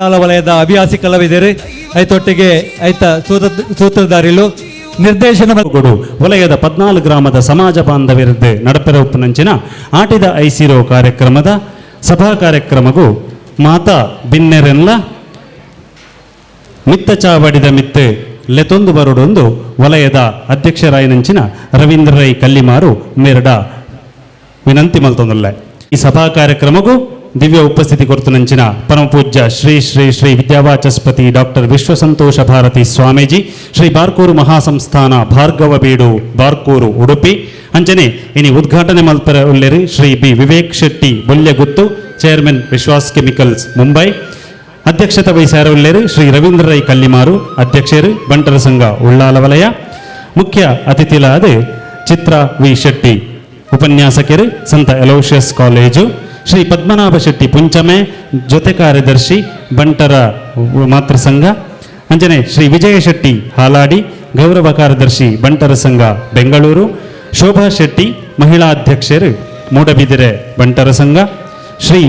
ವಲಯದ ಹವ್ಯಾಸಿ ಕಲಾವಿದರು ಐತೊಟ್ಟಿಗೆ ಐತ ಸೂತ್ರಧಾರಿಲು ನಿರ್ದೇಶನ ವಲಯದ 14 ಗ್ರಾಮದ ಸಮಾಜ ಬಾಂಧವ್ಯರದ್ದು ನಡಪೆರವುಪ್ಪುನಂಚಿನ ಆಟಿದ ಐಸಿರೋ ಕಾರ್ಯಕ್ರಮದ ಸಭಾ ಕಾರ್ಯಕ್ರಮಗೂ ಮಾತಾ ಬಿನ್ನೆರೆನ್ಲ ಮಿತ್ತ ಚಾವಡಿದ ಮಿತ್ತು ಲೆತೊಂದು ಬರೋಡೊಂದು ವಲಯದ ಅಧ್ಯಕ್ಷರಾಯನಂಚಿನ ರವೀಂದ್ರ ರೈ ಕಲ್ಲಿಮಾರು ಮೇರಡ ವಿನಂತಿ ಮಲ್ತೊಂದಲ್ಲ. ಈ ಸಭಾ ಕಾರ್ಯಕ್ರಮಗೂ ದಿವ್ಯ ಉಪಸ್ಥಿತಿ ಕೊರ್ತುನಂಚಿನ ಪರಮಪೂಜ್ಯ ಶ್ರೀ ಶ್ರೀ ಶ್ರೀ ವಿದ್ಯಾವಾಚಸ್ಪತಿ ಡಾಕ್ಟರ್ ವಿಶ್ವಸಂತೋಷ ಭಾರತಿ ಸ್ವಾಮೀಜಿ ಶ್ರೀ ಬಾರ್ಕೂರು ಮಹಾಸಂಸ್ಥಾನ ಭಾರ್ಗವ ಬೀಡು ಬಾರ್ಕೂರು ಉಡುಪಿ ಅಂಚನೆ ಇನಿ ಉದ್ಘಾಟನೆ ಮಲ್ಪರ ಉಲ್ಲೇರಿ ಶ್ರೀ ಬಿ ವಿವೇಕ್ ಶೆಟ್ಟಿ ಬೊಲ್ಯಗುತ್ತು ಚೇರ್ಮನ್ ವಿಶ್ವಾಸ್ ಕೆಮಿಕಲ್ಸ್ ಮುಂಬೈ ಅಧ್ಯಕ್ಷತೆ ವಹಿಸ್ಯಾರ ಉಲ್ಲೇರಿ ಶ್ರೀ ರವೀಂದ್ರ ರೈ ಕಲ್ಲಿಮಾರು ಅಧ್ಯಕ್ಷರು ಬಂಟರ ಸಂಘ ಉಳ್ಳಾಲ ವಲಯ ಮುಖ್ಯ ಅತಿಥಿಲಾದ ಚಿತ್ರ ವಿ ಶೆಟ್ಟಿ ಉಪನ್ಯಾಸಕರು ಸಂತ ಎಲೋಷಿಯಸ್ ಕಾಲೇಜು ಶ್ರೀ ಪದ್ಮನಾಭ ಶೆಟ್ಟಿ ಪುಂಚಮೆ ಜೊತೆ ಕಾರ್ಯದರ್ಶಿ ಬಂಟರ ಮಾತೃ ಸಂಘ ಅಂಜನೆ ಶ್ರೀ ವಿಜಯ ಶೆಟ್ಟಿ ಹಾಲಾಡಿ ಗೌರವ ಕಾರ್ಯದರ್ಶಿ ಬಂಟರ ಸಂಘ ಬೆಂಗಳೂರು ಶೋಭಾ ಶೆಟ್ಟಿ ಮಹಿಳಾ ಅಧ್ಯಕ್ಷರು ಮೂಡಬಿದಿರೆ ಬಂಟರ ಸಂಘ ಶ್ರೀ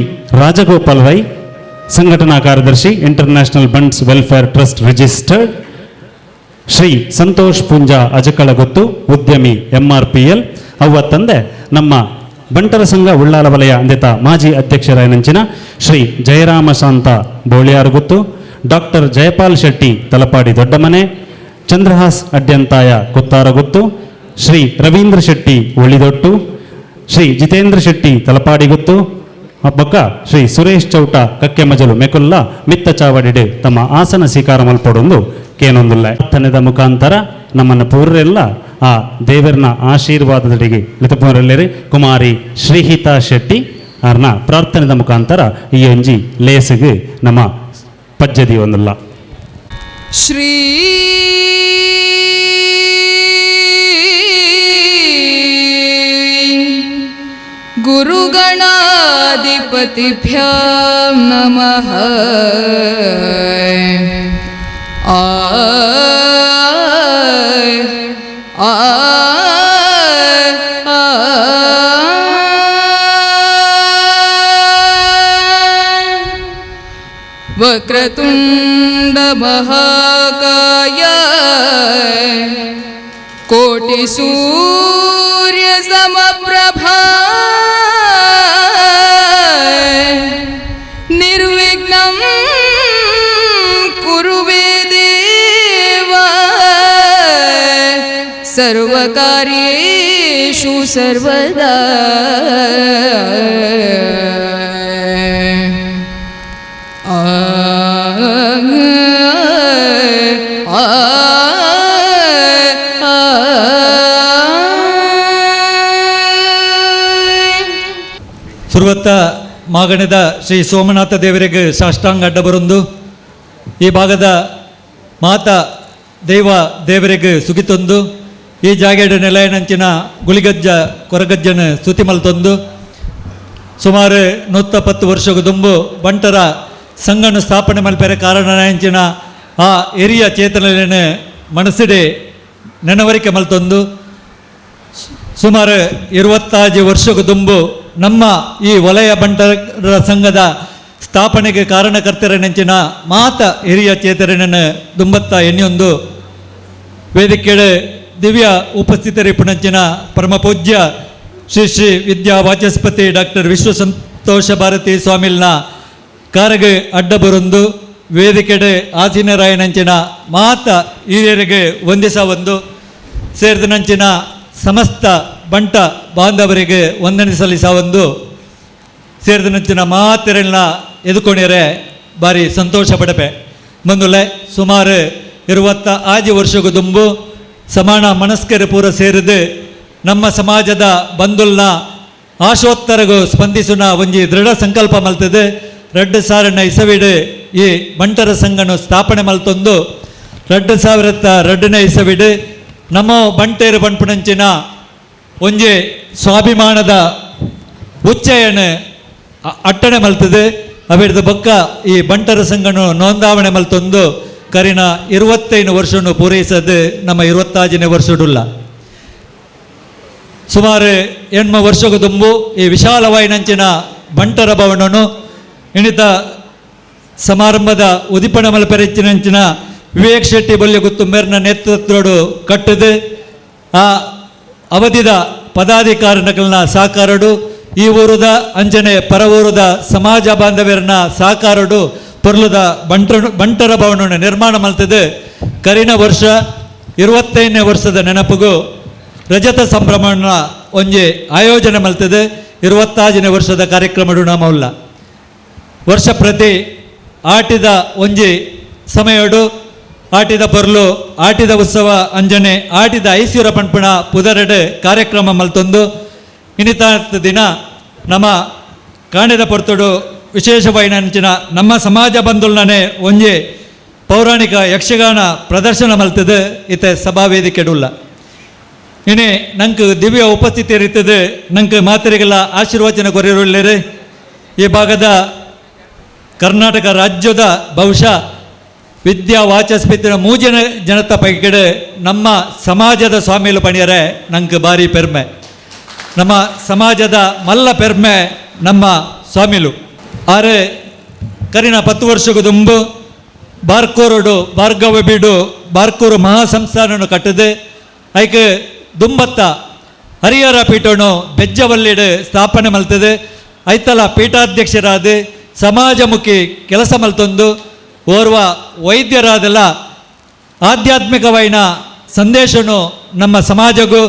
ರಾಜಗೋಪಾಲ್ ರೈ ಸಂಘಟನಾ ಕಾರ್ಯದರ್ಶಿ international Bunts welfare trust registered Shri Santosh Punja ಅಜಕಳಗೊತ್ತು ಉದ್ಯಮಿ MRPL ಅವ್ವ ತಂದೆ ನಮ್ಮ ಬಂಟರ ಸಂಘ ಉಳ್ಳಾಲ ವಲಯ ಅಂದಿತ ಮಾಜಿ ಅಧ್ಯಕ್ಷರಾಯನಂಚಿನ ಶ್ರೀ ಜಯರಾಮ ಶಾಂತ ಬೋಳಿಯಾರುಗುತ್ತು ಡಾಕ್ಟರ್ ಜಯಪಾಲ್ ಶೆಟ್ಟಿ ತಲಪಾಡಿ ದೊಡ್ಡಮನೆ ಚಂದ್ರಹಾಸ್ ಅಡ್ಯಂತಾಯ ಕುತ್ತಾರಗುತ್ತು ಶ್ರೀ ರವೀಂದ್ರ ಶೆಟ್ಟಿ ಉಳಿದೊಟ್ಟು ಶ್ರೀ ಜಿತೇಂದ್ರ ಶೆಟ್ಟಿ ತಲಪಾಡಿಗುತ್ತು ಹಬ್ಬಕ್ಕ ಶ್ರೀ ಸುರೇಶ್ ಚೌಟ ಕಕ್ಕೆಮಜಲು ಮೆಕುಲ್ಲ ಮಿತ್ತ ಚಾವಡಿಡೆ ತಮ್ಮ ಆಸನ ಸ್ವೀಕಾರ ಮಲ್ಪಡೊಂದು ಕೇನೊಂದಿಲ್ಲ. ಪ್ರಾರ್ಥನೆದ ಮುಖಾಂತರ ನಮ್ಮನ್ನು ಪೂರ್ರೆಲ್ಲ ಆ ದೇವರನ ಆಶೀರ್ವಾದದಡಿಗೆ ಲಿತಪುರಲ್ಲೇರಿ ಕುಮಾರಿ ಶ್ರೀಹಿತಾ ಶೆಟ್ಟಿ ಅವ್ರನ್ನ ಪ್ರಾರ್ಥನೆದ ಮುಖಾಂತರ ಈ ಒಂಜಿ ಲೇಸಿಗೆ ನಮ್ಮ ಪಜ್ಜದಿ ಒಂದಿಲ್ಲ. ಶ್ರೀ ಗುರುಗಣಾಧಿಪತಿಭ್ಯಾಂ ನಮಃ. ವಕ್ರತುಂಡ ಮಹಾಕಾಯ ಕೋಟಿ ಸೂರ್ಯ ಸಮಪ್ರಭಾ ನಿರ್ವಿಘ್ನಂ ಕುರುವೆ ದೇವ ಸರ್ವಕಾರ್ಯೇಷು ಸರ್ವದಾ. ಸುರ್ವತ್ತ ಮಾಗಣದ ಶ್ರೀ ಸೋಮನಾಥ ದೇವರಿಗೆ ಸಾಷ್ಟಾಂಗ ಅಡ್ಡ ಬರೊಂದು ಈ ಭಾಗದ ಮಾತಾ ದೈವ ದೇವರಿಗೆ ಸುಗಿತೊಂದು ಈ ಜಾಗೆಡ ನೆಲೆಯನಂಚಿನ ಗುಳಿಗಜ್ಜ ಕೊರಗಜ್ಜನ ಸ್ತುತಿ ಮಲ್ತೊಂದು ಸುಮಾರು 110 ವರ್ಷಗೂ ದುಂಬು ಬಂಟರ ಸಂಘನ ಸ್ಥಾಪನೆ ಮಲ್ಪೆರೆ ಕಾರಣನಂಚಿನ ಆ ಹಿರಿಯ ಚೇತನ ಮನಸ್ಸಿಡೆ ನೆನವರಿಕೆ ಮಲ್ತೊಂದು ಸುಮಾರು 25 ವರ್ಷಗೂ ದುಂಬು ನಮ್ಮ ಈ ವಲಯ ಬಂಟರ ಸಂಘದ ಸ್ಥಾಪನೆಗೆ ಕಾರಣಕರ್ತರ ನೆಂಚಿನ ಮಾತ ಹಿರಿಯ ಚೇತರನ ದುಂಬತ್ತ ಎನ್ನಿಯೊಂದು ವೇದಿಕೆಯ ದಿವ್ಯ ಉಪಸ್ಥಿತರಿಪ್ಪುನಂಚಿನ ಪರಮ ಪೂಜ್ಯ ಶ್ರೀ ಶ್ರೀ ವಿದ್ಯಾ ವಾಚಸ್ಪತಿ ಡಾಕ್ಟರ್ ವಿಶ್ವಸಂತೋಷ ಭಾರತಿ ಸ್ವಾಮಿಲ್ನ ಕಾರಿಗೆ ಅಡ್ಡ ಬರೊಂದು ವೇದಿಕೆಡೆ ಆಸೀನರಾಯನಂಚಿನ ಮಾತ ಹಿರಿಯರಿಗೆ ವಂದಿಸ ಒಂದು ಸೇರಿದನಂಚಿನ ಸಮಸ್ತ ಬಂಟ ಬಾಂಧವರಿಗೆ ವಂದನೆ ಸಲ್ಲಿಸ ಒಂದು ಸೇರಿದನಂಚಿನ ಮಾತೆರನ್ನ ಎದುಕೊಂಡಿರೆ ಭಾರಿ ಸಂತೋಷ ಪಡಪೆ ಬಂದುಲೆ ಸುಮಾರು 25 ವರ್ಷಗೂ ದುಂಬು ಸಮಾನ ಮನಸ್ಕರ ಪೂರ ಸೇರಿದು ನಮ್ಮ ಸಮಾಜದ ಬಂಧುಲ್ನ ಆಶೋತ್ತರಗೂ ಸ್ಪಂದಿಸುನ ಒಂಜಿ ದೃಢ ಸಂಕಲ್ಪ ಮಲ್ತದೆ 2000 ಇಸವಿಡು ಈ ಬಂಟರ ಸಂಘನು ಸ್ಥಾಪನೆ ಮಲ್ತೊಂದು 2002 ಇಸವಿಡು ನಮ್ಮ ಬಂಟೇರು ಬಂಪುನಂಚಿನ ಒಂಜಿ ಸ್ವಾಭಿಮಾನದ ಉಚ್ಚಯನ ಅಟ್ಟಣೆ ಮಲ್ತದೆ ಅವಿಡ್ದು ಬೊಕ್ಕ ಈ ಬಂಟರ ಸಂಘನು ನೋಂದಾವಣೆ ಮಲ್ತೊಂದು ಕರಿನ 25 ವರ್ಷವನ್ನು ಪೂರೈಸದು ನಮ್ಮ 25ನೇ ವರ್ಷಡುಲ್ಲ ಸುಮಾರು 8 ವರ್ಷಗೂ ತುಂಬು ಈ ವಿಶಾಲವಾಯಿನಂಚಿನ ಬಂಟರ ಭವನನು ಇಣಿತ ಸಮಾರಂಭದ ಉದಿಪಣ ಮಲ್ಪೆರೆಚ್ಚಿನಂಚಿನ ವಿವೇಕ್ ಶೆಟ್ಟಿ ಬೊಲ್ಲೆ ಗುತ್ತು ಮೇರ್ನ ನೇತೃತ್ವಡು ಕಟ್ಟದು ಆ ಅವಧಿದ ಪದಾಧಿಕಾರಿಗಳನ್ನ ಸಹಕಾರಡು ಈ ಊರದ ಅಂಜನೆ ಪರ ಊರದ ಸಮಾಜ ಬಾಂಧವ್ಯರನ್ನ ಸಹಕಾರಡು ಪೊರ್ಲುದ ಬಂಟರ ಭವನ ನಿರ್ಮಾಣ ಮಲ್ತದೆ ಕರಿನ ವರ್ಷ 25ನೇ ವರ್ಷದ ನೆನಪಿಗೂ ರಜತ ಸಂಭ್ರಮಣ ಒಂಜಿ ಆಯೋಜನೆ ಮಲ್ತದೆ 26ನೇ ವರ್ಷದ ಕಾರ್ಯಕ್ರಮಡು ನಾಮಲ್ಲ ವರ್ಷ ಪ್ರತಿ ಆಟಿದ ಒಂಜಿ ಸಮಯಡು ಆಟಿದ ಪೊರ್ಲು ಆಟಿದ ಉತ್ಸವ ಅಂಜನೆ ಆಟಿದ ಐಶ್ವರ ಪಂಪಣ ಪುದರಡು ಕಾರ್ಯಕ್ರಮ ಮಲ್ತೊಂದು ಇನ್ನಿತ ದಿನ ನಮ್ಮ ಕಾಣೆದ ಪೊರ್ತುಡು ವಿಶೇಷವಾಯಿನಂಚಿನ ನಮ್ಮ ಸಮಾಜ ಬಂಧುಲ್ನೇ ಒಂಜಿ ಪೌರಾಣಿಕ ಯಕ್ಷಗಾನ ಪ್ರದರ್ಶನ ಮಲ್ತದೆ ಇತ್ತೆ ಸಭಾ ವೇದಿಕೆಡುಲ್ಲ ಇನ್ನೇ ನಂಗೆ ದಿವ್ಯ ಉಪಸ್ಥಿತಿ ಇರ್ತದೆ ನಂಗೆ ಮಾತರಿಗೆಲ್ಲ ಆಶೀರ್ವಚನ ಕೊರಿರುಳ್ಳೇರು ಈ ಭಾಗದ ಕರ್ನಾಟಕ ರಾಜ್ಯದ ಬಹುಶಃ ವಿದ್ಯಾ ವಾಚಸ್ಪತಿನ ಮೂಜಿನ ಜನತಾ ಪೈಕಡೆ ನಮ್ಮ ಸಮಾಜದ ಸ್ವಾಮಿಲು ಪಣಿಯರೆ ನಂಗೆ ಭಾರಿ ಪೆರ್ಮೆ ನಮ್ಮ ಸಮಾಜದ ಮಲ್ಲ ಪೆರ್ಮೆ ನಮ್ಮ ಸ್ವಾಮಿಲು ಆರೆ ಕರಿನ 10 ವರ್ಷಕ್ಕೂ ತುಂಬು ಬಾರ್ಕೂರುಡು ಭಾರ್ಗವ ಬೀಡು ಬಾರ್ಕೂರು ಮಹಾಸಂಸ್ಥಾನನು ಕಟ್ಟದೆ ಐಕೆ ದುಂಬತ್ತ ಹರಿಹರ ಪೀಠನು ಬೆಜ್ಜವಲ್ಲಿಡು ಸ್ಥಾಪನೆ ಮಲ್ತದೆ ಐತಲ ಪೀಠಾಧ್ಯಕ್ಷರಾದ ಸಮಾಜಮುಖಿ ಕೆಲಸ ಮಲ್ತೊಂದು ಓರ್ವ ವೈದ್ಯರಾದಲ್ಲ ಆಧ್ಯಾತ್ಮಿಕವೈನ ಸಂದೇಶನು ನಮ್ಮ ಸಮಾಜಗೂ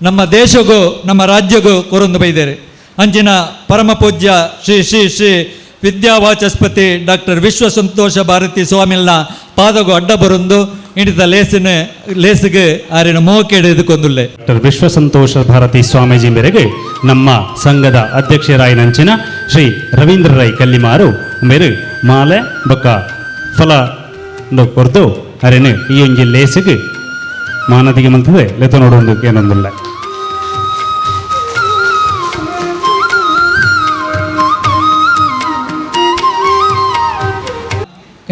ನಮ್ಮ ದೇಶಗೂ ನಮ್ಮ ರಾಜ್ಯಗೂ ಕೊರೊಂದು ಬೈದೇರೆ ಅಂಚಿನ ಪರಮ ಪೂಜ್ಯ ಶ್ರೀ ಶ್ರೀ ಶ್ರೀ ವಿದ್ಯಾವಾಚಸ್ಪತಿ ಡಾಕ್ಟರ್ ವಿಶ್ವ ಸಂತೋಷ ಭಾರತಿ ಸ್ವಾಮಿಲ್ನ ಪಾದಗೂ ಅಡ್ಡ ಬರೊಂದು ಇಂಡಿತ ಲೇಸಿಗೆ ಆರಿನ ಮೋಕೆಡೆ ಇದಕ್ಕೊಂದುಲ್ಲೆ ಡಾಕ್ಟರ್ ವಿಶ್ವ ಸಂತೋಷ ಭಾರತಿ ಸ್ವಾಮೀಜಿ ಮೇರೆಗೆ ನಮ್ಮ ಸಂಘದ ಅಧ್ಯಕ್ಷರಾಯಿನಂಚಿನ ಶ್ರೀ ರವೀಂದ್ರ ರೈ ಕಲ್ಲಿಮಾರು ಮೇರೆ ಮಾಲೆ ಬೊಕ್ಕ ಫಲ ಕೊರ್ದು ಅರೆನೆ ಈ ಒಂಜಿ ಲೇಸಿಗೆ ಮಾನದಿಗೆ ಮಲ್ತದೆ ಲೆತ ನೋಡೊಂದು ಏನೊಂದಿಲ್ಲ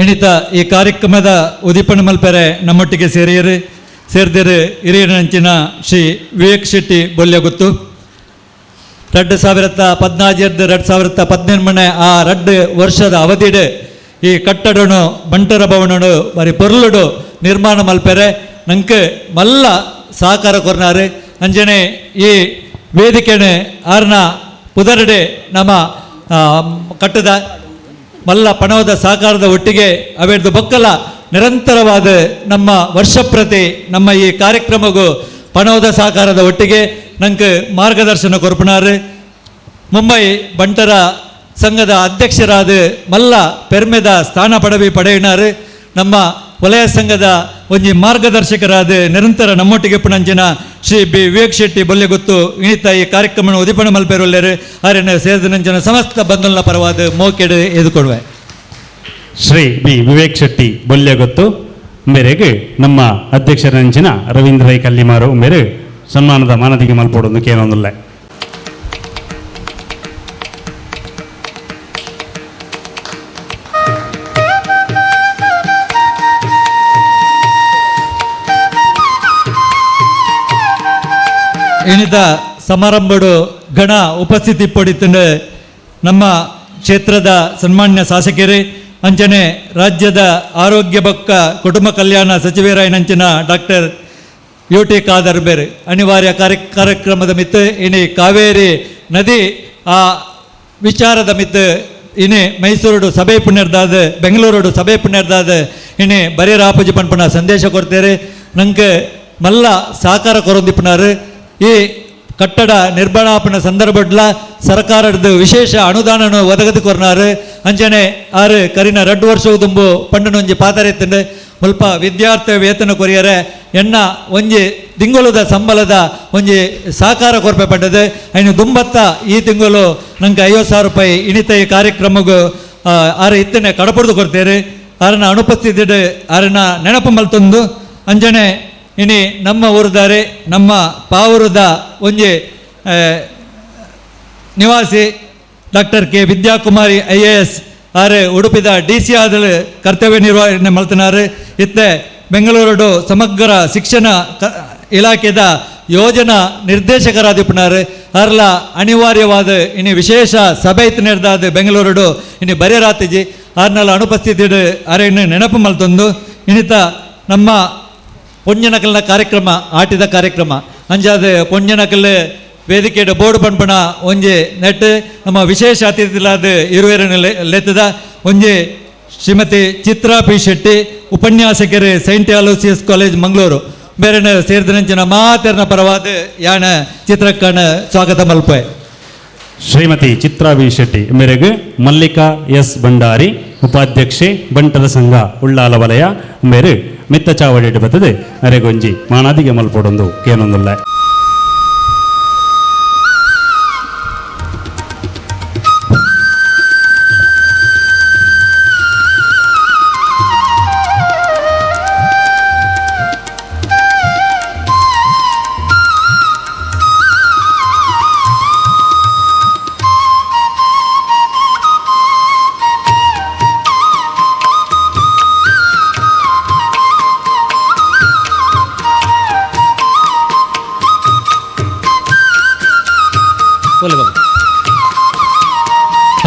ಎಣಿತ ಈ ಕಾರ್ಯಕ್ರಮದ ಉದಿಪಣ ಮಲ್ಪೆರೆ ನಮ್ಮೊಟ್ಟಿಗೆ ಸೇರಿದಿರು ಹಿರಿಯನಂಚಿನ ಶ್ರೀ ವಿವೇಕ್ ಶೆಟ್ಟಿ ಬೊಲ್ಲೆಗುತ್ತು 2014 2018 ಆ 2 ವರ್ಷದ ಅವಧಿಡೆ ಈ ಕಟ್ಟಡನು ಬಂಟರ ಭವನನು ಬಾರಿ ಪೊರ್ಲುಡು ನಿರ್ಮಾಣ ಮಲ್ಪೆರೆ ನಂಗೆ ಮಲ್ಲ ಸಹಕಾರ ಕೊರ್ನಾರೆ ಅಂಜನೆ ಈ ವೇದಿಕೆನೆ ಆರ್ನ ಪುದರಡೆ ನಮ್ಮ ಕಟ್ಟದ ಮಲ್ಲ ಪಣವದ ಸಹಕಾರದ ಒಟ್ಟಿಗೆ ಅವೆಡ್ದು ಬೊಕ್ಕಲ ನಿರಂತರವಾದ ನಮ್ಮ ವರ್ಷಪ್ರತಿ ನಮ್ಮ ಈ ಕಾರ್ಯಕ್ರಮಗೂ ಪಣವದ ಸಹಕಾರದ ಒಟ್ಟಿಗೆ ನಂಗೆ ಮಾರ್ಗದರ್ಶನ ಕೊರ್ಪನಾರು ಮುಂಬೈ ಬಂಟರ ಸಂಘದ ಅಧ್ಯಕ್ಷರಾದ ಮಲ್ಲ ಪೆರ್ಮೆದ ಸ್ಥಾನ ಪಡೆಯಿನಾರು ನಮ್ಮ ವಲಯ ಸಂಘದ ಒಂಜಿ ಮಾರ್ಗದರ್ಶಕರಾದ ನಿರಂತರ ನಮ್ಮೊಟ್ಟಿಗೆ ಪುಣಂಚಿನ ಶ್ರೀ ಬಿ ವಿವೇಕ್ ಶೆಟ್ಟಿ ಬೊಲ್ಲೆಗುತ್ತು ಇಣಿತ ಈ ಕಾರ್ಯಕ್ರಮ ಉದಿಪಣ ಮಲ್ಪೆರೊಲ್ಲೆರು ಆರ್ಯನ ಸೇರಿದಂಚಿನ ಸಮಸ್ತ ಬಂಧುಗಳ ಪರವಾದ ಮೋಕೆಡು ಎದುಕೊಡುವೆ ಶ್ರೀ ಬಿ ವಿವೇಕ್ ಶೆಟ್ಟಿ ಬೊಲ್ಲೆಗುತ್ತು ಮೇರೆಗೆ ನಮ್ಮ ಅಧ್ಯಕ್ಷರಂಚಿನ ರವೀಂದ್ರ ರೈ ಕಲ್ಲಿಮಾರು ಮೇರೆ ಸನ್ಮಾನದ ಮಾನದಿಗೆ ಮಲ್ಪೋಡೊಂದು ಕೇನೊಂದಿಲ್ಲ ಎಣಿತ ಸಮಾರಂಭಡು ಗಣ ಉಪಸ್ಥಿತಿ ಪಡಿತಂಡು ನಮ್ಮ ಕ್ಷೇತ್ರದ ಸನ್ಮಾನ್ಯ ಶಾಸಕರೇ ಅಂಚನೆ ರಾಜ್ಯದ ಆರೋಗ್ಯ ಬೊಕ್ಕ ಕುಟುಂಬ ಕಲ್ಯಾಣ ಸಚಿವರಾಯಿನಂಚಿನ ಡಾಕ್ಟರ್ UT ಖಾದರ್ ಬೇರೆ ಅನಿವಾರ್ಯ ಕಾರ್ಯಕ್ರಮದ ಮಿತ್ತು ಇನಿ ಕಾವೇರಿ ನದಿ ಆ ವಿಚಾರದ ಮಿತ್ತು ಇನಿ ಮೈಸೂರು ಸಭೆ ಪುಣ್ಯರ್ದಾದ ಬೆಂಗಳೂರು ಸಭೆ ಪುಣ್ಯರ್ದಾದ ಇನಿ ಬರೀ ರಾಪುಜಿ ಪಂಪನ ಸಂದೇಶ ಕೊಡ್ತೇರೆ ನಂಗೆ ಮಲ್ಲ ಸಹಕಾರ ಕೊರೊಂದಿಪ್ಪನಾರು ಈ ಕಟ್ಟಡ ನಿರ್ಮಾಣಾಪನ ಸಂದರ್ಭಡ್ಲ ಸರ್ಕಾರದ ವಿಶೇಷ ಅನುದಾನನು ಒದಗದು ಕೊರ್ನಾರು ಅಂಚನೆ ಆರು ಕರಿನ 2 ವರ್ಷವು ತುಂಬು ಪಂಡನೊಂಜಿ ಪಾತರೆತ್ತಂಡು ಮುಲ್ಪ ವಿದ್ಯಾರ್ಥಿ ವೇತನ ಕೊರಿಯರೆ ಎಣ್ಣ ಒಂಜಿ ತಿಂಗಳದ ಸಂಬಳದ ಒಂಜಿ ಸಹಕಾರ ಕೊರಪೆ ಪಡ್ಡದು ಐನು ದುಂಬತ್ತ ಈ ತಿಂಗಳು ನಂಗೆ 50,000 ರೂಪಾಯಿ ಇಣಿತ ಈ ಕಾರ್ಯಕ್ರಮಗೂ ಆರು ಇತ್ತನೆ ಕಡಪಡ್ದು ಕೊಡ್ತೇವೆ ಆರನ ಅನುಪಸ್ಥಿತಿ ಆರನ ನೆನಪು ಮಲ್ತೊಂದು ಅಂಜನೆ ಇನಿ ನಮ್ಮ ಊರದಾರೆ ನಮ್ಮ ಪಾವೂರದ ಒಂಜಿ ನಿವಾಸಿ ಡಾಕ್ಟರ್ ಕೆ ವಿದ್ಯಾಕುಮಾರಿ IAS ಆರೆ ಉಡುಪಿದ DC ಆದಳು ಕರ್ತವ್ಯ ನಿರ್ವಹಣೆ ಮಲ್ತನಾರು ಇತ್ತೆ ಬೆಂಗಳೂರು ಸಮಗ್ರ ಶಿಕ್ಷಣ ಇಲಾಖೆದ ಯೋಜನಾ ನಿರ್ದೇಶಕರಾದಿಪ್ಪನಾರು ಅರ್ಲ ಅನಿವಾರ್ಯವಾದ ಇನ್ನು ವಿಶೇಷ ಸಭೆ ಇತ್ತು ನಡೆದಾದ ಬೆಂಗಳೂರು ಇನ್ನು ಬರೆಯರಾತಿಜಿ ಆರ್ನೆಲ್ಲ ಅನುಪಸ್ಥಿತಿ ಅರೆಯನ್ನು ನೆನಪು ಮಲ್ತೊಂದು ಇನ್ನಿತ ನಮ್ಮ ಪೊಂಜನಕಲ್ನ ಕಾರ್ಯಕ್ರಮ ಆಟಿದ ಕಾರ್ಯಕ್ರಮ ಅಂಜಾದ ಪೊಂಜನಕಲ್ ವೇದಿಕೆಯ ಬೋರ್ಡ್ ಪಂಪಣ ಒಂಜಿ ನೆಟ್ ನಮ್ಮ ವಿಶೇಷ ಅತಿಥಿಲಾದ ಇರುವೆರನ್ನು ಲೆತ್ತದ ಒಂಜಿ ಶ್ರೀಮತಿ ಚಿತ್ರಾ ಪಿ ಶೆಟ್ಟಿ ಉಪನ್ಯಾಸಕರು ಸೈಂಟ್ ಅಲೋಸಿಯಸ್ ಕಾಲೇಜ್ ಮಂಗಳೂರು ಬೇರೆ ಸೇರಿದಂಚಿನ ಮಾತೆರ್ನ ಪರವಾದ ಯಾನ ಚಿತ್ರಕ್ಕನ ಸ್ವಾಗತ ಮಲ್ಪೆ. ಶ್ರೀಮತಿ ಚಿತ್ರಾ ವಿ ಶೆಟ್ಟಿ ಮೇರೆಗೆ ಮಲ್ಲಿಕಾ ಎಸ್ ಭಂಡಾರಿ ಉಪಾಧ್ಯಕ್ಷೆ ಬಂಟರ ಸಂಘ ಉಳ್ಳಾಲ ವಲಯ ಮೇರೆ ಮಿತ್ತ ಚಾವಡಿ ಬತ್ತದೆ ಅರೆಗೊಂಜಿ ಮಾನಾದಿಗೆ ಮಲ್ಪೊಡೊಂದು ಕೇನೊಂದುಲ್ಲ.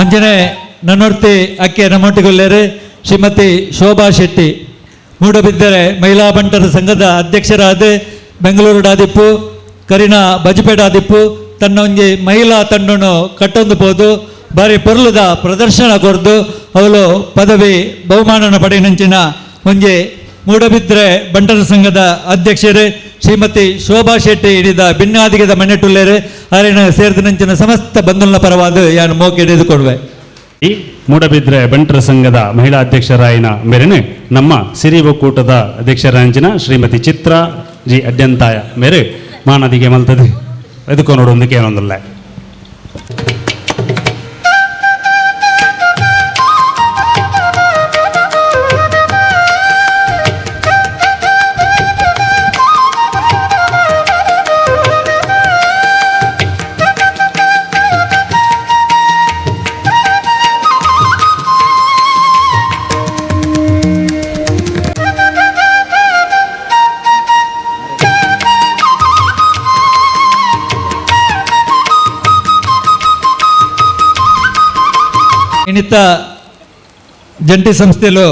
ಅಂಜನೆ ನನ್ನೊರ್ತಿ ಅಕ್ಕೆ ನಮ್ಮೊಟ್ಟಿಗೊಳ್ಳೆರು ಶ್ರೀಮತಿ ಶೋಭಾ ಶೆಟ್ಟಿ ಮೂಡಬಿದ್ದರೆ ಮಹಿಳಾ ಬಂಟರ ಸಂಘದ ಅಧ್ಯಕ್ಷರಾದ ಬೆಂಗಳೂರು ಆದಿಪ್ಪು ಕರಿನ ಬಜಪೇಟ ಆದಿಪ್ಪು ತನ್ನ ಒಂಜಿ ಮಹಿಳಾ ತಂಡನು ಕಟ್ಟೊಂದು ಪೋದು ಬಾರಿ ಪೊರ್ಲುದ ಪ್ರದರ್ಶನ ಕೊರ್ದು ಅವಳು ಪದವಿ ಬಹುಮಾನನ ಪಡೆಯನಂಚಿನ ಒಂಜಿ ಮೂಡಬಿದ್ರೆ ಬಂಟರ ಸಂಘದ ಅಧ್ಯಕ್ಷರು ಶ್ರೀಮತಿ ಶೋಭಾ ಶೆಟ್ಟಿ ಹಿಡಿದ ಭಿನ್ನಾದಿಗದ ಮನೆಟುಲ್ಲೇರು ಅರೆನ ಸೇರಿದಂಚಿನ ಸಮಸ್ತ ಬಂಧುಗಳ ಪರವಾದ ಯಾನು ಮೋಕೆ ಹಿಡಿದುಕೊಡುವೆ. ಈ ಮೂಡಬಿದ್ರೆ ಬಂಟರ ಸಂಘದ ಮಹಿಳಾ ಅಧ್ಯಕ್ಷರಾಯಿನ ಮೇರೆನೆ ನಮ್ಮ ಸಿರಿ ಒಕ್ಕೂಟದ ಅಧ್ಯಕ್ಷರಾಂಚಿನ ಶ್ರೀಮತಿ ಚಿತ್ರಾ ಜಿ ಅಡ್ಯಂತಾಯ ಮೇರೆ ಮಾನದಿಗೆ ಮಲ್ತದೆ ಎದುಕೋ ನೋಡೊಂದಕ್ಕೆ ಏನೊಂದಿಲ್ಲ. ಇನ್ನಿತ ಜಂಟಿ ಸಂಸ್ಥೆಲು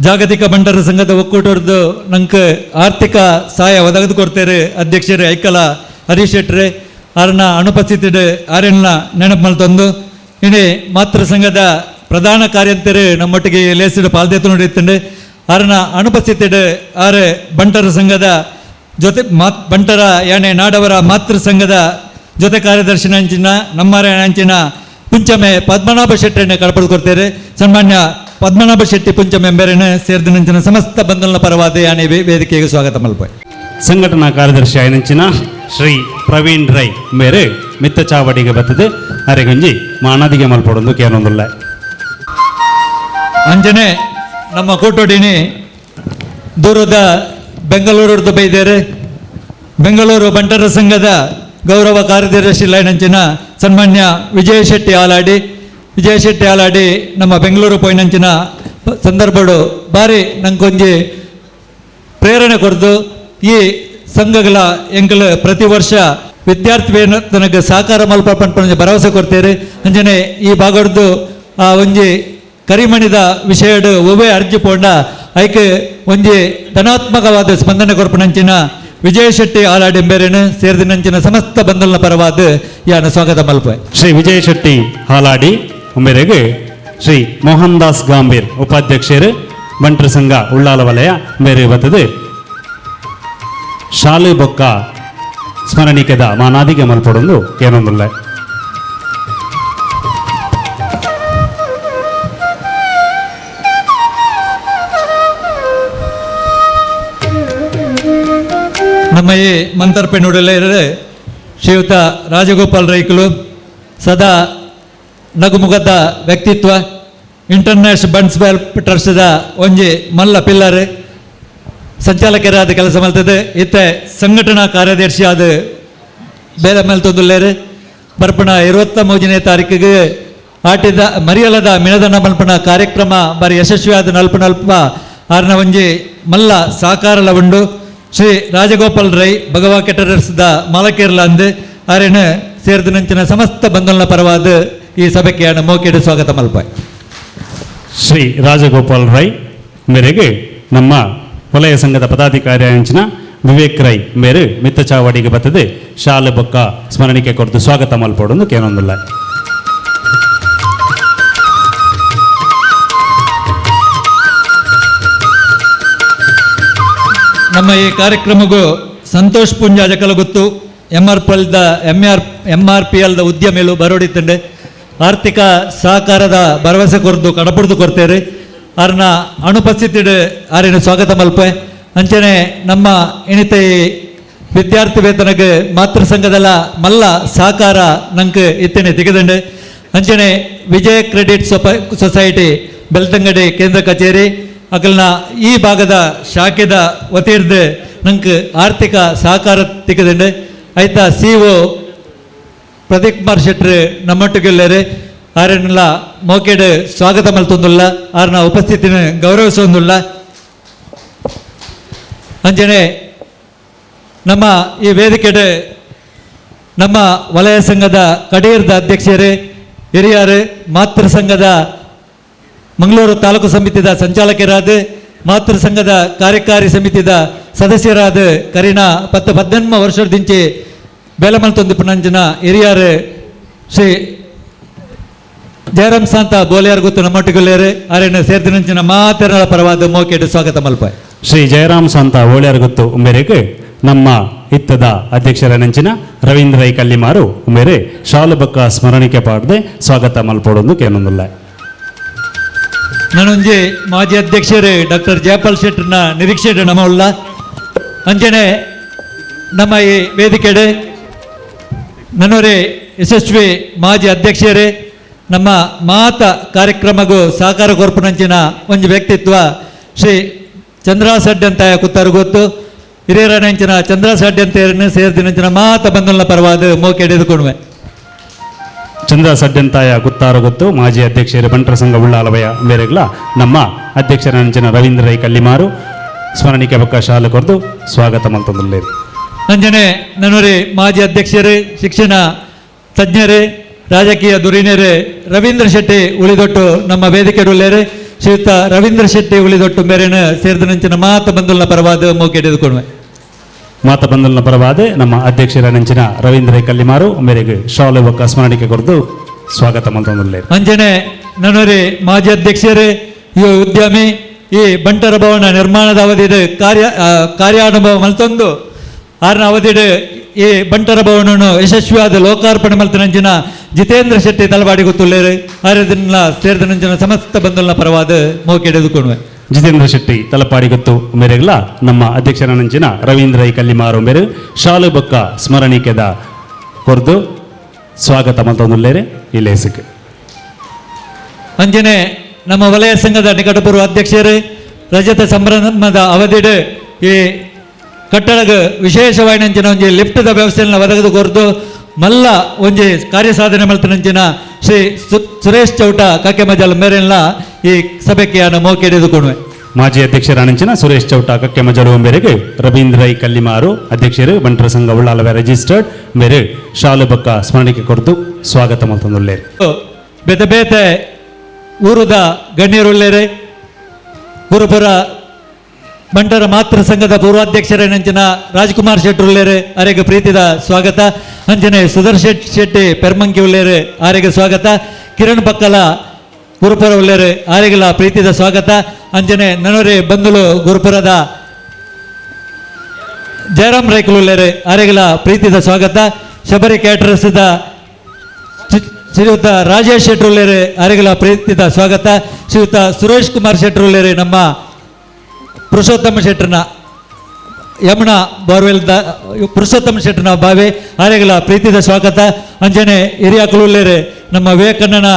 ಜಾಗತಿಕ ಬಂಟರ ಸಂಘದ ಒಕ್ಕೂಟದ್ದು ನಂಗೆ ಆರ್ಥಿಕ ಸಹಾಯ ಒದಗದು ಕೊಡ್ತೇರೆ ಅಧ್ಯಕ್ಷರು ಐಕಲ ಹರೀಶ್ ಶೆಟ್ರೆ ಆರನ್ನ ಅನುಪಸ್ಥಿತಿ ಆರನ್ನ ನೆನಪು ಮಲ್ತೊಂದು ಇನ್ನು ಮಾತೃ ಸಂಘದ ಪ್ರಧಾನ ಕಾರ್ಯಂತರು ನಮ್ಮೊಟ್ಟಿಗೆ ಲೇಸಿಡು ಪಾಲ್ದೆತ್ತು ನೋಡಿತ್ತಂಡೆ ಆರನ್ನ ಅನುಪಸ್ಥಿತಿ ಆರು ಬಂಟರ ಸಂಘದ ಜೊತೆ ಬಂಟರ ಯಾನೆ ನಾಡವರ ಮಾತೃ ಸಂಘದ ಜೊತೆ ಕಾರ್ಯದರ್ಶಿ ಅಂಚಿನ ನಮ್ಮರ ಅಂಚಿನ ಪುಂಚಮೆ ಪದ್ಮನಾಭ ಶೆಟ್ಟಿಯನ್ನು ಕಳಪಡು ಕೊಡ್ತೇವೆ. ಸನ್ಮಾನ್ಯ ಪದ್ಮನಾಭ ಶೆಟ್ಟಿ ಪುಂಚಮೆ ಎಂಬೆರನ್ನು ಸೇರಿದಂಚಿನ ಸಮಸ್ತ ಬಂಧುಗಳ ಪರವಾದ ಯಾನೆ ವೇದಿಕೆಗೆ ಸ್ವಾಗತ ಮಲ್ಪೆ. ಸಂಘಟನಾ ಕಾರ್ಯದರ್ಶಿ ಆಯ್ನಂಚಿನ ಶ್ರೀ ಪ್ರವೀಣ್ ರೈ ಮೇರೆ ಮಿತ್ತ ಚಾವಡಿಗೆ ಬರ್ತದೆ ಅರೆಗೊಂಜಿ ಮಾನಾದಿಗೆ ಮಲ್ಪಡೊಂದು ಕೇನೊಂದುಲ್ಲ. ಅಂಜನೆ ನಮ್ಮ ಕೋಟೋಡಿನಿ ದೂರದ ಬೆಂಗಳೂರು ಬೈದೇರೆ ಬೆಂಗಳೂರು ಬಂಟರ ಸಂಘದ ಗೌರವ ಕಾರ್ಯದರ್ಶಿ ಲೈನಂಚಿನ ಸನ್ಮಾನ್ಯ ವಿಜಯ ಶೆಟ್ಟಿ ಆಲಾಡಿ ನಮ್ಮ ಬೆಂಗಳೂರು ಪೋಯಿನಂಚಿನ ಸಂದರ್ಭಡು ಬಾರಿ ನಂಗೊಂಜಿ ಪ್ರೇರಣೆ ಕೊಡ್ದು ಈ ಸಂಘಗಳ ಎಂಕಲ್ ಪ್ರತಿ ವರ್ಷ ವಿದ್ಯಾರ್ಥಿ ವೇತನಕ್ಕೆ ಸಹಕಾರ ಮಲ್ಪ ಪಂಪನ ಭರವಸೆ ಕೊಡ್ತೇವೆ. ಅಂಜನೆ ಈ ಭಾಗದ್ದು ಆ ಒಂಜಿ ಕರಿಮಣಿದ ವಿಷಯಡು ಒವ್ವೇ ಅರ್ಜಿ ಪೋಂಡ ಐಕೆ ಒಂಜಿ ಧನಾತ್ಮಕವಾದ ಸ್ಪಂದನೆ ಕೊರ್ಪನಂಚಿನ ವಿಜಯ ಶೆಟ್ಟಿ ಆಲಾಡಿ ಎಂಬೇರೇನು ಸೇರಿದಂಚಿನ ಸಮಸ್ತ ಬಂಧುಗಳ ಪರವಾದ ಯಾನ ಸ್ವಾಗತ ಮಲ್ಪೆ. ಶ್ರೀ ವಿಜಯ ಶೆಟ್ಟಿ ಹಾಲಾಡಿ ಮೇರೆಗೆ ಶ್ರೀ ಮೋಹನ್ ದಾಸ್ ಗಾಂಭೀರ್ ಉಪಾಧ್ಯಕ್ಷರು ಬಂಟರ ಸಂಘ ಉಳ್ಳಾಲ ವಲಯ ಮೇರೆ ಬರ್ತದೆ ಶಾಲೆ ಬೊಕ್ಕ ಸ್ಮರಣಿಕೆದ ಮಾನಾದಿಗೆ ಮಲ್ಪಡೊಂದು ಏನೊಂದಿಲ್ಲ. ನಮ್ಮ ಈ ಮಂತರ್ಪೆ ನುಡಲೇ ಶ್ರೀಯುತ ರಾಜಗೋಪಾಲ್ ರೈಕಲು ಸದಾ ನಗುಮುಖದ ವ್ಯಕ್ತಿತ್ವ ಇಂಟರ್ನ್ಯಾಷನಲ್ ಬಂಡ್ಸ್ ವೆಲ್ಫೇರ್ ಟ್ರಸ್ಟ್ದ ಒಂಜಿ ಮಲ್ಲ ಪಿಲ್ಲರ್ ಸಂಚಾಲಕರಾದ ಕೆಲಸ ಮಲ್ತದೆ ಇತ್ತೆ ಸಂಘಟನಾ ಕಾರ್ಯದರ್ಶಿ ಆದ ಬೇರೆ ಮಲ್ತೊಂದುಲ್ಲೇರು ಬರ್ಪಣ 23ನೇ ತಾರೀಕಿಗೆ ಆಟಿದ ಮರಿಯಲದ ಮಿಣದನ ಮಲ್ಪನ ಕಾರ್ಯಕ್ರಮ ಬಾರಿ ಯಶಸ್ವಿಯಾದ ನಲ್ಪ ಆರ್ನ ಒಂಜಿ ಮಲ್ಲ ಸಾಕಾರಲ ಉಂಡು ಶ್ರೀ ರಾಜಗೋಪಾಲ್ ರೈ ಭಗವಾ ಕೆಟರರ್ಸ್ ದ ಮಾಲಕೇರ್ಲ ಅಂದು ಆರೇನು ಸೇರಿದ ನಂಚಿನ ಸಮಸ್ತ ಬಂಧುಗಳ ಪರವಾದ ಈ ಸಭೆಗೆ ಮೋಕೆಡು ಸ್ವಾಗತ ಮಲ್ಪಾಯ್. ಶ್ರೀ ರಾಜಗೋಪಾಲ್ ರೈ ಮೇರೆಗೆ ನಮ್ಮ ವಲಯ ಸಂಘದ ಪದಾಧಿಕಾರಿ ಅಂಚಿನ ವಿವೇಕ್ ರೈ ಮೇರೆ ಮಿತ್ತ ಚಾವಡಿಗೆ ಬರ್ತದೆ ಶಾಲೆ ಬೊಕ್ಕ ಸ್ಮರಣಿಕೆ ಕೊರತು ಸ್ವಾಗತ ಮಲ್ಪೋಡು ಕೇನೊಂದಿಲ್ಲ. ನಮ್ಮ ಈ ಕಾರ್ಯಕ್ರಮಗೂ ಸಂತೋಷ್ ಪುಂಜಾಜ ಕಲಗುತ್ತು MRPL ಉದ್ಯಮಿಗಳು ಬರೋಡಿತ್ತಂಡೆ ಆರ್ಥಿಕ ಸಹಕಾರದ ಭರವಸೆ ಕೊರದು ಕಡಪುಡ್ದು ಕೊಡ್ತೇವೆ ಅವ್ರನ್ನ ಅನುಪಸ್ಥಿತಿಡ್ ಆರಿನ ಸ್ವಾಗತ ಮಲ್ಪೆ. ಅಂಚನೆ ನಮ್ಮ ಇಣಿತೆ ವಿದ್ಯಾರ್ಥಿ ವೇತನಗೆ ಮಾತೃ ಸಂಘದಲ್ಲ ಮಲ್ಲ ಸಹಕಾರ ನಂಗೆ ಇತ್ತೇನೆ ತೆಗೆದಂಡೆ. ಅಂಚನೆ ವಿಜಯ ಕ್ರೆಡಿಟ್ ಸೊಸೈಟಿ ಬೆಳ್ತಂಗಡಿ ಕೇಂದ್ರ ಕಚೇರಿ ಅಕಲ್ನ ಈ ಭಾಗದ ಶಾಖೆದ ವತಿರ್ದು ನಂಗೆ ಆರ್ಥಿಕ ಸಹಕಾರ ತೆಗೆದಂಡೆ. ಆಯ್ತಾ CEO ಪ್ರದೀಪ್ ಕುಮಾರ್ ಶೆಟ್ರು ನಮ್ಮೊಟ್ಟಿಗೆಲ್ಲರೆ ಆರನ್ನೆಲ್ಲ ಮೋಕೆಡ್ ಸ್ವಾಗತ ಮಲ್ತೊಂದುಲ್ಲ ಆರ್ನ ಉಪಸ್ಥಿತಿನ ಗೌರವಿಸೊಂದುಲ್ಲ. ಅಂಜನೆ ನಮ್ಮ ಈ ವೇದಿಕೆಡ್ ನಮ್ಮ ವಲಯ ಸಂಘದ ಕಡೀರ್ದ ಅಧ್ಯಕ್ಷರೇ ಹಿರಿಯರು ಮಾತೃ ಸಂಘದ ಮಂಗಳೂರು ತಾಲೂಕು ಸಮಿತಿದ ಸಂಚಾಲಕರಾದ ಮಾತೃ ಸಂಘದ ಕಾರ್ಯಕಾರಿ ಸಮಿತಿದ ಸದಸ್ಯರಾದ ಕರೀನಾ 18 ವರ್ಷದಿಂಚೆ ಬೇಲಮಲ್ತೊಂದು ಪುನಂಜನ ಹಿರಿಯರು ಶ್ರೀ ಜಯರಾಮ್ ಶಾಂತ ಬೋಲಿಯಾರ್ ಗೊತ್ತು ನಮ್ಮೊಟ್ಟಿಗೆಲ್ಲರು ಆರೇನು ಸೇರ್ದಿನಂಚಿನ ಮಾತರಳ ಪರವಾದ ಮೋಕೆಡು ಸ್ವಾಗತ ಮಲ್ಪಾಯ್. ಶ್ರೀ ಜಯರಾಮ್ ಶಾಂತ ಓಳ್ಯಾರ್ ಗೊತ್ತು ಮೇರೆಗೆ ನಮ್ಮ ಇತ್ತದ ಅಧ್ಯಕ್ಷರ ನೆಂಚಿನ ರವೀಂದ್ರ ರೈ ಕಲ್ಲಿಮಾರು ಮೇರೆ ಶಾಲು ಬೊಕ್ಕ ಸ್ಮರಣಿಕೆ ಪಾಡದೆ ಸ್ವಾಗತ ಮಲ್ಪೋಡು ಕೇನೊಂದಿಲ್ಲ. ನಾನೊಂಜಿ ಮಾಜಿ ಅಧ್ಯಕ್ಷರು ಡಾಕ್ಟರ್ ಜಯಪಾಲ್ ಶೆಟ್ರನ ನಿರೀಕ್ಷೆ ನಮಲ್ಲ. ಅಂಚನೆ ನಮ್ಮ ಈ ವೇದಿಕೆಡೆ ನನ್ನೂರೇ ಯಶಸ್ವಿ ಮಾಜಿ ಅಧ್ಯಕ್ಷರೇ ನಮ್ಮ ಮಾತ ಕಾರ್ಯಕ್ರಮಗೂ ಸಹಕಾರ ಕೊರ್ಪುನಂಚಿನ ಒಂದು ವ್ಯಕ್ತಿತ್ವ ಶ್ರೀ ಚಂದ್ರಾಸಡ್ಡಿ ಅಂತ ಕುತ್ತಾರು ಗೊತ್ತು ಹಿರಿಯರನಂಚಿನ ಚಂದ್ರಾಸಡ್ಡಿ ಅಂತ ಸೇರಿದಿನಂಚಿನ ಮಾತ ಬಂಧುಗಳ ಪರವಾದ ಮೋಕೆ ಹಿಡಿದುಕೊಡುವೆ. ಚಂದ್ರ ಸಡ್ಡೆಂತಾಯ ಗುತ್ತಾರು ಗೊತ್ತು ಮಾಜಿ ಅಧ್ಯಕ್ಷರು ಬಂಟರ ಸಂಘ ಉಳ್ಳಾಲವಯ ಮೇರೆಗ್ಲ ನಮ್ಮ ಅಧ್ಯಕ್ಷರ ನಂಚಿನ ರವೀಂದ್ರ ರೈ ಕಲ್ಲಿಮಾರು ಸ್ಮರಣಿಕೆ ಬೊಕ್ಕ ಶಾಲೆ ಕೊರದು ಸ್ವಾಗತ ಮಲ್ತೊಂದುಲ್ಲೇರು. ಅಂಜನೆ ನನ್ನೂರಿ ಮಾಜಿ ಅಧ್ಯಕ್ಷರೇ ಶಿಕ್ಷಣ ತಜ್ಞರೇ ರಾಜಕೀಯ ಧುರೀಣರೇ ರವೀಂದ್ರ ಶೆಟ್ಟಿ ಉಳಿದೊಟ್ಟು ನಮ್ಮ ವೇದಿಕೆ ಉಳ್ಳೇರೆ ಶ್ರೀಯುತ ರವೀಂದ್ರ ಶೆಟ್ಟಿ ಉಳಿದೊಟ್ಟು ಮೇರೆನ ಸೇರಿದ ನಂಚಿನ ಮಾತ ಬಂಧುಗಳ ಪರವಾದ ಮೋಕೆ ಹಿಡಿದುಕೊಡುವೆ. ಮಾತ ಬಂಧುಗಳ ಪರವಾದ ನಮ್ಮ ಅಧ್ಯಕ್ಷರ ನೆಂಚಿನ ರವೀಂದ್ರ ರೈ ಕಲ್ಲಿಮಾರು ಮೇರೆಗೆ ಶಾಲೆ ಬೊಕ್ಕ ಸ್ಮರಣಿಕೆ ಕೊರದು ಸ್ವಾಗತ ಮಲ್ತೊಂದುಲ್ಲೇರು. ಅಂಜನೆ ನನ್ನೂರಿ ಮಾಜಿ ಅಧ್ಯಕ್ಷರೇ ಈ ಉದ್ಯಮಿ ಈ ಬಂಟರ ಭವನ ನಿರ್ಮಾಣದ ಅವಧಿಡ್ ಕಾರ್ಯಾನುಭವ ಮಲ್ತೊಂದು ಆರ್ನ ಅವಧಿಡ್ ಈ ಬಂಟರ ಭವನವನ್ನು ಯಶಸ್ವಿಯಾದ ಲೋಕಾರ್ಪಣೆ ಮಲ್ತನಂಚಿನ ಜಿತೇಂದ್ರ ಶೆಟ್ಟಿ ತಲವಾಡಿ ಗೊತ್ತುಳ್ಳೇರು ಆರ್ಯದಿನ ಸೇರಿದ ನಂಚಿನ ಸಮಸ್ತ ಬಂಧುಗಳ ಪರವಾದ ಮೋಕೆ ಹಿಡಿದುಕೊಡುವೆ. ಜಿತೇಂದ್ರ ಶೆಟ್ಟಿ ತಲಪಾಡಿ ಗೊತ್ತು ಮೇರೆಗ್ಲ ನಮ್ಮ ಅಧ್ಯಕ್ಷರ ನಂಚಿನ ರವೀಂದ್ರ ರೈ ಕಲ್ಲಿಮಾರು ಮೇರೆ ಶಾಲು ಬೊಕ್ಕ ಸ್ಮರಣಿಕೆದ ಕೊರದು ಸ್ವಾಗತ ಮಲ್ತೊಂದುಲ್ಲೇರೆ ಈ ಲೇಸಕ್ಕೆ. ಅಂಜನೆ ನಮ್ಮ ವಲಯ ಸಂಘದ ನಿಕಟಪೂರ್ವ ಅಧ್ಯಕ್ಷರು ರಜತ ಸಂಭ್ರಮದ ಅವಧಿಡ್ ಈ ಕಟ್ಟಡಗ ವಿಶೇಷವಾಯಿನಂಚಿನ ಒಂಜಿ ಲಿಫ್ಟ್ದ ವ್ಯವಸ್ಥೆಯನ್ನು ಒದಗದು ಕೊರದು ಮಲ್ಲ ಒಂಜಿ ಕಾರ್ಯಸಾಧನೆ ಮಲ್ತನಂಚಿನ ಶ್ರೀ ಸುರೇಶ್ ಚೌಟ ಕಕ್ಕೆ ಮಜಲ್ ಮೇರೆಲ್ಲ ಈ ಸಭೆಗೆ ಮೋಕೆ ಹಿಡಿದುಕೊಡುವೆ. ಮಾಜಿ ಅಧ್ಯಕ್ಷರ ನಂಚಿನ ಸುರೇಶ್ ಚೌಟ ಕಕ್ಕೆ ಮಜಲು ಮೇರೆಗೆ ರವೀಂದ್ರ ರೈ ಕಲ್ಲಿಮಾರು ಅಧ್ಯಕ್ಷರು ಬಂಟರ ಸಂಘ ಉಳ್ಳಾಲವೇ ರಿಜಿಸ್ಟರ್ಡ್ ಮೇರೆ ಶಾಲು ಬೊಕ್ಕ ಸ್ಮರಣಿಕೆ ಕೊರದು ಸ್ವಾಗತ ಮಲ್ತೊಂದುಲ್ಲೇರು. ಬೇತೆ ಬೇತೆ ಊರುದ ಗಣ್ಯರುಳ್ಳೇರೆ ಗುರುಪುರ ಬಂಟರ ಮಾತೃ ಸಂಘದ ಪೂರ್ವಾಧ್ಯಕ್ಷರ ನೆಂಚಿನ ರಾಜ್ಕುಮಾರ್ ಶೆಟ್ಟಿ ಉಳ್ಳೇರೆ ಆರೆಗೆ ಪ್ರೀತಿದ ಸ್ವಾಗತ. ಅಂಜನೆ ಸುದರ್ಶನ್ ಶೆಟ್ಟಿ ಪೆರ್ಮಂಕಿ ಉಳ್ಳೇರೆ ಆರೆಗೆ ಸ್ವಾಗತ. ಕಿರಣ್ ಬಕ್ಕಲ ಗುರುಪುರ ಉಳ್ಳೇರೆ ಆರೆಗೆಲ ಪ್ರೀತಿದ ಸ್ವಾಗತ. ಅಂಜನೆ ನನ್ನೂರೇ ಬಂಧುಲು ಗುರುಪುರದ ಜಯರಾಮ್ ರೈಕಲ್ ಉಳ್ಳೇರೆ ಆರೆಗೆಲ ಪ್ರೀತಿದ ಸ್ವಾಗತ. ಶಬರಿ ಕ್ಯಾಟರರ್ಸ್ದ ಶ್ರೀಯುತ ರಾಜೇಶ್ ಶೆಟ್ಟಿ ಉಳ್ಳೇರೆ ಆರೆಗೆಲ ಪ್ರೀತಿದ ಸ್ವಾಗತ. ಶ್ರೀಯುತ ಸುರೇಶ್ ಕುಮಾರ್ ಶೆಟ್ಟಿ ಉಳ್ಳೇರೆ ನಮ್ಮ ಪುರುಷೋತ್ತಮ ಶೆಟ್ಟರ್ನ ಯಮುನಾ ಬೋರ್ವೆಲ್ದ ಪುರುಷೋತ್ತಮ ಶೆಟ್ಟರ್ನ ಬಾವೆ ಆರೆಗೆಲ ಪ್ರೀತಿದ ಸ್ವಾಗತ. ಅಂಜನೆ ಹಿರಿಯಾಕಲು ಉಳ್ಳೇರೆ ನಮ್ಮ ವಿವೇಕಣ್ಣನ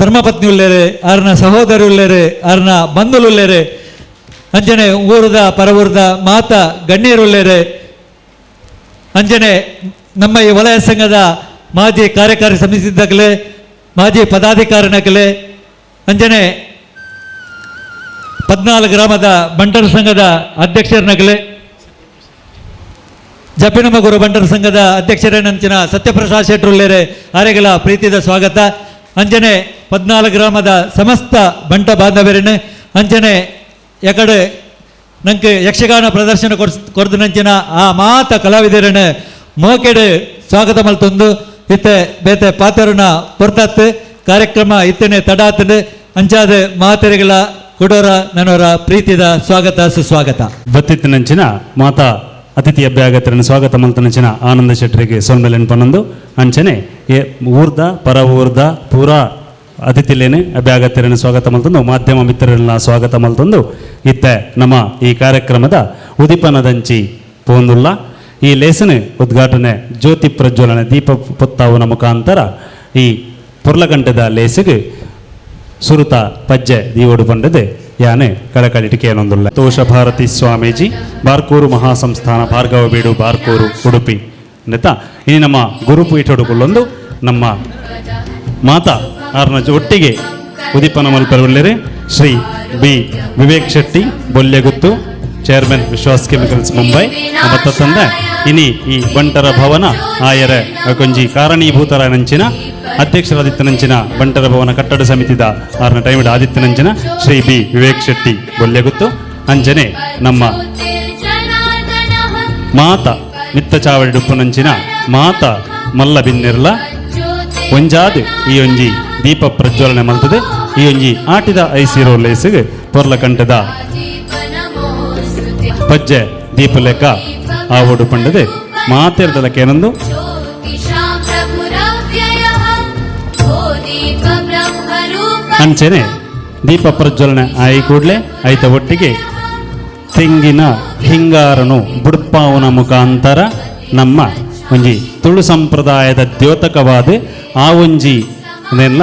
ಧರ್ಮಪತ್ನಿ ಉಳ್ಳೇರೆ ಆರ್ನ ಸಹೋದರಿ ಉಳ್ಳೇರೆ ಆರ್ನ ಬಂಧುಲು ಉಳ್ಳೇರೆ ಅಂಜನೆ ಊರದ ಪರವೂರದ ಮಾತ ಗಣ್ಯರು ಉಳ್ಳೇರೆ. ಅಂಜನೆ ನಮ್ಮ ಈ ವಲಯ ಸಂಘದ ಮಾಜಿ ಕಾರ್ಯಕಾರಿ ಸಮಿತಿದಾಗಲೇ ಮಾಜಿ ಪದಾಧಿಕಾರಿನಾಗಲೇ ಅಂಜನೆ 14 ಗ್ರಾಮದ ಬಂಟರ ಸಂಘದ ಅಧ್ಯಕ್ಷರನಾಗಲೇ ಜಪ್ಪಿನಮಗೂರು ಬಂಟರ ಸಂಘದ ಅಧ್ಯಕ್ಷರೇನಂಚಿನ ಸತ್ಯಪ್ರಸಾದ್ ಶೆಟ್ರುಲ್ಲೇರೆ ಆರೆಗಳ ಪ್ರೀತಿದ ಸ್ವಾಗತ. ಅಂಜನೆ 14 ಗ್ರಾಮದ ಸಮಸ್ತ ಬಂಟ ಬಾಂಧವರನ್ನು ಅಂಜನೆ ಎಕಡೆ ನಂಗೆ ಯಕ್ಷಗಾನ ಪ್ರದರ್ಶನ ಕೊರ್ದು ನಂಚಿನ ಆ ಮಾತ ಕಲಾವಿದರನ್ನು ಮೋಕೆಡೆ ಸ್ವಾಗತ ಮಲ್ತೊಂದು ಇತ್ತೆ ಬೇತೆ ಪಾತ್ರನ ಪೊರ್ತತ್ತು ಕಾರ್ಯಕ್ರಮ ಇತ್ತನೆ ತಡಾತದೆ ಅಂಚಾದ ಮಾತೆರೆಗಳ ಕೊಡೋರ ನನವರ ಪ್ರೀತಿದ ಸ್ವಾಗತ ಸುಸ್ವಾಗತ. ಬತ್ತಿತ್ತಿನಂಚಿನ ಮಾತಾ ಅತಿಥಿ ಅಭ್ಯಾಗತರನ್ನು ಸ್ವಾಗತ ಮಲ್ತನಂಚಿನ ಆನಂದ ಶೆಟ್ಟರಿಗೆ ಸೊನ್ಮೆಲೆನ್ ಪನ್ನೊಂದು ಅಂಚನೆ ಊರ್ದ ಪರ ಊರ್ದ ಪೂರಾ ಅತಿಥಿಲೇನೆ ಅಭ್ಯಾಗತರನ್ನು ಸ್ವಾಗತ ಮಲ್ತೊಂದು ಮಾಧ್ಯಮ ಮಿತ್ರರನ್ನ ಸ್ವಾಗತ ಮಲ್ತೊಂದು ಇತ್ತೆ ನಮ್ಮ ಈ ಕಾರ್ಯಕ್ರಮದ ಉದಿಪನದಂಚಿ ಪೋಂದುಲ್ಲ ಈ ಲೇಸನ್ ಉದ್ಘಾಟನೆ ಜ್ಯೋತಿ ಪ್ರಜ್ವಲನೆ ದೀಪ ಪೊತ್ತಾವುನ ಮುಖಾಂತರ ಈ ಪುರ್ಲಗಂಟದ ಲೇಸಿಗೆ ಸುರುತ ಪಜ್ಜೆ ದೀವೋಡು ಬಂಡದೆ ಯಾನೆ ಕಳಕಳಿಟಿಕೆ ಏನೊಂದುಲ್ಲ. ತೋಷ ಭಾರತಿ ಸ್ವಾಮೀಜಿ ಬಾರ್ಕೂರು ಮಹಾಸಂಸ್ಥಾನ ಭಾರ್ಗವ ಬೀಡು ಬಾರ್ಕೂರು ಉಡುಪಿ ನೆತ ಈ ನಮ್ಮ ಗುರುಪೀಠಡುಕೊಳ್ಳೊಂದು ನಮ್ಮ ಮಾತಾ ಆರ್ನ ಒಟ್ಟಿಗೆ ಉದಿಪನ ಮಲ್ಪರವಳ್ಳರೆ ಶ್ರೀ ಬಿ ವಿವೇಕ್ ಶೆಟ್ಟಿ ಬೊಲ್ಲೆಗುತ್ತು ಚೇರ್ಮನ್ ವಿಶ್ವಾಸ್ ಕೆಮಿಕಲ್ಸ್ ಮುಂಬೈ ಮತ್ತ ತಂದೆ ಇನಿ ಈ ಬಂಟರ ಭವನ ಆಯರ ಕೊಂಜಿ ಕಾರಣೀಭೂತರ ನಂಚಿನ ಅಧ್ಯಕ್ಷರಾದಿತ್ಯನಂಚಿನ ಬಂಟರ ಭವನ ಕಟ್ಟಡ ಸಮಿತಿದ ಆರ್ನ ಟೈಮಿಡ ಆದಿತ್ಯನಂಚಿನ ಶ್ರೀ ಬಿ ವಿವೇಕ್ ಶೆಟ್ಟಿ ಬೊಲ್ಲೆಗುತ್ತು ಅಂಜನೆ ನಮ್ಮ ಮಾತ ಮಿತ್ತ ಚಾವಡಿ ಡುಪ್ಪುನಂಚಿನ ಮಾತ ಮಲ್ಲ ಬಿನ್ನೆರ್ಲ ಒಂಜಾದ್ ಈ ಒಂಜಿ ದೀಪ ಪ್ರಜ್ವಲನೆ ಮಲ್ತದೆ ಈ ಒಂಜಿ ಆಟಿದ ಐಸಿರೋ ಲೇಸಿಗೆ ಪೊರ್ಲಕಂಠದ ಪಜ್ಜೆ ದೀಪ ಲೆಕ್ಕ ಆವೋಡು ಪಂಡದೆ ಮಾತೆರ್ದಲಕ್ಕೇನೊಂದು ಅಂಚನೆ ದೀಪ ಪ್ರಜ್ವಲನೆ ಆಯಿ ಕೂಡಲೇ ಐತ ಒಟ್ಟಿಗೆ ತೆಂಗಿನ ಹಿಂಗಾರನು ಬುಡ್ಪಾವನ ಮುಖಾಂತರ ನಮ್ಮ ಒಂಜಿ ತುಳು ಸಂಪ್ರದಾಯದ ದ್ಯೋತಕವಾದ ಆ ಒಂಜಿ ಅದೆಲ್ಲ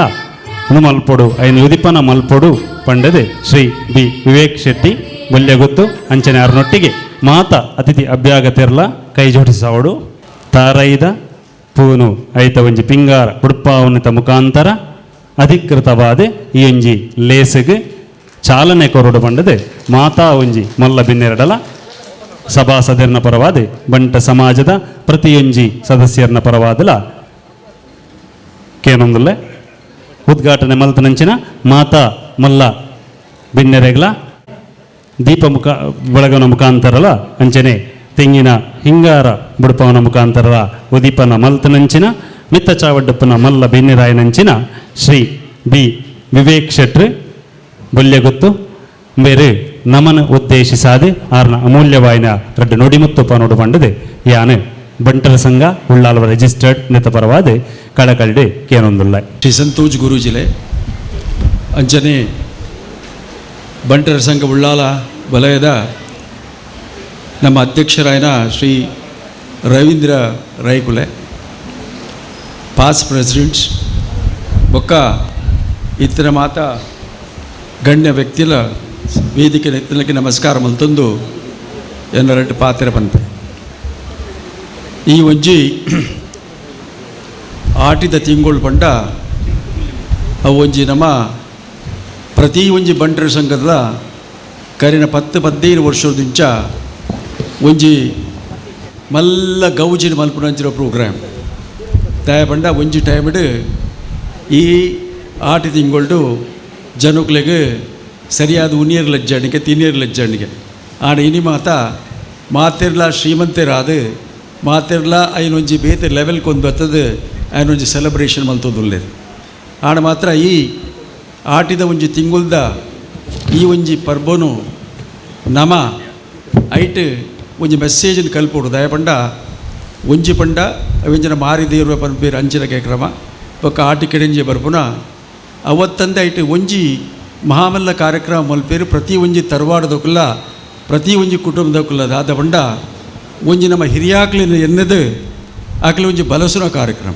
ಮಲ್ಪೊಡು ಐನು ಉದಿಪನ ಮಲ್ಪೊಡು ಪಂಡದೆ ಶ್ರೀ ಬಿ ವಿವೇಕ್ ಶೆಟ್ಟಿ ಬೊಲ್ಲೆಗುತ್ತು ಅಂಚನೆ ಆರ್ನೊಟ್ಟಿಗೆ ಮಾತ ಅತಿಥಿ ಅಭ್ಯಾಗತಿರ್ಲ ಕೈ ಜೋಡಿಸಾವಡು ತಾರೈದ ಪೂನು ಐತ ಒಂಜಿ ಪಿಂಗಾರ ಬುಡ್ಪಾವನಿತ ಮುಖಾಂತರ ಅಧಿಕೃತವಾದ ಈ ಒಂಜಿ ಲೇಸಿಗೆ ಚಾಲನೆ ಕೊರಡು ಬಂಡದೆ ಮಾತಾ ಒಂಜಿ ಮಲ್ಲ ಬಿನ್ನೆರಡಲ ಸಭಾಸದರ್ನ ಪರವಾದ ಬಂಟ ಸಮಾಜದ ಪ್ರತಿಯೊಂಜಿ ಸದಸ್ಯರನ್ನ ಪರವಾದಲ ಕೇನೊಂದುಲ್ಲೆ ಉದ್ಘಾಟನೆ ಮಲ್ತನಂಚಿನ ಮಾತಾ ಮಲ್ಲ ಬಿನ್ನೆರೆಗ್ಲ ದೀಪ ಬೆಳಗನ ಮುಖಾಂತರಲ ಅಂಚನೆ ತೆಂಗಿನ ಹಿಂಗಾರ ಬುಡಪವನ ಮುಖಾಂತರಲ ಉದೀಪನ ಮಲ್ತನಂಚಿನ ಮಿತ್ತ ಚಾವಡ್ಡಪ್ಪನ ಮಲ್ಲ ಬಿನ್ನೆರಾಯನಂಚಿನ ಶ್ರೀ ಬಿ ವಿವೇಕ್ ಶೆಟ್ರು ಬೊಲ್ಲೆಗುತ್ತು ಬೇರೆ ನಮನ ಉದ್ದೇಶಿಸಾದೆ ಆರ್ನ ಅಮೂಲ್ಯವಾಯಿನ ರಡ್ಡು ನುಡಿಮುತ್ತು ಪನೋಡು ಬಂಡದೆ ಯಾನೆ ಬಂಟರ ಸಂಘ ಉಳ್ಳಾಲ್ವ ರಿಜಿಸ್ಟರ್ಡ್ ನೆತ ಪರವಾದೆ ಕಳಕಳ್ಡೆ ಕೇನೊಂದುಲ್ಲ. ಶ್ರೀ ಸಂತೋಷ್ ಗುರೂಜಿಲೆ ಅಂಚನೆ ಬಂಟರ ಸಂಘ ಉಳ್ಳಾಲ ವಲಯದ ನಮ್ಮ ಅಧ್ಯಕ್ಷರಾಯನ ಶ್ರೀ ರವೀಂದ್ರ ರೈಕುಲೆ ಪಾಸ್ ಪ್ರೆಸಿಡೆಂಟ್ಸ್ ಒಕ್ಕ ಇತರ ಮಾತ ಗಣ್ಯ ವ್ಯಕ್ತಿಲ ವೇದಿಕೆ ನೆತ್ತಲಕ್ಕೆ ನಮಸ್ಕಾರ ಮಲ್ತೊಂದು ಎನ್ನರಟ್ಟು ಪಾತ್ರ ಬಂತೆ ಈ ಒಂಜಿ ಆಟಿದ ತಿಂಗಳು ಪಂಡ ಅವು ಒಂಜಿ ನಮ್ಮ ಪ್ರತಿ ಒಂಜಿ ಬಂಟರ ಸಂಘದ ಕರಿನ 10-15 ವರ್ಷದಿಂಚ ಒಂಜಿ ಮಲ್ಲ ಗೌಜಿನ ಮಲ್ಪುನಂಚಿರೋ ಪ್ರೋಗ್ರಾಮ್ ತಾಯ ಪಂಡ ಒಂಜಿ ಟೈಮಿಡ್ ಈ ಆಟಿ ತಿಂಗಳು ಜನಕ್ಲೆಗೆ ಸರಿಯಾದ ಉನಿಯರ್ ಲಜ್ಜಾಣಿಗೆ ತಿನಿಯರ್ ಲಜ್ಜಾಣಿಗೆ ಆಡ ಇನಿ ಮಾತೆರ್ಲ ಶ್ರೀಮಂತರಾದ ಮಾತೆರ್ಲ ಐನೊಂಜಿ ಬೇತೆ ಲೆವೆಲ್ಗೆ ಒಂದು ಬರ್ತದೆ ಐನೊಂಜಿ ಸೆಲೆಬ್ರೇಷನ್ ಮಲ್ತೊಂದುಲ್ಲೇದು ಆಡ ಮಾತ್ರ ಈ ಆಟಿದ ಒಂಜಿ ತಿಂಗುಲ್ದ ಈ ಒಂಜಿ ಪರ್ಬನು ನಮ ಐಟ್ ಒಂಜಿ ಮೆಸೇಜನ್ನು ಕಲ್ಪೋಡು ದಯಪಂಡ ಒಂಜಿ ಪಂಡ ಅವೆಂಜನ ಮಾರಿ ದೇವ್ರ ಪಂಪೇರು ಅಂಚಿನ ಕ್ರಮ ಒಕ್ಕ ಆಟಿ ಕಡೆಂಜಿ ಬರ್ಪುನ ಅವತ್ತಂದೆ ಐಟ್ ಒಂಜಿ ಮಹಾಮಲ್ಲ ಕಾರ್ಯಕ್ರಮ ಮಲ್ಪೇರು ಪ್ರತಿ ಒಂಜಿ ತರವಾಡದಕ್ಕಲ್ಲ ಪ್ರತಿ ಒಂಜಿ ಕುಟುಂಬದಕ್ಕಲ್ಲ ದಾದ ಪಂಡ ಒಂಜಿ ನಮ್ಮ ಹಿರಿಯಾಕ್ಲಿನ ಎನ್ನದು ಆಕಲಿ ಒಂಜಿ ಬಲಸುನ ಕಾರ್ಯಕ್ರಮ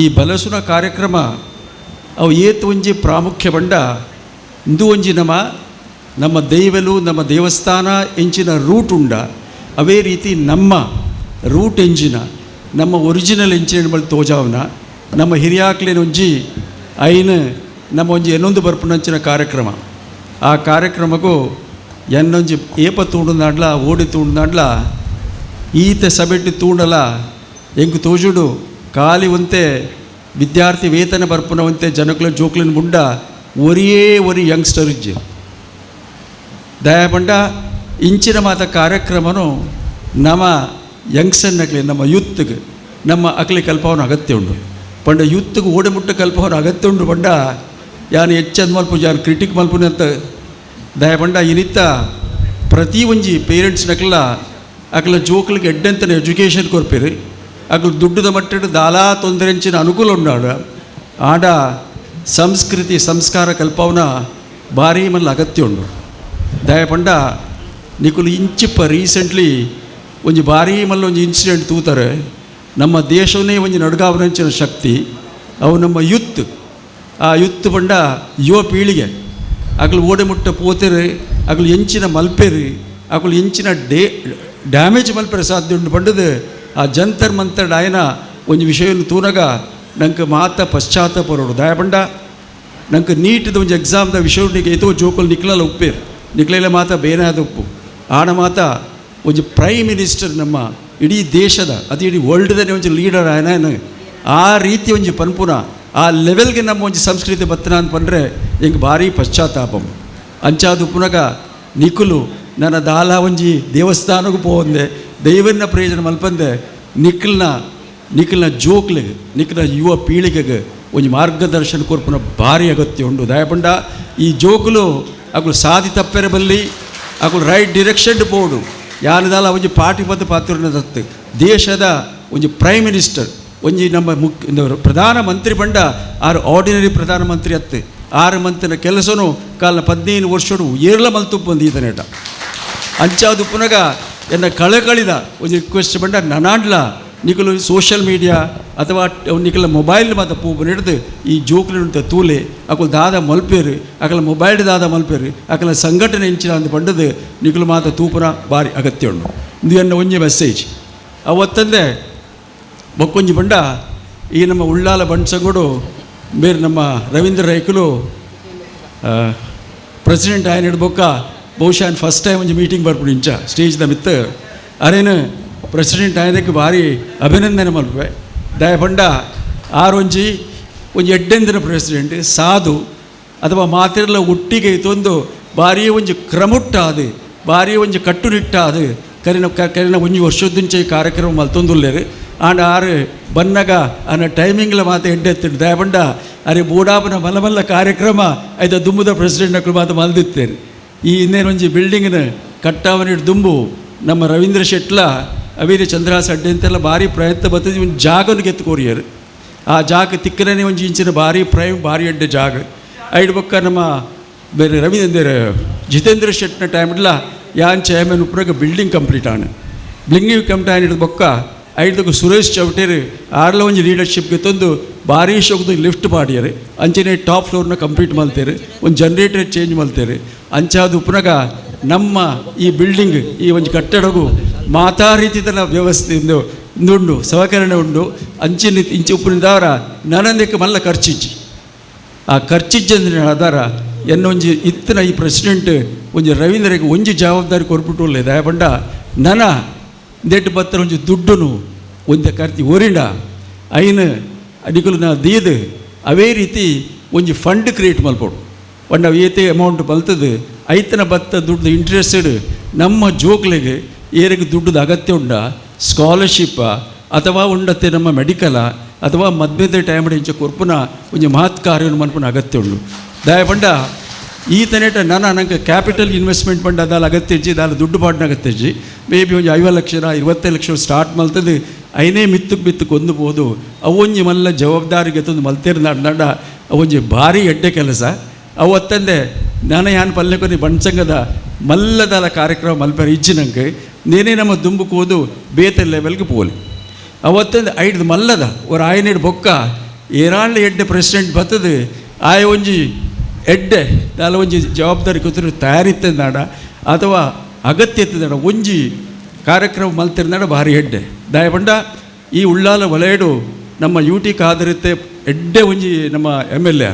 ಈ ಬಲಸುನ ಕಾರ್ಯಕ್ರಮ ಅವು ಏತು ಒಂಜಿ ಪ್ರಾಮುಖ್ಯ ಬಂಡ ಇಂದು ಒಂಜಿ ನಮ್ಮ ದೈವಲು ನಮ್ಮ ದೇವಸ್ಥಾನ ಎಂಚಿನ ರೂಟ್ ಉಂಡ ಅವೇ ರೀತಿ ನಮ್ಮ ರೂಟ್ ಎಂಜಿನ ನಮ್ಮ ಒರಿಜಿನಲ್ ಎಂಚಿನ ಬಳಿ ತೋಜಾವನ ನಮ್ಮ ಹಿರಿಯಾಕ್ಲಿನ ಒಂಜಿ ಐನು ನಮ್ಮ ಒಂಜಿ ಇನ್ನೊಂದು ಬರ್ಪುನಂಚಿನ ಕಾರ್ಯಕ್ರಮ ಆ ಕಾರ್ಯಕ್ರಮಕ್ಕೂ ಎನ್ನೊಂಜಿ ಏಪ ತೂಂಡುನಾಡ್ಲ ಓಡಿ ತೂಂಡುನಾಡ್ಲ ಈತ ಸಭೆಟ್ಟು ತೂಂಡಲ ಎಂಕು ತೋಜುಡು ಖಾಲಿ ಒಂತೆ ವಿದ್ಯಾರ್ಥಿ ವೇತನ ಬರ್ಪುನವಂತೆ ಜನಕುಲ ಜೋಕ್ಲಿನ ಮುಂಡ ಒರಿ ಯಂಗ್ಸ್ಟರ್ ಇಜ್ಜೆ ದಯಪಂಡ ಇಂಚಿನ ಮಾತ ಕಾರ್ಯಕ್ರಮನು ನಮ್ಮ ಯಂಗ್ಸ್ಟರ್ನಕ್ಲೆ ನಮ್ಮ ಯೂತ್ಗೆ ನಮ್ಮ ಅಕ್ಲಿ ಕಲ್ಪವನ ಅಗತ್ಯ ಉಂಡು ಪಂಡ ಯೂತ್ಗೆ ಓಡಿಮುಟ್ಟ ಕಲ್ಪವನ ಅಗತ್ಯ ಉಂಡು ಪಂಡ ಯಾನು ಹೆಚ್ಚಂದು ಮಲ್ಪು ಯಾನು ಕ್ರಿಟಿಕ್ ಮಲ್ಪುನ ಅಂತ ದಯಪಂಡ ಇನಿತ್ತ ಪ್ರತಿ ಒಂಜಿ ಪೇರೆಂಟ್ಸ್ನಕ್ಲ ಅಕ್ಲ ಜೋಕ್ಲಿಗೆ ಎಡ್ಡೆಂತನ ಎಜುಕೇಷನ್ ಕೊರ್ಪೇರಿ ಅಕ್ಲು ದುಡ್ಡದ ಮಟ್ಟದ ದಾಲಾ ತೊಂದರೆಂಚಿನ ಅನುಕೂಲ ಉಂಡಾಡ ಆಡ ಸಂಸ್ಕೃತಿ ಸಂಸ್ಕಾರ ಕಲ್ಪವನ ಭಾರಿ ಮಲ್ಲ ಅಗತ್ಯ ಉಂಡು ದಯಪಂಡ ನಿಕುಲು ಇಂಚಿಪ್ಪ ರೀಸೆಂಟ್ಲಿ ಒಂಜಿ ಭಾರಿ ಮಲ್ಲ ಒಂಜಿ ಇನ್ಸಿಡೆಂಟ್ ತೂತಾರೆ ನಮ್ಮ ದೇಶವನ್ನೇ ಒಂಜಿ ನಡ್ಗಾವನಂಚಿನ ಶಕ್ತಿ ಅವು ನಮ್ಮ ಯುತ್ ಆ ಯುತ್ ಪಂಡ ಯುವ ಪೀಳಿಗೆ ಅಕ್ಲು ಓಡೆಮುಟ್ಟ ಪೋತೆರು ಅಕ್ಲು ಎಂಚಿನ ಮಲ್ಪೇರು ಅಕ್ಲು ಎಂಚಿನ ಡ್ಯಾಮೇಜ್ ಮಲ್ಪೇರು ಸಾಧ್ಯ ಉಂಡು ಪಂಡದು ಆ ಜಂತರ್ ಮಂತರ್ ಆಯನ ಒಂಜಿ ವಿಷಯವನ್ನು ತೂನಗ ನಂಗೆ ಮಾತ ಪಶ್ಚಾತ್ತಾಪರೋಡು ದಯಪಂಡ ನಂಗೆ ನೀಟ್ದ ಒಂಜಿ ಎಕ್ಸಾಮ್ದ ವಿಷಯಕ್ಕೆ ಏತೋ ಜೋಕುಲು ನಿಕ್ಲಲ್ಲ ಉಪ್ಪೇರು ನಿಕ್ಲೆಲ್ಲ ಮಾತ ಬೇರೆ ಆದ ಉಪ್ಪು ಆಡ ಮಾತ ಒಂಜಿ ಪ್ರೈಮ್ ಮಿನಿಸ್ಟರ್ ನಮ್ಮ ಇಡೀ ದೇಶದ ಅದು ಇಡೀ ವರ್ಲ್ಡ್ದನೇ ಒಂಜಿ ಲೀಡರ್ ಆಯನ ಆ ರೀತಿ ಒಂಜಿ ಪನ್ಪುನ ಆ ಲೆವೆಲ್ಗೆ ನಮ್ಮ ಒಂಜಿ ಸಂಸ್ಕೃತಿ ಬತ್ತನ ಅಂತ ಪಂಡ್ರೆ ಎಂಗೆ ಭಾರಿ ಪಶ್ಚಾತ್ತಾಪಂ ಅಂಚಾದು ಪುನಗ ನಿಕುಲು ನನ್ನ ದಾಲ ಒಂಜಿ ದೇವಸ್ಥಾನಗೂ ಪೋವಂದೆ ದೈವನ್ನ ಪ್ರಯೋಜನ ಮಲ್ಪಂದೆ ನಿಖಲ್ನ ಜೋಕ್ಲಿಗೆ ನಿಖಲ್ನ ಯುವ ಪೀಳಿಗೆಗೆ ಒಂಜಿ ಮಾರ್ಗದರ್ಶನ ಕೊರ್ಪುನ ಭಾರಿ ಅಗತ್ಯ ಉಂಡು ದಯಪಂಡ ಈ ಜೋಕುಲು ಅಕುಲು ಸಾಧಿ ತಪ್ಪೆರೆ ಬಲ್ಲಿ ಅಕುಲು ರೈಟ್ ಡಿರೆಕ್ಷನ್ ಪೋಡು ಯಾನದಾಲ ಒಂಜಿ ಪಾರ್ಟಿ ಪದ ಪಾತ್ರನದತ್ತು ದೇಶದ ಒಂಜಿ ಪ್ರೈಮ್ ಮಿನಿಸ್ಟರ್ ಒಂಜಿ ನಮ್ಮ ಪ್ರಧಾನಮಂತ್ರಿ ಪಂಡ ಆರು ಆರ್ಡಿನರಿ ಪ್ರಧಾನಮಂತ್ರಿ ಅತ್ತೆ 6 ಮಂತಿನ ಕೆಲಸನು ಕಾಲ 15 ವರ್ಷಡು ಏರ್ಲ ಮಲ್ತುಪ್ಪಂದು ಈತನೇಟ ಅಂಚಾದು ಪುನಗ ಎನ್ನ ಕಳಕಳಿದ ಒಂದು ರಿಕ್ವೆಸ್ಟ್ ಪಂಡ ನನಾಂಡ್ಲ ನಿಕಲು ಸೋಷಿಯಲ್ ಮೀಡಿಯಾ ಅಥವಾ ನಿಕಲ ಮೊಬೈಲ್ ಮಾತ ಪೂಪು ಹಿಡಿದು ಈ ಜೋಕ್ಲಿನ ತೂಲೆ ಅಕಲು ದಾದ ಮಲ್ಪೇರು ಅಕಲ ಮೊಬೈಲ್ ದಾದ ಮಲ್ಪೇರು ಅಕಲ ಸಂಘಟನೆ ಇಂಚಿನ ಅಂತ ಪಂಡದು ನಿಕಲು ಮಾತ ತೂಪುನ ಭಾರಿ ಅಗತ್ಯ ಉಂಡು ಇದು ಎನ್ನ ಒಂಜಿ ಮೆಸೇಜ್ ಅವತ್ತಂದೆ ಬಕ್ಕೊಂಜಿ ಪಂಡ ಈ ನಮ್ಮ ಉಳ್ಳಾಲ ಬಣ್ಸಂಗೋಡು ಬೇರೆ ನಮ್ಮ ರವೀಂದ್ರ ರೈಕುಲು ಪ್ರೆಸಿಡೆಂಟ್ ಆಯ್ನ ಹಿಡ್ಬೊಕ್ಕ ಬಹುಶಃ ಫಸ್ಟ್ ಟೈಮ್ ಒಂಜಿ ಮೀಟಿಂಗ್ ಬರ್ಬಿಡು ಇಂಚ ಸ್ಟೇಜ್ದ ಮಿತ್ತು ಅರೇನು ಪ್ರೆಸಿಡೆಂಟ್ ಆಯ್ದಕ್ಕೆ ಭಾರಿ ಅಭಿನಂದನೆ ಮಲ್ಪೆ ದಯಪಂಡ ಒಂಜಿ ಎಡ್ಡೆಂದಿನ ಪ್ರೆಸಿಡೆಂಟ್ ಸಾಧು ಅಥವಾ ಮಾತಿರಲ ಒಟ್ಟಿಗೆ ತೊಂದು ಭಾರಿ ಒಂಜಿ ಕ್ರಮುಟ್ಟಾದು ಭಾರಿ ಒಂಜಿ ಕಟ್ಟುನಿಟ್ಟಾದು ಕರಿನ ಒಂಜಿ ವರ್ಷದಿಂಚೆ ಈ ಕಾರ್ಯಕ್ರಮ ಮಲ್ತೊಂದುಲ್ಲೇರು ಆಂಡ ಆರು ಬನ್ನಗ ಅನ್ನ ಟೈಮಿಂಗ್ಲ ಮಾತ ಎಡ್ಡೆತ್ತಿಟ್ಟು ದಯಪಂಡ ಅರೆ ಬೂಡಾಪನ ಮಲ್ಲ ಕಾರ್ಯಕ್ರಮ ಐದ ದುಂಬುದ ಪ್ರೆಸಿಡೆಂಟ್ನಕ್ಳು ಮಾತ ಮಲ್ದಿತ್ತೇರು ಈ ಇನ್ನೇನೊಂಜಿ ಬಿಲ್ಡಿಂಗ್ನ ಕಟ್ಟಾವನಿಟ್ಟು ದುಂಬು ನಮ್ಮ ರವೀಂದ್ರ ಶೆಟ್ಲ ಅವೇರಿ ಚಂದ್ರಹಾಸ ಅಡ್ಡೆ ಅಂತೆಲ್ಲ ಭಾರಿ ಪ್ರಯತ್ನ ಬರ್ತದೆ ಒಂದು ಜಾಗವನ್ನು ಗೆತ್ತು ಕೋರಿಯರು ಆ ಜಾಗ ತಿಕ್ಕನೇ ಒಂಜಿ ಇಂಚಿನ ಭಾರಿ ಭಾರಿ ಅಡ್ಡೆ ಜಾಗ ಐಡ್ ಬೊಕ್ಕ ನಮ್ಮ ಬೇರೆ ರವೀಂದ್ರ ಜಿತೇಂದ್ರ ಶೆಟ್ನ ಟೈಮ್ಲ ಯಾನ್ ಚೇರ್ಮನ್ ಉಪ್ರಾಗ ಬಿಲ್ಡಿಂಗ್ ಕಂಪ್ಲೀಟ್ ಆನೆ ಬಿಲ್ಡಿಂಗ್ ಕಂಪ್ಲೀಟ್ ಆಯ್ನ ಬೊಕ್ಕ ಐದಕ್ಕೆ ಸುರೇಶ್ ಚೌಟೇರು ಆರ್ಲ ಒಂಜಿ ಲೀಡರ್ಶಿಪ್ಗೆ ತಂದು ಭಾರಿ ಶೋಕದ ಲಿಫ್ಟ್ ಮಾಡ್ಯಾರೆ ಅಂಚನೆ ಟಾಪ್ ಫ್ಲೋರ್ನ ಕಂಪ್ಲೀಟ್ ಮಲ್ತೇರು ಒಂದು ಜನರೇಟರ್ ಚೇಂಜ್ ಮಲ್ತೇರು ಅಂಚಾದು ಉಪನಾಗ ನಮ್ಮ ಈ ಬಿಲ್ಡಿಂಗ್ ಈ ಒಂದು ಕಟ್ಟಡಗೂ ಮಾತಾ ರೀತಿಯ ವ್ಯವಸ್ಥೆ ಉಂಡು ಸಹಕರಣೆ ಉಂಡು ಅಂಚಿನ ಇಂಚೆ ಉಪ್ಪಿನದವರ ನನಂದಕ್ಕೆ ಮಲ್ಲ ಖರ್ಚಿಜ್ಜಿ ಆ ಖರ್ಚಿಜ್ಜಂದ್ರೆ ಆಧಾರ ಎನ್ನೊಂಜಿ ಇತ್ತಿನ ಈ ಪ್ರೆಸಿಡೆಂಟ್ ಒಂಜಿ ರವೀಂದ್ರಗೆ ಒಂಜಿ ಜವಾಬ್ದಾರಿ ಕೊರ್ಬಿಟ್ಟು ದಯಪಂಡ ನನ ನೆಟ್ಟು ಬತ್ತರ ಒಂಜಿ ದುಡ್ಡುನು ಒಂದೇ ಕರ್ತಿ ಒರಿಂಡ ಐನು ಅಡಿಕಲು ನಾ ದೀದು ಅವೇ ರೀತಿ ಒಂಜಿ ಫಂಡ್ ಕ್ರಿಯೇಟ್ ಮಲ್ಪೋಡು ಪಂಡ ಏತೆ ಅಮೌಂಟ್ ಬಲ್ತದು ಐತನ ಬತ್ತ ದುಡ್ಡು ಇಂಟ್ರೆಸ್ಟೆಡ್ ನಮ್ಮ ಜೋಕ್ಲೆಗೆ ಏರಿಗೆ ದುಡ್ಡದ ಅಗತ್ಯ ಉಂಡ ಸ್ಕಾಲರ್ಶಿಪ್ಪ ಅಥವಾ ಉಂಡತ್ತೆ ನಮ್ಮ ಮೆಡಿಕಲ ಅಥವಾ ಮದ್ವೆದ ಟೈಮ್ ಇಂಚ ಕೊರ್ಪುನ ಒಂಜಿ ಮಹತ್ ಕಾರ್ಯವನ್ನು ಮನ್ಪುನ ಅಗತ್ಯ ಉಂಡು ದಯಪಂಡ ಈ ತನೇಟ ನಂಗೆ ಕ್ಯಾಪಿಟಲ್ ಇನ್ವೆಸ್ಟ್ಮೆಂಟ್ ಪಂಡ ಅದಾಲ ಅಗತ್ಯ ಇಜ್ಜಿ ದಾಲ ದುಡ್ಡು ಪಾಡ್ನ ಅಗತ್ಯ ಇಜ್ಜಿ ಮೇ ಬಿ ಒಂಜಿ 50 ಲಕ್ಷ 25 ಲಕ್ಷ ಸ್ಟಾರ್ಟ್ ಮಲ್ತದು ಐನೇ ಮಿತ್ತಕ್ಕೆ ಒಂದುಬೋದು ಅವೊಂಜಿ ಮಲ್ಲ ಜವಾಬ್ದಾರಿಗೆ ತಂದು ಮಲ್ತೇರು ನಡ ಅವೊಂಜಿ ಭಾರಿ ಎಡ್ಡೆ ಕೆಲಸ ಅವತ್ತಂದೆ ನಾನು ಯಾನ್ ಪಲ್ಲೆಕೊನಿ ಬಣ್ಸಂಗದ ಮಲ್ಲದಾಲ ಕಾರ್ಯಕ್ರಮ ಮಲ್ಪೇರು ಇಜ್ಜಿ ನಂಗೆ ನೇನೇ ನಮ್ಮ ದುಂಬಕ್ಕೆ ಹೋದು ಬೇತ ಲೆವೆಲ್ಗೆ ಪೋಲಿ ಅವತ್ತಂದು ಐದು ಮಲ್ಲದ ಅವ್ರು ಆಯ್ನೇಡು ಬೊಕ್ಕ ಏರಾಳ ಎಡ್ಡೆ ಪ್ರೆಸಿಡೆಂಟ್ ಬರ್ತದೆ ಆಯ ಒಂಜಿ ಎಡ್ಡೆ ದಾಲ ಒಂಜಿ ಜವಾಬ್ದಾರಿ ಕೂತ್ರು ತಯಾರಿತ್ತಂದಾಡ ಅಥವಾ ಅಗತ್ಯ ಎತ್ತದಾಡ ಒಂಜಿ ಕಾರ್ಯಕ್ರಮ ಮಲ್ತಿರ್ನಾಡ ಭಾರಿ ಎಡ್ಡೆ ದಯಪಂಡ ಈ ಉಳ್ಳಾಲ ವಲಯಡು ನಮ್ಮ UT ಕಾದರಿತ್ತೆ ಎಡ್ಡೆ ಒಂಜಿ ನಮ್ಮ MLA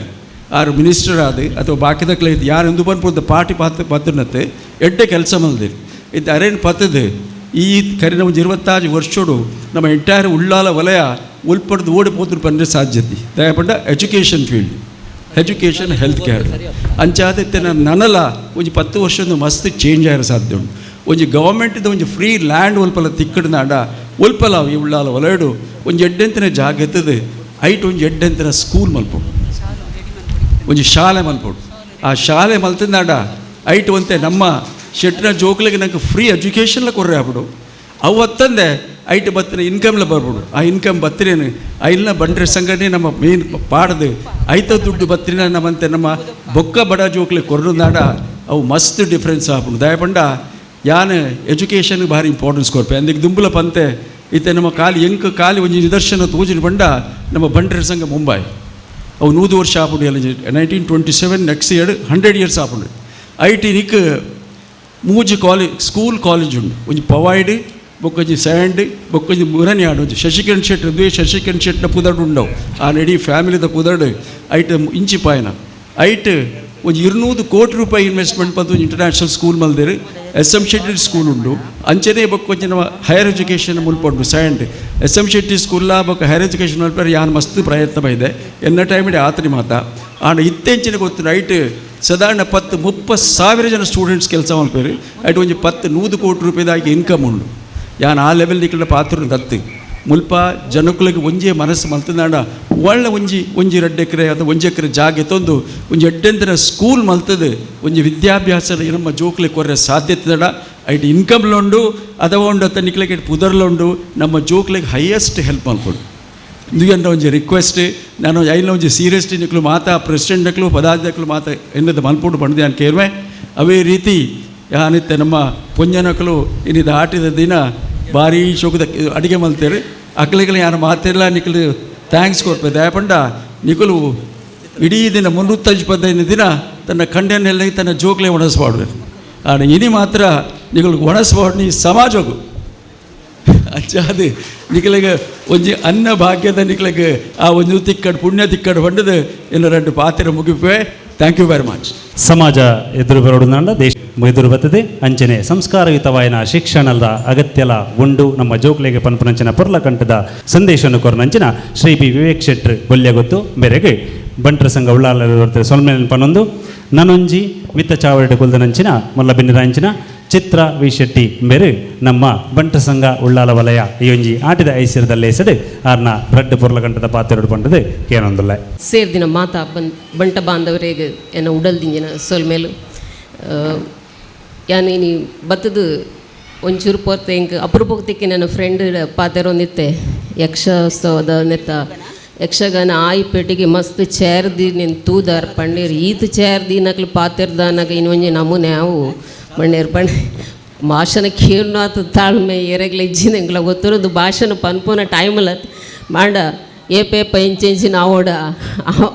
ಆರು ಮಿನಿಸ್ಟರ್ ಆದ ಅಥವಾ ಬಾಕಿದಕ್ಲ ಇದು ಯಾರು ಎಂದು ಬಂದ್ಬೋದು ಪಾರ್ಟಿ ಪಾತ್ರನತ್ತೆ ಎಡ್ಡೆ ಕೆಲಸ ಮಲ್ದಿರಿ ಇದು ಅರೇನು ಪತ್ತದು ಈ ಕರಿನ ಒಂದು 26 ವರ್ಷೋಡು ನಮ್ಮ ಎಂಟೈರ್ ಉಳ್ಳಾಲ ವಲಯ ಉಲ್ಪಡ್ದು ಓಡಿపోతున్న ಪಂದ್ರೆ ಸಾಧ್ಯತೆ ದಯಪಂಡ education field education health care ಅಂಚಾದತ್ತೆ ನನಲ ಒಂದು 10 ವರ್ಷದ ಮಸ್ತ್ ಚೇಂಜ್ ಆಯ್ರ ಸಾಧ್ಯ ಉಂಟು ಒಂದು ಗವರ್ಮೆಂಟ್ದ ಒಂದು ಫ್ರೀ ಲ್ಯಾಂಡ್ ಒಲ್ಪಲ ತಿಕ್ಕಡ್ನಾಡ ಒಲ್ಪಲ ಈ ಉಳ್ಳಾಲ ವಲಯಡು ಒಂದು ಎಡ್ಡೆಂತಿನ ಜಾಗ ಎತ್ತದು ಐಟ್ ಒಂದು ಎಡ್ಡೆಂತಿನ ಸ್ಕೂಲ್ ಮಲ್ಪೋಡು ಒಂದು ಶಾಲೆ ಮಲ್ಪೋಡು ಆ ಶಾಲೆ ಮಲ್ತನಾಡ ಐಟ್ ಒಂತೆ ನಮ್ಮ ಶೆಟ್ನ ಜೋಕ್ಲಿಗೆ ನಂಗೆ ಫ್ರೀ ಎಜುಕೇಷನ್ಲ ಕೊರ್ರೆ ಆಗ್ಬಿಡು ಅವತ್ತಂದೆ ಐಟ್ ಬತ್ತಿನ ಇನ್ಕಮ್ಲ ಬರ್ಬಿಡು ಆ ಇನ್ಕಮ್ ಬತ್ತಿರೇನು ಐಲ್ನ ಬಂಡ್ರೆ ಸಂಘಟನೆ ನಮ್ಮ ಮೇನ್ ಪಾಡ್ದು ಐತ ದುಡ್ಡು ಬತ್ತಿನ ನಮ್ಮಂತೆ ನಮ್ಮ ಬೊಕ್ಕ ಬಡ ಜೋಕ್ಲಿ ಕೊರ್ರನಾಡ ಅವು ಮಸ್ತ್ ಡಿಫ್ರೆನ್ಸ್ ಆಗ್ಬಿಡು ದಯಪಂಡ ಯಾನು ಎಜುಕೇಷನ್ಗೆ ಭಾರಿ ಇಂಪಾರ್ಟೆನ್ಸ್ ಕೊರ್ಪೆ ಅಂದಿಗೆ ದುಂಬುಲ ಪಂತೆ ಇತ್ತೆ ನಮ್ಮ ಖಾಲಿ ಒಂದು ನಿದರ್ಶನ ತೋಜಿನ ಬಂಡ ನಮ್ಮ ಬಂಡ್ರೆ ಸಂಘ ಮುಂಬೈ ಅವು 100 ವರ್ಷ ಆಗ್ಬಿಡು ಎಲ್ಲ 1927 ನೆಕ್ಸ್ಟ್ ಇಯರ್ 100 ಇಯರ್ಸ್ ಆಗ್ಬಿಡು ಐಟಿ ನಿಕ್ ಮೂಜಿ ಸ್ಕೂಲ್ ಕಾಲೇಜ್ ಉಂಡು ಒಂದು ಪವಾಯ್ಡ್ ಬೊಕ್ಕೊಂಜಿ ಸ್ಯಾಂಡ್ ಬೊಕ್ಕೊಂಜಿ ಮುರನಿ ಆಡು ಶಶಿಕಿರಣ್ ಶೆಟ್ ಶಶಿಕಿರಣ್ ಶೆಟ್ನ ಪುದಡು ಉಂಡವು ಆ ನಡಿ ಫ್ಯಾಮಿಲಿದ ಪುದಡು ಐಟ್ ಇಂಚಿ ಪಾಯನ ಐಟ್ ಒಂದು 200 ಕೋಟಿ ರೂಪಾಯಿ ಇನ್ವೆಸ್ಟ್ಮೆಂಟ್ ಬಂದು ಇಂಟರ್ನ್ಯಾಷನಲ್ ಸ್ಕೂಲ್ ಮಲ್ದೇರು SM ಶೆಟ್ಟಿ ಸ್ಕೂಲ್ ಉಂಡು ಅಂಚನೆ ಬೊಕ್ಕೊಂಜಿ ನಮ್ಮ ಹೈಯರ್ ಎಜುಕೇಷನ್ ಮುಲ್ಪೊಂಡು ಸ್ಯಾಂಡ್ SM ಶೆಟ್ಟಿ ಸ್ಕೂಲ್ಲ ಬೊಕ್ಕ ಹೈಯರ್ ಎಜುಕೇಷನ್ ಮಲ್ಪರೆ ಯಾನು ಮಸ್ತ್ ಪ್ರಯತ್ನ ಬೈದೆ ಎನ್ನ ಟೈಮಿಡೆ ಆತ್ರಿ ಮಾತ ಆಂಡ ಇತ್ತೆಂಚಿನ ಗೊತ್ತು ಐಟ್ ಸಾಧಾರಣ 10-30 ಸಾವಿರ ಜನ ಸ್ಟೂಡೆಂಟ್ಸ್ ಕೆಲಸ ಮಲ್ಪೇರು ಐಟ್ ಒಂದು 100 ಕೋಟಿ ರೂಪಾಯಿದಾಗಿ ಇನ್ಕಮ್ ಉಂಡು ಯಾನು ಆ ಲೆವೆಲ್ ನಿಕ್ಕಲ ಪಾತ್ರ ದತ್ತು ಮುಲ್ಪ ಜನಕ್ಕಳಿಗೆ ಒಂಜೇ ಮನಸ್ಸು ಮಲ್ತನಾಡ ಒಳ್ಳೆ ಒಂಜಿ 2 ಎಕರೆ ಅಥವಾ 1 ಎಕರೆ ಜಾಗ ತಂದು ಒಂದು ಎಡ್ಡೆಂತಿನ ಸ್ಕೂಲ್ ಮಲ್ತದೆ ಒಂದು ವಿದ್ಯಾಭ್ಯಾಸ ನಮ್ಮ ಜೋಕ್ಲಿಗೆ ಕೊರ್ರೆ ಸಾಧ್ಯತೆ ಐಟ್ ಇನ್ಕಮ್ಲು ಉಂಡು ಅಥವಾ ಉಂಡು ಅತ್ತ ನಿಕ್ಲಿಗೆ ಪುದರ್ಲುಂಡು ನಮ್ಮ ಜೋಕ್ಲಿಗೆ ಹೈಯೆಸ್ಟ್ ಹೆಲ್ಪ್ ಮಲ್ಕೊಂಡು ಇಂದುಗಂಡ ಒಂಜಿ ರಿಕ್ವೆಸ್ಟ್ ನಾನು ಐಲ ಒಂಜಿ ಸೀರಿಯಸ್ಲಿ ನಿಕ್ಲು ಮಾತಾ ಪ್ರೆಸಿಡೆಂಟ್ ನಕ್ಲು ಪದಾಧ್ಯಕ್ಷರು ಮಾತಾ ಎನ್ನದ ಮಲ್ಪುಡು ಪಂಡದೆ ನಾನು ಕೇರ್ವೆ ಅವೇ ರೀತಿ ಯಾನಿತ್ತೆ ನಮ್ಮ ಪುಂಜನಕಲು ಇನ್ನಿದ ಆಟಿದ ದಿನ ಭಾರಿ ಶೋಕದ ಅಡುಗೆ ಮಲ್ತೇರು ಅಕ್ಕಳಿಗಳು ಯಾರು ಮಾತಿಲ್ಲ ನಿಕ್ಕಲು ಥ್ಯಾಂಕ್ಸ್ ಕೊಡ್ಪೆ ದಯಪಂಡ ನಿಕಲು ಇಡೀ ದಿನ 365 ದಿನ ತನ್ನ ಕಂಡನ್ನೆಲ್ಲ ತನ್ನ ಜೋಕ್ಲೆ ಒಣಸ್ಬಾಡ್ದು ಆಡ ಇನಿ ಮಾತ್ರ ನಿಕಲು ಒಣಸ್ಬಾಡ್ ನೀ ಸಮಾಜಗು ಅಂಚಾದು ನಿಕಲಿಗೆ ಒಂಜಿ ಅನ್ನ ಭಾಗ್ಯದ ನಿಕಲಿಗೆ ಆ ಒಂದು ತಿಕ್ಕಡು ಪುಣ್ಯ ತಿಕ್ಕಡು ಹೊಂಡದು ಇನ್ನು 2 ಪಾತ್ರ ಮುಗಿಪೆ ಥ್ಯಾಂಕ್ ಯು ವೆರಿ ಮಚ್ ಸಮಾಜ ಎದುರು ಬರೋಡು ದೇಶ ಎದುರು ಬರ್ತದೆ ಅಂಚನೆ ಸಂಸ್ಕಾರಯುತವಾಯಿನ ಶಿಕ್ಷಣದ ಅಗತ್ಯಲ ಉಂಡು ನಮ್ಮ ಜೋಕ್ಲೆಗೆ ಪನ್ಪುನಂಚಿನ ಪೊರ್ಲ ಕಂಠದ ಸಂದೇಶವನ್ನು ಕೊರನಂಚಿನ ಶ್ರೀ ಬಿ ವಿವೇಕ್ ಶೆಟ್ರ್ ಬೊಲ್ಯ ಗೊತ್ತು ಬೇರೆಗೆ ಬಂಟ್ರ ಸಂಘ ಉಳ್ಳಾಲ ಸೊಲ್ಮೇಲೆ ಪನ್ನೊಂದು ನನೊಂಜಿ ಮಿತ್ತ ಚಾವಡಿ ಕುಲ್ದನಂಚಿನ ಮೊಲ್ಲ ಬಿನ್ನಿರಾಂಚಿನ ಚಿತ್ರ ವಿ ಶೆಟ್ಟಿ ಬೇರೆ ನಮ್ಮ ಬಂಟ್ರ ಸಂಘ ಉಳ್ಳಾಲ ವಲಯ ಈ ಒಂಜಿ ಆಟಿದ ಐಸಿರದಲ್ಲೇ ಹೆಸರು ಆರ್ನ ರಡ್ಡು ಪೊರ್ಲ ಕಂಠದ ಪಾತ್ರೆಡು ಪಂಡದು ಕೇನೊಂದುಲ್ಲ ಸೇರ್ದಿನ ಮಾತಾ ಬಂಟ ಬಾಂಧವರಿಗೆ ಎನ್ನ ಉಡಲ್ದಿಂಜಿನ ಸೊಲ್ಮೇಲು ಯಾನೇನಿ ಬತ್ತದು ಒಂಚೂರು ಪೊರ್ತೆ ಇಂಕ ಅಪರೂಪಕ್ಕೆ ನನ್ನ ಫ್ರೆಂಡ್ ಪಾತೆರೊಂದಿತ್ತೆ ಯಕ್ಷೋತ್ಸವದ ನೆತ್ತ ಯಕ್ಷಗಾನ ಆಯಿಪೇಟೆಗೆ ಮಸ್ತ್ ಚೇರ್ದಿ ನಿನ್ ತೂದಾರ್ ಪಂಡೀರ್ ಈತ್ ಚೇರ್ದಿ ನಕ್ಲು ಪಾತೆರ್ದಾನಾಗ ಇನ್ನೊಂಜಿ ನಮೂನೆ ಅವು ಮಣ್ಣೇರು ಪಂಡ ಭಾಷಣ ಕೇಳು ಆತ ತಾಳ್ಮೆ ಎರೆಗ್ಲ ಇಜ್ಜಿನ ಎಂಗ್ಲ ಗೊತ್ತಿರೋದು ಭಾಷಣ ಪನ್ಪುನ ಟೈಮಲ್ಲ ಮಾಡ ఏ పేప ఎంచేసి నావోడ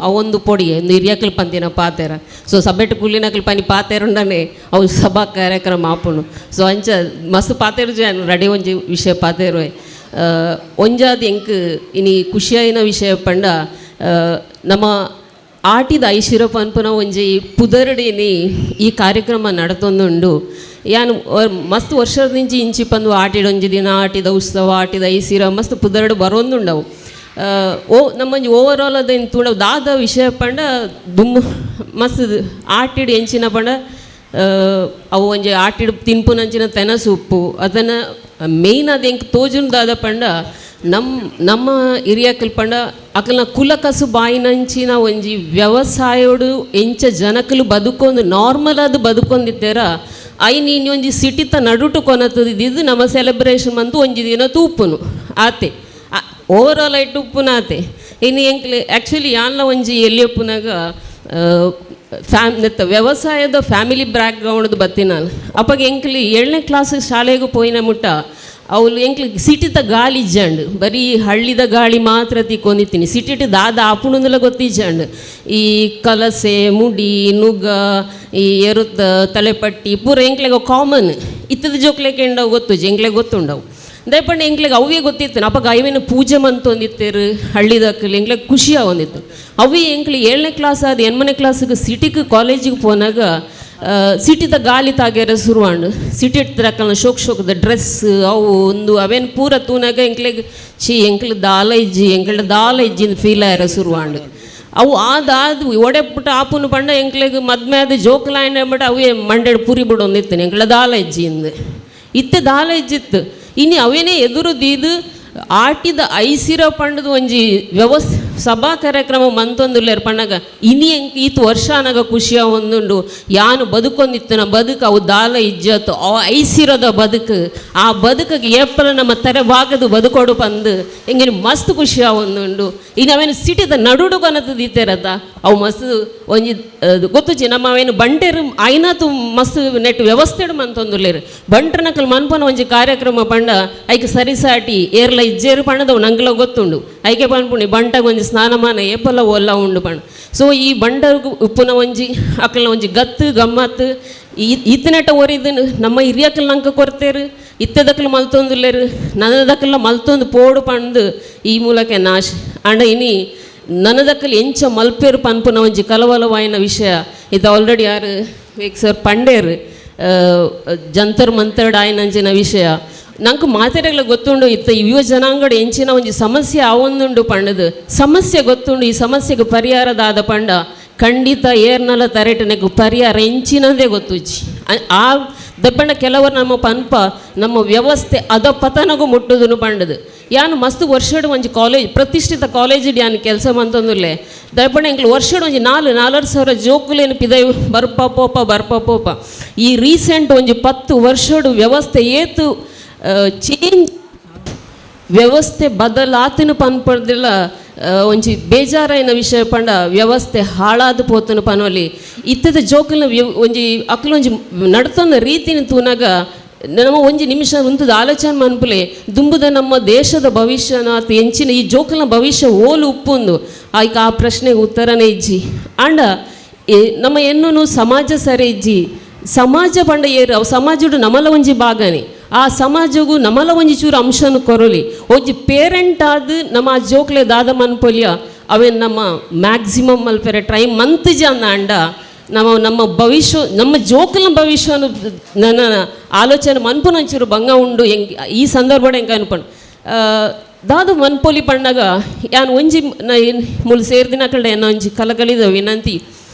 అవొందు పొడి నిర్యాకులు పంతిన పాతేర సో సబ్బెట్టు కుళ్ళినకులు పని పాతేరుండనే ಅವು ಸಭಾ ಕಾರ್ಯಕ್ರಮ ಆಪುಣು ಸೊ ಅಂಚ ಮಸ್ತ್ ಪಾತೇರು ಜಾನು ರೆಡಿ ಒಂಜಿ ವಿಷಯ ಪಾತೇರು ಒಂಜಾದ ಎಂಕ್ ಇನಿ ಖುಷಿಯಾಯಿನ ವಿಷಯ ಪಂಡ ನಮ್ಮ ಆಟಿದ ಐಶಿರ ಪನ್ಪುನ ಒಂಜಿ ಪುದರಡಿನಿ ಈ ಕಾರ್ಯಕ್ರಮ ನಡತೊಂದುಂಡು ಯಾನು ಮಸ್ತ್ ವರ್ಷದ ನಿಂಚಿ ಇಂಚಿ ಪಂದು ಆಟಿಡ ಒಂಜಿ ದಿನ ಆಟಿದ ಉತ್ಸವ ಆಟಿದ ಐಸಿರ ಮಸ್ತ್ ಪುದರಡು ಬರೋಂದುಂಡವು ನಮ್ಮಂಜಿ ಓವರಾಲ್ ಅದೇನು ತುಣ ದಾದ ವಿಷಯ ಪಂಡ ದುಮ್ಮು ಮಸ್ತ್ ಆಟಿಡು ಎಂಚಿನ ಪಂಡ ಅವು ಒಂಜಿ ಆಟಿಡು ತಿನ್ಪುನಂಚಿನ ತೆನಸು ಉಪ್ಪು ಅದನ್ನು ಮೇಯ್ನ್ ಅದು ಹೆಂಗೆ ತೋಜುಂದಾದ ಪಂಡ ನಮ್ಮ ಹಿರಿಯಕಲ್ ಪಂಡ ಅಕಲ್ನ ಕುಲಕಸು ಬಾಯಿನಂಚಿನ ಒಂಜಿ ವ್ಯವಸಾಯೋಡು ಎಂಚ ಜನಕಲು ಬದುಕೊಂದು ನಾರ್ಮಲ್ ಅದು ಬದುಕೊಂದಿದ್ದಾರ ಐ ನೀನು ಒಂಜಿ ಸಿಟಿತ ನಡುಟು ಕೊನತದಿದ್ದು ನಮ್ಮ ಸೆಲೆಬ್ರೇಷನ್ ಬಂತು ಒಂಜಿ ದಿನ ತೂಪುನು ಆತೆ ಓವರಾಲ್ ಐಟು ಉಪ್ಪುನಾತೆ ಇನ್ನು ಎಂಕ್ಲೆ ಆ್ಯಕ್ಚುಲಿ ಯಾನ್ಲ ಒಂಜಿ ಎಲ್ಲಿಯಪ್ಪನಾಗ ವ್ಯವಸಾಯದ ಫ್ಯಾಮಿಲಿ ಬ್ಯಾಕ್ಗ್ರೌಂಡ್ದು ಬತ್ತಿ ನಾನು ಅಪ್ಪಾಗ ಎಂಕ್ಲಿ 7ನೇ ಕ್ಲಾಸ್ ಶಾಲೆಗೂ ಪೋಯಿನ ಮುಟ್ಟ ಅವಳು ಎಂಕ್ಲಿ ಸಿಟಿದ ಗಾಳಿ ಇಜ್ಜಂಡು ಬರೀ ಹಳ್ಳಿದ ಗಾಳಿ ಮಾತ್ರ ತಿಕ್ಕೊಂಡಿತ್ತೀನಿ ಸಿಟಿಟ್ ದಾದ ಆಪುಣಂದೆಲ್ಲ ಗೊತ್ತಿಜ್ಜಂಡು ಈ ಕಲಸೆ ಮುಡಿ ನುಗ್ಗ ಈ ಎರುತ್ತ ತಲೆಪಟ್ಟಿ ಪೂರ ಎಂಕ್ಲೆಗ ಕಾಮನ್ ಇತ್ತದ ಜೋಕ್ಲೆಗೆ ಎಂಡವು ಗೊತ್ತು ಎಂಕ್ಲೆಗೆ ಗೊತ್ತುಂಡವು ದಯಪಂಡ ಎಂಕ್ಲೆಗೆ ಅವೇ ಗೊತ್ತಿತ್ತು ಅಪ್ಪಾಗ ಅವೇನು ಪೂಜೆ ಮಂತು ಒಂದಿತ್ತೇರು ಹಳ್ಳಿದಕ್ಕಲ್ಲಿ ಎಂಕ್ಲೆಗೆ ಖುಷಿಯಾಗ ಒಂದಿತ್ತು ಅವೇ ಎಂಕ್ಲಿ 7ನೇ ಕ್ಲಾಸ್ ಆದ 8ನೇ ಕ್ಲಾಸಿಗೆ ಸಿಟಿಗೆ ಕಾಲೇಜಿಗೆ ಪೋನಾಗ ಸಿಟಿದ ಗಾಲಿ ತಾಗ್ಯಾರ ಶುರುವಾಂಡು ಸಿಟಿ ಇಡ್ತಿರಕ್ಕಲ್ಲ ಶೋಕದ ಡ್ರೆಸ್ ಅವು ಒಂದು ಅವೇನು ಪೂರ ತೂನಾಗ ಎಂಕ್ಲೆಗೆ ಎಂಕ್ಲ ದಾಲ ಇಜ್ಜಿಂದು ಫೀಲ್ ಆಯ್ರ ಶುರುವಾಂಡು ಅವು ಆದಾದು ಒಡೆಪುಟ್ಟ ಆಪುನು ಪಂಡ ಎಂಕ್ಲೆಗೆ ಮದ್ಮೆ ಆದ ಜೋಕಲಾಯನ ಬಟ್ ಅವೇ ಮಂಡ್ಯಡ್ ಪುರಿ ಬಿಡೊಂದಿತ್ತು ಎಂಕ್ಲ ದಾಲ ಇಜ್ಜಿಂದು ಇತ್ತೆ ದಾಲ ಇಜ್ಜಿತ್ತು ಇನ್ನು ಅವೇನೇ ಎದುರು ದೀದು ಆಟಿದ ಐಸಿರ ಪಂಡದು ಒಂಜಿ ಸಭಾ ಕಾರ್ಯಕ್ರಮ ಮಂತೊಂದುಲ್ಲೇರು ಪಂಡಗ ಇನಿ ಎಂಕ್ ಈತು ವರ್ಷ ಅನಗ ಖುಷಿಯ ಒಂದುಂಡು ಯಾನು ಬದುಕೊಂದಿತ್ತನ ಬದುಕು ಅವು ದಾಲ ಇಜ್ಜತ್ತು ಅವ ಐಸಿರೋದ ಬದುಕು ಆ ಬದುಕಿಗೆ ಏಪಲ ನಮ್ಮ ತೆರೆ ಭಾಗದ ಬದುಕೋಡು ಪಂದು ಎಂಗಿನ ಮಸ್ತ್ ಖುಷಿಯ ಒಂದುಂಡು ಇನ್ನು ಅವೇನು ಸಿಟಿದ ನಡುಡು ಕನತದಿತ್ತೇರದ ಅವು ಮಸ್ತ್ ಒಂಜಿ ಗೊತ್ತುಜಿ ನಮ್ಮ ಅವೇನು ಬಂಟೆರು ಐನಾತು ಮಸ್ತ್ ನೆಟ್ ವ್ಯವಸ್ಥೆಡು ಮಂತೊಂದುಲ್ಲೇರು ಬಂಟ್ರನಕಲ್ ಮನ್ಪನ ಒಂಜಿ ಕಾರ್ಯಕ್ರಮ ಪಂಡ ಐಕೆ ಸರಿಸಾಟಿ ಏರ್ಲ ಇಜ್ಜೇರು ಪಂಡದವು ನಂಗಲ ಗೊತ್ತುಂಡು ಐಕೆ ಪನ್ಪುಣಿ ಬಂಟಗ ಒಂಜಿ ಸ್ನಾನಮಾನ ಏಪಲ ಒಲ್ಲ ಉಂಡು ಪಂಡ ಸೊ ಈ ಬಂಡರ್ಗು ಉಪ್ಪುನ ಒಂಜಿ ಅಕ್ಕಲ್ನ ಒಂಜಿ ಗತ್ತು ಗಮ್ಮತ್ತು ಈತನೆಟ ಒರಿದು ನಮ್ಮ ಹಿರಿಯಕ್ಕಲ್ ನಂಗೆ ಕೊರ್ತೇರು ಇತ್ತದಕ್ಕಲು ಮಲ್ತೊಂದುಲ್ಲೇರು ನನ್ನದಕ್ಕಲ್ಲ ಮಲ್ತೊಂದು ಪೋಡು ಪಂದು ಈ ಮೂಲಕ ನಾಶ ಅಂಡ ಇನಿ ನನ್ನದಕ್ಕಲ್ಲಿ ಎಂಚ ಮಲ್ಪೇರು ಪನ್ಪುನ ಒಂಜಿ ಕಲವಲವಾಯಿನ ವಿಷಯ ಇದು ಆಲ್ರೆಡಿ ಯಾರು ವೇಕ್ ಸರ್ ಪಂಡೇರು ಜಂತರ್ ಮಂತರ್ಡ್ ಆಯ್ನಂಚಿನ ವಿಷಯ ನಂಗೆ ಮಾತಾಡಲ್ಲ ಗೊತ್ತುಂಡು ಇತ್ತ ಯುವ ಜನಾಂಗಡ ಎಂಚಿನ ಒಂಜಿ ಸಮಸ್ಯೆ ಆವೊಂದುಂಡು ಪಂಡದು ಸಮಸ್ಯೆ ಗೊತ್ತುಂಡು ಈ ಸಮಸ್ಯೆಗೆ ಪರಿಹಾರದಾದ ಪಂಡ ಖಂಡಿತ ಏರ್ನಲ ತರೆಟನೆಗೂ ಪರಿಹಾರ ಎಂಚಿನದೇ ಗೊತ್ತುಜಿ ಆ ದಪ್ಪಂಡ ಕೆಲವರು ನಮ್ಮ ಪನ್ಪ ನಮ್ಮ ವ್ಯವಸ್ಥೆ ಅದ ಪತನಗೂ ಮುಟ್ಟುದನ್ನು ಪಂಡದು ಯಾನು ಮಸ್ತ್ ವರ್ಷಡು ಒಂಜಿ ಕಾಲೇಜ್ ಪ್ರತಿಷ್ಠಿತ ಕಾಲೇಜಿಡ್ ಯಾನು ಕೆಲಸ ಮಂತಂದುಲ್ಲೆ ದಯಪಂಡ ಎಂಕ್ಲು ವರ್ಷಡು ಒಂಜಿ 4,000 ಜೋಕುಲೇನು ಪಿದೈ ಬರ್ಪ ಪೋಪ ಈ ರೀಸೆಂಟ್ ಒಂಜಿ 10 ವರ್ಷಡು ವ್ಯವಸ್ಥೆ ಏತು ಚೇಂಜ್ ವ್ಯವಸ್ಥೆ ಬದಲಾತಿನ ಪನ್ಪಡ್ದಿಲ್ಲ ಒಂಜಿ ಬೇಜಾರಾಯಿನ ವಿಷಯ ಪಂಡ ವ್ಯವಸ್ಥೆ ಹಾಳಾದ ಪೋತನು ಪನೋಲಿ ಇತ್ತದ ಜೋಕಲ್ನ ಒಂಜಿ ಅಕ್ಲು ಒಂಜಿ ನಡ್ತೊಂದ ರೀತಿನ ತೂನಾಗ ನಮ್ಮ ಒಂಜಿ ನಿಮಿಷ ಉಂತದ ಆಲೋಚನೆ ಮನ್ಪುಲೆ ದುಂಬುದ ನಮ್ಮ ದೇಶದ ಭವಿಷ್ಯನಾಥ ಎಂಚಿನ ಈ ಜೋಕಲ್ನ ಭವಿಷ್ಯ ಓಲು ಉಪ್ಪುಂದು ಆಯ್ಕೆ ಆ ಪ್ರಶ್ನೆಗೆ ಉತ್ತರನೇ ಇಜ್ಜಿ ಅಂಡ ನಮ್ಮ ಎನ್ನು ಸಮಾಜ ಸರಿ ಇಜ್ಜಿ ಸಮಾಜ ಪಂಡ ಏರು ಅವು ಸಮಾಜಡು ನಮಲ ಒಂಜಿ ಭಾಗನೆ ಆ ಸಮಾಜಗೂ ನಮಲ ಒಂಜಿ ಚೂರು ಅಂಶನ ಕೊರಲಿ ಒಂಜಿ ಪೇರೆಂಟ್ ಆದ ನಮ್ಮ ಆ ಜೋಕ್ಲೆ ದಾದ ಮನ್ಪೊಲಿಯ ಅವೇನು ನಮ್ಮ ಮ್ಯಾಕ್ಸಿಮಮ್ ಮಲ್ಪೆರೆ ಟ್ರೈ ಮಂತ್ಜ ಅಂದ ಅಂಡ ನಮ್ಮ ಭವಿಷ್ಯ ನಮ್ಮ ಜೋಕಲ್ನ ಭವಿಷ್ಯನು ನನ್ನ ಆಲೋಚನೆ ಮನ್ಪುನ ಒಂಚೂರು ಭಂಗ ಉಂಡು ಈ ಸಂದರ್ಭ ಹೆಂಗೆ ಅನ್ಪಣ್ ದಾದ ಮನ್ಪೊಲಿ ಪಂಡಾಗ ಯಾನು ಒಂಜಿ ಮುಲ್ ಸೇರ್ದಿನ ಕಡೆ ಏನೋ ಒಂಜಿ ಕಲಕಲಿದ ವಿನಂತಿ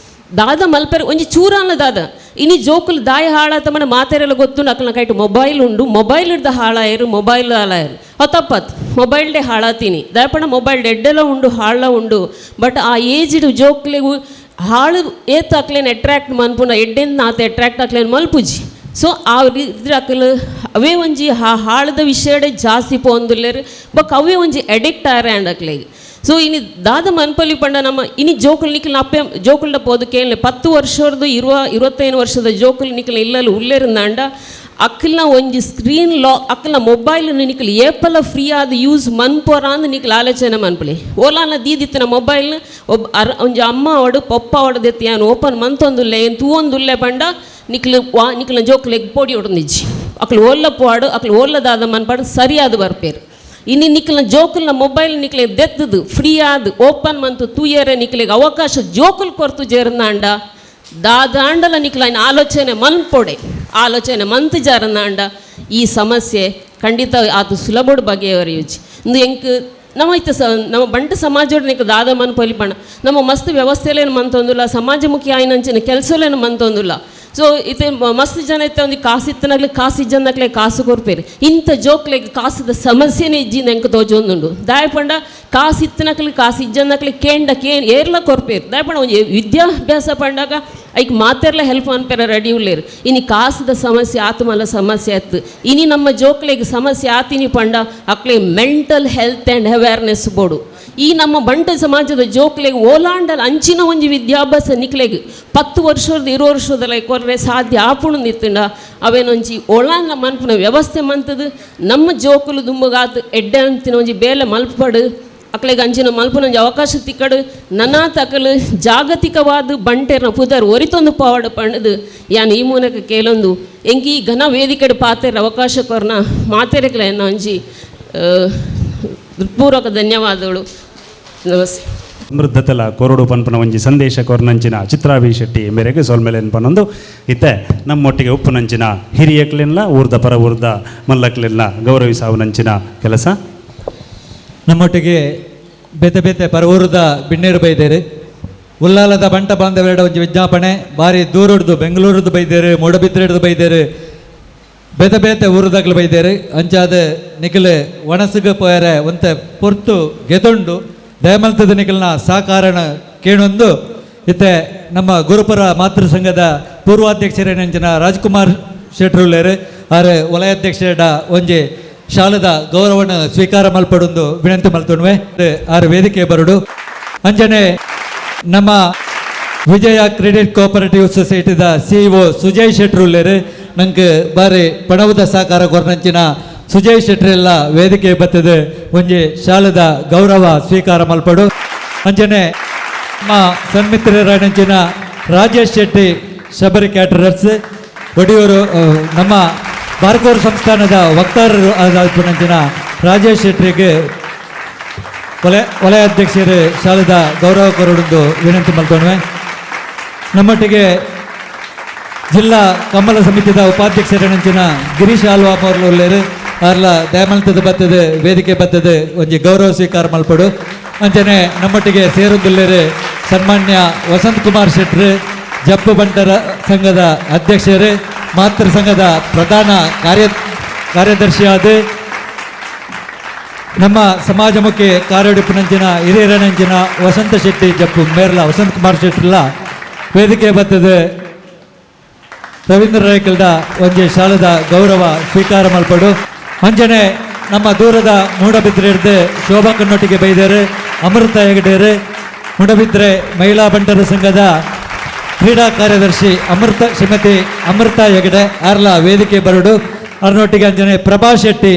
ದಾದ ಮಲ್ಪೆರೆ ಒಂಜಿ ಚೂರಾನ ದಾದ ಇನಿ ಜೋಕುಲು ದಾಯ ಹಾಳಾತ ಮನ ಮಾತೆರೆಲ್ಲ ಗೊತ್ತುಂಡು ಅಕ್ಕಲ್ನ ಕೈಟು ಮೊಬೈಲ್ ಉಂಡು ಮೊಬೈಲ್ ಹಿಡ್ದ ಹಾಳಾಯರು ಮೊಬೈಲ್ ಹಾಳಾಯರು ತಪ್ಪತ್ತು ಮೊಬೈಲ್ ಡೇ ಹಾಳಾತೀನಿ ದಯಪಣ ಮೊಬೈಲ್ ಎಡ್ಡೆಲ್ಲ ಉಂಡು ಹಾಳ ಉಂಡು ಬಟ್ ಆ ಏಜ್ಡ್ ಜೋಕ್ಲೆಗೂ ಹಾಳು ಏತ್ ಹಾಕ್ಲೇನು ಅಟ್ರಾಕ್ಟ್ ಮನ್ಪುನ ಎಡ್ಡೆಂದು ನಾತ ಅಟ್ರಾಕ್ಟ್ ಹಾಕ್ಲೇನು ಮಲ್ಪುಜಿ ಸೊ ಆ ಇದ್ರ ಅಕ್ಕಲು ಅವೇ ಒಂಜಿ ಹಾಳದ ವಿಷಯಡೆ ಜಾಸ್ತಿ ಪೋಂದುಲ್ಲೇರು ಬಕ್ ಅವೇ ಒಂಜಿ ಅಡಿಕ್ಟ್ ಆರೆ ಅಂಡಕ್ಲೆಗೆ ಸೊ ಇನಿ ದಾದ ಮನ್ಪಲ್ಲಿ ಪಂಡ ನಮ್ಮ ಇನಿ ಜೋಕುಲು ನಿಖಲ್ ಅಪ್ಪೆ ಜೋಕುಲ್ಡ ಪೋದು ಕೇಳಲೆ 10 ವರ್ಷದ್ದು 25 ವರ್ಷದ ಜೋಕುಲು ನಿಖಲ್ ಇಲ್ಲಲ್ಲಿ ಉಲ್ಲೇರಿಂದಾಂಡ ಅಕ್ಕಲ್ನ ಒಂಜಿ ಸ್ಕ್ರೀನ್ ಅಕ್ಕಲ್ನ ಮೊಬೈಲ್ ನಿಖಲ್ ಏಪಲ ಫ್ರೀ ಆದ ಯೂಸ್ ಮನ್ಪೋರ ಅಂದ್ ನಿಖಲ್ ಆಲೋಚನೆ ಮನ್ಪಲಿ ಓಲಾನ ದೀದಿತ್ತಿನ ಮೊಬೈಲ್ನ ಒಂಜಿ ಅಮ್ಮ ಅವಡು ಪಪ್ಪ ಅವಡದೆತ್ತಿ ಏನು ಓಪನ್ ಮಂತೊಂದುಲ್ಲೆ ಏನು ತೂವೊಂದುಲ್ಲೆ ಪಂಡ ನಿಖಲ್ನ ಜೋಕುಲೆಗ್ ಪೋಡಿ ಹೊಡೊಂದಿಜ್ಜಿ ಅಕ್ಕಲು ಓಲ್ಲ ಪೋಡು ಅಕ್ಕಲು ಓಲ್ಲದಾದ ಮನ್ಪಾಡು ಸರಿಯಾದ ಬರ್ಪೇರು ಇನ್ನು ನಿಖಲ್ನ ಜೋಕುಲ್ನ ಮೊಬೈಲ್ ನಿಖಲಿಗೆ ದೆತ್ತದು ಫ್ರೀ ಆದ ಓಪನ್ ಮಂತು ತೂಯರೆ ನಿಖಲಿಗೆ ಅವಕಾಶ ಜೋಕುಲ್ ಕೊರ್ತು ಜೇರ್ನಾಂಡ ದಾದಾಂಡಲ ನಿಖಲ ಆಲೋಚನೆ ಮನ್ಪೊಡೆ ಆಲೋಚನೆ ಮಂತು ಜಾರನಾಂಡ ಈ ಸಮಸ್ಯೆ ಖಂಡಿತ ಅದು ಸುಲಭದ ಬಗೆಹರಿಯುಜಿ ಇಂದು ಎಂಕ್ ನಮ್ಮ ಇತ್ತ ನಮ್ಮ ಬಂಟ ಸಮಾಜೋಡ್ ನಿಕ್ಕ ದಾದ ಮನ್ಪೊಲಿ ಪಣ ನಮ್ಮ ಮಸ್ತ್ ವ್ಯವಸ್ಥೆಲೇನು ಮಂತೊಂದುಲ್ಲ ಸಮಾಜಮುಖಿ ಆಯ್ನಂಚಿನ ಕೆಲಸಲೇನು ಮಂತೊಂದುಲ್ಲ ಸೊ ಇದು ಮಸ್ತ್ ಜನ ಇತ್ತ ಒಂದು ಕಾಸಿತ್ತನಾಗ್ಲಿ ಕಾಸು ಇಜ್ಜಂದಾಗ್ಲೇ ಕಾಸು ಕೊರ್ಪೇರಿ ಇಂಥ ಜೋಕ್ಲೆಗೆ ಕಾಸದ ಸಮಸ್ಯೆನೇ ಇಜ್ಜಿನ ಎಂಕ ತೋಜೊಂದುಂಡು ದಾಯಪಂಡ ಕಾಸು ಇತ್ತನಕ್ಲಿ ಕಾಸು ಇಜ್ಜಂದಾಗ್ಲಿ ಏರ್ಲ ಕೊರ್ಪೇರು ದಾಯಪಂಡ ಒಂದು ವಿದ್ಯಾಭ್ಯಾಸ ಪಂಡಾಗ ಐಕ್ ಮಾತೆರ್ಲ ಹೆಲ್ಪ್ ಅನ್ಪೇರ ರೆಡಿ ಉಳ್ಳೇರು ಇನಿ ಕಾಸದ ಸಮಸ್ಯೆ ಆತ್ಮಲ ಸಮಸ್ಯೆ ಆಯ್ತು ಇನಿ ನಮ್ಮ ಜೋಕ್ಲೆಗೆ ಸಮಸ್ಯೆ ಆತಿನಿ ಪಂಡ ಅಕ್ಲೆ mental health and awareness board ಈ ನಮ್ಮ ಬಂಟ ಸಮಾಜದ ಜೋಕ್ಲೆಗೆ ಓಲಾಂಡಲ್ ಅಂಚಿನ ಒಂಜಿ ವಿದ್ಯಾಭ್ಯಾಸ ನಿಕ್ಲೆಗೆ 10 ವರ್ಷದ 20 ವರ್ಷದಲ್ಲ ಕೊರ್ರೆ ಸಾಧ್ಯ ಆಪುಣು ನಿತ್ತಂಡ ಅವೇನೊಂಜಿ ಓಲಾಂಡ ಮನ್ಪುನ ವ್ಯವಸ್ಥೆ ಮಂತದು ನಮ್ಮ ಜೋಕುಲು ದುಂಬಗಾತು ಎಡ್ಡೆ ಅಂತಿನ ಒಂಜಿ ಬೇಲೆ ಮಲ್ಪಡು ಅಕ್ಲೆಗೆ ಅಂಚಿನ ಮಲ್ಪನೊಂಜಿ ಅವಕಾಶ ತಿಕ್ಕಡು ನನ್ನ ತಕಲು ಜಾಗತಿಕವಾದ ಬಂಟೆರ್ನ ಪುದರ್ ಒರಿತೊಂದು ಪಾವಡ ಪಂಡದು ಯಾನು ಈ ಮೂಲಕ ಕೇಳೊಂದು ಎಂಕಿ ಘನ ವೇದಿಕೆಡು ಪಾತೆರ ಅವಕಾಶ ಕೊರ್ನ ಮಾತೆರೆಕ್ಲ ಎನ್ನ ಒಂಜಿ ಹೃತ್ಪೂರ್ವಕ ಧನ್ಯವಾದಗಳು ನಮಸ್ತೆ. ಸಮೃದ್ಧತಲ ಕೊರಡು ಪನ್ಪನ ಒಂಜಿ ಸಂದೇಶ ಕೊರ್ನಂಚಿನ ಚಿತ್ರಾವಿ ಶೆಟ್ಟಿ ಮೇರೆಗೆ ಸೋಲ್ಮೇಲೆನ್ ಪನ್ನೊಂದು ಇತ್ತೆ ನಮ್ಮೊಟ್ಟಿಗೆ ಉಪ್ಪುನಂಚಿನ ಹಿರಿಯಕ್ಲೆಲ್ಲ ಊರ್ದ ಪರ ಊರ್ದ ಮಲ್ಲಕ್ಲೆಲ್ಲ ಗೌರವಿಸಾವುನಂಚಿನ ಕೆಲಸ. ನಮ್ಮೊಟ್ಟಿಗೆ ಬೇತೆ ಬೇತೆ ಪರವೂರದ ಬಿಣ್ಣೀರು ಬೈದೇರು ಉಲ್ಲಾಲದ ಬಂಟ ಬಾಂಧವ್ಯಡ ಒಂಜಿ ವಿಜ್ಞಾಪನೆ ಬಾರಿ ದೂರಡ್ದು ಬೆಂಗಳೂರದ್ದು ಬೈದೇರು ಮೂಡಬಿದ್ರೆಡ್ದು ಬೈದೇರು ಬೇತೆ ಬೇತೆ ಊರದಾಗ್ಲು ಬೈದೇರು ಅಂಚಾದ ನಿಖಿಲ್ ಒಣಸುಗ ಪೋಯರೆ ಒಂತೆ ಪೊರ್ತು ಗೆದೊಂಡು ದಯಮಲ್ತದ ನಿಖಿಲ್ನ ಸಾಕಾರಣ ಕೇಳೊಂದು ಇತ್ತೆ ನಮ್ಮ ಗುರುಪುರ ಮಾತೃ ಸಂಘದ ಪೂರ್ವಾಧ್ಯಕ್ಷರೇನಂಚಿನ ರಾಜ್ಕುಮಾರ್ ಶೆಟ್ರುಳ್ಳೇರು ಆರು ವಲಯಾಧ್ಯಕ್ಷರ ಒಂಜಿ ಶಾಲದ ಗೌರವನ ಸ್ವೀಕಾರ ಮಲ್ಪಡೊಂದು ವಿನಂತಿ ಮಲ್ತೊಣ್ವೆ ಆರು ವೇದಿಕೆ ಬರಡು ಅಂಜನೆ ನಮ್ಮ ವಿಜಯ ಕ್ರೆಡಿಟ್ ಕೋಆಪರೇಟಿವ್ ಸೊಸೈಟಿದ ಸಿಇಒ ಸುಜಯ್ ಶೆಟ್ರುಳ್ಳೇರು ನಂಗೆ ಬಾರಿ ಪಣವದ ಸಹಕಾರ ಕೊರ್ನಂಚಿನ ಸುಜಯ್ ಶೆಟ್ರೆಲ್ಲ ವೇದಿಕೆ ಬರ್ತದೆ ಒಂಜಿ ಶಾಲದ ಗೌರವ ಸ್ವೀಕಾರ ಮಲ್ಪಡು ಅಂಜನೆ ನಮ್ಮ ಸನ್ಮಿತ್ರರಂಚಿನ ರಾಜೇಶ್ ಶೆಟ್ಟಿ ಶಬರಿ ಕ್ಯಾಟರರ್ಸ್ ಒಡಿಯೂರು ನಮ್ಮ ಬಾರ್ಕೋರ್ ಸಂಸ್ಥಾನದ ವಕ್ತಾರರು ಆದಂಚಿನ ರಾಜೇಶ್ ಶೆಟ್ಟಿಗೆ ವಲಯಾಧ್ಯಕ್ಷರು ಶಾಲದ ಗೌರವ ಕೊರಡು ವಿನಂತಿ ಮಲ್ಕೊಂಡ್ವೆ. ನಮ್ಮೊಟ್ಟಿಗೆ ಜಿಲ್ಲಾ ಕಮಲ ಸಮಿತಿದ ಉಪಾಧ್ಯಕ್ಷರೇನಂಚಿನ ಗಿರೀಶ್ ಆಲ್ವಾಮ್ ಅವ್ರು ಅರ್ಲ ದಯಮಂತದ ಬತ್ತದ ವೇದಿಕೆ ಬತ್ತದ ಒಂಜಿ ಗೌರವ ಸ್ವೀಕಾರ ಮಲ್ಪಡು ಅಂಚನೆ ನಮ್ಮೊಟ್ಟಿಗೆ ಸೇರುದುಲ್ಲೇರು ಸನ್ಮಾನ್ಯ ವಸಂತ್ ಕುಮಾರ್ ಶೆಟ್ರು ಜಪ್ಪು ಬಂಟರ ಸಂಘದ ಅಧ್ಯಕ್ಷರು ಮಾತೃ ಸಂಘದ ಪ್ರಧಾನ ಕಾರ್ಯದರ್ಶಿಯಾದ ನಮ್ಮ ಸಮಾಜಮುಖಿ ಕಾರ್ಯಡಿಪಿನಂಚಿನ ಹಿರಿಯರನಂಚಿನ ವಸಂತ ಶೆಟ್ಟಿ ಜಪ್ಪು ಮೇರ್ಲ ವಸಂತ್ ಕುಮಾರ್ ಶೆಟ್ರಲ್ಲ ವೇದಿಕೆ ಬತ್ತದ ರವೀಂದ್ರ ರೈಕಲ್ದ ಒಂಜಿ ಶಾಲದ ಗೌರವ ಸ್ವೀಕಾರ ಮಲ್ಪಡು ಅಂಜನೆ ನಮ್ಮ ದೂರದ ಮೂಡಬಿದ್ರೆ ಹಿಡ್ದು ಶೋಭಾ ಕನ್ನೊಟ್ಟಿಗೆ ಬೈದೇರು ಅಮೃತ ಹೆಗಡೇರು ಮೂಡಬಿದ್ರೆ ಮಹಿಳಾ ಬಂಟರ ಸಂಘದ ಕ್ರೀಡಾ ಕಾರ್ಯದರ್ಶಿ ಶ್ರೀಮತಿ ಅಮೃತ ಹೆಗಡೆ ಆರ್ಲ ವೇದಿಕೆ ಬರಡು ಅರ್ನೊಟ್ಟಿಗೆ ಅಂಜನೆ ಪ್ರಭಾ ಶೆಟ್ಟಿ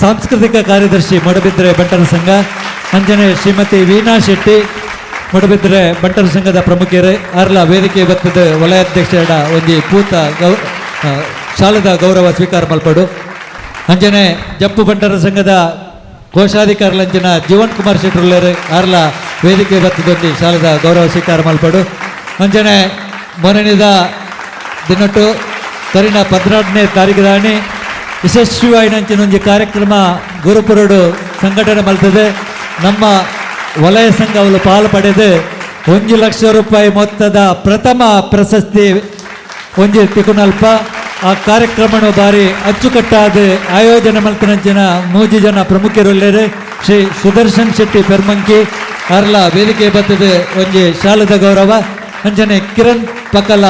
ಸಾಂಸ್ಕೃತಿಕ ಕಾರ್ಯದರ್ಶಿ ಮೂಡಬಿದ್ರೆ ಬಂಟರ ಸಂಘ ಅಂಜನೆ ಶ್ರೀಮತಿ ವೀಣಾ ಶೆಟ್ಟಿ ಮೂಡಬಿದ್ರೆ ಬಂಟರ ಸಂಘದ ಪ್ರಮುಖರು ಆರ್ಲ ವೇದಿಕೆ ಬತ್ತದ ವಲಯಾಧ್ಯಕ್ಷರ ಒಂಜಿ ಪೂತ ಶಾಲದ ಗೌರವ ಸ್ವೀಕಾರ ಮಲ್ಪಡು ಅಂಜನೆ ಜಪ್ಪು ಬಂಟರ ಸಂಘದ ಕೋಶಾಧಿಕಾರಿಲಂಚಿನ ಜೀವನ್ ಕುಮಾರ್ ಶೆಟ್ರುಳ್ಳರು ಆರ್ಲ ವೇದಿಕೆ ಬತ್ತದೊಂದು ಶಾಲದ ಗೌರವ ಸ್ವೀಕಾರ ಮಲ್ಪಡು ಅಂಜನೆ ಮೊನ್ನೆದ ದಿನಟ್ಟು ಕರಿನ 14ನೇ ತಾರೀಖದಾನಿ ಯಶಸ್ವಿಯಾಯಿನಂಚಿನ ಒಂಜಿ ಕಾರ್ಯಕ್ರಮ ಗುರುಪುರಡು ಸಂಘಟನೆ ಮಲ್ತದೆ ನಮ್ಮ ವಲಯ ಸಂಘ ಅವಳು ಪಾಲು ಪಡೆದು 1 ಲಕ್ಷ ರೂಪಾಯಿ ಮೊತ್ತದ ಪ್ರಥಮ ಪ್ರಶಸ್ತಿ ಒಂಜಿ ತಿಕುನಲ್ಪ ಆ ಕಾರ್ಯಕ್ರಮನು ಬಾರಿ ಅಚ್ಚುಕಟ್ಟಾದ ಆಯೋಜನೆ ಮಲ್ತನಂಚಿನ 3 ಜನ ಪ್ರಮುಖರುಳ್ಳರು ಶ್ರೀ ಸುದರ್ಶನ್ ಶೆಟ್ಟಿ ಪೆರ್ಮಂಕಿ ಅರ್ಲ ವೇದಿಕೆ ಬತ್ತದ ಒಂಜಿ ಶಾಲದ ಗೌರವ ಅಂಜನೆ ಕಿರಣ್ ಪಕಲ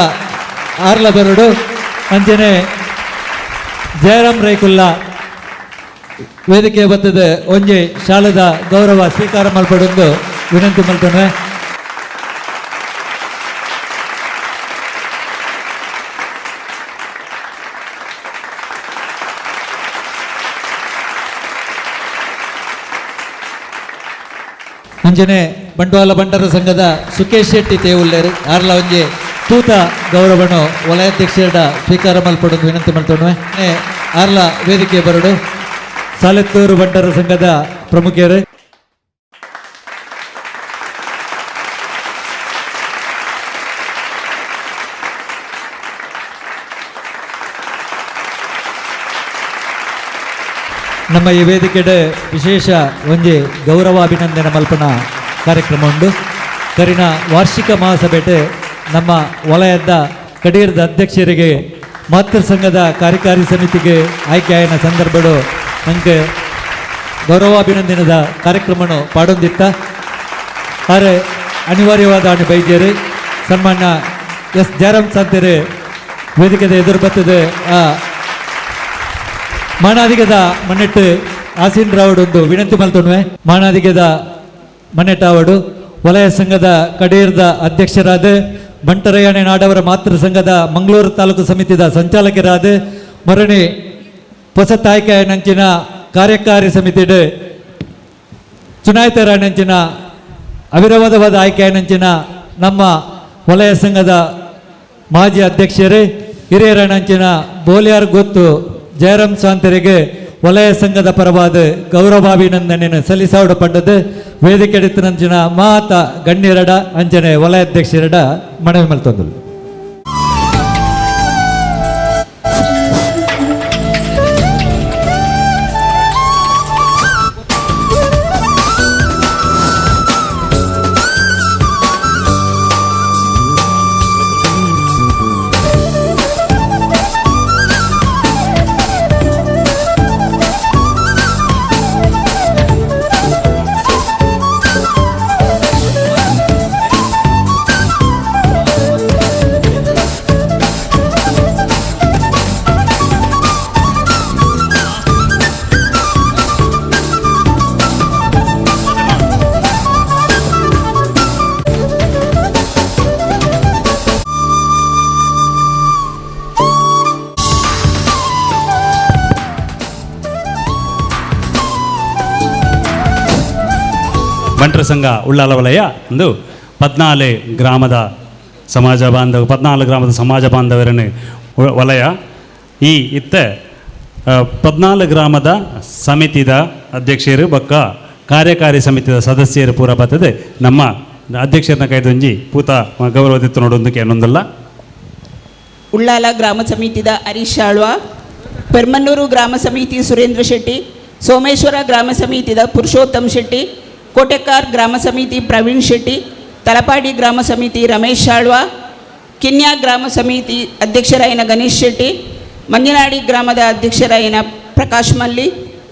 ಆರ್ಲ ಬರಡು ಅಂಜನೆ ಜಯರಾಮ್ ರೈಕುಲ್ಲಾ ವೇದಿಕೆ ಬತ್ತದ ಒಂಜಿ ಶಾಲದ ಗೌರವ ಸ್ವೀಕಾರ ಮಲ್ಪಡೊಂದು ವಿನಂತಿ ಮಲ್ಪೊಣ್ವೆ. ಅಂಜನೆ ಬಂಟ್ವಾಳ ಬಂಟರ ಸಂಘದ ಸುಕೇಶ್ ಶೆಟ್ಟಿ ತೇವುಳ್ಳೇರು ಆರ್ಲ ಒಂಜಿ ತೂತ ಗೌರವನು ವಲಯಾಧ್ಯಕ್ಷರ ಸ್ವೀಕಾರ ಮಲ್ಪಡೋದು ವಿನಂತಿ ಮಾಡ್ತೋಣ ಆರ್ಲ ವೇದಿಕೆ ಬರಡು ಸಾಲೆತ್ತೂರು ಬಂಟರ ಸಂಘದ ಪ್ರಮುಖರು ನಮ್ಮ ಈ ವೇದಿಕೆಡೆ ವಿಶೇಷ ಒಂಜಿ ಗೌರವಾಭಿನಂದನೆ ಮಲ್ಪನ ಕಾರ್ಯಕ್ರಮ ಉಂಡು. ಕರಿನ ವಾರ್ಷಿಕ ಮಹಾಸಭೆಟೆ ನಮ್ಮ ವಲಯದ ಕಡೀರದ ಅಧ್ಯಕ್ಷರಿಗೆ ಮಾತೃ ಸಂಘದ ಕಾರ್ಯಕಾರಿ ಸಮಿತಿಗೆ ಆಯ್ಕೆಯಾಯನ ಸಂದರ್ಭಡು ನನಗೆ ಗೌರವಾಭಿನಂದನದ ಕಾರ್ಯಕ್ರಮನು ಪಾಡೊಂದಿತ್ತ ಆದರೆ ಅನಿವಾರ್ಯವಾದ ಅಣಿ ಬೈದ್ಯರು ಸನ್ಮಾನ್ಯ ಎಸ್ ಜಯರಾಮ್ ಸಾಂತೇರು ವೇದಿಕೆದ ಎದುರು ಬರ್ತದೆ ಆ ಮಾನಾದಿಗದ ಮನ್ನೆಟ್ಟು ಆಸೀನ್ ರಾವಡೊಂದು ವಿನಂತಿ ಮಲ್ತೊಣ್ವೆ. ಮಾನಾದಿಗದ ಮನ್ನೆಟ್ಟಾವಡು ವಲಯ ಸಂಘದ ಕಡೇರದ ಅಧ್ಯಕ್ಷರಾದ ಬಂಟರಯ್ಯಣೆ ನಾಡವರ ಮಾತೃ ಸಂಘದ ಮಂಗಳೂರು ತಾಲೂಕು ಸಮಿತಿದ ಸಂಚಾಲಕರಾದ ಮರಣಿ ಹೊಸತಾಯ್ಕೆ ನಂಚಿನ ಕಾರ್ಯಕಾರಿ ಸಮಿತಿಡ್ ಚುನಾಯಿತರ ನಂಚಿನ ಅವಿರೋಧವಾದ ಆಯ್ಕೆ ನಂಚಿನ ನಮ್ಮ ವಲಯ ಸಂಘದ ಮಾಜಿ ಅಧ್ಯಕ್ಷರೇ ಹಿರಿಯರ ನಂಚಿನ ಬೋಲಿಯಾರ್ ಗೊತ್ತು ಜಯರಾಮ್ ಶಾಂತರಿಗೆ ವಲಯ ಸಂಘದ ಪರವಾದ ಗೌರವಾಭಿನಂದನೆಯನ್ನು ಸಲ್ಲಿಸಾಡಪಟ್ಟது ವೇದಿಕೆ ಎಡಿತಿನಂಚಿನ ಮಾತ ಗಣ್ಯರಡ ಅಂಚನೆ ವಲಯಾಧ್ಯಕ್ಷರಡ ಮನವಿ ಮಲ್ತೊಂದುಲ್ಲೆ. ಬಂಟರ ಸಂಘ ಉಳ್ಳಾಲ ವಲಯ ಒಂದು 14 ಗ್ರಾಮದ ಸಮಾಜ ಬಾಂಧವರನ್ನು ವಲಯ ಈ ಇತ್ತ 14 ಗ್ರಾಮದ ಸಮಿತಿದ ಅಧ್ಯಕ್ಷರು ಬೊಕ್ಕ ಕಾರ್ಯಕಾರಿ ಸಮಿತಿದ ಸದಸ್ಯರು ಪೂರ ಬರ್ತದೆ ನಮ್ಮ ಅಧ್ಯಕ್ಷರನ್ನ ಕೈದೊಂಜಿ ಪೂತ ಗೌರವದಿತ್ತು ನೋಡೊಂದಕ್ಕೆ ಏನೊಂದಲ್ಲ. ಉಳ್ಳಾಲ ಗ್ರಾಮ ಸಮಿತಿದ ಹರೀಶ್ ಆಳ್ವ, ಪೆರ್ಮನ್ನೂರು ಗ್ರಾಮ ಸಮಿತಿ ಸುರೇಂದ್ರ ಶೆಟ್ಟಿ, ಸೋಮೇಶ್ವರ ಗ್ರಾಮ ಸಮಿತಿದ ಪುರುಷೋತ್ತಮ್ ಶೆಟ್ಟಿ, ಕೋಟೆಕಾರ್ ಗ್ರಾಮ ಸಮಿತಿ ಪ್ರವೀಣ್ ಶೆಟ್ಟಿ, ತಲಪಾಡಿ ಗ್ರಾಮ ಸಮಿತಿ ರಮೇಶ್ ಆಳ್ವ, ಕಿನ್ಯಾ ಗ್ರಾಮ ಸಮಿತಿ ಅಧ್ಯಕ್ಷರಾಯಿನ ಗಣೇಶ್ ಶೆಟ್ಟಿ, ಮಂಜನಾಡಿ ಗ್ರಾಮದ ಅಧ್ಯಕ್ಷರಾಯಿನ ಪ್ರಕಾಶ್ ಮಲ್ಲಿ,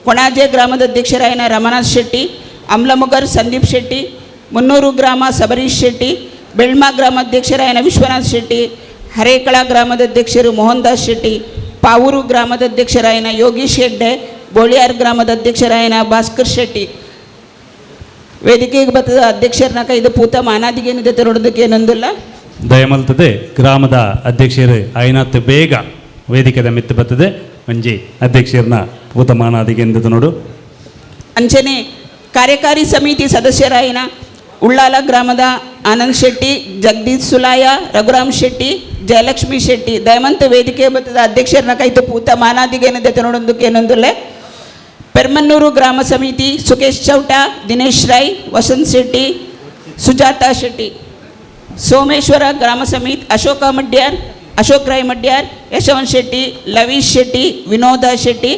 ಕೊಣಾಜೆ ಗ್ರಾಮದ ಅಧ್ಯಕ್ಷರಾಯಿನ ರಮನಾಥ್ ಶೆಟ್ಟಿ, ಅಮ್ಲಮುಗರ್ ಸಂದೀಪ್ ಶೆಟ್ಟಿ, ಮುನ್ನೂರು ಗ್ರಾಮ ಸಬರೀಶ್ ಶೆಟ್ಟಿ, ಬೆಳ್ಮಾ ಗ್ರಾಮ ಅಧ್ಯಕ್ಷರಾಯಿನ ವಿಶ್ವನಾಥ್ ಶೆಟ್ಟಿ, ಹರೇಕಳ ಗ್ರಾಮದ ಅಧ್ಯಕ್ಷರು ಮೋಹನ್ ದಾಸ್ ಶೆಟ್ಟಿ, ಪಾವೂರು ಗ್ರಾಮದ ಅಧ್ಯಕ್ಷರಾಯಿನ ಯೋಗೀಶ್ ಹೆಗ್ಡೆ, ಬೋಳಿಯಾರ್ ಗ್ರಾಮದ ಅಧ್ಯಕ್ಷರಾಯಿನ ಭಾಸ್ಕರ್ ಶೆಟ್ಟಿ. ವೇದಿಕೆಗೆ ಬರ್ತದ ಅಧ್ಯಕ್ಷರನ್ನ ಕೈದು ಪೂತ ಮಾನಾದಿಗೇನಿದೆ ನೋಡೋದಕ್ಕೆ ಏನೊಂದಿಲ್ಲ. ದಯಮಲ್ತದೆ ಗ್ರಾಮದ ಅಧ್ಯಕ್ಷರು ಐನಾತ್ ಬೇಗ ವೇದಿಕೆದ ಮಿತ್ತು ಬರ್ತದೆ ಮಂಜಿ ಅಧ್ಯಕ್ಷರನ್ನ ಪೂತ ಮಾನಾದಿಗೆಂದು ನೋಡು. ಅಂಚನೆ ಕಾರ್ಯಕಾರಿ ಸಮಿತಿ ಸದಸ್ಯರಾಯಿನ ಉಳ್ಳಾಲ ಗ್ರಾಮದ ಆನಂದ್ ಶೆಟ್ಟಿ, ಜಗದೀಶ್ ಸುಲಾಯ, ರಘುರಾಮ್ ಶೆಟ್ಟಿ, ಜಯಲಕ್ಷ್ಮಿ ಶೆಟ್ಟಿ ದಯಮಂತ ವೇದಿಕೆ ಬರ್ತದ ಅಧ್ಯಕ್ಷರನ್ನ ಕೈತು ಪೂತ ಮಾನಾದಿಗೇನಿದೆ ನೋಡೋದಕ್ಕೆ ಏನೊಂದಿಲ್ಲ. ಪೆರ್ಮನ್ನೂರು ಗ್ರಾಮ ಸಮಿತಿ ಸುಕೇಶ್ ಚೌಟ, ದಿನೇಶ್ ರೈ, ವಸಂತ್ ಶೆಟ್ಟಿ, ಸುಜಾತಾ ಶೆಟ್ಟಿ. ಸೋಮೇಶ್ವರ ಗ್ರಾಮ ಸಮಿತಿ ಅಶೋಕ್ ರಾಯ್ ಮಡ್ಯಾರ್, ಯಶವಂತ್ ಶೆಟ್ಟಿ, ಲವೀಶ್ ಶೆಟ್ಟಿ, ವಿನೋದ ಶೆಟ್ಟಿ.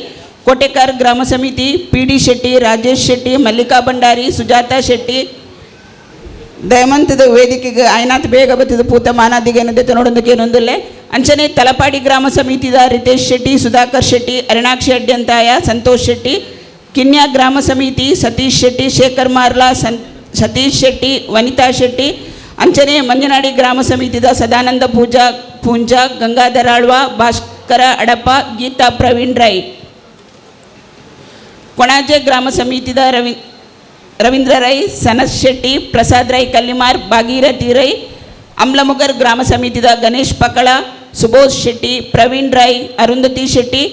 ಕೋಟೆಕಾರ್ ಗ್ರಾಮ ಸಮಿತಿ ಪಿ ಡಿ ಶೆಟ್ಟಿ, ರಾಜೇಶ್ ಶೆಟ್ಟಿ, ಮಲ್ಲಿಕಾ ಭಂಡಾರಿ, ಸುಜಾತಾ ಶೆಟ್ಟಿ. ದಯಮಂತದ ವೇದಿಕೆಗೆ ಆಯ್ನಾತ್ ಬೇಗ ಬರ್ತದ ಪೂತ ಮಾನಾದಿಗೆ ಏನಂತ ನೋಡೋದಕ್ಕೆ ಏನೊಂದಿಲ್ಲ. ಅಂಚನೆ ತಲಪಾಡಿ ಗ್ರಾಮ ಸಮಿತಿದ ರಿತೇಶ್ ಶೆಟ್ಟಿ, ಸುಧಾಕರ್ ಶೆಟ್ಟಿ, ಅರುಣಾಕ್ಷಿ ಅಡ್ಯಂತಾಯ, ಸಂತೋಷ್ ಶೆಟ್ಟಿ. ಕಿನ್ಯಾ ಗ್ರಾಮ ಸಮಿತಿ ಸತೀಶ್ ಶೆಟ್ಟಿ, ಶೇಖರ್ ಮಾರ್ಲಾ, ಸತೀಶ್ ಶೆಟ್ಟಿ, ವನಿತಾ ಶೆಟ್ಟಿ. ಅಂಚನೆ ಮಂಜನಾಡಿ ಗ್ರಾಮ ಸಮಿತಿದ ಸದಾನಂದ ಪೂಂಜಾ, ಗಂಗಾಧರ ಆಳ್ವ, ಭಾಸ್ಕರ ಅಡಪ, ಗೀತಾ ಪ್ರವೀಣ್ ರೈ. ಕೊಣಾಜೆ ಗ್ರಾಮ ಸಮಿತಿದ ರವೀಂದ್ರ ರೈ, ಸನತ್ ಶೆಟ್ಟಿ, ಪ್ರಸಾದ್ ರೈ ಕಲ್ಲಿಮಾರ್, ಭಾಗೀರಥಿ ರೈ. ಅಮ್ಲಮುಗರ್ ಗ್ರಾಮ ಸಮಿತಿದ ಗಣೇಶ್ ಪಕಳ, ಸುಬೋಧ್ ಶೆಟ್ಟಿ, ಪ್ರವೀಣ್ ರೈ, ಅರುಂಧತಿ ಶೆಟ್ಟಿ.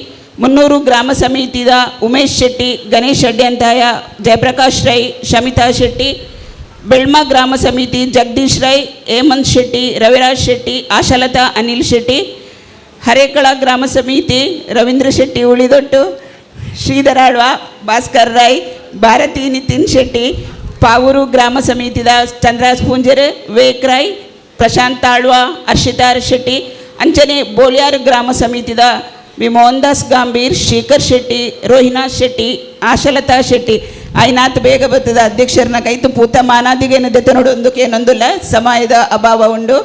ಮುನ್ನೂರು ಗ್ರಾಮ ಸಮಿತಿದ ಉಮೇಶ್ ಶೆಟ್ಟಿ, ಗಣೇಶ್ ಅಡ್ಯಂತಾಯ, ಜಯಪ್ರಕಾಶ್ ರೈ, ಶಮಿತಾ ಶೆಟ್ಟಿ. ಬೆಳ್ಮಾ ಗ್ರಾಮ ಸಮಿತಿ ಜಗದೀಶ್ ರೈ, ಹೇಮಂತ್ ಶೆಟ್ಟಿ, ರವಿರಾಜ್ ಶೆಟ್ಟಿ, ಆಶಾಲತಾ ಅನಿಲ್ ಶೆಟ್ಟಿ. ಹರೇಕಳ ಗ್ರಾಮ ಸಮಿತಿ ರವೀಂದ್ರ ಶೆಟ್ಟಿ ಉಳಿದೊಟ್ಟು, ಶ್ರೀಧರ ಆಳ್ವ, ಭಾಸ್ಕರ್ ರೈ, ಭಾರತಿ ನಿತಿನ್ ಶೆಟ್ಟಿ. ಪಾವೂರು ಗ್ರಾಮ ಸಮಿತಿದ ಚಂದ್ರಾಸ್ ಪೂಂಜರ್, ವಿವೇಕ್ ರೈ, ಪ್ರಶಾಂತ್ ಆಳ್ವ, ಹರ್ಷಿತಾರ್ ಶೆಟ್ಟಿ. ಅಂಚನೆ ಬೋಳಿಯಾರ್ ಗ್ರಾಮ ಸಮಿತಿದ ಮೋಹನ್ ದಾಸ್ ಗಾಂಭೀರ್, ಶೇಖರ್ ಶೆಟ್ಟಿ, ರೋಹಿನಾಥ್ ಶೆಟ್ಟಿ, ಆಶಾಲತಾ ಶೆಟ್ಟಿ. ಐನಾತ್ ಬೇಗ ಬರ್ತದ ಅಧ್ಯಕ್ಷರನ್ನ ಕೈತು ಪೂತ ಮಾನಾದಿಗೆ ಏನದತ್ತೆ ನೋಡೋದಕ್ಕೆ ಏನೊಂದಿಲ್ಲ, ಸಮಯದ ಅಭಾವ ಉಂಡು.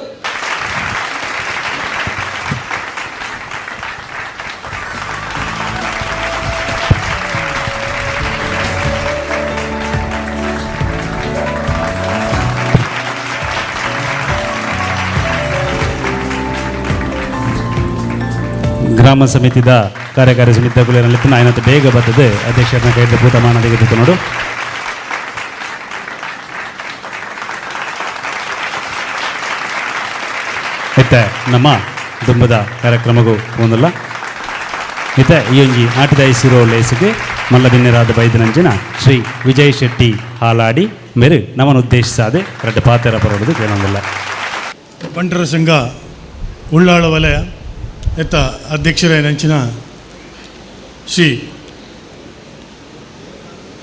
ಗ್ರಾಮ ಸಮಿತಿದ ಕಾರ್ಯಕಾರಿ ಸಮಿತಿಯ ಕುಲಿಯರಲ್ಲಿ ಐನತ್ತು ಬೇಗ ಬರ್ತದೆ ಅಧ್ಯಕ್ಷರನ್ನ ಕೈದ ಭೂತ ಮಾನದಿಗೆ ನೋಡು. ಇತ್ತೆ ನಮ್ಮ ದುಂಬದ ಕಾರ್ಯಕ್ರಮಗೂ ಒಂದಲ್ಲ ಇತ್ತೆ ಈ ಒಂಜಿ ಆಟಿದ ಐಸಿರೋ ಲೇಸಿಗೆ ಮಲ್ಲಬಿನ್ನೆರಾದ ಬೈದನಂಜಿನ ಶ್ರೀ ವಿಜಯ್ ಶೆಟ್ಟಿ ಹಾಲಾಡಿ ಮೇರು ನಮ್ಮನ್ನು ಉದ್ದೇಶಿಸಾದೆ ಎರಡು ಪಾತೆರ ಬರೋದು ಏನೊಂದಿಲ್ಲ. ಬಂಟರ ಸಂಘ ಉಳ್ಳಾಳ ವಲಯ ಎತ್ತ ಅಧ್ಯಕ್ಷರ ನಂಚಿನ ಶ್ರೀ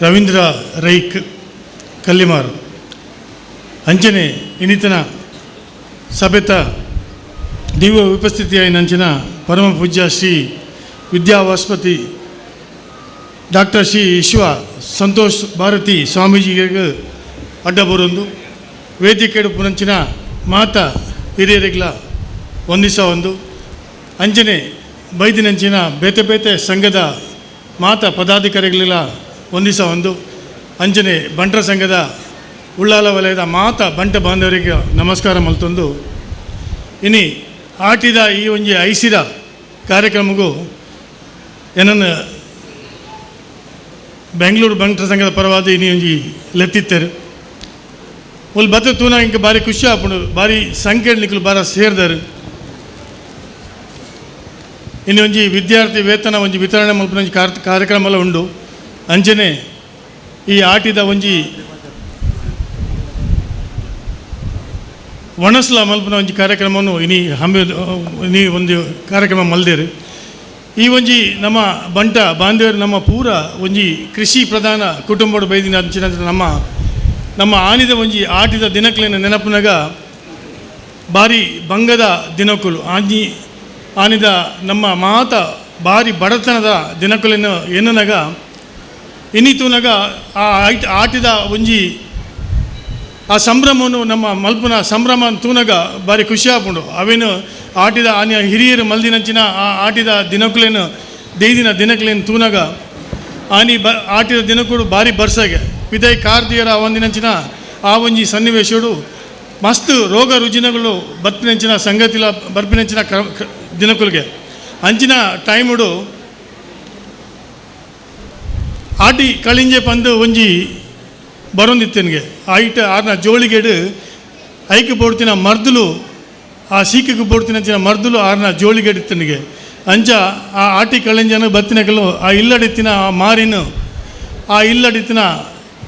ರವೀಂದ್ರ ರೈ ಕಲ್ಲಿಮಾರು ಅಂಚನೆ ಇನ್ನಿತನ ಸಭೆತ ದಿವ್ಯ ಉಪಸ್ಥಿತಿಯಾಯಿನಂಚಿನ ಪರಮ ಪೂಜ್ಯ ಶ್ರೀ ವಿದ್ಯಾವಾಸ್ಪತಿ ಡಾಕ್ಟರ್ ಶ್ರೀ ವಿಶ್ವ ಸಂತೋಷ್ ಭಾರತಿ ಸ್ವಾಮೀಜಿಗೆ ಅಡ್ಡ ಬರೋದು ವೇದಿಕೆ ಪುನಂಚಿನ ಮಾತ ಹಿರಿಯರಿಗಳ ಒಂದಿಸ ಒಂದು ಅಂಚನೆ ಬೈದಿನಂಚಿನ ಬೇತೆ ಬೇತೆ ಸಂಘದ ಮಾತ ಪದಾಧಿಕಾರಿಗಳ ಒಂದಿಸ ಒಂದು ಅಂಚನೆ ಬಂಟರ ಸಂಘದ ಉಳ್ಳಾಲ ವಲಯದ ಮಾತ ಬಂಟ ಬಾಂಧವರಿಗೆ ನಮಸ್ಕಾರ ಮಲ್ತೊಂದು ಇನಿ ಆಟಿದ ಈ ಒಂಜಿ ಐಸಿದ ಕಾರ್ಯಕ್ರಮಗೂ ಏನನ್ನು ಬೆಂಗಳೂರು ಬಂಟರ ಸಂಘದ ಪರವಾದ ಇನಿ ಒಂಜಿ ಲೆತ್ತಿತ್ತರು ಒಂದು ಬತ್ತ ತೂನ ಇಂಕ ಭಾರಿ ಖುಷಿ ಆಪುಂಡು ಭಾರಿ ಸಂಖ್ಯೆ ನಿಕ್ಕಲು ಬಾರ ಸೇರಿದರು ಇನ್ನು ಒಂಜಿ ವಿದ್ಯಾರ್ಥಿ ವೇತನ ಒಂಜಿ ವಿತರಣೆ ಮಲ್ಪನ ಒಂಜಿ ಕಾರ್ಯಕ್ರಮ ಎಲ್ಲ ಉಂಡು ಅಂಚನೆ ಈ ಆಟಿದ ಒಂಜಿ ಒಣಸ್ಲ ಮಲ್ಪನ ಒಂಜಿ ಕಾರ್ಯಕ್ರಮವನ್ನು ಇನಿ ಒಂದು ಕಾರ್ಯಕ್ರಮ ಮಲ್ದೇರು ಈ ಒಂಜಿ ನಮ್ಮ ಬಂಟ ಬಾಂಧವರು ನಮ್ಮ ಪೂರ ಒಂಜಿ ಕೃಷಿ ಪ್ರಧಾನ ಕುಟುಂಬದ ಬೈದಿನ ಅಂಚಿನ ನಮ್ಮ ಆನಿದ ಒಂಜಿ ಆಟಿದ ದಿನಕಲಿನ ನೆನಪಿನಾಗ ಭಾರಿ ಬಂಗದ ದಿನಕುಲು ಆನಿದ ನಮ್ಮ ಮಾತ ಭಾರಿ ಬಡತನದ ದಿನಕುಲಿನ ಎನ್ನನಾಗ ಇನ್ನಿತೂನಾಗ ಆ ಆಟಿದ ಒಂಜಿ ಆ ಸಂಭ್ರಮವನ್ನು ನಮ್ಮ ಮಲ್ಪನ ಸಂಭ್ರಮ ತೂನಾಗ ಭಾರಿ ಖುಷಿ ಆಪುಂಡು ಅವೇನು ಆಟಿದ ಆನೆ ಹಿರಿಯರು ಮಲ್ದಿನಂಚಿನ ಆ ಆಟಿದ ದಿನಕುಲೇನು ದೈದಿನ ದಿನಕಲೇನು ತೂನಾಗ ಆಟಿದ ದಿನಕುಡು ಭಾರಿ ಬರ್ಸಾಗೆ ಪಿದೈ ಕಾರ್ದಿಯರ ಒಂದಿನಂಚಿನ ಆ ಒಂಜಿ ಸನ್ನಿವೇಶಡು ಮಸ್ತ್ ರೋಗ ರುಜಿನಗಳು ಬರ್ಪಿನಂಚಿನ ಸಂಗತಿಲ ಬರ್ಪಿನಂಚಿನ ದಿನಕುಲ್ಗೆ ಅಂಚಿನ ಟೈಮುಡು ಆಟಿ ಕಳಿಂಜೆ ಪಂದು ಒಂಜಿ ಬರೋಂದಿತ್ತನಿಗೆ ಆಯ್ಟ ಆರ್ನ ಜೋಳಿಗೆಡು ಐಕೆ ಬೋಡ್ತಿನ ಮರ್ದುಲು ಆ ಸೀಕಿಗೆ ಬೋಡ್ತಿನಂಚಿನ ಮರ್ದುಲು ಆರ್ನ ಜೋಳಿಗೆಡಿತ್ತನಿಗೆ ಅಂಚ ಆ ಆಟಿ ಕಳಿಂಜನು ಬತ್ತಿನಕಲು ಆ ಇಲ್ಲಡಿತ್ತಿನ ಆ ಮಾರಿನು ಆ ಇಲ್ಲಡಿತ್ತಿನ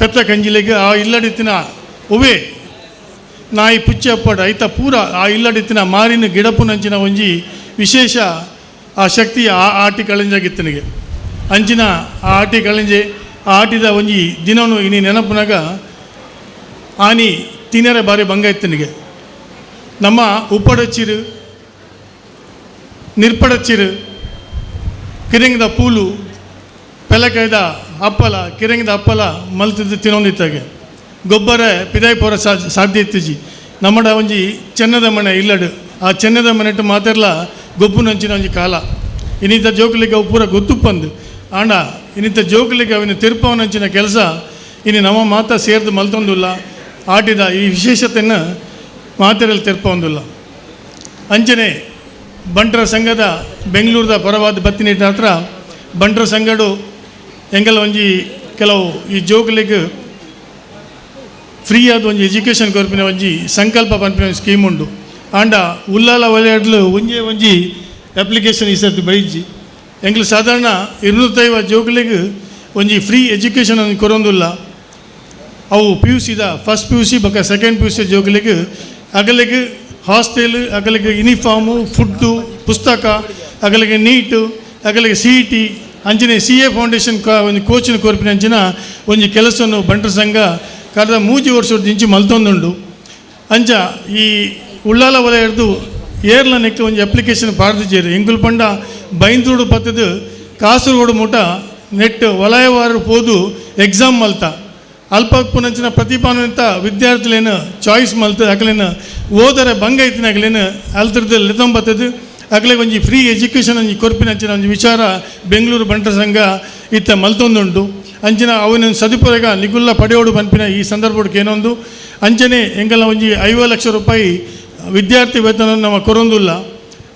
ಪೆತ್ತ ಕಂಜಿಲೆಗೆ ಆ ಇಲ್ಲಡಿತ್ತಿನ ಉವೆ ನಾಯಿ ಪುಚ್ಚೆ ಅಪ್ಪಡು ಐತ ಪೂರ ಆ ಇಲ್ಲಡಿತ್ತಿನ ಮಾರಿನ ಗಿಡಪುನಂಚಿನ ಒಂಜಿ ವಿಶೇಷ ಆ ಶಕ್ತಿ ಆ ಆಟಿ ಕಳಿಂಜಾಗಿತ್ತನಿಗೆ ಅಂಚಿನ ಆ ಆಟಿ ಕಳಿಂಜೆ ಆ ಆಟಿದ ಒಂಜಿ ದಿನವೂ ಇನಿ ನೆನಪಿನಾಗ ಆನಿ ತಿನ್ನರೆ ಬಾರಿ ಬಂಗ ಇತ್ತನಿಗೆ ನಮ್ಮ ಉಪ್ಪಡಚ್ಚಿರು ನಿರ್ಪಡಚ್ಚಿರು ಕಿರಂಗದ ಪೂಲು ಪೆಲಕೈದ ಹಪ್ಪಲ ಕಿರಂಗದ ಹಪ್ಪಲ ಮಲ್ತಿದ್ದು ತಿನ್ನೊಂದಿತ್ತಾಗೆ ಗೊಬ್ಬರ ಪಿದಾಯಿ ಪೋರ ಸಾಧ್ಯ ಇತ್ತಿಜಿ ನಮ್ಮಡ ಒಂಜಿ ಚೆನ್ನದ ಮನೆ ಇಲ್ಲಡು ಆ ಚೆನ್ನದ ಮನೆಟ್ಟು ಮಾತೆರ್ಲ ಗೊಬ್ಬುನಂಚಿನ ಒಂಜಿ ಕಾಲ ಇನ್ನಿತ ಜೋಕಲಿಗೆ ಅವು ಪೂರ ಗೊತ್ತುಪ್ಪಂದು ಆಂಡ ಇನ್ನಿತ ಜೋಕಲಿಗೆ ಅವಿನ ತಿರುಪವನಂಚಿನ ಕೆಲಸ ಇನ್ನು ನಮ್ಮ ಮಾತ ಸೇರ್ದು ಮಲ್ತೊಂದಿಲ್ಲ ಆಟಿದ ಈ ವಿಶೇಷತೆಯನ್ನು ಮಾತೆರಲ್ಲಿ ತಿರುಪೊಂದಿಲ್ಲ ಅಂಚನೆ ಬಂಟರ ಸಂಘದ ಬೆಂಗಳೂರದ ಪರವಾದ ಬತ್ತಿನಿಟ್ಟ ಹತ್ರ ಬಂಟರ ಸಂಘಡು ಎಂಗೆಲ್ಲ ಒಂಜಿ ಕೆಲವು ಈ ಜೋಕಲಿಗೆ ಫ್ರೀ ಆದ ಒಂಜಿ ಎಜುಕೇಷನ್ ಕೊರ್ಪಿನ ಒಂಜಿ ಸಂಕಲ್ಪ ಪನ್ಪಿನ ಸ್ಕೀಮ್ ಉಂಡು ಆಂಡ ಉಲ್ಲಾಲ ವಲಯಡ್ಲು ಒಂಜಿ ಅಪ್ಲಿಕೇಶನ್ ಈಸರ್ತಿ ಬೈಜಿ ಎಂಗ್ಲು ಸಾಧಾರಣ 250 ಜೋಕಲಿಗೆ ಒಂಜಿ ಫ್ರೀ ಎಜುಕೇಷನ್ ಅನ್ನು ಕೊರೊಂದಿಲ್ಲ ಅವು PUCದ ಫಸ್ಟ್ PUC ಬೊಕ ಸೆಕೆಂಡ್ PUC ಜೋಕಲಿಗೆ ಅಗಲಿಗೆ ಹಾಸ್ಟೆಲ್ ಅಗಲಿಗೆ ಯೂನಿಫಾರ್ಮು ಫುಡ್ಡು ಪುಸ್ತಕ ಅಗಲಿಗೆ ನೀಟು ಅಗಲಿಗೆ CET ಅಂಚನೆ CA ಫೌಂಡೇಶನ್ ಒಂದು ಕೋಚಿನ ಕೊರ್ಪಿನ ಅಂಚಿನ ಒಂಜಿ ಕೆಲಸವನ್ನು ಬಂಟರ ಸಂಘ ಕಳೆದ 3 ವರ್ಷದ ದಿಂಚಿ ಮಲ್ತೊಂದುಂಡು ಅಂಚ ಈ ಉಳ್ಳಾಲ ವಲಯದ್ದು ಏರ್ಲ ನೆಕ್ಕ ಒಂಜಿ ಅಪ್ಲಿಕೇಶನ್ ಪಾರ್ದಿಜೇರು ಎಂಗುಲ್ ಪಂಡ ಬೈಂದೂಡು ಪತ್ತದು ಕಾಸರಗೋಡು ಮುಟ ನೆಟ್ ವಲಯವಾರು ಪೋದು ಎಕ್ಸಾಮ್ ಮಲ್ತ ಅಲ್ಪ ಪುನಂಚಿನ ಪ್ರತಿಭಾನ್ವಿತ ವಿದ್ಯಾರ್ಥಿಗಳೇನು ಚಾಯ್ಸ್ ಮಲ್ತದೆ ಅಕಲೇನು ಓದರ ಭಂಗ ಐತಿನ ಅಕಲೇನು ಅಲ್ತರದ್ದು ಲೆತೊಂಬತ್ತದು ಅಕಲಿಗೆ ಒಂಜಿ ಫ್ರೀ ಎಜುಕೇಷನ್ ಒಂಜಿ ಕೊರ್ಪಿನಂಚಿನ ಒಂಜಿ ವಿಚಾರ ಬೆಂಗಳೂರು ಬಂಟರ ಸಂಘ ಇತ್ತ ಮಲ್ತೊಂದುಂಡು ಅಂಚಿನ ಅವನ ಸದುಪಯೋಗ ನಿಗುಲ್ಲ ಪಡೆಯೋಡು ಪನ್ಪಿನ ಈ ಸಂದರ್ಭಕ್ಕೆ ಏನೊಂದು ಅಂಚನೆ ಎಂಗೆಲ್ಲ ಒಂಜಿ 5 ಲಕ್ಷ ರೂಪಾಯಿ ವಿದ್ಯಾರ್ಥಿ ವೇತನ ನಮ್ಮ ಕೊರೊಂದಿಲ್ಲ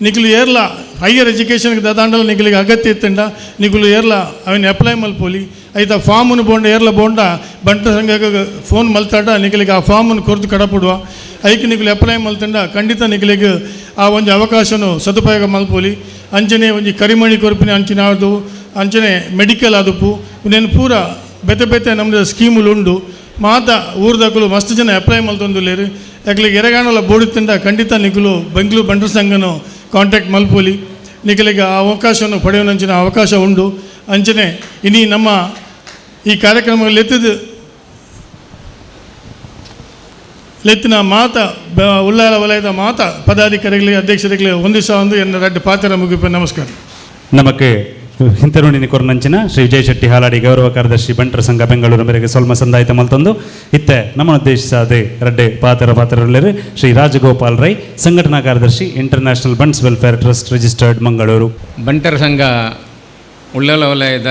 ನಿಖಲು ಏರ್ಲ ಹೈಯರ್ ಎಜುಕೇಷನ್ಗೆ ದಾಂಡಲ ನಿಖಲಿಗೆ ಅಗತ್ಯ ಇತ್ತಂಡ ನಿಖಲು ಏರ್ಲ ಅವನು ಅಪ್ಲೈ ಮಲ್ಪೋಲಿ ಐತ ಫಾರ್ಮನ್ನು ಬೋಂಡ ಏರ್ಲ ಬೋಂಡ ಬಂಟ ಸಂಘಕ್ಕೆ ಫೋನ್ ಮಲ್ತಾಡ ನಿಖಲಿಗೆ ಆ ಫಾರ್ಮನ್ನು ಕೊರತು ಕಡಪುಡುವ ಐಕೆ ನಿಖಲು ಅಪ್ಲೈ ಮಲ್ತಂಡ ಖಂಡಿತ ನಿಖಲಿಗೆ ಆ ಒಂದು ಅವಕಾಶನು ಸದುಪಯೋಗ ಮಲ್ಪೋಲಿ ಅಂಚನೆ ಒಂಜಿ ಕರಿಮಣಿ ಕೊರಪಿನ ಅಂಚಿನ ಅದು ಅಂಚನೆ ಮೆಡಿಕಲ್ ಆದುಪ್ಪು ಇನ್ನೇನು ಪೂರ ಬೆತೆ ಬೆತೆ ನಮ್ಮದು ಸ್ಕೀಮುಲು ಉಂಡು ಮಾತ ಊರ್ದಾಕಲು ಮಸ್ತ್ ಜನ ಅಪ್ಲೈ ಮಲ್ತೊಂದುಲ್ಲೇರು ಯಾಕಲಿಗೆ ಎರೆಗಾಣಲ ಬೋಡುತ್ತಂಡ ಖಂಡಿತ ನಿಖಲು ಬೆಂಗಳೂರು ಬಂಟರ ಸಂಘನು ಕಾಂಟ್ಯಾಕ್ಟ್ ಮಲ್ಪೋಲಿ ನಿಖಲಿಗೆ ಆ ಅವಕಾಶವನ್ನು ಪಡೆಯುವಂಚಿನ ಅವಕಾಶ ಉಂಡು ಅಂಚನೆ ಇನಿ ನಮ್ಮ ಈ ಕಾರ್ಯಕ್ರಮದಲ್ಲಿ ಲೆತ್ತಿನ ಮಾತ ಉಳ್ಳಾಲ ವಲಯದ ಮಾತ ಪದಾಧಿಕಾರಿಗಳಿಗೆ ಅಧ್ಯಕ್ಷರಿಗೆ ಒಂದು ಎನ್ನ ರಡ್ಡು ಪಾತ್ರ ಮುಗಿಪ ನಮಸ್ಕಾರ. ನಮಗೆ ಹಿಂತರುಣಿನಿ ಕೊರನಂಚಿನ ಶ್ರೀ ವಿಜಯ್ ಶೆಟ್ಟಿ ಹಾಲಾಡಿ ಗೌರವ ಕಾರ್ಯದರ್ಶಿ ಬಂಟರ ಸಂಘ ಬೆಂಗಳೂರು ಮೇರೆಗೆ ಸ್ವಲ್ಪ ಸಂದಾಯಿತ ಮಲ್ತೊಂದು ಇತ್ತೆ ನಮ್ಮ ಉದ್ದೇಶಿಸಾದೆ ರಡ್ಡೆ ಪಾತ್ರರು ಶ್ರೀ ರಾಜಗೋಪಾಲ್ ರೈ ಸಂಘಟನಾ ಕಾರ್ಯದರ್ಶಿ international Bunts welfare trust registered Mangaluru. ಬಂಟರ ಸಂಘ ಉಳ್ಳಾಲ ವಲಯದ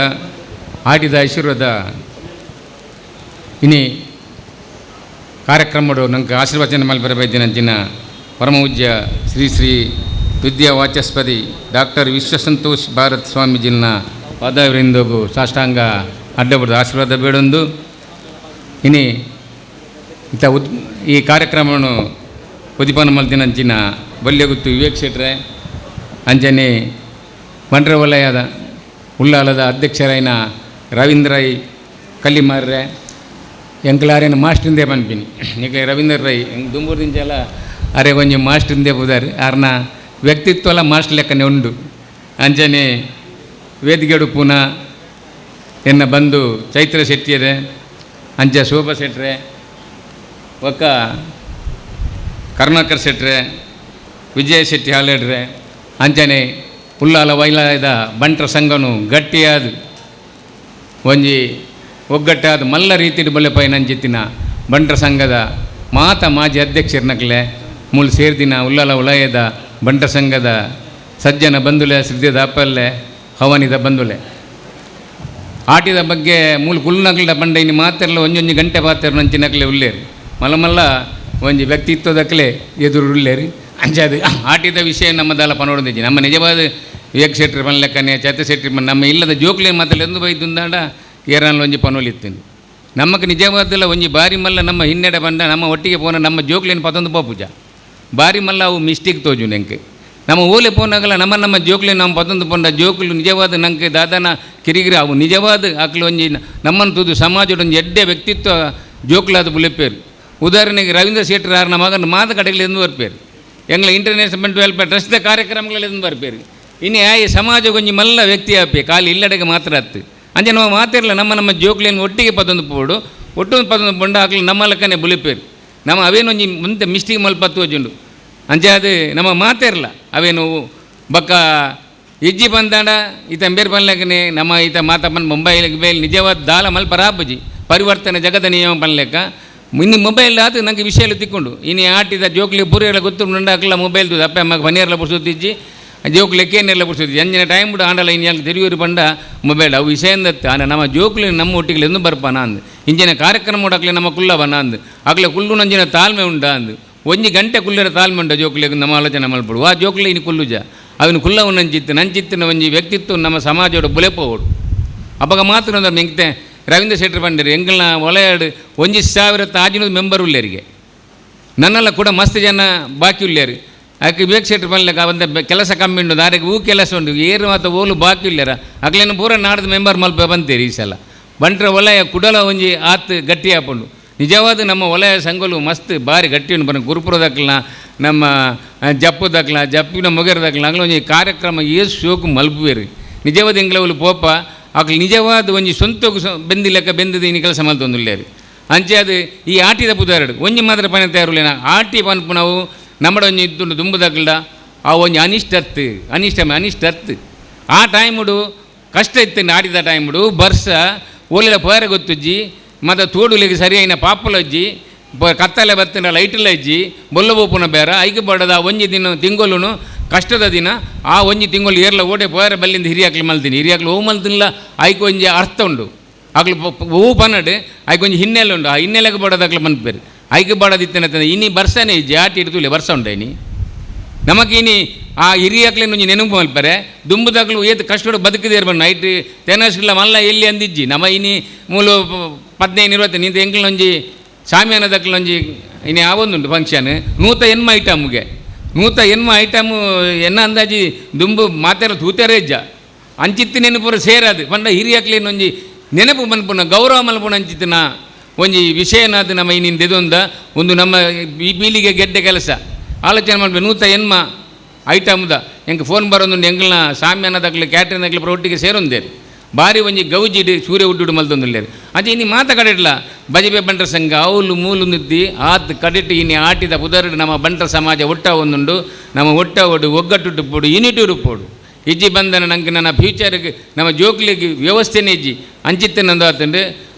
ಆಡಿದ ಆಶೀರ್ವಾದ ಇನಿ ಕಾರ್ಯಕ್ರಮಡು ನಂಗೆ ಆಶೀರ್ವಚನ ಮಲ್ಪರಬೈದಿನಂಚಿನ ಪರಮಪೂಜ್ಯ ಶ್ರೀ ಶ್ರೀ ವಿದ್ಯಾ ವಾಚಸ್ಪತಿ ಡಾಕ್ಟರ್ ವಿಶ್ವಸಂತೋಷ್ ಭಾರತ್ ಸ್ವಾಮೀಜಿನ ಪಾದಾವರಿಂದೋಗು ಸಾಷ್ಟಾಂಗ ಅಡ್ಡಬಡ್ದು ಆಶೀರ್ವಾದ ಬೇಡೊಂದು ಇನಿ ಈ ಕಾರ್ಯಕ್ರಮವನ್ನು ಉದಿಪಾನ ಮಲ್ತಿನಂಚಿನ ಬಲ್ಯಗುತ್ತು ವಿವೇಕ್ ಶೆಟ್ರೆ ಅಂಜನೆ ಬಂಟ್ರ ವಲಯದ ಉಳ್ಳಾಲದ ಅಧ್ಯಕ್ಷರಾಯಿನ ರವೀಂದ್ರ ರೈ ಕಲ್ಲಿಮಾರ್ರೆ ಎಂಕ್ಲಾರೇನು ಮಾಸ್ಟ್ರಿಂದೇ ಪನ್ಪಿನಿ ಈಗ ರವೀಂದ್ರ ರೈ ಎಂಗೆ ದುಂಬೂರ್ದಿಂಚೆಲ್ಲ ಅರೆ ಕೊಂಚ ಮಾಸ್ಟ್ರಿಂದೇ ಬುದಾರು ಆರ್ನ ವ್ಯಕ್ತಿತ್ವ ಮಾಸ್ಟರ್ ಲೆಕ್ಕನೆ ಉಂಡು ಅಂಚನೆ ವೇದಿಕೆಡು ಪುನಃ ಎನ್ನ ಬಂದು ಚೈತ್ರ ಶೆಟ್ಟಿಯರೆ ಅಂಚ ಶೋಭಾ ಶೆಟ್ರೆ ಒಕ್ಕ ಕರುಣಾಕರ್ ಶೆಟ್ರೆ ವಿಜಯ ಶೆಟ್ಟಿ ಹಾಲೇಡ್ರೆ ಅಂಚನೆ ಉಳ್ಳಾಲ ವೈಲಾಯದ ಬಂಟ್ರ ಸಂಘನು ಗಟ್ಟಿಯಾದ ಒಂಜಿ ಒಗ್ಗಟ್ಟಾದ ಮಲ್ಲ ರೀತಿಡು ಬಲ್ಲೆ ಪೈನಂಚಿತ್ತಿನ ಬಂಟ್ರ ಸಂಘದ ಮಾಜಿ ಅಧ್ಯಕ್ಷರನಕ್ಲೆ ಮೂಲ ಸೇರ್ದಿನ ಉಳ್ಳಾಲ ವಲಯದ ಬಂಟ್ರ ಸಂಘದ ಸಜ್ಜನ ಬಂಧುಲೆ ಶ್ರದ್ಧೆದ ಅಪ್ಪಲ್ಲೆ ಹವನಿದ ಬಂಧುಲೆ ಆಟಿದ ಬಗ್ಗೆ ಮೂಲ ಕುಲ್ನಕ್ಲ ಬಂಡ ಇನ್ನು ಮಾತೆಲ್ಲ ಒಂಜೊಂಜಿ ಗಂಟೆ ಪಾತ್ರ ನಂಚಿನಕ್ಲೆ ಉಳ್ಳೇರಿ ಮಲ್ಲ ಒಂಜಿ ವ್ಯಕ್ತಿತ್ವದಕ್ಲೆ ಎದುರು ಉಳ್ಳೇರಿ ಅಂಚಾದ ಆಟಿದ ವಿಷಯ ನಮ್ಮದಲ್ಲ ಪನೋಡಿದ್ದಿ ನಮ್ಮ ನಿಜವಾದ ವಿವೇಕ್ ಶೆಟ್ಟಿ ಮಲ್ಲೆಕ್ಕನೆ ಚೈತ್ರ ಶೆಟ್ಟಿ ನಮ್ಮ ಇಲ್ಲದ ಜೋಕ್ಲೆ ಮಾತಲ್ಲಿ ಎಂದು ಬೈದುಂದಾಡ ಏರಾನ್ಲ ಒಂಜಿ ಪನೋಲಿತ್ತೀನಿ ನಮಗೆ ನಿಜವಾದಲ್ಲ ಒಂಜಿ ಬಾರಿ ಮಲ್ಲ ನಮ್ಮ ಹಿನ್ನೆಡೆ ಬಂದ ನಮ್ಮ ಒಟ್ಟಿಗೆ ಪೋನ ನಮ್ಮ ಜೋಕ್ಲೇನು ಪತೊಂದು ಪೂಜ ಬಾರಿ ಮಲ್ಲ ಅವು ಮಿಸ್ಟೇಕ್ ತೋಜು ನಂಗೆ ನಮ್ಮ ಓಲೆ ಪೋನಾಗಲ್ಲ ನಮ್ಮ ಜೋಕ್ಲೆ ನಾವು ಪತೊಂದು ಪೊಂಡ ಜೋಕ್ಲು ನಿಜವಾದ ನಂಗೆ ದಾದಾನ ಕಿರಿಗಿರಿ ಅವು ನಿಜವಾದ ಆಕಲು ಒಂಜಿ ನಮ್ಮನ್ನು ತೂದು ಸಮಾಜದ ಒಂದು ಎಡ್ಡೆ ವ್ಯಕ್ತಿತ್ವ ಜೋಕ್ಲಾದ ಬುಲೆಪೇರು ಉದಾಹರಣೆಗೆ ರವೀಂದ್ರ ಶೆಟ್ಟಿ ಆರ್ ನಮ್ಮ ಮಗನ ಮಾತ ಕಡೆಗಳು ಎಂದು ಬರ್ಪೇರು ಎಂಗ್ಲ ಇಂಟರ್ನ್ಯಾಷನಲ್ ಬಂಟ್ ವೆಲ್ಫೇರ್ ಟ್ರಸ್ಟ್ ಕಾರ್ಯಕ್ರಮಗಳಲ್ಲಿ ಎಂದು ಬರ್ಪೇರು ಇನ್ನು ಆಯ್ ಸಮಾಜ ಒಂಜಿ ಮಲ್ಲ ವ್ಯಕ್ತಿ ಆಪೆ ಕಾಲಿ ಇಲ್ಲಡೆಗೆ ಮಾತ್ರ ಹತ್ತು ಅಂಚೆ ನಾವು ಮಾತಿರಲ್ಲ ನಮ್ಮ ಜೋಕ್ಲೇನು ಒಟ್ಟಿಗೆ ಪದೊಂದು ಪೋಡು ಒಟ್ಟೊಂದು ಪದೊಂದು ಪೊಂಡ ಹಾಕಲು ನಮ್ಮ ಲೆಕ್ಕನೆ ಬುಲಿಪೇರು ನಮ್ಮ ಅವೇನೊಂಜಿ ಮುಂದೆ ಮಿಸ್ಟೇಕ್ ಮಲ್ಪತ್ತು ವಜುಂಡು ಅಂಚೆ ಅದು ನಮ್ಮ ಮಾತಿರಲ್ಲ ಅವೇನು ಬಕ್ಕ ಇಜ್ಜಿ ಬಂದಾಡ ಈತ ಬೇರೆ ಪನ್ಲೆಕ್ಕನೆ ನಮ್ಮ ಈತ ಮಾತಪ್ಪನ ಮೊಬೈಲ್ಗೆ ಬೇಲ್ ನಿಜವಾದ ದಾಲ ಮಲ್ಪ ರಾಬಜಿ ಪರಿವರ್ತನೆ ಜಗದ ನಿಯಮ ಪನ್ಲೆಕ್ಕ ಇನ್ನು ಮೊಬೈಲ್ ಆತು ನನಗೆ ವಿಷಯ ತಿಕ್ಕೊಂಡು ಇನ್ನು ಆಟಿದ ಜೋಕ್ಲಿ ಪೂರೆಲ್ಲ ಗೊತ್ತು ಹಾಕಲ್ಲ ಮೊಬೈಲ್ದು ಅಪ್ಪ ಅಮ್ಮಗೆ ಬನಿಯರೆಲ್ಲ ಬಿಡ್ಸೋತಿಜ್ಜಿ ಜೋಕ್ಲೆಕ್ಕೇನೆಲ್ಲ ಬಿಡ್ಸೋದು ಅಂಜಿನ ಟೈಮ್ ಬಿಡು ಆಂಡಲ್ಲ ಇನ್ನು ತಿರುಗಿರು ಬಂಡ ಮೊಬೈಲ್ ಅವು ವಿಷಯಂದತ್ತು ಆನ ನಮ್ಮ ಜೋಕ್ಲಿ ನಮ್ಮ ಒಟ್ಟಿಗೆ ಎಂದು ಬರ್ಪಾನ ಅಂದು ಇಂಜಿನ ಕಾರ್ಯಕ್ರಮ ಉಡಾಕ್ಲೆ ನಮ್ಮ ಕುಲ್ಲ ಬನ ಅಂದು ಆಗ್ಲೆ ಕುಲ್ಲು ನಂಜಿನ ತಾಳ್ಮೆ ಉಂಡ ಅಂದು ಒಂಜಿ ಗಂಟೆ ಕುಲ್ಲರ ತಾಳ್ಮೆ ಉಂಡ ಜೋಕ್ಲಿಗೆ ನಮ್ಮ ಆಲೋಚನೆ ಮಲ್ಪಡು ಆ ಜೋಕ್ಲಿ ಇನ್ನು ಕುಲ್ಲುಜ ಅವನು ಕುಲ್ಲವು ನಂಚಿತ್ತಿನ ಒಂಜಿ ವ್ಯಕ್ತಿತ್ವ ನಮ್ಮ ಸಮಾಜೋಡು ಬುಲೆಪೋಡು ಅವಾಗ ಮಾತ್ರ ಅಂದ್ರೆ ಮೆಂಗ್ತೆ ರವೀಂದ್ರ ಶೆಟ್ಟಿ ಬಂದಿರಿ ಎಂಗಳನ್ನ ಒಲೆಯಾಡು 1,000 ಆಜಿನದ ಮೆಂಬರ್ ಉಳ್ಳೇರಿಗೆ ನನ್ನೆಲ್ಲ ಕೂಡ ಮಸ್ತ್ ಜನ ಬಾಕಿ ಉಳ್ಳೇರು ಆಕೆ ವಿವೇಕ್ ಶೆಟ್ಟಿ ಬಂದ್ಲಕ್ಕ ಒಂದು ಕೆಲಸ ಕಮ್ಮಿ ಉಂಡು ದಾರಿಗೆ ಹೂ ಕೆಲಸ ಉಂಟು ಏರು ಮತ್ತು ಓಲು ಬಾಕಿ ಉಳ್ಳೇರ ಆಗ್ಲೇನು ಪೂರ ನಾಡ್ದು ಮೆಂಬರ್ ಮಲ್ಪ ಬಂತೀರಿ ಈ ಸಲ ಬಂಟ್ರ ಒಲೆಯ ಕುಡಲ ಒಂಜಿ ಆತು ಗಟ್ಟಿ ಹಾಕೊಂಡು ನಿಜವಾದ ನಮ್ಮ ಒಲೆಯ ಸಂಘಲು ಮಸ್ತ್ ಭಾರಿ ಗಟ್ಟಿ ಉಂಟು ಬನ್ನಿ ಗುರುಪುರದಕ್ಲ ನಮ್ಮ ಜಪ್ಪುದಕ್ಲ ಜಪ್ಪಿನ ಮೊಗೆರದಕ್ಲ ಆಗ್ಲ ಒಂಜಿ ಕಾರ್ಯಕ್ರಮ ಏಸು ಶೋಕು ಮಲ್ಪುವೇರಿ ನಿಜವಾದ ಎಂಗ್ಲವಲು ಪೋಪ ಆಕಳು ನಿಜವಾದ ಒಂಜಿ ಸ್ವಂತ ಬೆಂದಿ ಲೆಕ್ಕ ಬೆಂದದ ಇನ್ನು ಕೆಲಸ ಮಲ್ತೊಂದುಲ್ಲೇರಿ ಅಂಚೆ ಅದು ಈ ಆಟಿದ ಪುದಾರಡು ಒಂಜಿ ಮಾತ್ರ ಪನ ತಯಾರುಲೇನ ಆಟಿ ಪನ್ಪು ನಾವು ನಮ್ಮಡ ಒಂಜಿ ಇದ್ದುಂಡು ದುಂಬುದಾಗಲ್ಡ ಆ ಒಂಜಿ ಅನಿಷ್ಟತ್ತು ಆ ಟೈಮುಡು ಕಷ್ಟ ಇತ್ತು ಆಡಿದ ಟೈಮುಡು ಬರ್ಸ ಓಲೆಲ ಪೇರ ಗೊತ್ತುಜ್ಜಿ ಮತ್ತು ತೋಡುಲಿಗೆ ಸರಿಯಾಯಿನ ಪಾಪಲಜ್ಜಿ ಕತ್ತಲೆ ಬತ್ತಿನ ಲೈಟಲ್ಲ ಇಜ್ಜಿ ಬೊಲ್ಲಬೋಪುನ ಬೇರ ಐಕೆ ಬಡದ ಒಂಜಿ ದಿನ ತಿಂಗೊಲು ಕಷ್ಟದ ದಿನ ಆ ಒಂಜಿ ತಿಂಗಳು ಏರ್ಲ ಓಟೆ ಪೇರ ಬಲ್ಲಿಂದ ಹಿರಿಯಾಕ್ಲು ಮಲ್ತೀನಿ ಹಿರಿಯಾಕ್ಲು ಹೂ ಮಲ್ತಿಲ್ಲ ಐಕೆ ಒಂಜಿ ಅರ್ಥ ಉಂಡು ಆಗ್ಲು ಹೂ ಪನ್ನಡು ಐಕೆ ಒಂಜಿ ಹಿನ್ನೆಲೆ ಉಂಡು ಆ ಹಿನ್ನೆಲೆಗೆ ಬಡದಾಗ್ಲು ಮನ್ಪೇರು ಐಕೆ ಬಡದಿತ್ತೇನೆ ಇನಿ ಬರ್ಸನೇ ಇಜ್ಜಿ ಆಟಿ ಇಡ್ತುಲೆ ಬರ್ಸ ಉಂಟು ಇನಿ ನಮಗೆ ಇನಿ ಆ ಹಿರಿಯಾಕ್ಲೇನು ಒಂಜಿ ನೆನಪು ಮಲ್ಪರೆ ದುಂಬುದಾಗ್ಲು ಏತು ಕಷ್ಟಡು ಬದುಕಿದೇರು ಬಣ್ಣ ನೈಟ್ ತೆನಸ್ಕಿಲ್ಲ ಮಲ್ಲ ಎಲ್ಲಿ ಅಂದಿಜ್ಜಿ ನಮ್ಮ ಇನಿ ಮೂಲು 15-20 ನಿಂತ ಎಂಕ್ಲೊಂಜಿ ಸಾಮ್ಯಾನದಕ್ಲೊಂಜಿ ಇನಿ ಆವೊಂದುಂಟು ಫಂಕ್ಷನ್ ನೂತ ಎನ್ಮ ಐಟಮ್ಗೆ ನೂತ ಎನ್ಮ ಐಟಮು ಎನ್ನ ಅಂದಾಜಿ ದುಂಬು ಮಾತೆರ ತೂತೆರ ಇಜ್ಜ ಅಂಚಿತ್ತು ನೆನಪುರ ಸೇರದು ಪಂಡ ಹಿರಿಯಾಕ್ಲೇನು ಒಂಜಿ ನೆನಪು ಮನ್ಪುನ ಗೌರವ ಮಲ್ಪುನ ಅಂಚಿತ್ತಿನ ಒಂಜಿ ವಿಷಯನಾದ ನಮ್ಮ ಇನ್ನಿಂದ ಇದೊಂದ ಒಂದು ನಮ್ಮ ಬೀಲಿಗೆ ಗೆಡ್ಡೆ ಕೆಲಸ ಆಲೋಚನೆ ಮಾಡ್ಬೇಕು ನೂತ ಎನ್ಮ ಐಟಮ್ದ ಹೆಂಗೆ ಫೋನ್ ಬರೋದು ಎಂಗ್ಲನ್ನ ಸಾಮ್ಯಾನದಾಗ್ಲಿ ಕ್ಯಾಟ್ರಿನ್ದಾಗ್ಲಿ ಒಟ್ಟಿಗೆ ಸೇರೊಂದೇರಿ ಬಾರಿ ಒಂಜಿ ಗೌಜಿಡು ಸೂರ್ಯ ಉಡ್ಡುಡು ಮಲ್ತೊಂದುಲ್ಲೇರು ಅಂಚೆ ಇನ್ನು ಮಾತಾಡಿಡ್ಲ ಬಜಪೆ ಬಂಟ್ರ ಸಂಘ ಅವಳು ಮೂಲು ನಿದ್ದಿ ಆತ್ ಕಡಿಟ್ಟು ಇನ್ನು ಆಟಿದ ಪುದರ್ಡು ನಮ್ಮ ಬಂಟ್ರ ಸಮಾಜ ಒಟ್ಟ ಒಂದುಂಡು ನಮ್ಮ ಒಟ್ಟ ಒಡು ಒಗ್ಗಟ್ಟು ಪೋಡು ಯೂನಿಟೂರು ಪೋಡು ಇಜ್ಜಿ ಬಂದನ ನಂಗೆ ನನ್ನ ಫ್ಯೂಚರ್ಗೆ ನಮ್ಮ ಜೋಕ್ಲಿಗೆ ವ್ಯವಸ್ಥೆನೇ ಇಜ್ಜಿ ಅಂಚಿತ್ತೆ ನಂದು ಆತಂಡು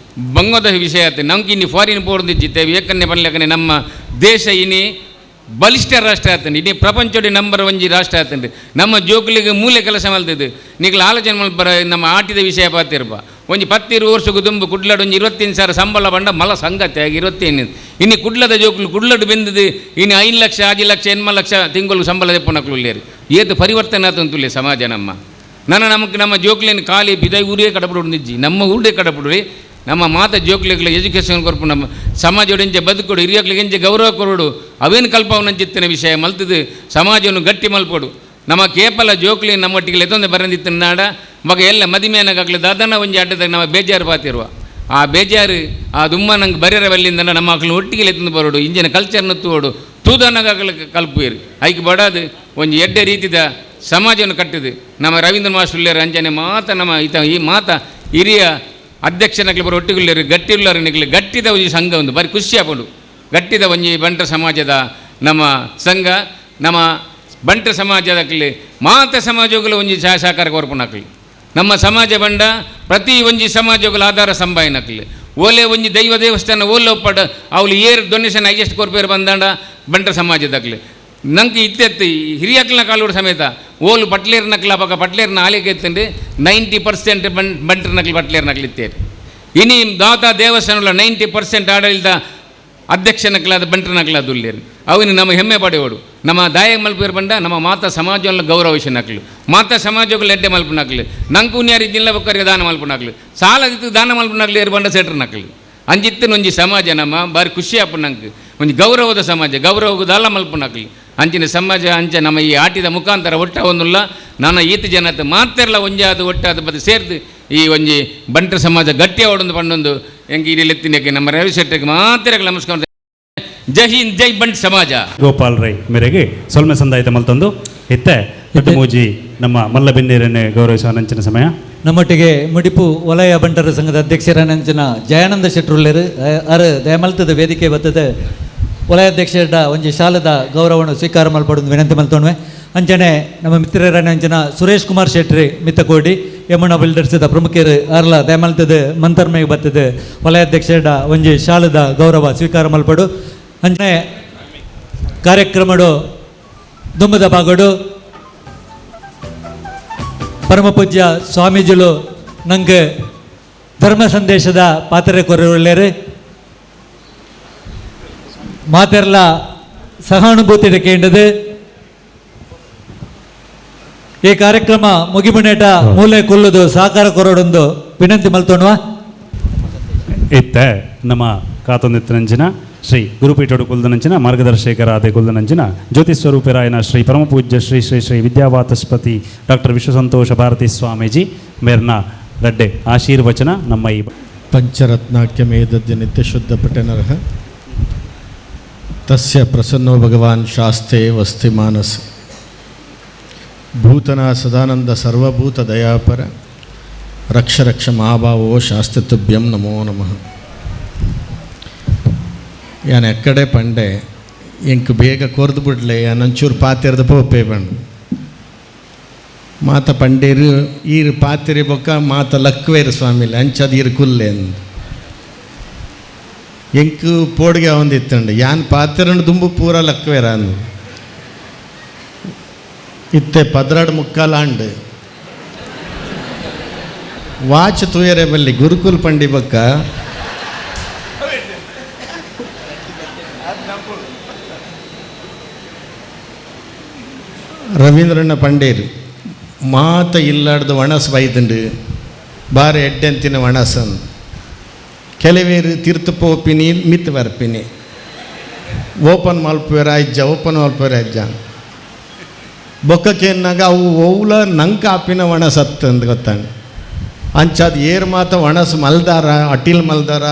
ಬಂಗೋದ ವಿಷಯ ಆತ ನಮ್ಗೆ ಇನ್ನು ಫಾರಿನ್ ಪೋರ್ದು ಇಜ್ಜಿತ್ತೇವೆ ಏಕನ್ನೇ ಬನ್ಲಕ್ಕನೆ ನಮ್ಮ ದೇಶ ಇನಿ ಬಲಿಷ್ಠ ರಾಷ್ಟ್ರ ಆತಂಡು ಇಡೀ ಪ್ರಪಂಚದ ನಂಬರ್ 1 ರಾಷ್ಟ್ರ ಆತಂಡು ನಮ್ಮ ಜೋಕ್ಲಿಗೆ ಮೂಲೆ ಕೆಲಸ ಮಲ್ತದ್ದು ನಿಗ್ಲು ಆಲೋಚನೆ ಮಲ್ಪರ ನಮ್ಮ ಆಟಿದ ವಿಷಯ ಪಾತಿರ್ಪ ಒಂಜಿ 10-20 ವರ್ಷಕ್ಕೂ ತುಂಬ ಕುಡ್ಲಾಡು ಒಂಜಿ 25,000 ಸಂಬಳ ಬಂಡ ಮಲ ಸಂಗತಿ ಆಗಿ 25 ಇನ್ನು ಕುಡ್ಲದ ಜೋಕ್ಲು ಕುಡ್ಲಡು ಬೆಂದದು ಇನ್ನು 5 ಲಕ್ಷ 6 ಲಕ್ಷ 8 ಲಕ್ಷ ತಿಂಗಳು ಸಂಬಳ ತೆಪ್ಪನಕ್ಲು ಉಳ್ಳೇರು ಏತು ಪರಿವರ್ತನೆ ಆತಂತುಲ್ಲೆ ಸಮಾಜ ನಮಗೆ ನಮ್ಮ ಜೋಕ್ಲೇನು ಖಾಲಿ ಬಿದೈ ಊರೇ ಕಡಪಡು ನಿಜ್ಜಿ ನಮ್ಮ ಊರೇ ಕಡಪಡ್ರಿ ನಮ್ಮ ಮಾತ ಜೋಕ್ಲಿಗೆ ಎಜುಕೇಷನ್ ಕೊರಪು ನಮ್ಮ ಸಮಾಜ ಬದುಕೊಡು ಹಿರಿಯಕ್ಲಿಗೆ ಗೌರವ ಕೊರಡು ಅವೇನು ಕಲ್ಪವನಂಚಿತ್ತಿನ ವಿಷಯ ಮಲ್ತದು ಸಮಾಜವನ್ನು ಗಟ್ಟಿ ಮಲ್ಪಡು ನಮ್ಮ ಕೇಪಲ ಜೋಕ್ಲಿ ನಮ್ಮೊಟ್ಟಿಗೆ ಎತ್ತೊಂದು ಬರಂದಿತ್ತು ನಾಡ ಮಗ ಎಲ್ಲ ಮದಿಮೇನಾಗಲಿ ದಾದನ ಒಂಜಿ ಅಡ್ಡದಾಗ ನಾವು ಬೇಜಾರು ಪಾತಿರುವ ಆ ಬೇಜಾರು ಆ ದುಮ್ಮ ನಂಗೆ ಬರೆಯರವಲ್ಲಿಂದ ನಮ್ಮ ಮಕ್ಕಳು ಒಟ್ಟಿಗೆ ಎತ್ತೊಂದು ಬರೋಡು ಇಂಜಿನ ಕಲ್ಚರ್ನ ತೂಡು ತೂದನಾಗಲಿ ಕಲ್ಪುವೇರು ಐಕೆ ಬಡಾದು ಒಂಜಿ ಎಡ್ಡೆ ರೀತಿದ ಸಮಾಜವನ್ನು ಕಟ್ಟಿದು ನಮ್ಮ ರವೀಂದ್ರ ಮಾಸ್ಟರ್ ಅಂಜನೆ ಮಾತ ನಮ್ಮ ಈ ಮಾತ ಹಿರಿಯ ಅಧ್ಯಕ್ಷನಾಗಲಿ ಬರೋ ಒಟ್ಟಿಗುಳ್ಳರು ಗಟ್ಟಿಳ್ಳರನಿಗಲಿ ಗಟ್ಟಿದ ಒಂಜಿ ಸಂಘ ಒಂದು ಬಾರಿ ಖುಷಿ ಆಪುಂಡು ಗಟ್ಟಿದ ಒಂಜಿ ಬಂಟ್ರ ಸಮಾಜದ ನಮ್ಮ ಸಂಘ ನಮ್ಮ ಬಂಟ್ರ ಸಮಾಜದಕ್ಲಿ ಮಾತ ಸಮಾಜಗಳು ಒಂಜಿ ಸಹಕಾರ ಕೊರ್ಪುನಕ್ಲಿ ನಮ್ಮ ಸಮಾಜ ಬಂಡ ಪ್ರತಿ ಒಂಜಿ ಸಮಾಜಗಳು ಆಧಾರ ಸಂಭಾಯನಕ್ಲಿ ಓಲೆ ಒಂಜಿ ದೈವ ದೇವಸ್ಥಾನ ಓಲೆ ಒಪ್ಪಡ ಅವಳು ಡೊನೇಷನ್ ಹೈಯೆಸ್ಟ್ ಕೊರ್ಪೇರು ಬಂದಾಂಡ ಬಂಟ್ರ ಸಮಾಜದಕ್ಲಿ ನಂಗೆ ಇತ್ತೆತ್ತು ಹಿರಿಯಕ್ಲಿನ ಕಾಲೋಡು ಸಮೇತ ಓಲು ಪಟ್ಲೇರ್ನಕ್ಲ ಪಕ್ಕ ಪಟ್ಲೇರ್ನ ಆಲಿಕೆ ಎತ್ತಂಡು 90% ಬಂಟ್ರನಕ್ಲಿ ಪಟ್ಲೇರ್ನಕ್ಲಿ ಇತ್ತೇರು ಇನಿ ದಾತ ದೇವಸ್ಥಾನಗಳ 90% ಆಡಳಿತ ಅಧ್ಯಕ್ಷನಕ್ಲಾದ ಬಂಟ್ರನಕ್ಲಾದ ಉಳ್ಳೇರು ಅವನು ನಮ್ಮ ಹೆಮ್ಮೆ ಪಡೆಯೋಡು ನಮ್ಮ ದಾಯ ಮಲ್ಪೇರು ಬಂಡ ನಮ್ಮ ಮಾತಾ ಸಮಾಜವನ್ನು ಗೌರವಿಸಿನಕ್ಲು ಮಾತಾ ಸಮಾಜಗಳು ಎಡ್ಡೆ ಮಲ್ಪನಕ್ಲು ನಂಗೆ ಉನ್ಯಾರಿ ಜಿಲ್ಲ ಬಕ್ಕರಿಗೆ ದಾನ ಮಲ್ಪನಕ್ಲು ಸಾಲದಿತ್ತು ದಾನ ಮಲ್ಪನಕ್ಲು ಏರು ಬಂಡ ಸೆಟ್ರನಕ್ಲು ಅಂಜಿತ್ತಿನ ಒಂಜಿ ಸಮಾಜ ನಮ್ಮ ಬಾರಿ ಖುಷಿ ಆಪು ನಂಗೆ ಒಂಜಿ ಗೌರವದ ಸಮಾಜ ಗೌರವದ ದಾಲ ಮಲ್ಪನಕ್ಲು ಅಂಚಿನ ಸಮಾಜ ಅಂಚ ನಮ್ಮ ಈ ಆಟಿದ ಮುಖಾಂತರ ಒಟ್ಟ ಒಂದುಲ್ಲ ನನ್ನ ಈತ ಜನತೆ ಮಾತೆರ್ಲ ಒಂಜಾದು ಒಟ್ಟಾದ ಬದು ಸೇರ್ದು ಈ ಒಂಜಿ ಬಂಟ್ರ ಸಮಾಜ ಗಟ್ಟಿಯ ಒಡೊಂದು ಪಂಡೊಂದು ಎಂಗೆ ಇಡೆಲೆತ್ತಿನಕ್ಕೆ ನಮ್ಮ ರವಿ ಶೆಟ್ಟಿಗೆ ಮಾತ್ರ ನಮಸ್ಕಾರ ಜೈ ಹಿಂದ್ ಜೈ ಬಂಟ್ ಸಮಾಜ ಗೋಪಾಲ್ ರೈ ಮೇರೆಗೆ ಸೊಲ್ಮೆ ಸಂದಾಯಿತ ಮಲ್ತಂದು ಇತ್ತೆ ಮೂಜಿ ನಮ್ಮ ಮಲ್ಲಬೆನ್ನೀರನ್ನೇ ಗೌರವಿಸುವ ನಂಚಿನ ಸಮಯ ನಮ್ಮೊಟ್ಟಿಗೆ ಮುಡಿಪು ವಲಯ ಬಂಟರ ಸಂಘದ ಅಧ್ಯಕ್ಷರನಂಚಿನ ಜಯಾನಂದ ಶೆಟ್ರುಳ್ಳರು ಅರು ದಯಮಲ್ತದ ವೇದಿಕೆ ಬರ್ತದೆ ವಲಯಾಧ್ಯಕ್ಷರ ಒಂಜಿ ಶಾಲದ ಗೌರವವನ್ನು ಸ್ವೀಕಾರ ಮಲ್ಪಡೋದು ವಿನಂತಿ ಮಲ್ತೋಣ್ವೆ ಅಂಚನೆ ನಮ್ಮ ಮಿತ್ರರನಂಚಿನ ಸುರೇಶ್ ಕುಮಾರ್ ಶೆಟ್ಟಿ ಮಿತ್ತಕೋಡಿ ಯಮುನಾ ಬಿಲ್ಡರ್ಸ್ದ ಪ್ರಮುಖರು ಅರ್ಲ ದಯಮಲ್ತದ ಮಂತರ್ಮೆಗೆ ಬರ್ತದೆ ವಲಯಾಧ್ಯಕ್ಷರ ಒಂಜಿ ಶಾಲದ ಗೌರವ ಸ್ವೀಕಾರ ಮಲ್ಪಡು ಅಂಚನೆ ಕಾರ್ಯಕ್ರಮಡು ದುಂಬದ ಬಾಗೋಡು ಪರಮ ಪೂಜ್ಯ ಸ್ವಾಮೀಜಿಲು ನಂಗೆ ಧರ್ಮ ಸಂದೇಶದ ಪಾತ್ರೆ ಕೊರೊಳ್ಳೇರು ಮಾತೆರ್ಲ ಸಹಾನುಭೂತಿ ಕೇಂದ್ರದು ಈ ಕಾರ್ಯಕ್ರಮ ಮುಗಿಮುನೇಟ ಮೂಲೆ ಕೊಲ್ಲುದು ಸಹಕಾರ ಕೊರಡೊಂದು ವಿನಂತಿ ಮಲ್ತೋಣವಾ ಇತ್ತೆ ನಮ್ಮ ಕಾತೊಂದಿತ್ತಿನಂಚಿನ ಶ್ರೀ ಗುರುಪೀಠೋಡು ಕುಲ್ದನಂಚಿನ ಮಾರ್ಗದರ್ಶಕರ ಆದೆ ಕುಲ್ದನಂಚಿನ ಜ್ಯೋತಿ ಸ್ವರೂಪರಾಯನ ಶ್ರೀ ಪರಮಪೂಜ್ಯ ಶ್ರೀ ಶ್ರೀ ಶ್ರೀ ವಿದ್ಯಾವಾಚಸ್ಪತಿ ಡಾಕ್ಟರ್ ವಿಶ್ವಸಂತೋಷ ಭಾರತಿ ಸ್ವಾಮೀಜಿ ಮೇರ್ನ ರಡ್ಡೆ ಆಶೀರ್ವಚನ ನಮ್ಮ ಈ ಪಂಚರತ್ನಾಖ್ಯಮೇದದ್ಯ ನಿತ್ಯಶುದ್ಧ ಪಠನರ್ಹ ತಸ್ಯ ಪ್ರಸನ್ನೋ ಭಗವಾನ್ ಶಾಸ್ತೆ ವಸ್ತಿ ಮಾನಸ ಭೂತನ ಸದಾನಂದ ಸರ್ವಭೂತ ದಯಾಪರ ರಕ್ಷ ರಕ್ಷ ಮಹಾಭಾವೋ ಶಾಸ್ತ್ರತುಭ್ಯಂ ನಮೋ ನಮಃ ಯಾನ್ ಎಕ್ಕಡೆ ಪಂಡೆ ಎಂಕ್ ಬೇಗ ಕೊರ್ದು ಬಿಡ್ಲೆ ಯಾನಂಚೂರು ಪಾತೆರ್ದು ಪೋಪೆ ಬಂಡು ಮಾತ ಪಂಡೇರು ಈರು ಪಾತೆರೆ ಬೊಕ್ಕ ಮಾತ ಲಕ್ವೇರು ಸ್ವಾಮಿಲಿ ಅಂಚದು ಈರು ಕುಲ್ಲೆ ಅಂದು ಎಂಕ್ ಪೋಡ್ಗೆ ಒಂದಿತ್ತಂಡು ಯಾನ್ ಪಾತೆರನ್ನು ದುಂಬು ಪೂರ ಲಕ್ವೇರ ಅಂದು ಇತ್ತೆ 12:45 ವಾಚ್ ತೂಯರೆ ಬಲ್ಲಿ ಗುರುಕುಲ್ ಪಂಡಿ ಬೊಕ್ಕ ರವೀಂದ್ರಣ್ಣ ಪಂಡೇರು ಮಾತ ಇಲ್ಲಾಡ್ದು ವಣಸ್ ಬೈದುಂಡು ಬಾರಿ ಎಡ್ಡೆಂತಿನ ವಣಸನ್ ಕೆಲವೇರು ತೀರ್ಥ ಪೋಪಿನಿ ಮಿತ್ ಬರ್ಪಿನಿ ಓಪನ್ ಮಲ್ಪುವೆರ ಅಜ್ಜ ಓಪನ್ ಮಲ್ಪುವೆರ ಅಜ್ಜ ಬೊಕ್ಕಕ್ಕೇನಾಗ ಅವು ಓವ್ಲ ನಂಗೆ ಆಪಿನ ವಣಸ್ ಹತ್ತಂದು ಗೊತ್ತಾಂಗ ಅಂಚದು ಏರು ಮಾತ ವಣಸ್ ಮಲ್ದಾರ ಅಟಿಲ್ ಮಲ್ದಾರ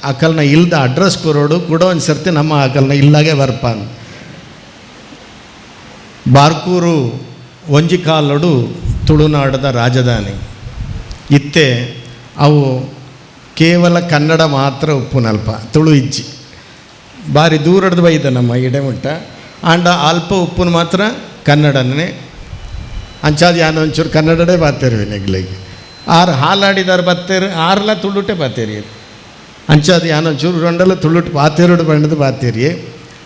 ಆಕಲ್ನ ಇಲ್ದ ಅಡ್ರೆಸ್ ಕೊರೋಡು ಕೂಡ ಒಂದು ಸರ್ತಿ ನಮ್ಮ ಆಕಲ್ನ ಇಲ್ಲಾಗೆ ಬರ್ಪಾನ್ ಬಾರ್ಕೂರು ಒಂಜಿ ಕಾಲೋಡು ತುಳುನಾಡದ ರಾಜಧಾನಿ ಇತ್ತೆ ಅವು ಕೇವಲ ಕನ್ನಡ ಮಾತ್ರ ಉಪ್ಪುನಲ್ಪ ತುಳು ಇಜ್ಜಿ ಭಾರಿ ದೂರದ್ದು ಬೈದ ನಮ್ಮ ಇಡೆಮುಟ್ಟ ಆಂಡ ಅಲ್ಪ ಉಪ್ಪುನ ಮಾತ್ರ ಕನ್ನಡನೇ ಅಂಚಾದ ಯಾನು ಒಂಚೂರು ಕನ್ನಡನೇ ಬಾತೇರಿ ನೆಗ್ಲಿಗೆ ಆರು ಹಾಲಾಡಿದಾರು ಬತ್ತೇರು ಆರ್ಲ ತುಳುಟೆ ಬಾತೇರಿ ಅಂಚಾದ ಯಾನು ಒಂಚೂರು ರೊಂಡಲ್ಲ ತುಳುಟು ಬಾತೇರೋಡು ಬಣ್ಣದ ಬಾತೇರಿ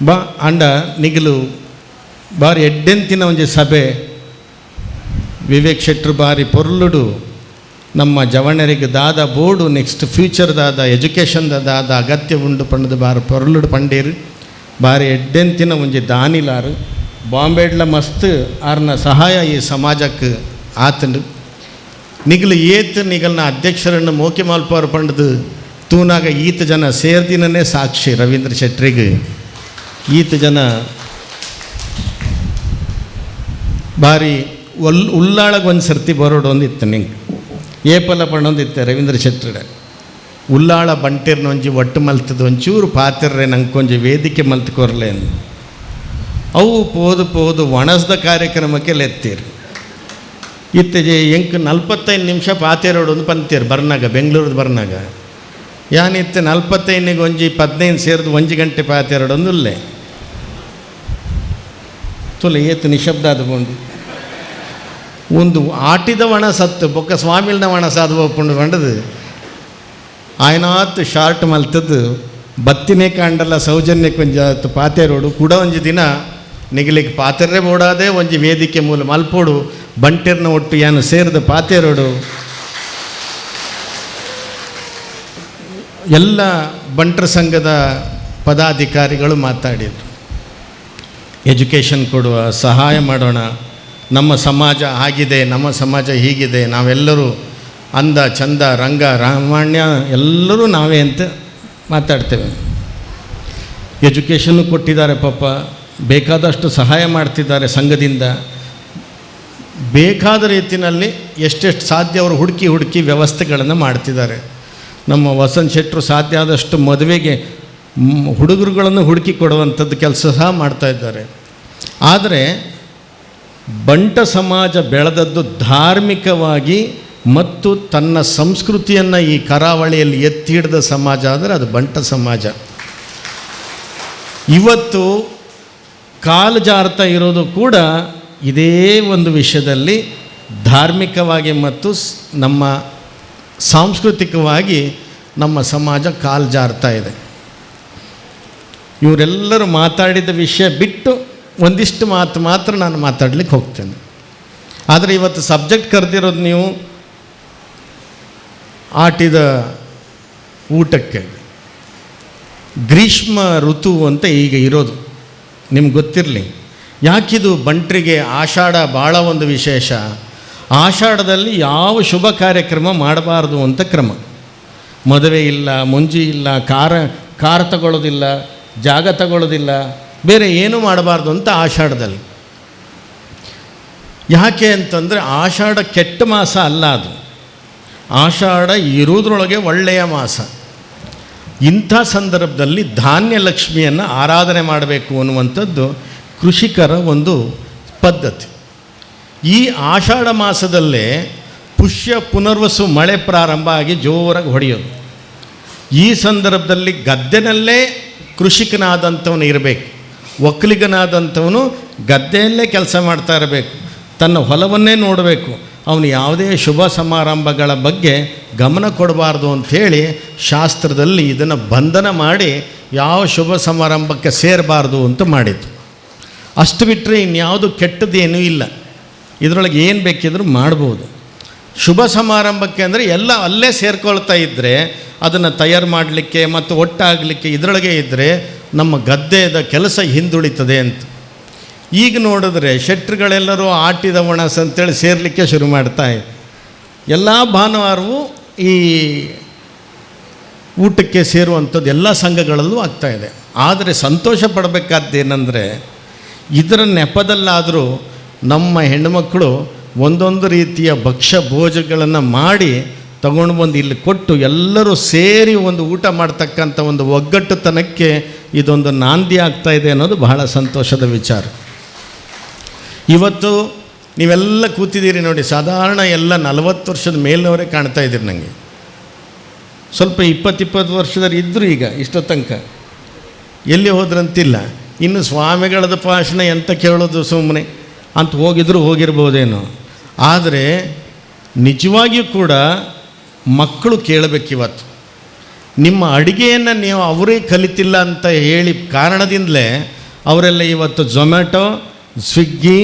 ಬಾ ಅಂಡ ನಿಗಲು ಬಾರಿ ಎಡ್ಡೆಂತಿನ ಒಂಜಿ ಸಭೆ ವಿವೇಕ್ ಶೆಟ್ರು ಬಾರಿ ಪೊರ್ಲುಡು ನಮ್ಮ ಜವಣರಿಗೆ ದಾದ ಬೋರ್ಡು ನೆಕ್ಸ್ಟ್ ಫ್ಯೂಚರ್ ದಾದ ಎಜುಕೇಷನ್ ದಾದ ಅಗತ್ಯ ಉಂಡು ಪಂಡದ ಬಾರಿ ಪೊರ್ಲುಡು ಪಂಡೇರು ಬಾರಿ ಎಡ್ಡೆಂತಿನ ಒಂಜಿ ದಾನಿಲಾರು ಬಾಂಬೆಡ್ಲ ಮಸ್ತ್ ಆರ್ನ ಸಹಾಯ ಈ ಸಮಾಜಕ್ಕೆ ಆತಂಡು ನಿಗಲು ಏತ್ ನಿಗಲ್ನ ಅಧ್ಯಕ್ಷರನ್ನು ಮೋಕೆ ಮಾಲ್ಪವರು ಪಂಡದು ತೂನಾಗ ಈತ ಜನ ಸೇರ್ದಿನೇ ಸಾಕ್ಷಿ ರವೀಂದ್ರ ಶೆಟ್ರಿಗೆ ಈತ ಜನ ಬಾರಿ ಉಲ್ಲಾಳಗೆ ಒಂದು ಸರ್ತಿ ಬರೋಡು ಒಂದಿತ್ತು ನಿಂಗೆ ಏಪಲ ಪಣ್ಣೊಂದಿತ್ತೆ ರವೀಂದ್ರ ಶೆಟ್ರಡೆ ಉಲ್ಲಾಳ ಬಂಟೆರ್ನ ಒಂಜಿ ಒಟ್ಟು ಮಲ್ತದ್ದು ಒಂಚೂರು ಪಾತಿರ್ರೆ ನಂಗೆ ಕೊಂಚ ವೇದಿಕೆ ಮಲ್ತ್ಕೊರ್ಲೆ ಅಂದು ಅವು ಪೋದು ಒಣಸ್ದ ಕಾರ್ಯಕ್ರಮಕ್ಕೆ ಲೆತ್ತೀರು ಇತ್ತೆಜೆ ಎಂಕ್ 45 ನಿಮಿಷ ಪಾತೇರೋಡು ಒಂದು ಪಂತೀರು ಬರ್ನಾಗ ಬೆಂಗಳೂರದು ಬರ್ನಾಗ ಯಾನಿತ್ತೆ 45 ಒಂಜಿ 15 ಸೇರಿದು 1 ಗಂಟೆ ಪಾತೇರೋಡು ಒಂದು ಉಲ್ಲೆ ತುಲೆ ಏತು ನಿಶಬ್ದ ಅದು ಬಂದು ಒಂದು ಆಟಿದ ಒಣ ಸತ್ತು ಬೊಕ್ಕ ಸ್ವಾಮಿಲ್ನ ಒಣ ಸಾಧು ಒಪ್ಪುಂಡು ಬಂಡದು ಆಯ್ನಾತ್ ಶಾರ್ಟ್ ಮಲ್ತದ್ದು ಬತ್ತಿನೇ ಕಾಂಡಲ್ಲ ಸೌಜನ್ಯಕ್ಕೆ ಒಂಜಿ ಪಾತೇರೋಡು ಕೂಡ ಒಂಜಿ ದಿನ ನಿಗಲಿಕ್ಕೆ ಪಾತೆರ್ರೆ ಬೋಡಾದೆ ಒಂಜಿ ವೇದಿಕೆ ಮೂಲ ಮಲ್ಪೋಡು ಬಂಟೆರ್ನ ಒಟ್ಟು ಏನು ಸೇರಿದ ಪಾತೇರೋಡು ಎಲ್ಲ ಬಂಟರ ಸಂಘದ ಪದಾಧಿಕಾರಿಗಳು ಮಾತಾಡಿದರು. ಎಜುಕೇಷನ್ ಕೊಡುವ, ಸಹಾಯ ಮಾಡೋಣ, ನಮ್ಮ ಸಮಾಜ ಆಗಿದೆ, ನಮ್ಮ ಸಮಾಜ ಹೀಗಿದೆ, ನಾವೆಲ್ಲರೂ ಅಂದ ಚಂದ ರಂಗ ರಾಮಾಯಣ ಎಲ್ಲರೂ ನಾವೇ ಅಂತ ಮಾತಾಡ್ತೇವೆ. ಎಜುಕೇಷನ್ನು ಕೊಟ್ಟಿದ್ದಾರೆ ಪಾಪ, ಬೇಕಾದಷ್ಟು ಸಹಾಯ ಮಾಡ್ತಿದ್ದಾರೆ ಸಂಘದಿಂದ. ಬೇಕಾದ ರೀತಿಯಲ್ಲಿ ಎಷ್ಟೆಷ್ಟು ಸಾಧ್ಯ ಅವರು ಹುಡುಕಿ ವ್ಯವಸ್ಥೆಗಳನ್ನು ಮಾಡ್ತಿದ್ದಾರೆ. ನಮ್ಮ ವಸಂತ್ ಶೆಟ್ಟರು ಸಾಧ್ಯ ಆದಷ್ಟು ಮದುವೆಗೆ ಹುಡುಗರುಗಳನ್ನು ಹುಡುಕಿ ಕೊಡುವಂಥದ್ದು ಕೆಲಸ ಸಹ ಮಾಡ್ತಾಯಿದ್ದಾರೆ. ಆದರೆ ಬಂಟ ಸಮಾಜ ಬೆಳೆದದ್ದು ಧಾರ್ಮಿಕವಾಗಿ ಮತ್ತು ತನ್ನ ಸಂಸ್ಕೃತಿಯನ್ನು ಈ ಕರಾವಳಿಯಲ್ಲಿ ಎತ್ತಿ ಹಿಡಿದ ಸಮಾಜ ಆದರೆ ಅದು ಬಂಟ ಸಮಾಜ. ಇವತ್ತು ಕಾಲು ಜಾರ್ತಾ ಇರೋದು ಕೂಡ ಇದೇ ಒಂದು ವಿಷಯದಲ್ಲಿ, ಧಾರ್ಮಿಕವಾಗಿ ಮತ್ತು ನಮ್ಮ ಸಾಂಸ್ಕೃತಿಕವಾಗಿ ನಮ್ಮ ಸಮಾಜ ಕಾಲು ಜಾರ್ತಾ ಇದೆ. ಇವರೆಲ್ಲರೂ ಮಾತಾಡಿದ ವಿಷಯ ಬಿಟ್ಟು ಒಂದಿಷ್ಟು ಮಾತು ಮಾತ್ರ ನಾನು ಮಾತಾಡಲಿಕ್ಕೆ ಹೋಗ್ತೇನೆ. ಆದರೆ ಇವತ್ತು ಸಬ್ಜೆಕ್ಟ್ ಕರೆದಿರೋದು ನೀವು ಆಟಿದ ಊಟಕ್ಕೆ. ಗ್ರೀಷ್ಮ ಋತು ಅಂತ ಈಗ ಇರೋದು ನಿಮ್ಗೆ ಗೊತ್ತಿರಲಿ. ಯಾಕಿದು ಬಂಟರಿಗೆ ಆಷಾಢ ಭಾಳ ಒಂದು ವಿಶೇಷ. ಆಷಾಢದಲ್ಲಿ ಯಾವ ಶುಭ ಕಾರ್ಯಕ್ರಮ ಮಾಡಬಾರ್ದು ಅಂತ ಕ್ರಮ. ಮದುವೆ ಇಲ್ಲ, ಮುಂಜಿ ಇಲ್ಲ, ಕಾರ ತಗೊಳ್ಳೋದಿಲ್ಲ, ಜಾಗ ತಗೊಳ್ಳೋದಿಲ್ಲ, ಬೇರೆ ಏನೂ ಮಾಡಬಾರ್ದು ಅಂತ ಆಷಾಢದಲ್ಲಿ. ಯಾಕೆ ಅಂತಂದರೆ ಆಷಾಢ ಕೆಟ್ಟ ಮಾಸ ಅಲ್ಲ, ಅದು ಆಷಾಢ ಇರುವುದರೊಳಗೆ ಒಳ್ಳೆಯ ಮಾಸ. ಇಂಥ ಸಂದರ್ಭದಲ್ಲಿ ಧಾನ್ಯ ಲಕ್ಷ್ಮಿಯನ್ನು ಆರಾಧನೆ ಮಾಡಬೇಕು ಅನ್ನುವಂಥದ್ದು ಕೃಷಿಕರ ಒಂದು ಪದ್ಧತಿ. ಈ ಆಷಾಢ ಮಾಸದಲ್ಲೇ ಪುಷ್ಯ ಪುನರ್ವಸು ಮಳೆ ಪ್ರಾರಂಭ ಆಗಿ ಜೋರಾಗಿ ಹೊಡೆಯೋದು. ಈ ಸಂದರ್ಭದಲ್ಲಿ ಗದ್ದೆನಲ್ಲೇ ಕೃಷಿಕನಾದಂಥವನು ಇರಬೇಕು, ಒಕ್ಕಲಿಗನಾದಂಥವನು ಗದ್ದೆಯಲ್ಲೇ ಕೆಲಸ ಮಾಡ್ತಾ ಇರಬೇಕು, ತನ್ನ ಹೊಲವನ್ನೇ ನೋಡಬೇಕು. ಅವನು ಯಾವುದೇ ಶುಭ ಸಮಾರಂಭಗಳ ಬಗ್ಗೆ ಗಮನ ಕೊಡಬಾರ್ದು ಅಂಥೇಳಿ ಶಾಸ್ತ್ರದಲ್ಲಿ ಇದನ್ನು ಬಂಧನ ಮಾಡಿ ಯಾವ ಶುಭ ಸಮಾರಂಭಕ್ಕೆ ಸೇರಬಾರ್ದು ಅಂತ ಮಾಡಿದ್ದು. ಅಷ್ಟು ಬಿಟ್ಟರೆ ಇನ್ಯಾವುದು ಕೆಟ್ಟದ್ದೇನೂ ಇಲ್ಲ. ಇದರೊಳಗೆ ಏನು ಬೇಕಿದ್ರೂ ಮಾಡ್ಬೋದು. ಶುಭ ಸಮಾರಂಭಕ್ಕೆ ಅಂದರೆ ಎಲ್ಲ ಅಲ್ಲೇ ಸೇರ್ಕೊಳ್ತಾ ಇದ್ದರೆ ಅದನ್ನು ತಯಾರು ಮಾಡಲಿಕ್ಕೆ ಮತ್ತು ಒಟ್ಟಾಗಲಿಕ್ಕೆ ಇದರೊಳಗೆ ಇದ್ದರೆ ನಮ್ಮ ಗದ್ದೆದ ಕೆಲಸ ಹಿಂದುಳಿತದೆ ಅಂತ. ಈಗ ನೋಡಿದ್ರೆ ಶೆಟ್ರುಗಳೆಲ್ಲರೂ ಆಟಿದ ಒಣಸ್ ಅಂತೇಳಿ ಸೇರಲಿಕ್ಕೆ ಶುರು ಮಾಡ್ತಾಯಿದೆ. ಎಲ್ಲ ಭಾನುವಾರವೂ ಈ ಊಟಕ್ಕೆ ಸೇರುವಂಥದ್ದು ಎಲ್ಲ ಸಂಘಗಳಲ್ಲೂ ಆಗ್ತಾಯಿದೆ. ಆದರೆ ಸಂತೋಷ ಪಡಬೇಕಾದ್ದೇನೆಂದರೆ ಇದರ ನೆಪದಲ್ಲಾದರೂ ನಮ್ಮ ಹೆಣ್ಣುಮಕ್ಕಳು ಒಂದೊಂದು ರೀತಿಯ ಭಕ್ಷ್ಯ ಭೋಜಗಳನ್ನು ಮಾಡಿ ತಗೊಂಡು ಬಂದು ಇಲ್ಲಿ ಕೊಟ್ಟು ಎಲ್ಲರೂ ಸೇರಿ ಒಂದು ಊಟ ಮಾಡ್ತಕ್ಕಂಥ ಒಂದು ಒಗ್ಗಟ್ಟುತನಕ್ಕೆ ಇದೊಂದು ನಾಂದಿ ಆಗ್ತಾಯಿದೆ ಅನ್ನೋದು ಬಹಳ ಸಂತೋಷದ ವಿಚಾರ. ಇವತ್ತು ನೀವೆಲ್ಲ ಕೂತಿದ್ದೀರಿ ನೋಡಿ, ಸಾಧಾರಣ ಎಲ್ಲ 40 ವರ್ಷದ ಮೇಲಿನವರೇ ಕಾಣ್ತಾ ಇದ್ದೀರಿ ನನಗೆ. ಸ್ವಲ್ಪ 20 ವರ್ಷದವ್ರು ಇದ್ದರು ಈಗ ಇಷ್ಟೋ ತನಕ, ಎಲ್ಲಿ ಹೋದ್ರಂತಿಲ್ಲ. ಇನ್ನು ಸ್ವಾಮಿಗಳದ ಭಾಷಣ ಎಂತ ಕೇಳೋದು ಸುಮ್ಮನೆ ಅಂತ ಹೋಗಿರ್ಬೋದೇನೋ. ಆದರೆ ನಿಜವಾಗಿಯೂ ಕೂಡ ಮಕ್ಕಳು ಕೇಳಬೇಕಿವತ್ತು. ನಿಮ್ಮ ಅಡುಗೆಯನ್ನು ನೀವು ಅವರೇ ಕಲಿತಿಲ್ಲ ಅಂತ ಹೇಳಿ ಕಾರಣದಿಂದಲೇ ಅವರೆಲ್ಲ ಇವತ್ತು ಝೊಮ್ಯಾಟೊ, ಸ್ವಿಗ್ಗಿ,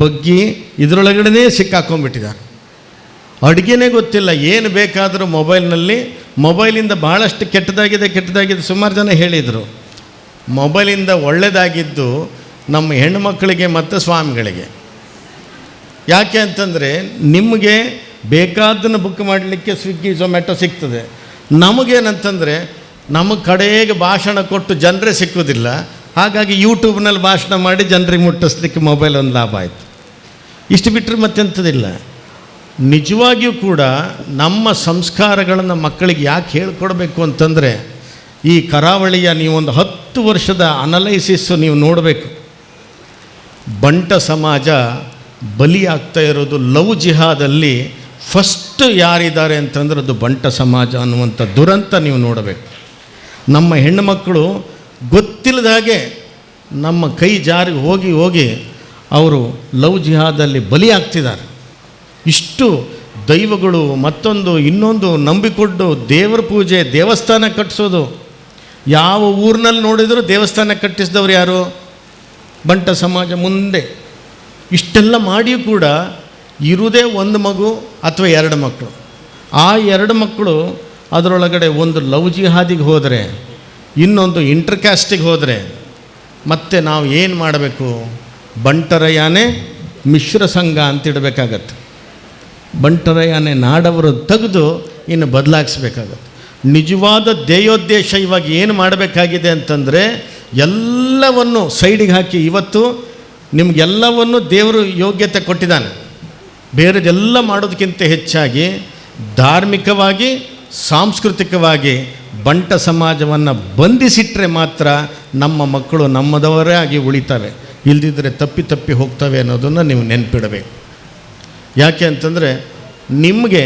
ಬಗ್ಗಿ ಇದರೊಳಗಡೆ ಸಿಕ್ಕಾಕೊಂಡ್ಬಿಟ್ಟಿದ್ದಾರೆ. ಅಡುಗೆನೇ ಗೊತ್ತಿಲ್ಲ, ಏನು ಬೇಕಾದರೂ ಮೊಬೈಲಿಂದ ಭಾಳಷ್ಟು ಕೆಟ್ಟದಾಗಿದೆ ಸುಮಾರು ಜನ ಹೇಳಿದರು. ಮೊಬೈಲಿಂದ ಒಳ್ಳೆಯದಾಗಿದ್ದು ನಮ್ಮ ಹೆಣ್ಣುಮಕ್ಕಳಿಗೆ ಮತ್ತು ಸ್ವಾಮಿಗಳಿಗೆ. ಯಾಕೆ ಅಂತಂದರೆ ನಿಮಗೆ ಬೇಕಾದನ್ನು ಬುಕ್ ಮಾಡಲಿಕ್ಕೆ ಸ್ವಿಗ್ಗಿ, ಝೊಮ್ಯಾಟೊ ಸಿಗ್ತದೆ. ನಮಗೇನಂತಂದರೆ ನಮ್ಮ ಕಡೆಗೆ ಭಾಷಣ ಕೊಟ್ಟು ಜನರೇ ಸಿಕ್ಕುವುದಿಲ್ಲ. ಹಾಗಾಗಿ ಯೂಟ್ಯೂಬ್ನಲ್ಲಿ ಭಾಷಣ ಮಾಡಿ ಜನರಿಗೆ ಮುಟ್ಟಿಸ್ಲಿಕ್ಕೆ ಮೊಬೈಲ್ ಒಂದು ಲಾಭ ಆಯಿತು. ಇಷ್ಟು ಬಿಟ್ಟರೆ ಮತ್ತೆಂಥದಿಲ್ಲ. ನಿಜವಾಗಿಯೂ ಕೂಡ ನಮ್ಮ ಸಂಸ್ಕಾರಗಳನ್ನು ಮಕ್ಕಳಿಗೆ ಯಾಕೆ ಹೇಳ್ಕೊಡ್ಬೇಕು ಅಂತಂದರೆ, ಈ ಕರಾವಳಿಯ ನೀವೊಂದು 10 ವರ್ಷದ ಅನಲೈಸಿಸ್ಸು ನೀವು ನೋಡಬೇಕು. ಬಂಟ ಸಮಾಜ ಬಲಿಯಾಗ್ತಾ ಇರೋದು ಲವ್ ಜಿಹಾದಲ್ಲಿ ಫಸ್ಟ್ ಯಾರಿದ್ದಾರೆ ಅಂತಂದ್ರೆ ಅದು ಬಂಟ ಸಮಾಜ ಅನ್ನುವಂಥ ದುರಂತ ನೀವು ನೋಡಬೇಕು. ನಮ್ಮ ಹೆಣ್ಣುಮಕ್ಕಳು ಗೊತ್ತಿಲ್ಲದ ಹಾಗೆ ನಮ್ಮ ಕೈ ಜಾರಿ ಹೋಗಿ ಅವರು ಲವ್ ಜಿಹಾದಲ್ಲಿ ಬಲಿಯಾಗ್ತಿದ್ದಾರೆ. ಇಷ್ಟು ದೈವಗಳು ಇನ್ನೊಂದು ನಂಬಿಕೊಂಡು ದೇವರ ಪೂಜೆ, ದೇವಸ್ಥಾನ ಕಟ್ಟಿಸೋದು. ಯಾವ ಊರಿನಲ್ಲಿ ನೋಡಿದರೂ ದೇವಸ್ಥಾನ ಕಟ್ಟಿಸಿದವರು ಯಾರು? ಬಂಟ ಸಮಾಜ. ಮುಂದೆ ಇಷ್ಟೆಲ್ಲ ಮಾಡಿಯೂ ಕೂಡ ಇರುವುದೇ ಒಂದು ಮಗು ಅಥವಾ 2 ಮಕ್ಕಳು. ಆ 2 ಮಕ್ಕಳು ಅದರೊಳಗಡೆ ಒಂದು ಲವ್ ಜಿಹಾದಿಗೆ ಹೋದರೆ, ಇನ್ನೊಂದು ಇಂಟರ್ಕ್ಯಾಸ್ಟಿಗೆ ಹೋದರೆ ಮತ್ತೆ ನಾವು ಏನು ಮಾಡಬೇಕು? ಬಂಟರಯಾನೆ ಮಿಶ್ರ ಸಂಘ ಅಂತಿಡಬೇಕಾಗತ್ತೆ. ಬಂಟರಯಾನೆ ನಾಡವರು ತೆಗೆದು ಇನ್ನು ಬದಲಾಯಿಸ್ಬೇಕಾಗತ್ತೆ. ನಿಜವಾದ ಧ್ಯೇಯೋದ್ದೇಶ ಇವಾಗ ಏನು ಮಾಡಬೇಕಾಗಿದೆ ಅಂತಂದರೆ, ಎಲ್ಲವನ್ನು ಸೈಡಿಗೆ ಹಾಕಿ, ಇವತ್ತು ನಿಮಗೆಲ್ಲವನ್ನು ದೇವರು ಯೋಗ್ಯತೆ ಕೊಟ್ಟಿದ್ದಾನೆ. ಬೇರೆದೆಲ್ಲ ಮಾಡೋದಕ್ಕಿಂತ ಹೆಚ್ಚಾಗಿ ಧಾರ್ಮಿಕವಾಗಿ, ಸಾಂಸ್ಕೃತಿಕವಾಗಿ ಬಂಟ ಸಮಾಜವನ್ನು ಬಂಧಿಸಿಟ್ರೆ ಮಾತ್ರ ನಮ್ಮ ಮಕ್ಕಳು ನಮ್ಮದವರೇ ಆಗಿ ಉಳಿತವೆ. ಇಲ್ದಿದ್ದರೆ ತಪ್ಪಿ ಹೋಗ್ತವೆ ಅನ್ನೋದನ್ನು ನೀವು ನೆನಪಿಡಬೇಕು. ಯಾಕೆ ಅಂತಂದರೆ, ನಿಮಗೆ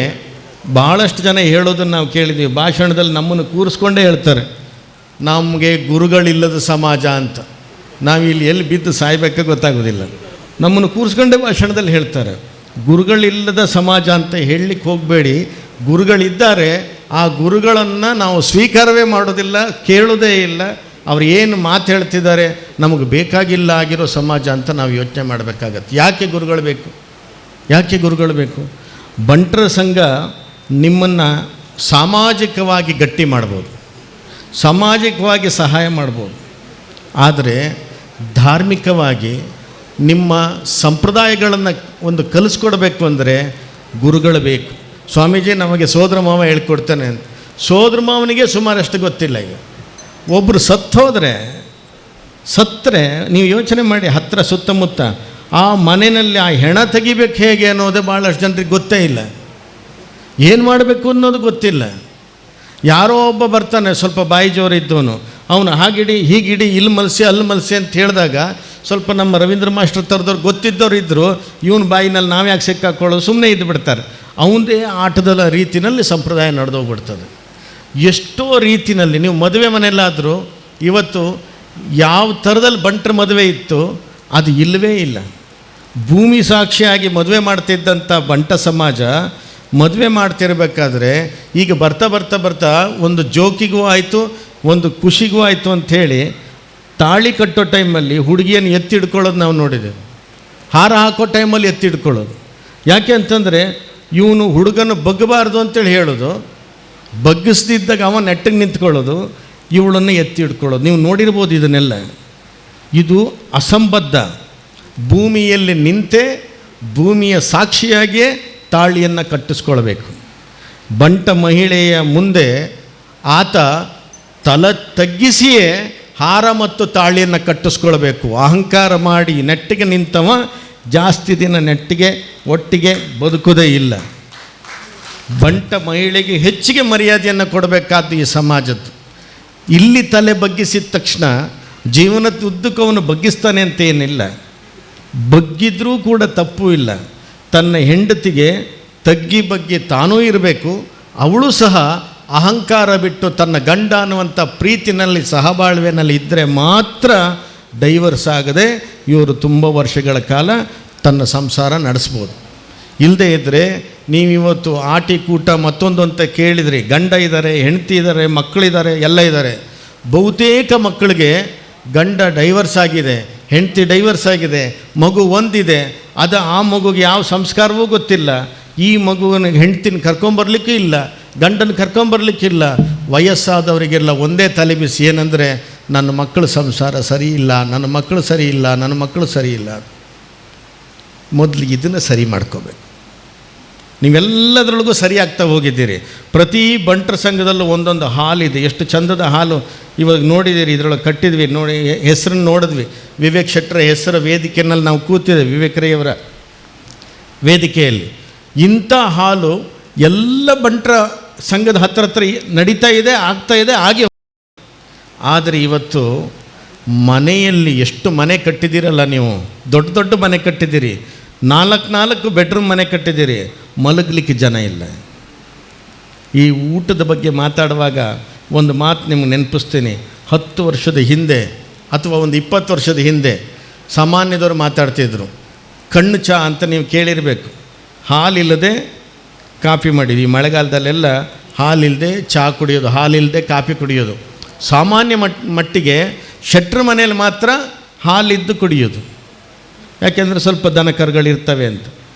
ಭಾಳಷ್ಟು ಜನ ಹೇಳೋದನ್ನು ನಾವು ಕೇಳಿದ್ದೀವಿ. ಭಾಷಣದಲ್ಲಿ ನಮ್ಮನ್ನು ಕೂರಿಸ್ಕೊಂಡೇ ಹೇಳ್ತಾರೆ, ನಮಗೆ ಗುರುಗಳಿಲ್ಲದ ಸಮಾಜ ಅಂತ. ನಾವಿಲ್ಲಿ ಎಲ್ಲಿ ಬಿದ್ದು ಸಾಯ್ಬೇಕೋ ಗೊತ್ತಾಗೋದಿಲ್ಲ. ನಮ್ಮನ್ನು ಕೂರಿಸ್ಕೊಂಡೇ ಭಾಷಣದಲ್ಲಿ ಹೇಳ್ತಾರೆ. ಗುರುಗಳಿಲ್ಲದ ಸಮಾಜ ಅಂತ ಹೇಳಲಿಕ್ಕೆ ಹೋಗಬೇಡಿ. ಗುರುಗಳಿದ್ದಾರೆ, ಆ ಗುರುಗಳನ್ನು ನಾವು ಸ್ವೀಕಾರವೇ ಮಾಡೋದಿಲ್ಲ, ಕೇಳೋದೇ ಇಲ್ಲ. ಅವ್ರು ಏನು ಮಾತು ಹೇಳ್ತಿದ್ದಾರೆ ನಮಗೆ ಬೇಕಾಗಿಲ್ಲ ಆಗಿರೋ ಸಮಾಜ ಅಂತ ನಾವು ಯೋಚನೆ ಮಾಡಬೇಕಾಗತ್ತೆ. ಯಾಕೆ ಗುರುಗಳು ಬೇಕು? ಬಂಟರ ಸಂಘ ನಿಮ್ಮನ್ನು ಸಾಮಾಜಿಕವಾಗಿ ಗಟ್ಟಿ ಮಾಡ್ಬೋದು, ಸಾಮಾಜಿಕವಾಗಿ ಸಹಾಯ ಮಾಡ್ಬೋದು. ಆದರೆ ಧಾರ್ಮಿಕವಾಗಿ ನಿಮ್ಮ ಸಂಪ್ರದಾಯಗಳನ್ನು ಒಂದು ಕಲಿಸ್ಕೊಡ್ಬೇಕು ಅಂದರೆ ಗುರುಗಳು ಬೇಕು. ಸ್ವಾಮೀಜಿ ನಮಗೆ ಸೋದರ ಮಾವ ಹೇಳ್ಕೊಡ್ತಾನೆ ಅಂತ. ಸೋದರ ಮಾವನಿಗೆ ಸುಮಾರಷ್ಟು ಗೊತ್ತಿಲ್ಲ. ಈಗ ಒಬ್ಬರು ಸತ್ತರೆ ನೀವು ಯೋಚನೆ ಮಾಡಿ, ಹತ್ತಿರ ಸುತ್ತಮುತ್ತ ಆ ಮನೆಯಲ್ಲಿ ಆ ಹೆಣ ತೆಗಿಬೇಕು ಹೇಗೆ ಅನ್ನೋದೇ ಭಾಳಷ್ಟು ಜನರಿಗೆ ಗೊತ್ತೇ ಇಲ್ಲ. ಏನು ಮಾಡಬೇಕು ಅನ್ನೋದು ಗೊತ್ತಿಲ್ಲ. ಯಾರೋ ಒಬ್ಬ ಬರ್ತಾನೆ ಸ್ವಲ್ಪ ಬಾಯಿ ಜೋರಿದ್ದವನು, ಅವನು ಹಾಗಿಡಿ ಹೀಗಿಡಿ, ಇಲ್ಲಿ ಮಲಸಿ ಅಲ್ಲಿ ಮಲಸಿ ಅಂತ ಹೇಳಿದಾಗ ಸ್ವಲ್ಪ ನಮ್ಮ ರವೀಂದ್ರ ಮಾಸ್ಟರ್ ಥರದವ್ರು ಗೊತ್ತಿದ್ದವ್ರು ಇದ್ದರು, ಇವನ ಬಾಯಿನಲ್ಲಿ ನಾವು ಯಾಕೆ ಸಿಕ್ಕಾಕೊಳ್ಳೋದು, ಸುಮ್ಮನೆ ಇದ್ದು ಬಿಡ್ತಾರೆ. ಅವನದೇ ಆಟದ ರೀತಿಯಲ್ಲಿ ಸಂಪ್ರದಾಯ ನಡೆದೋಗ್ಬಿಡ್ತದೆ. ಎಷ್ಟೋ ರೀತಿಯಲ್ಲಿ ನೀವು ಮದುವೆ ಮನೆಯಲ್ಲಾದರೂ ಇವತ್ತು ಯಾವ ಥರದಲ್ಲಿ ಬಂಟರ ಮದುವೆ ಇತ್ತು ಅದು ಇಲ್ಲವೇ ಇಲ್ಲ. ಭೂಮಿ ಸಾಕ್ಷಿಯಾಗಿ ಮದುವೆ ಮಾಡ್ತಿದ್ದಂಥ ಬಂಟ ಸಮಾಜ ಮದುವೆ ಮಾಡ್ತಿರ್ಬೇಕಾದ್ರೆ ಈಗ ಬರ್ತಾ ಒಂದು ಜೋಕಿಗೂ ಆಯಿತು, ಒಂದು ಖುಷಿಗೂ ಆಯಿತು ಅಂಥೇಳಿ ತಾಳಿ ಕಟ್ಟೋ ಟೈಮಲ್ಲಿ ಹುಡುಗಿಯನ್ನು ಎತ್ತಿಡ್ಕೊಳ್ಳೋದು ನಾವು ನೋಡಿದ್ದೇವೆ. ಹಾರ ಹಾಕೋ ಟೈಮಲ್ಲಿ ಎತ್ತಿಡ್ಕೊಳ್ಳೋದು. ಯಾಕೆ ಅಂತಂದರೆ ಇವನು ಹುಡುಗನ ಬಗ್ಗಬಾರ್ದು ಅಂತೇಳಿ ಹೇಳೋದು, ಬಗ್ಗಿಸ್ದಿದ್ದಾಗ ಅವ ನೆಟ್ಟಿಗೆ ನಿಂತ್ಕೊಳ್ಳೋದು, ಇವಳನ್ನು ಎತ್ತಿ ಹಿಡ್ಕೊಳ್ಳೋದು. ನೀವು ನೋಡಿರ್ಬೋದು ಇದನ್ನೆಲ್ಲ. ಇದು ಅಸಂಬದ್ಧ. ಭೂಮಿಯಲ್ಲಿ ನಿಂತೆ ಭೂಮಿಯ ಸಾಕ್ಷಿಯಾಗಿಯೇ ತಾಳಿಯನ್ನು ಕಟ್ಟಿಸ್ಕೊಳ್ಬೇಕು. ಬಂಟ ಮಹಿಳೆಯ ಮುಂದೆ ಆತ ತಲೆ ತಗ್ಗಿಸಿಯೇ ಹಾರ ಮತ್ತು ತಾಳಿಯನ್ನು ಕಟ್ಟಿಸ್ಕೊಳ್ಬೇಕು. ಅಹಂಕಾರ ಮಾಡಿ ನೆಟ್ಟಿಗೆ ನಿಂತವ ಜಾಸ್ತಿ ದಿನ ನೆಟ್ಟಿಗೆ ಒಟ್ಟಿಗೆ ಬದುಕುವುದೇ ಇಲ್ಲ. ಬಂಟ ಮಹಿಳೆಗೆ ಹೆಚ್ಚಿಗೆ ಮರ್ಯಾದೆಯನ್ನು ಕೊಡಬೇಕಾದ್ದು ಈ ಸಮಾಜದ್ದು. ಇಲ್ಲಿ ತಲೆ ಬಗ್ಗಿಸಿದ ತಕ್ಷಣ ಜೀವನದ ಉದ್ದಕ್ಕೂ ಅವನು ಬಗ್ಗಿಸ್ತಾನೆ ಅಂತ ಏನಿಲ್ಲ. ಬಗ್ಗಿದ್ರೂ ಕೂಡ ತಪ್ಪು ಇಲ್ಲ. ತನ್ನ ಹೆಂಡತಿಗೆ ತಗ್ಗಿ ಬಗ್ಗಿ ತಾನೂ ಇರಬೇಕು, ಅವಳು ಸಹ ಅಹಂಕಾರ ಬಿಟ್ಟು ತನ್ನ ಗಂಡ ಅನ್ನುವಂಥ ಪ್ರೀತಿನಲ್ಲಿ ಸಹಬಾಳ್ವೆನಲ್ಲಿ ಇದ್ದರೆ ಮಾತ್ರ ಡೈವರ್ಸ್ ಆಗದೆ ಇವರು ತುಂಬ ವರ್ಷಗಳ ಕಾಲ ತನ್ನ ಸಂಸಾರ ನಡೆಸ್ಬೋದು. ಇಲ್ಲದೇ ಇದ್ದರೆ ನೀವಿವತ್ತು ಆಟಿ ಕೂಟ ಮತ್ತೊಂದು ಅಂತ ಕೇಳಿದ್ರಿ, ಗಂಡ ಇದ್ದಾರೆ, ಹೆಂಡತಿ ಇದ್ದಾರೆ, ಮಕ್ಕಳಿದ್ದಾರೆ, ಎಲ್ಲ ಇದ್ದಾರೆ. ಬಹುತೇಕ ಮಕ್ಕಳಿಗೆ ಗಂಡ ಡೈವರ್ಸ್ ಆಗಿದೆ, ಹೆಂಡತಿ ಡೈವರ್ಸ್ ಆಗಿದೆ, ಮಗು ಒಂದಿದೆ. ಅದು ಆ ಮಗುಗೆ ಯಾವ ಸಂಸ್ಕಾರವೂ ಗೊತ್ತಿಲ್ಲ. ಈ ಮಗುವಿನ ಹೆಂಡ್ತಿನ ಕರ್ಕೊಂಬರ್ಲಿಕ್ಕೂ ಇಲ್ಲ, ಗಂಡನ ಕರ್ಕೊಂಬರ್ಲಿಕ್ಕಿಲ್ಲ. ವಯಸ್ಸಾದವರಿಗೆಲ್ಲ ಒಂದೇ ತಲೆ ಬಿಸಿ ಏನಂದರೆ ನನ್ನ ಮಕ್ಕಳ ಸಂಸಾರ ಸರಿ ಇಲ್ಲ, ನನ್ನ ಮಕ್ಕಳು ಸರಿ ಇಲ್ಲ, ನನ್ನ ಮಕ್ಕಳು ಸರಿ ಇಲ್ಲ. ಮೊದಲು ಇದನ್ನು ಸರಿ ಮಾಡ್ಕೋಬೇಕು. ನೀವೆಲ್ಲದರೊಳಗೂ ಸರಿ ಆಗ್ತಾ ಹೋಗಿದ್ದೀರಿ. ಪ್ರತಿ ಬಂಟರ ಸಂಘದಲ್ಲೂ ಒಂದೊಂದು ಹಾಲಿದೆ. ಎಷ್ಟು ಚಂದದ ಹಾಲು ಇವಾಗ ನೋಡಿದ್ದೀರಿ, ಇದರೊಳಗೆ ಕಟ್ಟಿದ್ವಿ ನೋಡಿ, ಹೆಸರನ್ನು ನೋಡಿದ್ವಿ. ವಿವೇಕ್ ಶೆಟ್ಟರ ಹೆಸರ ವೇದಿಕೆಯಲ್ಲಿ ನಾವು ಕೂತಿದ್ದೇವೆ, ವಿವೇಕರಯ್ಯವರ ವೇದಿಕೆಯಲ್ಲಿ. ಇಂಥ ಹಾಲು ಎಲ್ಲ ಬಂಟರ ಸಂಘದ ಹತ್ರ ನಡೀತಾ ಇದೆ, ಆಗ್ತಾ ಇದೆ, ಹಾಗೆ. ಆದರೆ ಇವತ್ತು ಮನೆಯಲ್ಲಿ ಎಷ್ಟು ಮನೆ ಕಟ್ಟಿದ್ದೀರಲ್ಲ ನೀವು, ದೊಡ್ಡ ದೊಡ್ಡ ಮನೆ ಕಟ್ಟಿದ್ದೀರಿ, 4 ಬೆಡ್ರೂಮ್ ಮನೆ ಕಟ್ಟಿದ್ದೀರಿ, ಮಲಗಲಿಕ್ಕೆ ಜನ ಇಲ್ಲ. ಈ ಊಟದ ಬಗ್ಗೆ ಮಾತಾಡುವಾಗ ಒಂದು ಮಾತು ನಿಮ್ಗೆ ನೆನಪಿಸ್ತೀನಿ. 10 ವರ್ಷದ ಹಿಂದೆ ಅಥವಾ ಒಂದು 20 ವರ್ಷದ ಹಿಂದೆ ಸಾಮಾನ್ಯದವರು ಮಾತಾಡ್ತಿದ್ರು. ಕಣ್ಣು ಚಹಾ ಅಂತ ನೀವು ಕೇಳಿರಬೇಕು. ಹಾಲಿಲ್ಲದೆ ಕಾಫಿ ಮಾಡಿದ್ವಿ. ಮಳೆಗಾಲದಲ್ಲೆಲ್ಲ ಹಾಲಿಲ್ಲದೆ ಚಹಾ ಕುಡಿಯೋದು, ಹಾಲಿಲ್ಲದೆ ಕಾಫಿ ಕುಡಿಯೋದು. ಸಾಮಾನ್ಯ ಮಟ್ಟಿಗೆ ಶೆಟ್ರ ಮನೇಲಿ ಮಾತ್ರ ಹಾಲಿದ್ದು ಕುಡಿಯೋದು. ಯಾಕೆಂದರೆ ಸ್ವಲ್ಪ ದನ ಕರುಗಳಿರ್ತವೆ ಅಂತ.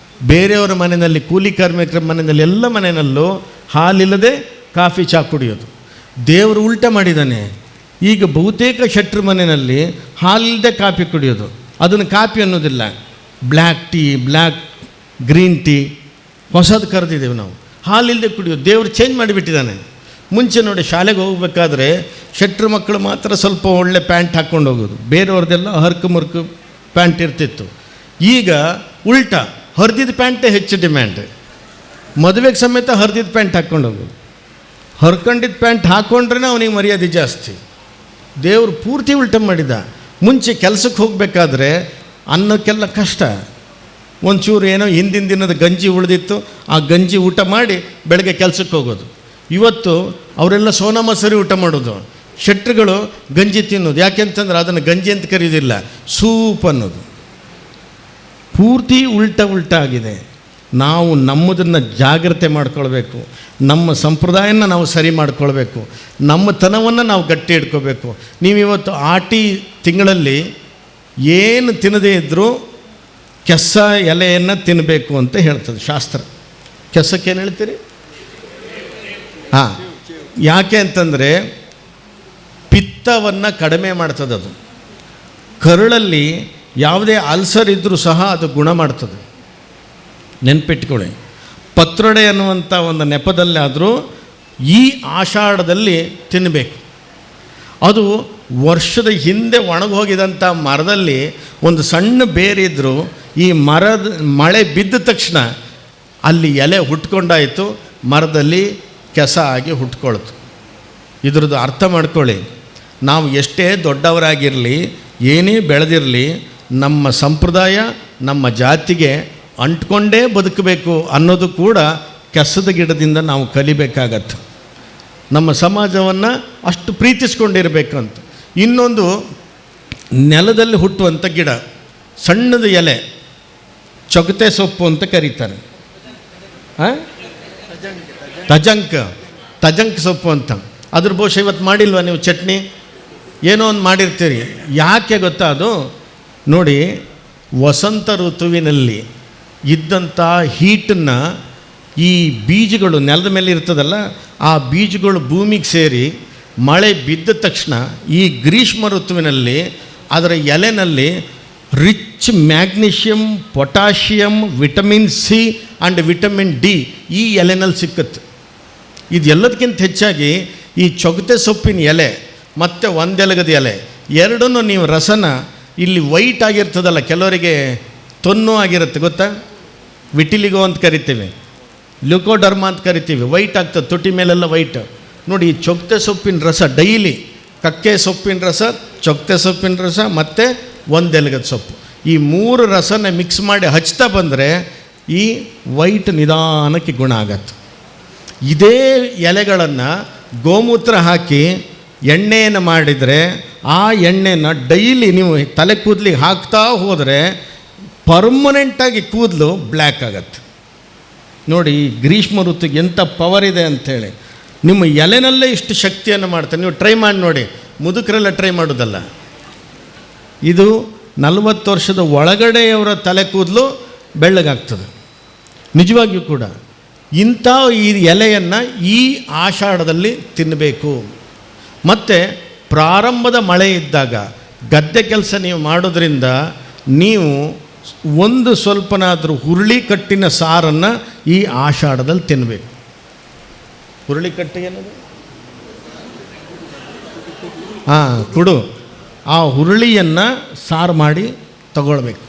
ಬೇರೆಯವರ ಮನೆಯಲ್ಲಿ, ಕೂಲಿ ಕಾರ್ಮಿಕರ ಮನೆಯಲ್ಲಿ, ಎಲ್ಲ ಮನೆಯಲ್ಲೂ ಹಾಲಿಲ್ಲದೆ ಕಾಫಿ ಚಹಾ ಕುಡಿಯೋದು. ದೇವರು ಉಲ್ಟ ಮಾಡಿದ್ದಾನೆ. ಈಗ ಬಹುತೇಕ ಶೆಟ್ರ ಮನೆಯಲ್ಲಿ ಹಾಲಿಲ್ಲದೆ ಕಾಫಿ ಕುಡಿಯೋದು. ಅದನ್ನು ಕಾಫಿ ಅನ್ನೋದಿಲ್ಲ, ಬ್ಲ್ಯಾಕ್ ಟೀ, ಗ್ರೀನ್ ಟೀ ಹೊಸದು ಕರೆದಿದ್ದೇವೆ ನಾವು. ಹಾಲಿಲ್ಲದೆ ಕುಡಿಯೋದು ದೇವರು ಚೇಂಜ್ ಮಾಡಿಬಿಟ್ಟಿದ್ದಾನೆ. ಮುಂಚೆ ನೋಡಿ, ಶಾಲೆಗೆ ಹೋಗಬೇಕಾದ್ರೆ ಶೆಟ್ರ ಮಕ್ಕಳು ಮಾತ್ರ ಸ್ವಲ್ಪ ಒಳ್ಳೆ ಪ್ಯಾಂಟ್ ಹಾಕ್ಕೊಂಡು ಹೋಗೋದು, ಬೇರೆಯವ್ರದ್ದೆಲ್ಲ ಹರ್ಕು ಮುರ್ಕು ಪ್ಯಾಂಟ್ ಇರ್ತಿತ್ತು. ಈಗ ಉಲ್ಟಾ, ಹರಿದಿದ್ದ ಪ್ಯಾಂಟೇ ಹೆಚ್ಚು ಡಿಮ್ಯಾಂಡ್. ಮದುವೆಗೆ ಸಮೇತ ಹರಿದಿದ್ದ ಪ್ಯಾಂಟ್ ಹಾಕ್ಕೊಂಡು ಹೋಗೋದು. ಹರ್ಕೊಂಡಿದ್ದ ಪ್ಯಾಂಟ್ ಹಾಕ್ಕೊಂಡ್ರೆ ಅವನಿಗೆ ಮರ್ಯಾದೆ ಜಾಸ್ತಿ. ದೇವರು ಪೂರ್ತಿ ಉಲ್ಟ ಮಾಡಿದ. ಮುಂಚೆ ಕೆಲಸಕ್ಕೆ ಹೋಗಬೇಕಾದ್ರೆ ಅನ್ನಕ್ಕೆಲ್ಲ ಕಷ್ಟ. ಒಂಚೂರು ಏನೋ ಹಿಂದಿನ ದಿನದ ಗಂಜಿ ಉಳಿದಿತ್ತು, ಆ ಗಂಜಿ ಊಟ ಮಾಡಿ ಬೆಳಗ್ಗೆ ಕೆಲಸಕ್ಕೆ ಹೋಗೋದು. ಇವತ್ತು ಅವರೆಲ್ಲ ಸೋನಾ ಮಸೂರಿ ಊಟ ಮಾಡೋದು. ಶೆಟ್ರುಗಳು ಗಂಜಿ ತಿನ್ನೋದು. ಯಾಕೆಂತಂದ್ರೆ ಅದನ್ನು ಗಂಜಿ ಅಂತ ಕರೆಯೋದಿಲ್ಲ, ಸೂಪ್ ಅನ್ನೋದು. ಪೂರ್ತಿ ಉಲ್ಟ ಆಗಿದೆ. ನಾವು ನಮ್ಮದನ್ನು ಜಾಗ್ರತೆ ಮಾಡ್ಕೊಳ್ಬೇಕು. ನಮ್ಮ ಸಂಪ್ರದಾಯನ ನಾವು ಸರಿ ಮಾಡ್ಕೊಳ್ಬೇಕು. ನಮ್ಮತನವನ್ನು ನಾವು ಗಟ್ಟಿ ಇಟ್ಕೋಬೇಕು. ನೀವಿವತ್ತು ಆಟಿ ತಿಂಗಳಲ್ಲಿ ಏನು ತಿನ್ನದೇ ಇದ್ದರೂ ಕೆಸ ಎಲೆಯನ್ನು ತಿನ್ನಬೇಕು ಅಂತ ಹೇಳ್ತದೆ ಶಾಸ್ತ್ರ. ಕೆಸಕ್ಕೇನು ಹೇಳ್ತೀರಿ? ಹಾಂ, ಯಾಕೆ ಅಂತಂದರೆ ಪಿತ್ತವನ್ನು ಕಡಿಮೆ ಮಾಡ್ತದೆ. ಅದು ಕರುಳಲ್ಲಿ ಯಾವುದೇ ಅಲ್ಸರ್ ಇದ್ದರೂ ಸಹ ಅದು ಗುಣ ಮಾಡ್ತದೆ. ನೆನ್ಪಿಟ್ಕೊಳ್ಳಿ. ಪತ್ರೊಡೆ ಅನ್ನುವಂಥ ಒಂದು ನೆಪದಲ್ಲಾದರೂ ಈ ಆಷಾಢದಲ್ಲಿ ತಿನ್ನಬೇಕು. ಅದು ವರ್ಷದ ಹಿಂದೆ ಒಣಗೋಗಿದಂಥ ಮರದಲ್ಲಿ ಒಂದು ಸಣ್ಣ ಬೇರಿದ್ದರೂ ಈ ಮಳೆ ಬಿದ್ದ ತಕ್ಷಣ ಅಲ್ಲಿ ಎಲೆ ಹುಟ್ಕೊಂಡಾಯಿತು, ಮರದಲ್ಲಿ ಕೆಸ ಆಗಿ ಹುಟ್ಕೊಳ್ತು. ಇದ್ರದ್ದು ಅರ್ಥ ಮಾಡ್ಕೊಳ್ಳಿ. ನಾವು ಎಷ್ಟೇ ದೊಡ್ಡವರಾಗಿರಲಿ, ಏನೇ ಬೆಳೆದಿರಲಿ, ನಮ್ಮ ಸಂಪ್ರದಾಯ ನಮ್ಮ ಜಾತಿಗೆ ಅಂಟ್ಕೊಂಡೇ ಬದುಕಬೇಕು ಅನ್ನೋದು ಕೂಡ ಕೆಸದ ಗಿಡದಿಂದ ನಾವು ಕಲಿಬೇಕಾಗತ್ತೆ. ನಮ್ಮ ಸಮಾಜವನ್ನು ಅಷ್ಟು ಪ್ರೀತಿಸ್ಕೊಂಡಿರಬೇಕು ಅಂತ. ಇನ್ನೊಂದು, ನೆಲದಲ್ಲಿ ಹುಟ್ಟುವಂಥ ಗಿಡ, ಸಣ್ಣದ ಎಲೆ, ಚೊಗತೆ ಸೊಪ್ಪು ಅಂತ ಕರೀತಾರೆ. ತಜಂಕ್ ಸೊಪ್ಪು ಅಂತ. ಅದ್ರ ಬಹುಶಃ ಇವತ್ತು ಮಾಡಿಲ್ವ ನೀವು ಚಟ್ನಿ? ಏನೋ ಒಂದು ಮಾಡಿರ್ತೀರಿ. ಯಾಕೆ ಗೊತ್ತಾ? ಅದು ನೋಡಿ, ವಸಂತ ಋತುವಿನಲ್ಲಿ ಇದ್ದಂಥ ಹೀಟನ್ನು ಈ ಬೀಜಗಳು ನೆಲದ ಮೇಲೆ ಇರ್ತದಲ್ಲ, ಆ ಬೀಜಗಳು ಭೂಮಿಗೆ ಸೇರಿ ಮಳೆ ಬಿದ್ದ ತಕ್ಷಣ ಈ ಗ್ರೀಷ್ಮ ಋತುವಿನಲ್ಲಿ ಅದರ ಎಲೆನಲ್ಲಿ rich magnesium, potassium, vitamin C and vitamin D ಈ ಎಲೆನಲ್ಲಿ ಸಿಕ್ಕುತ್ತೆ. ಇದೆಲ್ಲದಕ್ಕಿಂತ ಹೆಚ್ಚಾಗಿ ಈ ಚೊಗತೆ ಸೊಪ್ಪಿನ ಎಲೆ ಮತ್ತು ಒಂದೆಲಗದ ಎಲೆ ಎರಡನ್ನೂ ನೀವು ರಸನ, ಇಲ್ಲಿ ವೈಟ್ ಆಗಿರ್ತದಲ್ಲ, ಕೆಲವರಿಗೆ ತೊನ್ನು ಆಗಿರುತ್ತೆ ಗೊತ್ತಾ, ವಿಟಿಲಿಗೋ ಅಂತ ಕರಿತೀವಿ, ಲ್ಯೂಕೋಡರ್ಮಾ ಅಂತ ಕರಿತೀವಿ, ವೈಟ್ ಆಗ್ತದೆ ತುಟಿ ಮೇಲೆಲ್ಲ ವೈಟ್. ನೋಡಿ, ಈ ಚೊಗತೆ ಸೊಪ್ಪಿನ ರಸ ಡೈಲಿ, ಕಕ್ಕೆ ಸೊಪ್ಪಿನ ರಸ, ಚೊಗತೆ ಸೊಪ್ಪಿನ ರಸ ಮತ್ತು ಒಂದೆಲಗದ ಸೊಪ್ಪು ಈ 3 ರಸನ ಮಿಕ್ಸ್ ಮಾಡಿ ಹಚ್ತಾ ಬಂದರೆ ಈ ವೈಟ್ ನಿಧಾನಕ್ಕೆ ಗುಣ ಆಗತ್ತೆ. ಇದೇ ಎಲೆಗಳನ್ನು ಗೋಮೂತ್ರ ಹಾಕಿ ಎಣ್ಣೆಯನ್ನು ಮಾಡಿದರೆ ಆ ಎಣ್ಣೆನ ಡೈಲಿ ನೀವು ತಲೆ ಕೂದಲಿಗೆ ಹಾಕ್ತಾ ಹೋದರೆ ಪರ್ಮನೆಂಟಾಗಿ ಕೂದಲು ಬ್ಲ್ಯಾಕ್ ಆಗತ್ತೆ. ನೋಡಿ ಈ ಗ್ರೀಷ್ಮ ಋತುಗೆ ಎಂಥ ಪವರ್ ಇದೆ ಅಂಥೇಳಿ. ನಿಮ್ಮ ಎಲೆನಲ್ಲೇ ಇಷ್ಟು ಶಕ್ತಿಯನ್ನು ಮಾಡ್ತಾರೆ. ನೀವು ಟ್ರೈ ಮಾಡಿ ನೋಡಿ, ಮುದುಕರೆಲ್ಲ ಟ್ರೈ ಮಾಡೋದಲ್ಲ. ಇದು 40 ವರ್ಷದ ಒಳಗಡೆಯವರ ತಲೆ ಕೂದಲು ಬೆಳ್ಳಗಾಗ್ತದೆ ನಿಜವಾಗಿಯೂ ಕೂಡ. ಇಂಥ ಈ ಎಲೆಯನ್ನು ಈ ಆಷಾಢದಲ್ಲಿ ತಿನ್ನಬೇಕು. ಮತ್ತು ಪ್ರಾರಂಭದ ಮಳೆ ಇದ್ದಾಗ ಗದ್ದೆ ಕೆಲಸ ನೀವು ಮಾಡೋದ್ರಿಂದ ನೀವು ಒಂದು ಸ್ವಲ್ಪನಾದರೂ ಹುರುಳಿಕಟ್ಟಿನ ಸಾರನ್ನು ಈ ಆಷಾಢದಲ್ಲಿ ತಿನ್ನಬೇಕು. ಹುರುಳಿಕಟ್ಟು ಏನದು? ಕುಡು. ಆ ಹುರುಳಿಯನ್ನು ಸಾರು ಮಾಡಿ ತಗೊಳ್ಬೇಕು.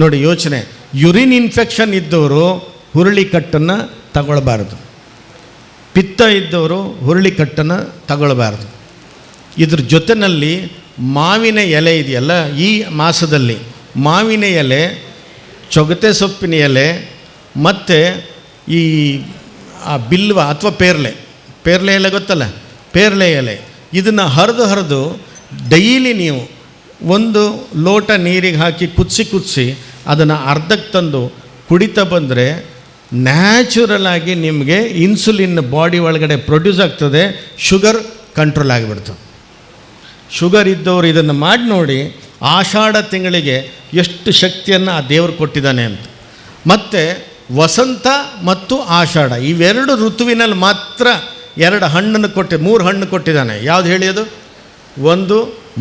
ನೋಡಿ ಯೋಚನೆ, ಯುರಿನ್ ಇನ್ಫೆಕ್ಷನ್ ಇದ್ದವರು ಹುರುಳಿಕಟ್ಟನ್ನು ತಗೊಳ್ಬಾರ್ದು, ಪಿತ್ತ ಇದ್ದವರು ಹುರುಳಿಕಟ್ಟನ್ನು ತಗೊಳ್ಬಾರ್ದು. ಇದ್ರ ಜೊತೆಯಲ್ಲಿ ಮಾವಿನ ಎಲೆ ಇದೆಯಲ್ಲ, ಈ ಮಾಸದಲ್ಲಿ ಮಾವಿನ ಎಲೆ, ಚೊಗತೆ ಸೊಪ್ಪಿನ ಎಲೆ ಮತ್ತು ಈ ಬಿಲ್ವ ಅಥವಾ ಪೇರ್ಲೆ ಎಲೆ ಗೊತ್ತಲ್ಲ, ಪೇರ್ಲೆ ಎಲೆ, ಇದನ್ನು ಹರಿದು ಡೈಲಿ ನೀವು 1 ಲೋಟ ನೀರಿಗೆ ಹಾಕಿ ಕುದಿಸಿ ಅದನ್ನು ಅರ್ಧಕ್ಕೆ ತಂದು ಕುಡಿತಾ ಬಂದರೆ ನ್ಯಾಚುರಲ್ ಆಗಿ ನಿಮಗೆ ಇನ್ಸುಲಿನ್ ಬಾಡಿ ಒಳಗಡೆ ಪ್ರೊಡ್ಯೂಸ್ ಆಗ್ತದೆ, ಶುಗರ್ ಕಂಟ್ರೋಲ್ ಆಗಿಬಿಡ್ತದೆ. ಶುಗರ್ ಇದ್ದವರು ಇದನ್ನು ಮಾಡಿ ನೋಡಿ, ಆಷಾಢ ತಿಂಗಳಿಗೆ ಎಷ್ಟು ಶಕ್ತಿಯನ್ನು ಆ ದೇವರು ಕೊಟ್ಟಿದ್ದಾನೆ ಅಂತ. ಮತ್ತು ವಸಂತ ಮತ್ತು ಆಷಾಢ ಇವೆರಡು ಋತುವಿನಲ್ಲಿ ಮಾತ್ರ 2 ಹಣ್ಣನ್ನು 3 ಹಣ್ಣು ಕೊಟ್ಟಿದ್ದಾನೆ. ಯಾವುದು ಹೇಳಿ ಅದು? ಒಂದು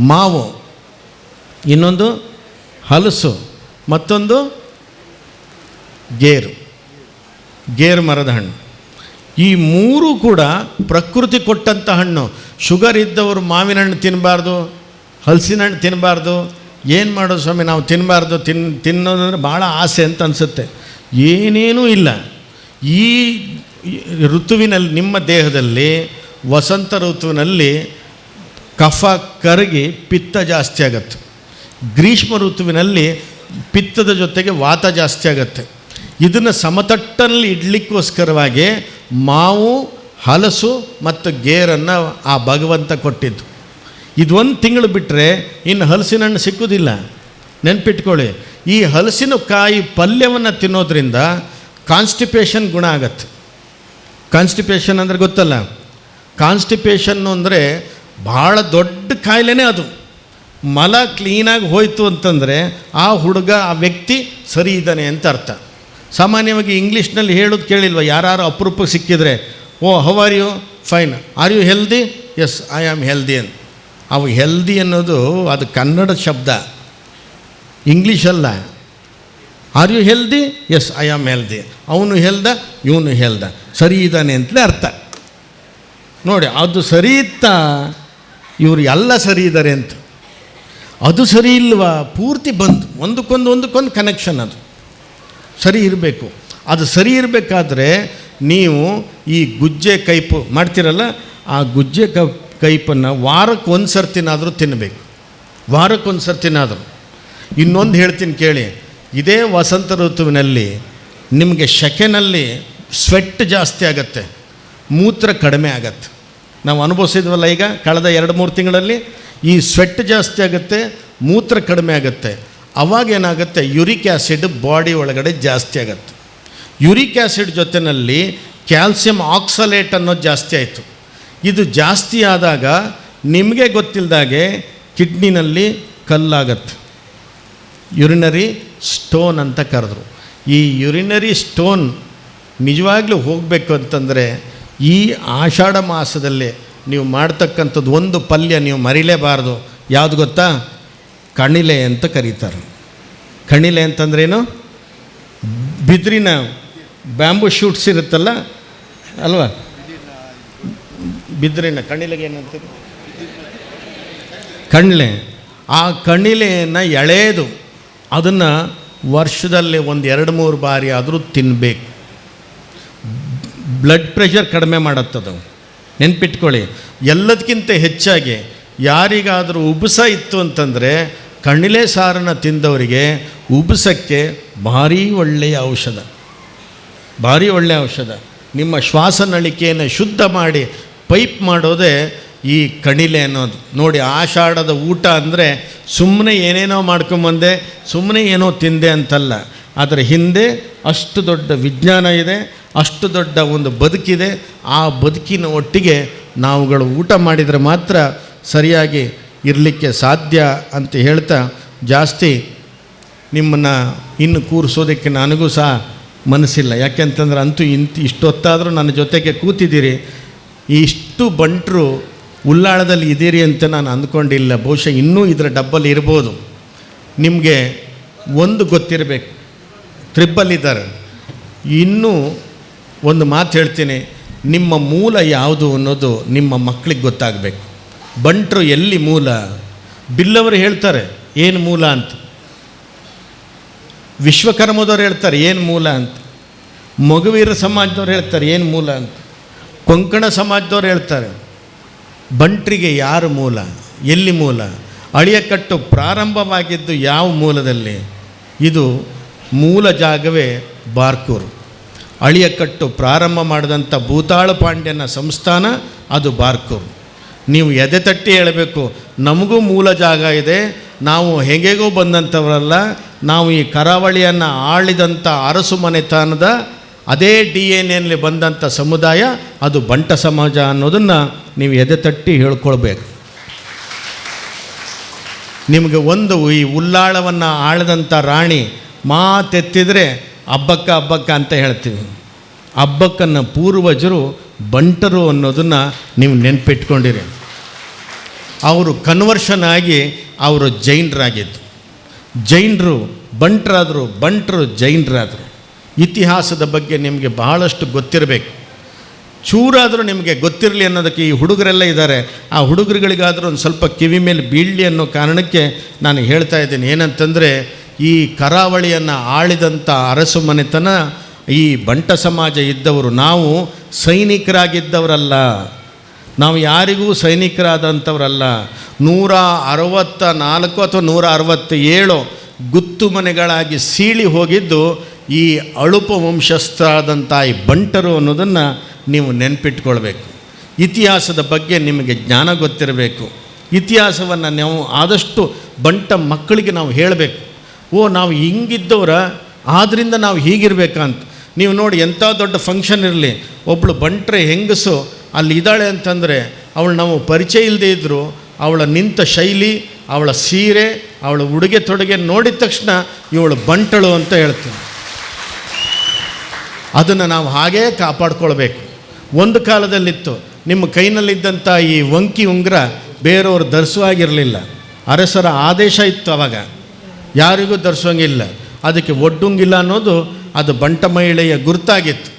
ಮಾವು, ಇನ್ನೊಂದು ಹಲಸು, ಮತ್ತೊಂದು ಗೇರು ಮರದ ಹಣ್ಣು. ಈ 3 ಕೂಡ ಪ್ರಕೃತಿ ಕೊಟ್ಟಂಥ ಹಣ್ಣು. ಶುಗರ್ ಇದ್ದವರು ಮಾವಿನ ಹಣ್ಣು ತಿನ್ನಬಾರ್ದು, ಹಲಸಿನ ಹಣ್ಣು ತಿನ್ನಬಾರ್ದು. ಏನು ಮಾಡೋದು ಸ್ವಾಮಿ, ನಾವು ತಿನ್ನಬಾರ್ದು, ತಿನ್ನೋದಂದ್ರೆ ಭಾಳ ಆಸೆ ಅಂತ ಅನಿಸುತ್ತೆ. ಏನೇನೂ ಇಲ್ಲ. ಈ ಋತುವಿನಲ್ಲಿ ನಿಮ್ಮ ದೇಹದಲ್ಲಿ ವಸಂತ ಋತುವಿನಲ್ಲಿ ಕಫ ಕರಗಿ ಪಿತ್ತ ಜಾಸ್ತಿ ಆಗತ್ತೆ. ಗ್ರೀಷ್ಮ ಋತುವಿನಲ್ಲಿ ಪಿತ್ತದ ಜೊತೆಗೆ ವಾತ ಜಾಸ್ತಿ ಆಗತ್ತೆ. ಇದನ್ನು ಸಮತಟ್ಟಲ್ಲಿ ಇಡಲಿಕ್ಕೋಸ್ಕರವಾಗಿ ಮಾವು, ಹಲಸು ಮತ್ತು ಗೇರನ್ನು ಆ ಭಗವಂತ ಕೊಟ್ಟಿದ್ದು. ಇದು 1 ತಿಂಗಳು ಬಿಟ್ಟರೆ ಇನ್ನು ಹಲಸಿನ ಹಣ್ಣು ಸಿಕ್ಕುವುದಿಲ್ಲ. ನೆನ್ಪಿಟ್ಕೊಳ್ಳಿ, ಈ ಹಲಸಿನ ಕಾಯಿ ಪಲ್ಯವನ್ನು ತಿನ್ನೋದ್ರಿಂದ ಕಾನ್ಸ್ಟಿಪೇಷನ್ ಗುಣ ಆಗತ್ತೆ. ಕಾನ್ಸ್ಟಿಪೇಷನ್ ಅಂದರೆ ಗೊತ್ತಲ್ಲ, ಕಾನ್ಸ್ಟಿಪೇಷನ್ನು ಅಂದರೆ ಭಾಳ ದೊಡ್ಡ ಕಾಯಿಲೆನೇ ಅದು. ಮಲ ಕ್ಲೀನಾಗಿ ಹೋಯಿತು ಅಂತಂದರೆ ಆ ಹುಡುಗ, ಆ ವ್ಯಕ್ತಿ ಸರಿ ಇದ್ದಾನೆ ಅಂತ ಅರ್ಥ. ಸಾಮಾನ್ಯವಾಗಿ ಇಂಗ್ಲೀಷ್ನಲ್ಲಿ ಹೇಳೋದು ಕೇಳಿಲ್ವ? ಯಾರು ಅಪರೂಪಕ್ಕೆ ಸಿಕ್ಕಿದರೆ, oh how are you? Fine. Are you healthy? Yes I am healthy ಅಂತ. ಅವು ಹೆಲ್ದಿ ಅನ್ನೋದು ಅದು ಕನ್ನಡ ಶಬ್ದ, ಇಂಗ್ಲೀಷಲ್ಲ. Are you healthy? Yes I am healthy. ಅವನು ಹೆಲ್ದ, ಇವನು ಹೆಲ್ದ, ಸರಿ ಇದ್ದಾನೆ ಅಂತಲೇ ಅರ್ಥ. ನೋಡಿ, ಅದು ಸರಿ ಇತ್ತಾ, ಇವರು ಎಲ್ಲ ಸರಿ ಇದ್ದಾರೆ ಅಂತ. ಅದು ಸರಿ ಇಲ್ವಾ? ಪೂರ್ತಿ ಬಂದು ಒಂದಕ್ಕೊಂದು ಕನೆಕ್ಷನ್. ಅದು ಸರಿ ಇರಬೇಕು. ಅದು ಸರಿ ಇರಬೇಕಾದ್ರೆ ನೀವು ಈ ಗುಜ್ಜೆ ಕೈಪು ಮಾಡ್ತೀರಲ್ಲ, ಆ ಗುಜ್ಜೆ ಕೈಪನ್ನು ವಾರಕ್ಕೆ 1 ಸರ್ತಿನಾದರೂ ತಿನ್ನಬೇಕು. ವಾರಕ್ಕೆ 1 ಸರ್ತಿನಾದರೂ. ಇನ್ನೊಂದು ಹೇಳ್ತೀನಿ ಕೇಳಿ, ಇದೇ ವಸಂತ ಋತುವಿನಲ್ಲಿ ನಿಮಗೆ ಶೆಕೆನಲ್ಲಿ ಸ್ವೆಟ್ ಜಾಸ್ತಿ ಆಗತ್ತೆ, ಮೂತ್ರ ಕಡಿಮೆ ಆಗತ್ತೆ. ನಾವು ಅನುಭವಿಸಿದ್ವಲ್ಲ ಈಗ ಕಳೆದ 2-3 ತಿಂಗಳಲ್ಲಿ. ಈ ಸ್ವೆಟ್ ಜಾಸ್ತಿ ಆಗುತ್ತೆ, ಮೂತ್ರ ಕಡಿಮೆ ಆಗುತ್ತೆ. ಅವಾಗೇನಾಗುತ್ತೆ, ಯೂರಿಕ್ ಆ್ಯಸಿಡ್ ಬಾಡಿ ಒಳಗಡೆ ಜಾಸ್ತಿ ಆಗುತ್ತೆ. ಯೂರಿಕ್ ಆ್ಯಸಿಡ್ ಜೊತೆಯಲ್ಲಿ ಕ್ಯಾಲ್ಸಿಯಂ ಆಕ್ಸಲೇಟ್ ಅನ್ನೋದು ಜಾಸ್ತಿ ಆಯಿತು. ಇದು ಜಾಸ್ತಿ ಆದಾಗ ನಿಮಗೆ ಗೊತ್ತಿಲ್ಲದಾಗೆ ಕಿಡ್ನಿನಲ್ಲಿ ಕಲ್ಲಾಗತ್ತೆ. ಯುರಿನರಿ ಸ್ಟೋನ್ ಅಂತ ಕರೆದ್ರು. ಈ ಯುರಿನರಿ ಸ್ಟೋನ್ ನಿಜವಾಗ್ಲೂ ಹೋಗಬೇಕು ಅಂತಂದರೆ ಈ ಆಷಾಢ ಮಾಸದಲ್ಲಿ ನೀವು ಮಾಡ್ತಕ್ಕಂಥದ್ದು 1 ಪಲ್ಯ ನೀವು ಮರಿಲೇಬಾರ್ದು. ಯಾವುದು ಗೊತ್ತಾ? ಕಣಿಲೆ ಅಂತ ಕರೀತಾರೆ. ಕಣಿಲೆ ಅಂತಂದ್ರೇನು? ಬಿದಿರಿನ ಬ್ಯಾಂಬೂ ಶೂಟ್ಸ್ ಇರುತ್ತಲ್ಲ ಅಲ್ವಾ, ಬಿದಿರಿನ ಕಣಿಲೆಗೆ ಏನಂತೀರಿ? ಕಣಿಲೆ. ಆ ಕಣಿಲೆಯನ್ನು ಎಳೆದು ಅದನ್ನು ವರ್ಷದಲ್ಲಿ 1-2-3 ಬಾರಿ ಆದರೂ ತಿನ್ನಬೇಕು. ಬ್ಲಡ್ ಪ್ರೆಷರ್ ಕಡಿಮೆ ಮಾಡುತ್ತದು. ನೆನ್ಪಿಟ್ಕೊಳ್ಳಿ. ಎಲ್ಲದಕ್ಕಿಂತ ಹೆಚ್ಚಾಗಿ ಯಾರಿಗಾದರೂ ಉಬ್ಬಸ ಇತ್ತು ಅಂತಂದರೆ ಕಣಿಲೆ ಸಾರನ್ನು ತಿಂದವರಿಗೆ ಉಬ್ಬಸಕ್ಕೆ ಭಾರೀ ಒಳ್ಳೆಯ ಔಷಧ, ಭಾರಿ ಒಳ್ಳೆಯ ಔಷಧ. ನಿಮ್ಮ ಶ್ವಾಸನಳಿಕೆಯನ್ನು ಶುದ್ಧ ಮಾಡಿ ಪೈಪ್ ಮಾಡೋದೇ ಈ ಕಣಿಲೆ ಅನ್ನೋದು. ನೋಡಿ, ಆಷಾಢದ ಊಟ ಅಂದರೆ ಸುಮ್ಮನೆ ಏನೇನೋ ಮಾಡ್ಕೊಂಬಂದೆ, ಸುಮ್ಮನೆ ಏನೋ ತಿಂದೆ ಅಂತಲ್ಲ. ಅದರ ಹಿಂದೆ ಅಷ್ಟು ದೊಡ್ಡ ವಿಜ್ಞಾನ ಇದೆ, ಅಷ್ಟು ದೊಡ್ಡ ಒಂದು ಬದುಕಿದೆ. ಆ ಬದುಕಿನ ಒಟ್ಟಿಗೆ ನಾವುಗಳು ಊಟ ಮಾಡಿದರೆ ಮಾತ್ರ ಸರಿಯಾಗಿ ಇರಲಿಕ್ಕೆ ಸಾಧ್ಯ ಅಂತ ಹೇಳ್ತಾ, ಜಾಸ್ತಿ ನಿಮ್ಮನ್ನು ಇನ್ನು ಕೂರಿಸೋದಕ್ಕೆ ನನಗೂ ಸಹ ಮನಸ್ಸಿಲ್ಲ. ಯಾಕೆಂತಂದ್ರೆ ಅಂತೂ ಇಷ್ಟೊತ್ತಾದರೂ ನನ್ನ ಜೊತೆಗೆ ಕೂತಿದ್ದೀರಿ. ಇಷ್ಟು ಬಂಟರು ಉಲ್ಲಾಳದಲ್ಲಿ ಇದ್ದೀರಿ ಅಂತ ನಾನು ಅಂದ್ಕೊಂಡಿಲ್ಲ. ಬಹುಶಃ ಇನ್ನೂ ಇದರ ಡಬ್ಬಲ್ ಇರ್ಬೋದು. ನಿಮಗೆ ಒಂದು ಗೊತ್ತಿರಬೇಕು, ತ್ರಿಬ್ಬಲ್ ಇದ್ದಾರೆ. ಇನ್ನೂ ಒಂದು ಮಾತು ಹೇಳ್ತೀನಿ, ನಿಮ್ಮ ಮೂಲ ಯಾವುದು ಅನ್ನೋದು ನಿಮ್ಮ ಮಕ್ಕಳಿಗೆ ಗೊತ್ತಾಗಬೇಕು. ಬಂಟರು ಎಲ್ಲಿ ಮೂಲ? ಬಿಲ್ಲವರು ಹೇಳ್ತಾರೆ ಏನು ಮೂಲ ಅಂತ, ವಿಶ್ವಕರ್ಮದವ್ರು ಹೇಳ್ತಾರೆ ಏನು ಮೂಲ ಅಂತ, ಮೊಗವೀರ ಸಮಾಜದವ್ರು ಹೇಳ್ತಾರೆ ಏನು ಮೂಲ ಅಂತ, ಕೊಂಕಣ ಸಮಾಜದವ್ರು ಹೇಳ್ತಾರೆ. ಬಂಟರಿಗೆ ಯಾರು ಮೂಲ? ಎಲ್ಲಿ ಮೂಲ? ಅಳಿಯಕಟ್ಟು ಪ್ರಾರಂಭವಾಗಿದ್ದು ಯಾವ ಮೂಲದಲ್ಲಿ? ಇದು ಮೂಲ ಜಾಗವೇ ಬಾರ್ಕೂರು. ಅಳಿಯಕಟ್ಟು ಪ್ರಾರಂಭ ಮಾಡಿದಂಥ ಭೂತಾಳ ಪಾಂಡ್ಯನ ಸಂಸ್ಥಾನ ಅದು ಬಾರ್ಕೂರು. ನೀವು ಎದೆ ತಟ್ಟಿ ಹೇಳಬೇಕು, ನಮಗೂ ಮೂಲ ಜಾಗ ಇದೆ, ನಾವು ಹೇಗೇಗೋ ಬಂದಂಥವರಲ್ಲ, ನಾವು ಈ ಕರಾವಳಿಯನ್ನು ಆಳಿದಂಥ ಅರಸು ಮನೆತನದ ಅದೇ DNA ಬಂದಂಥ ಸಮುದಾಯ ಅದು ಬಂಟ ಸಮಾಜ ಅನ್ನೋದನ್ನು ನೀವು ಎದೆ ತಟ್ಟಿ ಹೇಳ್ಕೊಳ್ಬೇಕು. ನಿಮಗೆ ಒಂದು ಈ ಉಲ್ಲಾಳವನ್ನು ಆಳದಂಥ ರಾಣಿ ಮಾತೆತ್ತಿದರೆ ಹಬ್ಬಕ್ಕ ಅಂತ ಹೇಳ್ತೀವಿ. ಹಬ್ಬಕ್ಕನ್ನು ಪೂರ್ವಜರು ಬಂಟರು ಅನ್ನೋದನ್ನು ನೀವು ನೆನಪಿಟ್ಕೊಂಡಿರಿ. ಅವರು ಕನ್ವರ್ಷನ್ ಆಗಿ ಅವರು ಜೈನರಾಗಿದ್ದು. ಜೈನರು ಬಂಟರಾದರು, ಬಂಟರು ಜೈನರಾದರು. ಇತಿಹಾಸದ ಬಗ್ಗೆ ನಿಮಗೆ ಬಹಳಷ್ಟು ಗೊತ್ತಿರಬೇಕು. ಚೂರಾದರೂ ನಿಮಗೆ ಗೊತ್ತಿರಲಿ ಅನ್ನೋದಕ್ಕೆ ಈ ಹುಡುಗರೆಲ್ಲ ಇದ್ದಾರೆ. ಆ ಹುಡುಗರುಗಳಿಗಾದರೂ ಒಂದು ಸ್ವಲ್ಪ ಕಿವಿ ಮೇಲೆ ಬೀಳಲಿ ಅನ್ನೋ ಕಾರಣಕ್ಕೆ ನಾನು ಹೇಳ್ತಾ ಇದ್ದೀನಿ. ಏನಂತಂದರೆ, ಈ ಕರಾವಳಿಯನ್ನು ಆಳಿದಂಥ ಅರಸು ಮನೆತನ ಈ ಬಂಟ ಸಮಾಜ ಇದ್ದವರು. ನಾವು ಸೈನಿಕರಾಗಿದ್ದವರಲ್ಲ, ನಾವು ಯಾರಿಗೂ ಸೈನಿಕರಾದಂಥವರಲ್ಲ. 164 ಅಥವಾ 167 ಗುತ್ತು ಮನೆಗಳಾಗಿ ಸೀಳಿ ಹೋಗಿದ್ದು ಈ ಅಳುಪ ವಂಶಸ್ಥರಾದಂಥ ಈ ಬಂಟರು ಅನ್ನೋದನ್ನು ನೀವು ನೆನಪಿಟ್ಕೊಳ್ಬೇಕು. ಇತಿಹಾಸದ ಬಗ್ಗೆ ನಿಮಗೆ ಜ್ಞಾನ ಗೊತ್ತಿರಬೇಕು. ಇತಿಹಾಸವನ್ನು ನಾವು ಆದಷ್ಟು ಬಂಟ ಮಕ್ಕಳಿಗೆ ನಾವು ಹೇಳಬೇಕು. ನಾವು ಹಿಂಗಿದ್ದವರ, ಆದ್ದರಿಂದ ನಾವು ಹೀಗಿರ್ಬೇಕಂತ. ನೀವು ನೋಡಿ, ಎಂಥ ದೊಡ್ಡ ಫಂಕ್ಷನ್ ಇರಲಿ, ಒಬ್ಬಳು ಬಂಟ್ರೆ ಹೆಂಗಸು ಅಲ್ಲಿ ಇದ್ದಾಳೆ ಅಂತಂದರೆ ಅವಳು ನಾವು ಪರಿಚಯ ಇಲ್ಲದೆ ಇದ್ದರೂ ಅವಳ ನಿಂತ ಶೈಲಿ, ಅವಳ ಸೀರೆ, ಅವಳ ಉಡುಗೆ ತೊಡುಗೆ ನೋಡಿದ ತಕ್ಷಣ ಇವಳು ಬಂಟಳು ಅಂತ ಹೇಳ್ತೀವಿ. ಅದನ್ನು ನಾವು ಹಾಗೇ ಕಾಪಾಡ್ಕೊಳ್ಬೇಕು. ಒಂದು ಕಾಲದಲ್ಲಿತ್ತು, ನಿಮ್ಮ ಕೈನಲ್ಲಿದ್ದಂಥ ಈ ವಂಕಿ ಉಂಗುರ ಬೇರೆಯವರು ಧರಿಸುವಾಗಿರಲಿಲ್ಲ. ಅರಸರ ಆದೇಶ ಇತ್ತು, ಆವಾಗ ಯಾರಿಗೂ ಧರಿಸೋಂಗಿಲ್ಲ. ಅದಕ್ಕೆ ಒಡ್ಡುಂಗಿಲ್ಲ ಅನ್ನೋದು ಅದು ಬಂಟ ಮಹಿಳೆಯ ಗುರುತಾಗಿತ್ತು.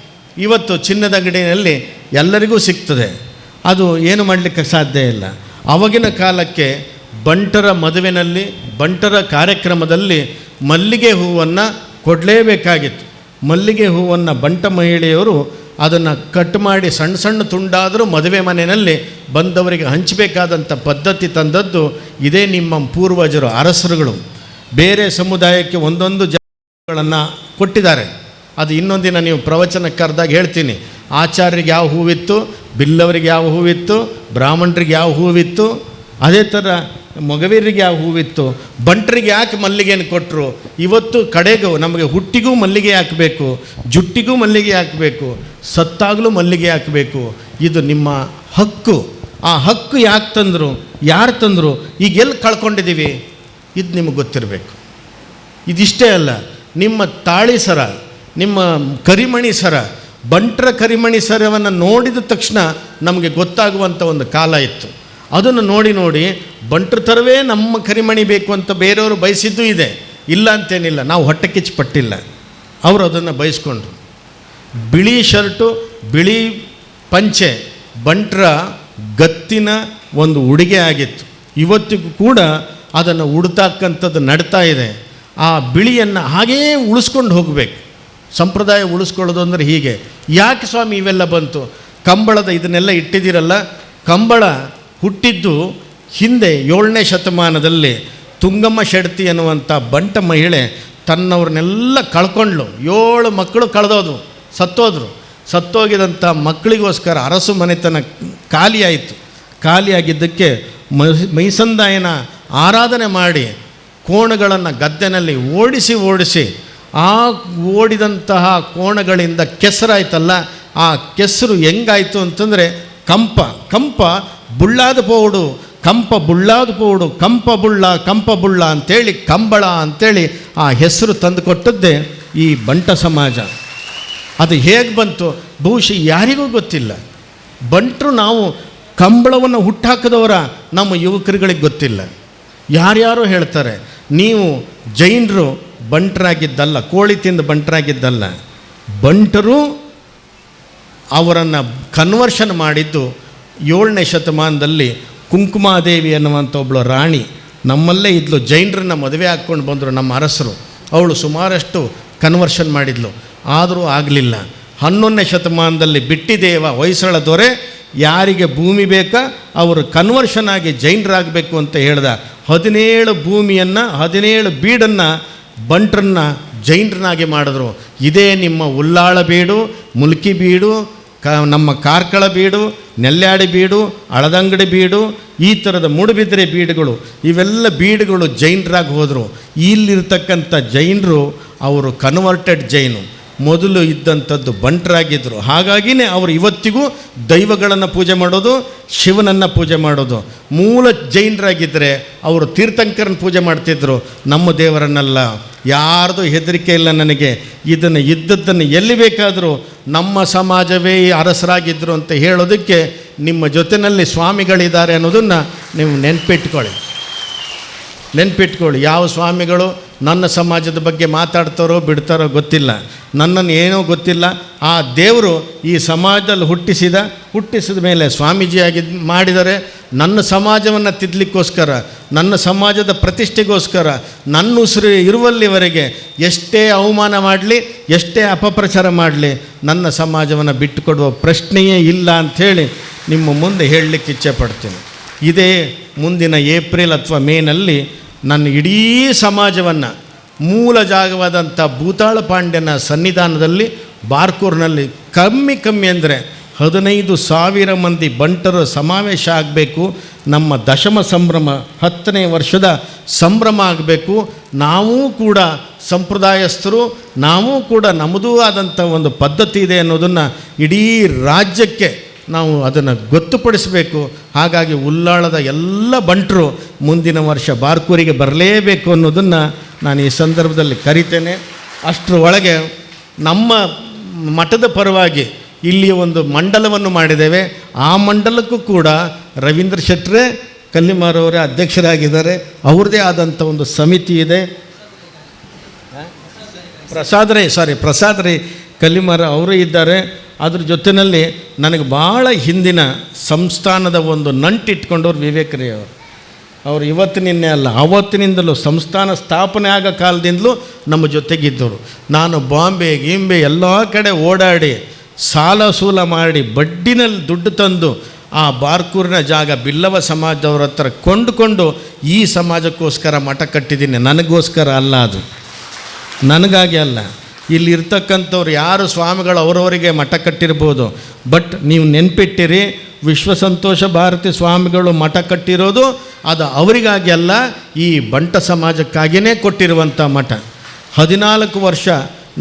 ಇವತ್ತು ಚಿನ್ನದ ಅಂಗಡಿಯಲ್ಲಿ ಎಲ್ಲರಿಗೂ ಸಿಗ್ತದೆ, ಅದು ಏನು ಮಾಡಲಿಕ್ಕೆ ಸಾಧ್ಯ ಇಲ್ಲ. ಆವಾಗಿನ ಕಾಲಕ್ಕೆ ಬಂಟರ ಮದುವೆನಲ್ಲಿ, ಬಂಟರ ಕಾರ್ಯಕ್ರಮದಲ್ಲಿ ಮಲ್ಲಿಗೆ ಹೂವನ್ನು ಕೊಡಲೇಬೇಕಾಗಿತ್ತು. ಮಲ್ಲಿಗೆ ಹೂವನ್ನು ಬಂಟ ಮಹಿಳೆಯವರು ಅದನ್ನು ಕಟ್ ಮಾಡಿ ಸಣ್ಣ ಸಣ್ಣ ತುಂಡಾದರೂ ಮದುವೆ ಮನೆಯಲ್ಲಿ ಬಂದವರಿಗೆ ಹಂಚಬೇಕಾದಂಥ ಪದ್ಧತಿ ತಂದದ್ದು ಇದೇ ನಿಮ್ಮ ಪೂರ್ವಜರು, ಅರಸರುಗಳು. ಬೇರೆ ಸಮುದಾಯಕ್ಕೆ ಒಂದೊಂದು ಜಾಗಗಳನ್ನು ಕೊಟ್ಟಿದ್ದಾರೆ. ಅದು ಇನ್ನೊಂದಿನ ನೀವು ಪ್ರವಚನಕ್ಕೆ ಕರೆದಾಗ ಹೇಳ್ತೀನಿ. ಆಚಾರ್ಯರಿಗೆ ಯಾವ ಹೂವಿತ್ತು, ಬಿಲ್ಲವರಿಗೆ ಯಾವ ಹೂವಿತ್ತು, ಬ್ರಾಹ್ಮಣರಿಗೆ ಯಾವ ಹೂವಿತ್ತು, ಅದೇ ಥರ ಮೊಗವೀರಿಗೆ ಯಾವ ಹೂವಿತ್ತು, ಬಂಟರಿಗೆ ಯಾಕೆ ಮಲ್ಲಿಗೆಯನ್ನು ಕೊಟ್ಟರು. ಇವತ್ತು ಕಡೆಗೂ ನಮಗೆ ಹುಟ್ಟಿಗೂ ಮಲ್ಲಿಗೆ ಹಾಕಬೇಕು, ಜುಟ್ಟಿಗೂ ಮಲ್ಲಿಗೆ ಹಾಕಬೇಕು, ಸತ್ತಾಗಲೂ ಮಲ್ಲಿಗೆ ಹಾಕಬೇಕು. ಇದು ನಿಮ್ಮ ಹಕ್ಕು. ಆ ಹಕ್ಕು ಯಾಕೆ ತಂದರು, ಯಾರು ತಂದರು, ಈಗ ಎಲ್ಲಿ ಕಳ್ಕೊಂಡಿದ್ದೀವಿ, ಇದು ನಿಮಗೆ ಗೊತ್ತಿರಬೇಕು. ಇದಿಷ್ಟೇ ಅಲ್ಲ, ನಿಮ್ಮ ತಾಳಿ ಸರ, ನಿಮ್ಮ ಕರಿಮಣಿ ಸರ, ಬಂಟರ ಕರಿಮಣಿ ಸರವನ್ನು ನೋಡಿದ ತಕ್ಷಣ ನಮಗೆ ಗೊತ್ತಾಗುವಂಥ ಒಂದು ಕಾಲ ಇತ್ತು. ಅದನ್ನು ನೋಡಿ ನೋಡಿ ಬಂಟರ ಥರವೇ ನಮ್ಮ ಕರಿಮಣಿ ಬೇಕು ಅಂತ ಬೇರೆಯವರು ಬಯಸಿದ್ದೂ ಇದೆ, ಇಲ್ಲ ಅಂತೇನಿಲ್ಲ. ನಾವು ಹೊಟ್ಟೆ ಕಿಚ್ಚು ಪಟ್ಟಿಲ್ಲ, ಅವರು ಅದನ್ನು ಬಯಸ್ಕೊಂಡ್ರು. ಬಿಳಿ ಶರ್ಟು, ಬಿಳಿ ಪಂಚೆ ಬಂಟರ ಗತ್ತಿನ ಒಂದು ಉಡುಗೆ ಆಗಿತ್ತು. ಇವತ್ತಿಗೂ ಕೂಡ ಅದನ್ನು ಉಡ್ತಕ್ಕಂಥದ್ದು ನಡ್ತಾ ಇದೆ. ಆ ಬಿಳಿಯನ್ನು ಹಾಗೇ ಉಳಿಸ್ಕೊಂಡು ಹೋಗಬೇಕು. ಸಂಪ್ರದಾಯ ಉಳಿಸ್ಕೊಳ್ಳೋದು ಅಂದರೆ ಹೀಗೆ. ಯಾಕೆ ಸ್ವಾಮಿ ಇವೆಲ್ಲ ಬಂತು? ಕಂಬಳದ ಇದನ್ನೆಲ್ಲ ಇಟ್ಟಿದ್ದೀರಲ್ಲ, ಕಂಬಳ ಹುಟ್ಟಿದ್ದು ಹಿಂದೆ 7ನೇ ಶತಮಾನದಲ್ಲಿ ತುಂಗಮ್ಮ ಶೆಡ್ತಿ ಅನ್ನುವಂಥ ಬಂಟ ಮಹಿಳೆ ತನ್ನವ್ರನ್ನೆಲ್ಲ ಕಳ್ಕೊಂಡ್ಳು. 7 ಮಕ್ಕಳು ಕಳೆದೋದ್ರು, ಸತ್ತೋಗಿದಂಥ ಮಕ್ಕಳಿಗೋಸ್ಕರ ಅರಸು ಮನೆತನ ಖಾಲಿಯಾಯಿತು. ಖಾಲಿಯಾಗಿದ್ದಕ್ಕೆ ಮೈಸಂದಾಯನ ಆರಾಧನೆ ಮಾಡಿ ಕೋಣಗಳನ್ನು ಗದ್ದೆನಲ್ಲಿ ಓಡಿಸಿ ಆ ಓಡಿದಂತಹ ಕೋಣಗಳಿಂದ ಕೆಸರಾಯ್ತಲ್ಲ, ಆ ಕೆಸರು ಹೆಂಗಾಯಿತು ಅಂತಂದರೆ ಕಂಪ ಬುಳ್ಳಾದ ಪೋಡು, ಕಂಪ ಬುಳ್ಳ ಅಂಥೇಳಿ ಕಂಬಳ ಅಂಥೇಳಿ ಆ ಹೆಸರು ತಂದು ಕೊಟ್ಟದ್ದೇ ಈ ಬಂಟ ಸಮಾಜ. ಅದು ಹೇಗೆ ಬಂತು ಬಹುಶಃ ಯಾರಿಗೂ ಗೊತ್ತಿಲ್ಲ. ಬಂಟರು ನಾವು ಕಂಬಳವನ್ನು ಹುಟ್ಟಾಕಿದವರ ನಮ್ಮ ಯುವಕರುಗಳಿಗೆ ಗೊತ್ತಿಲ್ಲ. ಯಾರ್ಯಾರೋ ಹೇಳ್ತಾರೆ ನೀವು ಜೈನರು ಬಂಟರಾಗಿದ್ದಲ್ಲ, ಕೋಳಿ ತಿಂದು ಬಂಟರಾಗಿದ್ದಲ್ಲ. ಬಂಟರು ಅವರನ್ನು ಕನ್ವರ್ಷನ್ ಮಾಡಿದ್ದು 7ನೇ ಶತಮಾನದಲ್ಲಿ. ಕುಂಕುಮಾದೇವಿ ಅನ್ನುವಂಥ ಒಬ್ಬಳು ರಾಣಿ ನಮ್ಮಲ್ಲೇ ಇದ್ಲು, ಜೈನರನ್ನ ಮದುವೆ ಹಾಕ್ಕೊಂಡು ಬಂದರು ನಮ್ಮ ಅರಸರು. ಅವಳು ಸುಮಾರಷ್ಟು ಕನ್ವರ್ಷನ್ ಮಾಡಿದ್ಲು, ಆದರೂ ಆಗಲಿಲ್ಲ. 11ನೇ ಶತಮಾನದಲ್ಲಿ ಬಿಟ್ಟಿದೇವ ಹೊಯ್ಸಳ ದೊರೆ ಯಾರಿಗೆ ಭೂಮಿ ಬೇಕಾ ಅವರು ಕನ್ವರ್ಷನ್ ಆಗಿ ಜೈನರಾಗಬೇಕು ಅಂತ ಹೇಳ್ದ. 17 ಭೂಮಿಯನ್ನು 17 ಬೀಡನ್ನು ಬಂಟ್ರನ್ನ ಜೈನರನ್ನಾಗಿ ಮಾಡಿದ್ರು. ಇದೇ ನಿಮ್ಮ ಉಲ್ಲಾಳ ಬೀಡು, ಮುಲ್ಕಿ ಬೀಡು, ನಮ್ಮ ಕಾರ್ಕಳ ಬೀಡು, ನೆಲ್ಯಾಡಿ ಬೀಡು, ಅಳದಂಗಡಿ ಬೀಡು, ಈ ಥರದ ಮೂಡುಬಿದಿರೆ ಬೀಡುಗಳು, ಇವೆಲ್ಲ ಬೀಡುಗಳು ಜೈನರಾಗಿ ಹೋದರು. ಇಲ್ಲಿರ್ತಕ್ಕಂಥ ಜೈನರು ಅವರು ಕನ್ವರ್ಟೆಡ್ ಜೈನು, ಮೊದಲು ಇದ್ದಂಥದ್ದು ಬಂಟರಾಗಿದ್ದರು. ಹಾಗಾಗಿಯೇ ಅವರು ಇವತ್ತಿಗೂ ದೈವಗಳನ್ನು ಪೂಜೆ ಮಾಡೋದು, ಶಿವನನ್ನು ಪೂಜೆ ಮಾಡೋದು. ಮೂಲ ಜೈನರಾಗಿದ್ದರೆ ಅವರು ತೀರ್ಥಂಕರನ ಪೂಜೆ ಮಾಡ್ತಿದ್ರು, ನಮ್ಮ ದೇವರನ್ನೆಲ್ಲ. ಯಾರ್ದು ಹೆದರಿಕೆ ಇಲ್ಲ ನನಗೆ, ಇದನ್ನು ಇದ್ದದ್ದನ್ನು ಎಲ್ಲಿ ಬೇಕಾದರೂ ನಮ್ಮ ಸಮಾಜವೇ ಅರಸರಾಗಿದ್ದರು ಅಂತ ಹೇಳೋದಕ್ಕೆ ನಿಮ್ಮ ಜೊತೆಯಲ್ಲಿ ಸ್ವಾಮಿಗಳಿದ್ದಾರೆ ಅನ್ನೋದನ್ನು ನೀವು ನೆನಪಿಟ್ಕೊಳ್ಳಿ. ಯಾವ ಸ್ವಾಮಿಗಳು ನನ್ನ ಸಮಾಜದ ಬಗ್ಗೆ ಮಾತಾಡ್ತಾರೋ ಬಿಡ್ತಾರೋ ಗೊತ್ತಿಲ್ಲ, ನನ್ನನ್ನು ಏನೋ ಗೊತ್ತಿಲ್ಲ. ಆ ದೇವರು ಈ ಸಮಾಜದಲ್ಲಿ ಹುಟ್ಟಿಸಿದ ಮೇಲೆ ಸ್ವಾಮೀಜಿಯಾಗಿ ಮಾಡಿದರೆ ನನ್ನ ಸಮಾಜವನ್ನು ತಿದ್ದಲಿಕ್ಕೋಸ್ಕರ, ನನ್ನ ಸಮಾಜದ ಪ್ರತಿಷ್ಠೆಗೋಸ್ಕರ, ನನ್ನ ಉಸಿರು ಇರುವಲ್ಲಿವರೆಗೆ ಎಷ್ಟೇ ಅವಮಾನ ಮಾಡಲಿ, ಎಷ್ಟೇ ಅಪಪ್ರಚಾರ ಮಾಡಲಿ, ನನ್ನ ಸಮಾಜವನ್ನು ಬಿಟ್ಟುಕೊಡುವ ಪ್ರಶ್ನೆಯೇ ಇಲ್ಲ ಅಂಥೇಳಿ ನಿಮ್ಮ ಮುಂದೆ ಹೇಳಲಿಕ್ಕೆ ಇಚ್ಛೆಪಡ್ತೀನಿ. ಇದೇ ಮುಂದಿನ ಏಪ್ರಿಲ್ ಅಥವಾ ಮೇನಲ್ಲಿ ನನ್ನ ಇಡೀ ಸಮಾಜವನ್ನು ಮೂಲ ಜಾಗವಾದಂಥ ಭೂತಾಳ ಪಾಂಡ್ಯನ ಸನ್ನಿಧಾನದಲ್ಲಿ ಬಾರ್ಕೂರಿನಲ್ಲಿ ಕಮ್ಮಿ ಅಂದರೆ 15,000 ಮಂದಿ ಬಂಟರು ಸಮಾವೇಶ ಆಗಬೇಕು. ನಮ್ಮ ದಶಮ ಸಂಭ್ರಮ 10ನೇ ವರ್ಷದ ಸಂಭ್ರಮ ಆಗಬೇಕು. ನಾವೂ ಕೂಡ ಸಂಪ್ರದಾಯಸ್ಥರು, ನಾವೂ ಕೂಡ ನಮ್ಮದೂ ಆದಂಥ ಒಂದು ಪದ್ಧತಿ ಇದೆ ಅನ್ನೋದನ್ನು ಇಡೀ ರಾಜ್ಯಕ್ಕೆ ನಾವು ಅದನ್ನು ಗೊತ್ತುಪಡಿಸಬೇಕು. ಹಾಗಾಗಿ ಉಲ್ಲಾಳದ ಎಲ್ಲ ಬಂಟರು ಮುಂದಿನ ವರ್ಷ ಬಾರ್ಕೂರಿಗೆ ಬರಲೇಬೇಕು ಅನ್ನೋದನ್ನು ನಾನು ಈ ಸಂದರ್ಭದಲ್ಲಿ ಕರಿತೇನೆ. ಅಷ್ಟರ ಒಳಗೆ ನಮ್ಮ ಮಠದ ಪರವಾಗಿ ಇಲ್ಲಿ ಒಂದು ಮಂಡಲವನ್ನು ಮಾಡಿದ್ದೇವೆ. ಆ ಮಂಡಲಕ್ಕೂ ಕೂಡ ರವೀಂದ್ರ ಶೆಟ್ಟರೆ ಕಲ್ಲಿಮಾರವರೇ ಅಧ್ಯಕ್ಷರಾಗಿದ್ದಾರೆ. ಅವ್ರದ್ದೇ ಆದಂಥ ಒಂದು ಸಮಿತಿ ಇದೆ. ಪ್ರಸಾದ್ ರೈ ಕಲ್ಲಿಮಾರ ಅವರು ಇದ್ದಾರೆ. ಅದ್ರ ಜೊತೆಯಲ್ಲಿ ನನಗೆ ಭಾಳ ಹಿಂದಿನ ಸಂಸ್ಥಾನದ ಒಂದು ನಂಟಿಟ್ಕೊಂಡವ್ರು ವಿವೇಕರೇ ಅವರು ಇವತ್ತು ನಿನ್ನೆ ಅಲ್ಲ, ಆವತ್ತಿನಿಂದಲೂ ಸಂಸ್ಥಾನ ಸ್ಥಾಪನೆ ಆಗೋ ಕಾಲದಿಂದಲೂ ನಮ್ಮ ಜೊತೆಗಿದ್ದವರು. ನಾನು ಬಾಂಬೆ ಎಲ್ಲ ಕಡೆ ಓಡಾಡಿ ಸಾಲ ಸೂಲ ಮಾಡಿ ಬಡ್ಡಿನಲ್ಲಿ ದುಡ್ಡು ತಂದು ಆ ಬಾರ್ಕೂರಿನ ಜಾಗ ಬಿಲ್ಲವ ಸಮಾಜದವ್ರ ಹತ್ರ ಕೊಂಡುಕೊಂಡು ಈ ಸಮಾಜಕ್ಕೋಸ್ಕರ ಮಠ ಕಟ್ಟಿದ್ದೀನಿ. ನನಗೋಸ್ಕರ ಅಲ್ಲ, ಅದು ನನಗಾಗಿ ಅಲ್ಲ. ಇಲ್ಲಿರ್ತಕ್ಕಂಥವ್ರು ಯಾರು ಸ್ವಾಮಿಗಳು ಅವರವರಿಗೆ ಮಠ ಕಟ್ಟಿರ್ಬೋದು, ಬಟ್ ನೀವು ನೆನ್ಪಿಟ್ಟಿರಿ, ವಿಶ್ವಸಂತೋಷ ಭಾರತಿ ಸ್ವಾಮಿಗಳು ಮಠ ಕಟ್ಟಿರೋದು ಅದು ಅವರಿಗಾಗಿ ಅಲ್ಲ, ಈ ಬಂಟ ಸಮಾಜಕ್ಕಾಗಿಯೇ ಕೊಟ್ಟಿರುವಂಥ ಮಠ. 14 ವರ್ಷ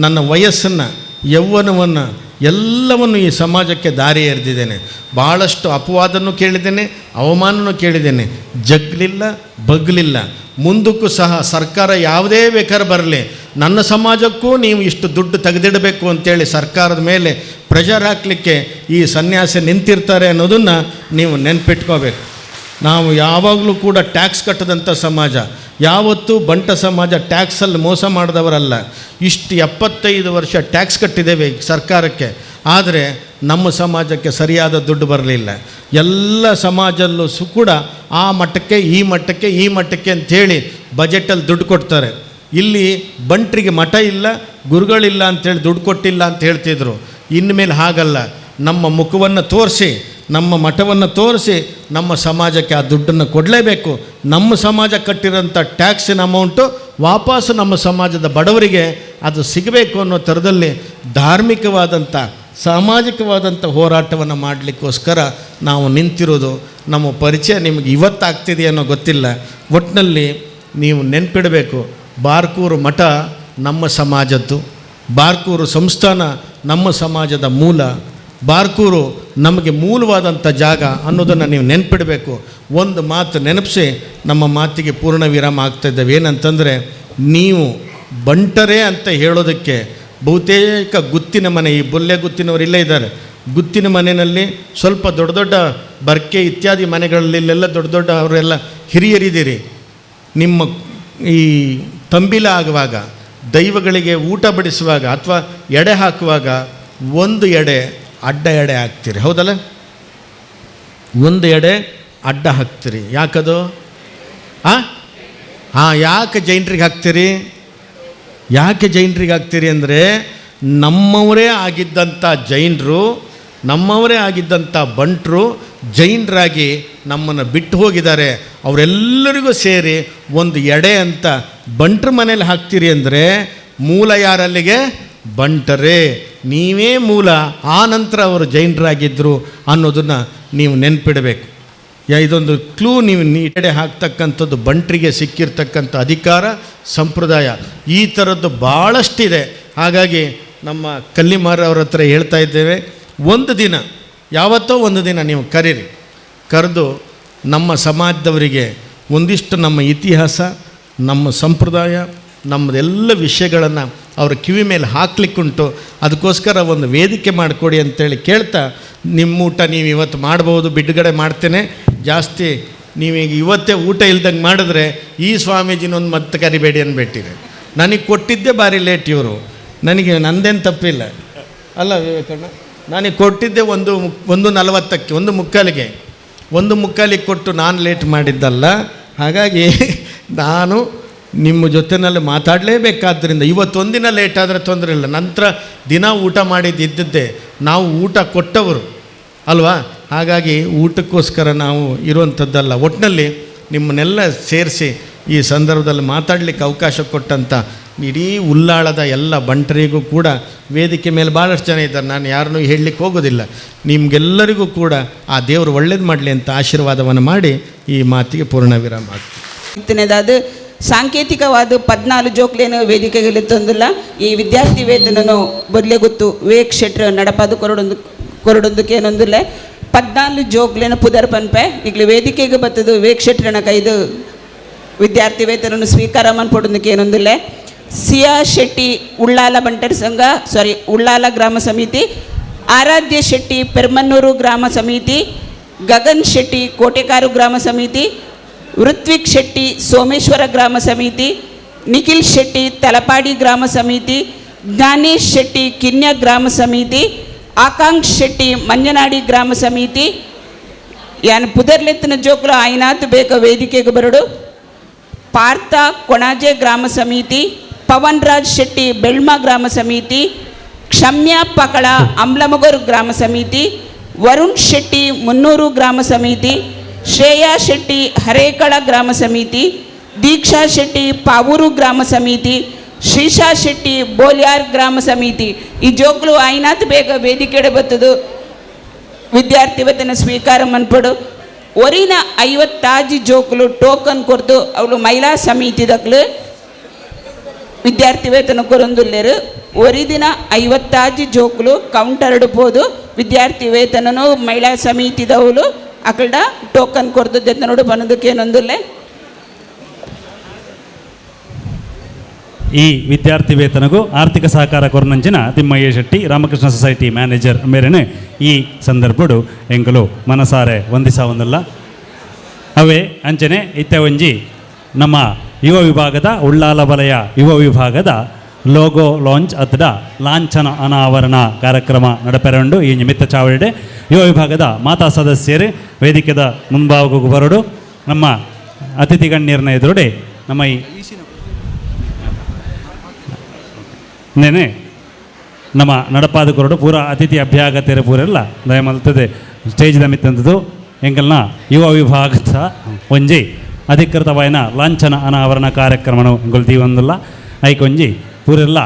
ನನ್ನ ವಯಸ್ಸನ್ನು, ಯೌವನವನ್ನು ಎಲ್ಲವನ್ನು ಈ ಸಮಾಜಕ್ಕೆ ದಾರಿ ಎರೆದಿದ್ದೇನೆ. ಭಾಳಷ್ಟು ಅಪವಾದನೂ ಕೇಳಿದ್ದೇನೆ, ಅವಮಾನನೂ ಕೇಳಿದ್ದೇನೆ. ಜಗ್ಲಿಲ್ಲ, ಬಗ್ಲಿಲ್ಲ. ಮುಂದಕ್ಕೂ ಸಹ ಸರ್ಕಾರ ಯಾವುದೇ ಬೇಕಾದ್ರೆ ಬರಲಿ, ನನ್ನ ಸಮಾಜಕ್ಕೂ ನೀವು ಇಷ್ಟು ದುಡ್ಡು ತೆಗೆದಿಡಬೇಕು ಅಂತೇಳಿ ಸರ್ಕಾರದ ಮೇಲೆ ಪ್ರೆಷರ್ ಹಾಕಲಿಕ್ಕೆ ಈ ಸನ್ಯಾಸಿ ನಿಂತಿರ್ತಾರೆ ಅನ್ನೋದನ್ನು ನೀವು ನೆನ್ಪಿಟ್ಕೋಬೇಕು. ನಾವು ಯಾವಾಗಲೂ ಕೂಡ ಟ್ಯಾಕ್ಸ್ ಕಟ್ಟದಂಥ ಸಮಾಜ, ಯಾವತ್ತೂ ಬಂಟ ಸಮಾಜ ಟ್ಯಾಕ್ಸಲ್ಲಿ ಮೋಸ ಮಾಡಿದವರಲ್ಲ. ಇಷ್ಟು 75 ವರ್ಷ ಟ್ಯಾಕ್ಸ್ ಕಟ್ಟಿದ್ದೇವೆ ಸರ್ಕಾರಕ್ಕೆ, ಆದರೆ ನಮ್ಮ ಸಮಾಜಕ್ಕೆ ಸರಿಯಾದ ದುಡ್ಡು ಬರಲಿಲ್ಲ. ಎಲ್ಲ ಸಮಾಜಲ್ಲೂ ಕೂಡ ಆ ಮಟ್ಟಕ್ಕೆ ಈ ಮಟ್ಟಕ್ಕೆ ಅಂಥೇಳಿ ಬಜೆಟಲ್ಲಿ ದುಡ್ಡು ಕೊಡ್ತಾರೆ. ಇಲ್ಲಿ ಬಂಟ್ರಿಗೆ ಮಠ ಇಲ್ಲ, ಗುರುಗಳಿಲ್ಲ ಅಂಥೇಳಿ ದುಡ್ಡು ಕೊಟ್ಟಿಲ್ಲ ಅಂತ ಹೇಳ್ತಿದ್ರು. ಇನ್ಮೇಲೆ ಹಾಗಲ್ಲ, ನಮ್ಮ ಮುಖವನ್ನು ತೋರಿಸಿ ನಮ್ಮ ಮಠವನ್ನು ತೋರಿಸಿ ನಮ್ಮ ಸಮಾಜಕ್ಕೆ ಆ ದುಡ್ಡನ್ನು ಕೊಡಲೇಬೇಕು. ನಮ್ಮ ಸಮಾಜ ಕಟ್ಟಿರೋಂಥ ಟ್ಯಾಕ್ಸಿನ ಅಮೌಂಟು ವಾಪಸ್ಸು ನಮ್ಮ ಸಮಾಜದ ಬಡವರಿಗೆ ಅದು ಸಿಗಬೇಕು ಅನ್ನೋ ಥರದಲ್ಲಿ ಧಾರ್ಮಿಕವಾದಂಥ ಸಾಮಾಜಿಕವಾದಂಥ ಹೋರಾಟವನ್ನು ಮಾಡಲಿಕ್ಕೋಸ್ಕರ ನಾವು ನಿಂತಿರೋದು. ನಮ್ಮ ಪರಿಚಯ ನಿಮಗೆ ಇವತ್ತಾಗ್ತಿದೆಯನ್ನೋ ಗೊತ್ತಿಲ್ಲ. ಒಟ್ಟಿನಲ್ಲಿ ನೀವು ನೆನ್ಪಿಡಬೇಕು, ಬಾರ್ಕೂರು ಮಠ ನಮ್ಮ ಸಮಾಜದ್ದು, ಬಾರ್ಕೂರು ಸಂಸ್ಥಾನ ನಮ್ಮ ಸಮಾಜದ ಮೂಲ, ಬಾರ್ಕೂರು ನಮಗೆ ಮೂಲವಾದಂಥ ಜಾಗ ಅನ್ನೋದನ್ನು ನೀವು ನೆನ್ಪಿಡಬೇಕು. ಒಂದು ಮಾತು ನೆನಪಿಸಿ ನಮ್ಮ ಮಾತಿಗೆ ಪೂರ್ಣ ವಿರಾಮ ಆಗ್ತಾಯಿದ್ದೇವೆ. ಏನಂತಂದರೆ, ನೀವು ಬಂಟರೇ ಅಂತ ಹೇಳೋದಕ್ಕೆ ಬಹುತೇಕ ಗುತ್ತಿನ ಮನೆ, ಈ ಬೊಲ್ಲೆ ಗುತ್ತಿನವರು ಇಲ್ಲೇ ಇದ್ದಾರೆ, ಗುತ್ತಿನ ಮನೆಯಲ್ಲಿ ಸ್ವಲ್ಪ ದೊಡ್ಡ ದೊಡ್ಡ ಬರ್ಕೆ ಇತ್ಯಾದಿ ಮನೆಗಳಲ್ಲಿ ಇಲ್ಲೆಲ್ಲ ದೊಡ್ಡ ದೊಡ್ಡ ಅವರೆಲ್ಲ ಹಿರಿಯರಿದ್ದೀರಿ. ನಿಮ್ಮ ಈ ತಂಬಿಲ ಆಗುವಾಗ, ದೈವಗಳಿಗೆ ಊಟ ಬಡಿಸುವಾಗ ಅಥವಾ ಎಡೆ ಹಾಕುವಾಗ ಒಂದು ಎಡೆ ಅಡ್ಡ ಎಡೆ ಹಾಕ್ತೀರಿ, ಹೌದಲ್ಲ? ಒಂದು ಎಡೆ ಅಡ್ಡ ಹಾಕ್ತೀರಿ. ಯಾಕದು? ಯಾಕೆ ಜೈನರಿಗೆ ಹಾಕ್ತೀರಿ? ಯಾಕೆ ಜೈನರಿಗೆ ಹಾಕ್ತೀರಿ ಅಂದರೆ, ನಮ್ಮವರೇ ಆಗಿದ್ದಂಥ ಜೈನರು, ನಮ್ಮವರೇ ಆಗಿದ್ದಂಥ ಬಂಟರು ಜೈನರಾಗಿ ನಮ್ಮನ್ನು ಬಿಟ್ಟು ಹೋಗಿದ್ದಾರೆ. ಅವರೆಲ್ಲರಿಗೂ ಸೇರಿ ಒಂದು ಎಡೆ ಅಂತ ಬಂಟ್ರ ಮನೇಲಿ ಹಾಕ್ತೀರಿ ಅಂದರೆ ಮೂಲ ಯಾರಲ್ಲಿಗೆ? ಬಂಟರೇ, ನೀವೇ ಮೂಲ. ಆ ನಂತರ ಅವರು ಜೈನರಾಗಿದ್ದರು ಅನ್ನೋದನ್ನು ನೀವು ನೆನಪಿಡಬೇಕು. ಇದೊಂದು ಕ್ಲೂ. ನೀವು ಎಡೆ ಹಾಕ್ತಕ್ಕಂಥದ್ದು ಬಂಟರಿಗೆ ಸಿಕ್ಕಿರ್ತಕ್ಕಂಥ ಅಧಿಕಾರ, ಸಂಪ್ರದಾಯ. ಈ ಥರದ್ದು ಭಾಳಷ್ಟಿದೆ. ಹಾಗಾಗಿ ನಮ್ಮ ಕಲ್ಲಿಮಾರ ಅವ್ರ ಹತ್ರ ಹೇಳ್ತಾ ಇದ್ದೇವೆ, ಒಂದು ದಿನ, ಯಾವತ್ತೋ ಒಂದು ದಿನ ನೀವು ಕರೀರಿ, ಕರೆದು ನಮ್ಮ ಸಮಾಜದವರಿಗೆ ಒಂದಿಷ್ಟು ನಮ್ಮ ಇತಿಹಾಸ, ನಮ್ಮ ಸಂಪ್ರದಾಯ, ನಮ್ಮದೆಲ್ಲ ವಿಷಯಗಳನ್ನು ಅವ್ರ ಕಿವಿ ಮೇಲೆ ಹಾಕ್ಲಿಕ್ಕುಂಟು. ಅದಕ್ಕೋಸ್ಕರ ಒಂದು ವೇದಿಕೆ ಮಾಡಿಕೊಡಿ ಅಂತೇಳಿ ಕೇಳ್ತಾ, ನಿಮ್ಮ ಊಟ ನೀವು ಇವತ್ತು ಮಾಡ್ಬೋದು, ಬಿಡುಗಡೆ ಮಾಡ್ತೇನೆ. ಜಾಸ್ತಿ ನೀವೀಗ ಇವತ್ತೇ ಊಟ ಇಲ್ದಂಗೆ ಮಾಡಿದ್ರೆ ಈ ಸ್ವಾಮೀಜಿನೊಂದು ಮತ್ತೆ ಕರಿಬೇಡಿ ಅಂದ್ಬಿಟ್ಟಿರಿ. ನನಗೆ ಕೊಟ್ಟಿದ್ದೇ ಭಾರಿ ಲೇಟ್ ಇವರು, ನನಗೆ ನಂದೇನು ತಪ್ಪಿಲ್ಲ ಅಲ್ಲ ವಿವೇಕಣ್ಣ. ನನಗೆ ಕೊಟ್ಟಿದ್ದೆ 1:40ಕ್ಕೆ, 1:45 ಕೊಟ್ಟು ನಾನು ಲೇಟ್ ಮಾಡಿದ್ದಲ್ಲ. ಹಾಗಾಗಿ ನಾನು ನಿಮ್ಮ ಜೊತೆಯಲ್ಲಿ ಮಾತಾಡಲೇಬೇಕಾದ್ದರಿಂದ ಇವತ್ತೊಂದಿನ ಲೇಟ್ ಆದರೆ ತೊಂದರೆ ಇಲ್ಲ. ನಂತರ ದಿನ ಊಟ ಮಾಡಿದ್ದಿದ್ದೇ, ನಾವು ಊಟ ಕೊಟ್ಟವರು ಅಲ್ವಾ? ಹಾಗಾಗಿ ಊಟಕ್ಕೋಸ್ಕರ ನಾವು ಇರುವಂಥದ್ದಲ್ಲ. ಒಟ್ಟಿನಲ್ಲಿ ನಿಮ್ಮನ್ನೆಲ್ಲ ಸೇರಿಸಿ ಈ ಸಂದರ್ಭದಲ್ಲಿ ಮಾತಾಡಲಿಕ್ಕೆ ಅವಕಾಶ ಕೊಟ್ಟಂಥ ಇಡೀ ಉಲ್ಲಾಳದ ಎಲ್ಲ ಬಂಟರಿಗೂ ಕೂಡ, ವೇದಿಕೆ ಮೇಲೆ ಭಾಳಷ್ಟು ಜನ ಇದ್ದಾರೆ, ನಾನು ಯಾರನ್ನೂ ಹೇಳಲಿಕ್ಕೆ ಹೋಗೋದಿಲ್ಲ. ನಿಮಗೆಲ್ಲರಿಗೂ ಕೂಡ ಆ ದೇವರು ಒಳ್ಳೇದು ಮಾಡಲಿ ಅಂತ ಆಶೀರ್ವಾದವನ್ನು ಮಾಡಿ ಈ ಮಾತಿಗೆ ಪೂರ್ಣ ವಿರಾಮ ಆಗ್ತದೆ. ಅದು ಸಾಂಕೇತಿಕವಾದ 14 ಜೋಕ್ಲೇನು ವೇದಿಕೆಗೆ ತಂದಿಲ್ಲ. ಈ ವಿದ್ಯಾರ್ಥಿ ವೇತನನು ಬದಲೇ ಗೊತ್ತು ವಿವೇಕ್ ಶೆಟ್ರ್ ನಡಪಾದು ಕೊರಡೊಂದಕ್ಕೆ ಏನೊಂದಿಲ್ಲ. 14 ಜೋಕ್ಲೇನು ಪುದರ್ ಪನ್ಪೆ ಈಗಲೇ ವೇದಿಕೆಗೆ ಬರ್ತದು ವಿವೇಕ್ ಶೆಟ್ರನ ಕೈದು ವಿದ್ಯಾರ್ಥಿ ವೇತನನ್ನು ಸ್ವೀಕಾರ ಮಾಡ್ಕೊಡೋದಕ್ಕೆ ಏನೊಂದಿಲ್ಲ. ಸಿಯಾ ಶೆಟ್ಟಿ ಉಳ್ಳಾಲ ಬಂಟರ್ ಸಂಘ, ಉಳ್ಳಾಲ ಗ್ರಾಮ ಸಮಿತಿ, ಆರಾಧ್ಯ ಶೆಟ್ಟಿ ಪೆರ್ಮನ್ನೂರು ಗ್ರಾಮ ಸಮಿತಿ, ಗಗನ್ ಶೆಟ್ಟಿ ಕೋಟೆಕಾರು ಗ್ರಾಮ ಸಮಿತಿ, ಋತ್ವಿಕ್ ಶೆಟ್ಟಿ ಸೋಮೇಶ್ವರ ಗ್ರಾಮ ಸಮಿತಿ, ನಿಖಿಲ್ ಶೆಟ್ಟಿ ತಲಪಾಡಿ ಗ್ರಾಮ ಸಮಿತಿ, ಜ್ಞಾನೇಶ್ ಶೆಟ್ಟಿ ಕಿನ್ಯ ಗ್ರಾಮ ಸಮಿತಿ, ಆಕಾಂಕ್ಷ್ ಶೆಟ್ಟಿ ಮಂಜನಾಡಿ ಗ್ರಾಮ ಸಮಿತಿ. ಯಾನ್ ಪುದರ್ಲೆತ್ತಿನ ಜೋಕ್ಲು ಆಯ್ನಾತ್ ಬೇಕ ವೇದಿಕೆಗೆ ಬರಡು. ಪಾರ್ಥ ಕೊಣಾಜೆ ಗ್ರಾಮ ಸಮಿತಿ, ಪವನ್ ರಾಜ್ ಶೆಟ್ಟಿ ಬೆಳ್ಮ ಗ್ರಾಮ ಸಮಿತಿ, ಕ್ಷಮ್ಯ ಪಕಳ ಅಮ್ಲಮಗೂರು ಗ್ರಾಮ ಸಮಿತಿ, ವರುಣ್ ಶೆಟ್ಟಿ ಮುನ್ನೂರು ಗ್ರಾಮ ಸಮಿತಿ, ಶ್ರೇಯಾ ಶೆಟ್ಟಿ ಹರೇಕಳ ಗ್ರಾಮ ಸಮಿತಿ, ದೀಕ್ಷಾ ಶೆಟ್ಟಿ ಪಾವೂರು ಗ್ರಾಮ ಸಮಿತಿ, ಶ್ರೀಶಾ ಶೆಟ್ಟಿ ಬೋಲ್ಯಾರ್ ಗ್ರಾಮ ಸಮಿತಿ. ಈ ಜೋಕ್ಲು ಆಯ್ನಾತ್ ಬೇಗ ವೇದಿಕೆಡೆ ಬತ್ತದು ವಿದ್ಯಾರ್ಥಿ ವೇತನ ಸ್ವೀಕಾರ ಮನ್ಪಡು. ಒರಿನ 50 ಜೋಕ್ಲು ಟೋಕನ್ ಕೊರ್ದು ಅವಳು ಮಹಿಳಾ ಸಮಿತಿದಕ್ಲು ವಿದ್ಯಾರ್ಥಿ ವೇತನ ಕೊರೊಂದುಲ್ಲೇರು. ಒರಿದಿನ 50 ಜೋಕ್ಲು ಕೌಂಟರ್ ಇಡ್ಬೋದು. ವಿದ್ಯಾರ್ಥಿ ವೇತನನು ಮಹಿಳಾ ಸಮಿತಿದವಳು ಅಕಲ್ಡ ಟೋಕನ್ ಕೊರ್ದು ಜೊತೆ ಬನ್ನೋದಕ್ಕೆ ಏನೊಂದಿಲ್ಲ. ಈ ವಿದ್ಯಾರ್ಥಿ ವೇತನಗೂ ಆರ್ಥಿಕ ಸಹಕಾರ ಕೊರನಂಚಿನ ತಿಮ್ಮಯ್ಯ ಶೆಟ್ಟಿ ರಾಮಕೃಷ್ಣ ಸೊಸೈಟಿ ಮ್ಯಾನೇಜರ್ ಮೇರೆನೆ ಈ ಸಂದರ್ಭಡು ಎಂಕಲು ಮನಸಾರೆ ವಂದಿಸಾವೊಂದಲ್ಲ. ಅವೇ ಅಂಚನೆ ಇತ್ತೆ ಒಂಜಿ ನಮ್ಮ ಯುವ ವಿಭಾಗದ ಉಳ್ಳಾಲ ವಲಯ ಯುವ ವಿಭಾಗದ ಲೋಗೋ ಲಾಂಚ್ ಅತ್ಡ ಲಾಂಛನ ಅನಾವರಣ ಕಾರ್ಯಕ್ರಮ ನಡಪೆರೊಂಡು ಈ ನಿಮಿತ್ತ ಚಾವಡಿಡೆ ಯುವ ವಿಭಾಗದ ಮಾತಾ ಸದಸ್ಯರು ವೇದಿಕೆದ ಮುಂಭಾಗಕ್ಕೆ ಬರೋಡು. ನಮ್ಮ ಅತಿಥಿ ಗಣ್ಯರನ್ನ ಎದುರುಡೆ ನಮ್ಮ ಈ ನೇನೆ ನಮ್ಮ ನಡಪಾದ ಕೊರಡು ಪೂರ ಅತಿಥಿ ಅಭ್ಯಾಗತೆರ ಪೂರೆಲ್ಲ ದಯಮಲ್ತದೆ ಸ್ಟೇಜ್ದ ಮಿತ್ತಂಥದ್ದು ಎಂಕಲ್ನ ಯುವ ವಿಭಾಗದ ಒಂಜಿ ಅಧಿಕೃತವಾಯಿನ ಲಾಂಛನ ಅನಾವರಣ ಕಾರ್ಯಕ್ರಮನು ಎಂಕುಲು ತೀವೊಂದುಲ್ಲ ಐಕೊಂಜಿ ಪೂರೆಲ್ಲ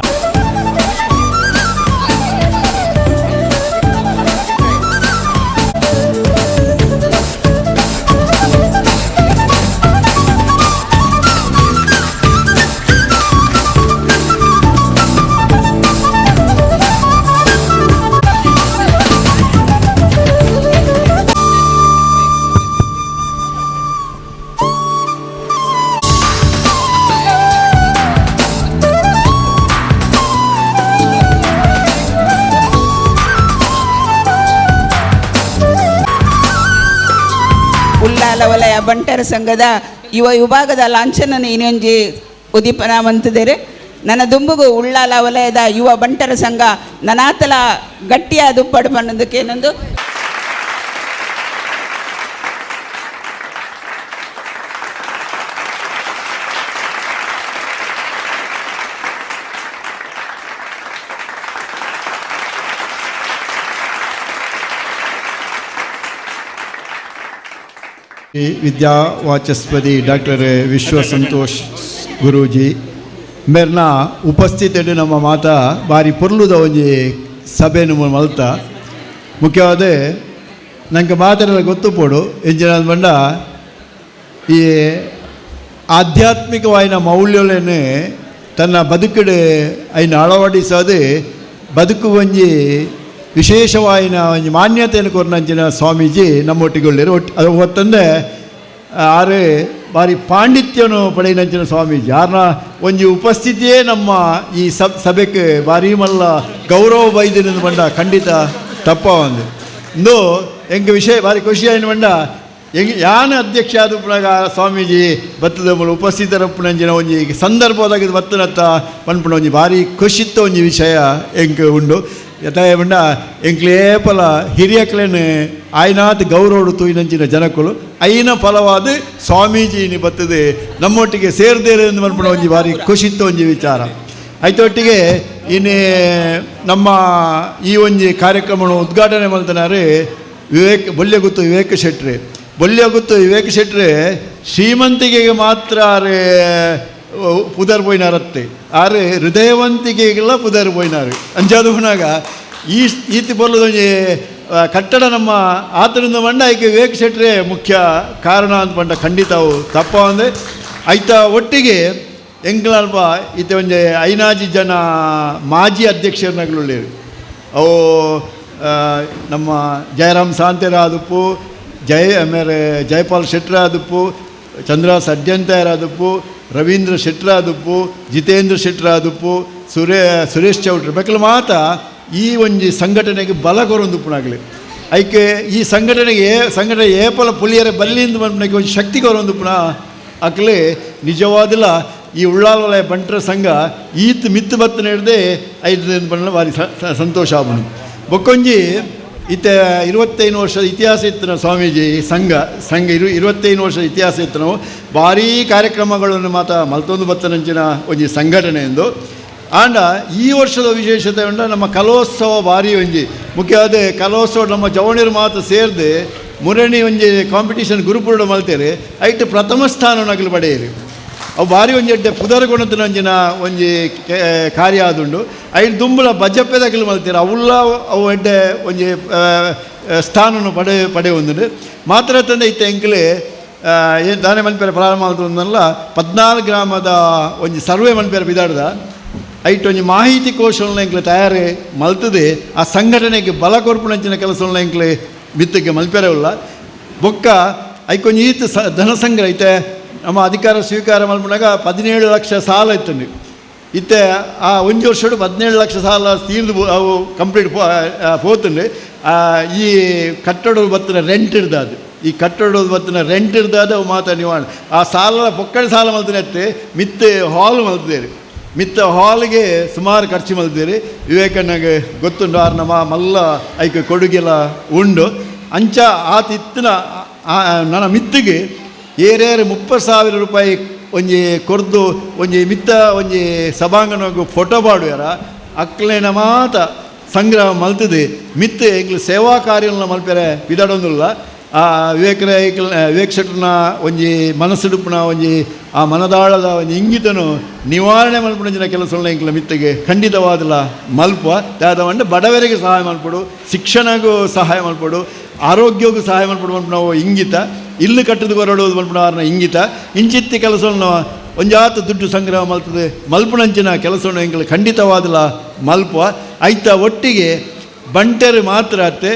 ಉಳ್ಳಾಲ ವಲಯ ಬಂಟರ ಸಂಘದ ಯುವ ವಿಭಾಗದ ಲಾಂಛನ ಇನ್ನೊಂಜಿ ಉದೀಪನ ಮಂತಿದ್ದೇನೆ. ನನ್ನ ದುಂಬುಗು ಉಳ್ಳಾಲ ವಲಯದ ಯುವ ಬಂಟರ ಸಂಘ ನನಾತಲ ಗಟ್ಟಿಯಾದ ಉಪ್ಪಡು ಬನ್ನೋದಕ್ಕೇನೊಂದು विद्या वाचस्पति डॉक्टर विश्व संतोष गुरुजी मेरना उपस्थित ನಮ್ಮ ಮಾತಾ ಬಾರಿ ಪೊರ್ಲುದ ಒಂಜಿ ಸಭೆನು ಮಲ್ತ ಮುಖ್ಯವಾದ ನಂಗೆ ಮಾತಾಡಲ್ಲ ಗೊತ್ತು ಪೋಡು ಎಂಜಿನ ಬಂಡ ಈ ಆಧ್ಯಾತ್ಮಿಕವಾಯಿನ ಮೌಲ್ಯಗಳನ್ನು ತನ್ನ ಬದುಕಡೆ ಐನ ಅಳವಡಿಸೋದು ಬದುಕು ಒಂಜಿ ವಿಶೇಷವಾಯಿನ ಒಂದು ಮಾನ್ಯತೆಯನ್ನು ಕೊರ್ನಂಚಿನ ಸ್ವಾಮೀಜಿ ನಮ್ಮೊಟ್ಟಿಗೆ ಒಳ್ಳೆಯರು ಅದು ಹೊತ್ತಂದೆ ಆರು ಬಾರಿ ಪಾಂಡಿತ್ಯನು ಪಡೆಯಿನಂಚಿನ ಸ್ವಾಮೀಜಿ ಯಾರನ್ನ ಒಂಜಿ ಉಪಸ್ಥಿತಿಯೇ ನಮ್ಮ ಈ ಸಭೆಗೆ ಬಾರಿ ಮಲ್ಲ ಗೌರವ ಬೈದಿನ ಬಂಡ ಖಂಡಿತ ತಪ್ಪ ಒಂದು ಇಂದು ಎಂಗೆ ವಿಷಯ ಬಾರಿ ಖುಷಿ ಆಯ್ನ ಬಂಡ ಹೆಂಗೆ ಯಾನು ಅಧ್ಯಕ್ಷ ಆದ ಪುನಗ ಸ್ವಾಮೀಜಿ ಬತ್ತದ ಉಪಸ್ಥಿತರಪ್ಪನಂಜಿನ ಒಂಜಿ ಸಂದರ್ಭದಾಗ ಬತ್ತನತ್ತ ಪನ್ಪುಣ ಒಂಜಿ ಭಾರಿ ಖುಷಿತ್ತ ಒಂಜಿ ವಿಷಯ ಎಂಗೆ ಉಂಡು ಯಥಾಯ ಬಂಡ ಎಂಕ್ಲೇಪಲ ಹಿರಿಯಕ್ಲೇನು ಆಯ್ನಾತ್ ಗೌರವಡು ತೂಯಿನಂಚಿನ ಜನಕ್ಕಳು ಐನ ಫಲವಾದ ಸ್ವಾಮೀಜಿನಿ ಬತ್ತದೆ ನಮ್ಮೊಟ್ಟಿಗೆ ಸೇರ್ದೇರೆ ಎಂದು ಪನ್ಪುಣ ಒಂಜಿ ಭಾರಿ ಖುಷಿತ್ತ ಒಂಜಿ ವಿಚಾರ ಐತೊಟ್ಟಿಗೆ ಇನ್ನು ನಮ್ಮ ಈ ಒಂಜಿ ಕಾರ್ಯಕ್ರಮವನ್ನು ಉದ್ಘಾಟನೆ ಮಾಡ್ತಾನೆ ಬೊಲ್ಯಗುತ್ತು ವಿವೇಕ ಶೆಟ್ರೆ ಶ್ರೀಮಂತಿಕೆಗೆ ಮಾತ್ರ ಪುದರ್ ಪೋಯ್ನಾರತ್ತೆ ಆರೆ ಹೃದಯವಂತಿಕೆಗೆಲ್ಲ ಪುದರ್ ಪೋಯ್ನಾರು ಅಂಜಾದುನಾಗ ಈತಿ ಬಲ್ಲದೊಂಜಿ ಕಟ್ಟಡ ನಮ್ಮ ಆತರಿಂದ ಮಂಡ ಆಯ್ಕೆ ವಿವೇಕ್ ಶೆಟ್ರೆ ಮುಖ್ಯ ಕಾರಣ ಅಂತ ಬಂಡ ಖಂಡಿತ ಅವು ತಪ್ಪ ಅಂದರೆ ಐತ ಒಟ್ಟಿಗೆ ಎಂಗ್ಲಲ್ಪ ಈತ ಒಂಜಿ ಐನಾಜಿ ಜನ ಮಾಜಿ ಅಧ್ಯಕ್ಷರನಾಗಲುಳ್ಳೇರು ಅವು ನಮ್ಮ ಜಯರಾಮ್ ಸಾಂತೆರಾದಪ್ಪು ಜಯಪಾಲ್ ಶೆಟ್ರಾದಪ್ಪು ಚಂದ್ರ ಸಡ್ಯಂತಾಯರಾದಪ್ಪು ರವೀಂದ್ರ ಶೆಟ್ರಾದಪ್ಪು ಜಿತೇಂದ್ರ ಶೆಟ್ರಾದಪ್ಪು ಸುರೇಶ್ ಚೌಟ್ರಿ ಬೇಕಲ್ಲ ಮಾತ ಈ ಒಂಜಿ ಸಂಘಟನೆಗೆ ಬಲ ಕೊರೊಂದುಪ್ಪುನಾಗಲಿ ಐಕೆ ಈ ಸಂಘಟನೆ ಏಪಲ ಪುಲಿಯರ ಬಲ್ಲಿಂದ ಬಂದಕ್ಕೆ ಒಂದು ಶಕ್ತಿ ಕೊರೊಂದುಪ್ಪುನ ಅಕ್ಲೆ ನಿಜವಾದಲ್ಲ ಈ ಉಳ್ಳಾಲ ವಲಯ ಬಂಟರ ಸಂಘ ಈತ್ ಮಿತ್ತು ಬತ್ತನ ಹಿಡ್ದೆ 5 ಬಣ್ಣ ಭಾರಿ ಸಂತೋಷ ಆಗ್ಬಿಡು ಬೊಕ್ಕೊಂಜಿ ಇತ್ತ 25 ವರ್ಷದ ಇತಿಹಾಸ ಇತ್ತು ಸ್ವಾಮೀಜಿ ಸಂಘ 25 ವರ್ಷದ ಇತಿಹಾಸ ಇತ್ತು ನಾವು ಭಾರೀ ಕಾರ್ಯಕ್ರಮಗಳನ್ನು ಮಲ್ತೊಂದು ಬತ್ತನಂಚಿನ ಒಂಜಿ ಸಂಘಟನೆ ಎಂದು ಆಂಡ ಈ ವರ್ಷದ ವಿಶೇಷತೆ ಉಂಡ ನಮ್ಮ ಕಲೋತ್ಸವ ಭಾರಿ ಒಂಜಿ ಮುಖ್ಯವಾದ ಕಲೋತ್ಸವ ನಮ್ಮ ಜವಣಿರು ಸೇರಿದೆ ಮುರಣಿ ಒಂಜಿ ಕಾಂಪಿಟೇಷನ್ ಗುರುಪುರುಡ ಮಲ್ತೇರಿ ಐಟ್ ಪ್ರಥಮ ಸ್ಥಾನ ನಗಲು ಪಡೆಯಿರಿ ಅವು ಭಾರಿ ಒಂಜಿ ಎಡ್ಡೆ ಪುದರಗೊಂಡತಿನ ಒಂಜಿನ ಒಂಜಿ ಕಾರ್ಯ ಆದುಂಡು ಐಟ್ ದುಂಬುಲ ಬಜಪ್ಪೆದಾಗಲು ಮಲ್ತೀರ ಅವುಲ್ಲ ಅವು ಎಡ್ಡೆ ಒಂಜಿ ಸ್ಥಾನನು ಪಡೆ ಹೊಂದಿದೆ ಮಾತ್ರ ತಂದೆ ಇತ್ತ ಎಂಕ್ಲೆ ಏನು ದಾನೆ ಮನ್ಪೇರೆ ಪ್ರಾರಂಭ ಮಾಡ್ತಂದಲ್ಲ 14 ಗ್ರಾಮದ ಒಂಜಿ ಸರ್ವೆ ಮನ್ಪೇರೆ ಬಿದಾಡ್ದ ಐಟ್ ಒಂಜಿ ಮಾಹಿತಿ ಕೋಶಗಳನ್ನ ಎಂಕ್ಲೆ ತಯಾರಿ ಮಲ್ತದೆ ಆ ಸಂಘಟನೆಗೆ ಬಲ ಕೊರ್ಪುನಂಚಿನ ಕೆಲಸಗಳನ್ನ ಎಂಕ್ಲೆ ಬಿತ್ತಕ್ಕೆ ಮಲ್ಪೇರೆ ಉಲ್ಲ ಬೊಕ್ಕ ಐಕೊಂಜಿ ಈತ ಧನಸಂಗ್ರಹ ಐತೆ ನಮ್ಮ ಅಧಿಕಾರ ಸ್ವೀಕಾರ ಮಲ್ಪನಾಗ 17 ಲಕ್ಷ ಸಾಲ ಇತ್ತು ಇತ್ತೆ ಆ ಒಂಜಿ ವರ್ಷಡು 17 ಲಕ್ಷ ಸಾಲ ತೀರ್ದು ಅವು ಕಂಪ್ಲೀಟ್ ಪೋತುಂಡು ಈ ಕಟ್ಟಡ ಬತ್ತಿನ ರೆಂಟ್ ಇರ್ದಾದು ಈ ಕಟ್ಟಡ ಬತ್ತಿನ ರೆಂಟ್ ಇರ್ದಾದ ಅವು ಮಾತಾ ನಿವಾರಣೆ ಆ ಸಾಲ ಪೊಕ್ಕಡೆ ಸಾಲ ಮಲ್ತಿನತ್ತೆ ಮಿತ್ತೆ ಹಾಲ್ ಮಲ್ತಿದ್ದೇರಿ ಮಿತ್ತ ಹಾಲ್ಗೆ ಸುಮಾರು ಖರ್ಚು ಮಲ್ತಿದ್ದೀರಿ ವಿವೇಕಣ್ಣಗೆ ಗೊತ್ತುಂಡು ಆರು ನಮ್ಮ ಮಲ್ಲ ಐಕೆ ಕೊಡುಗೆಲ್ಲ ಉಂಡು ಅಂಚ ಆತಿತ್ತಿನ ನನ್ನ ಮಿತ್ತಿಗೆ ಏರೇರು 30,000 ರೂಪಾಯಿ ಒಂಜಿ ಕೊರ್ದು ಒಂಜಿ ಮಿತ್ತ ಒಂಜಿ ಸಭಾಂಗಣಗೂ ಫೋಟೋ ಪಾಡುವಾರ ಅಕ್ಲೇನ ಮಾತ ಸಂಗ್ರಹ ಮಲ್ತದೆ ಮಿತ್ತು ಎಂಕ್ಲು ಸೇವಾ ಕಾರ್ಯಗಳನ್ನ ಮಲ್ಪೆರೆ ಪಿದಾಡೊಂದುಲ್ಲ ವಿವೇಕ್ ಶೆಟ್ಟರ್ನ ಒಂಜಿ ಮನಸ್ಸುಡುಪುನ ಒಂಜಿ ಆ ಮನದಾಳದ ಒಂದು ಇಂಗಿತನು ನಿವಾರಣೆ ಮಲ್ಪುನ ಕೆಲಸಗಳನ್ನ ಎಂಕ್ಲ ಮಿತ್ತಿಗೆ ಖಂಡಿತವಾದಲ್ಲ ಮಲ್ಪುವ ದಾದ ಬಡವರಿಗೆ ಸಹಾಯ ಮಲ್ಪಡು, ಶಿಕ್ಷಣಗೂ ಸಹಾಯ ಮಲ್ಪಡು, ಆರೋಗ್ಯಕ್ಕೂ ಸಹಾಯ ಮಲ್ಪಡು ಮಲ್ಪು ನಾವು ಇಂಗಿತ ಇಲ್ಲು ಕಟ್ಟದು ಹೊರಡುವುದು ಮಲ್ಪುನ ಅವ್ರನ್ನ ಇಂಗಿತ ಇಂಚಿತ್ತಿ ಕೆಲಸವನ್ನು ಒಂಜಾತು ದುಡ್ಡು ಸಂಗ್ರಹ ಮಲ್ತದೆ ಮಲ್ಪುನಂಚಿನ ಕೆಲಸವನ್ನು ಎಂಕ್ಲು ಖಂಡಿತವಾದಲ್ಲ ಮಲ್ಪುವ ಐತ ಒಟ್ಟಿಗೆ ಬಂಟರು ಮಾತ್ರ ಅತ್ತೆ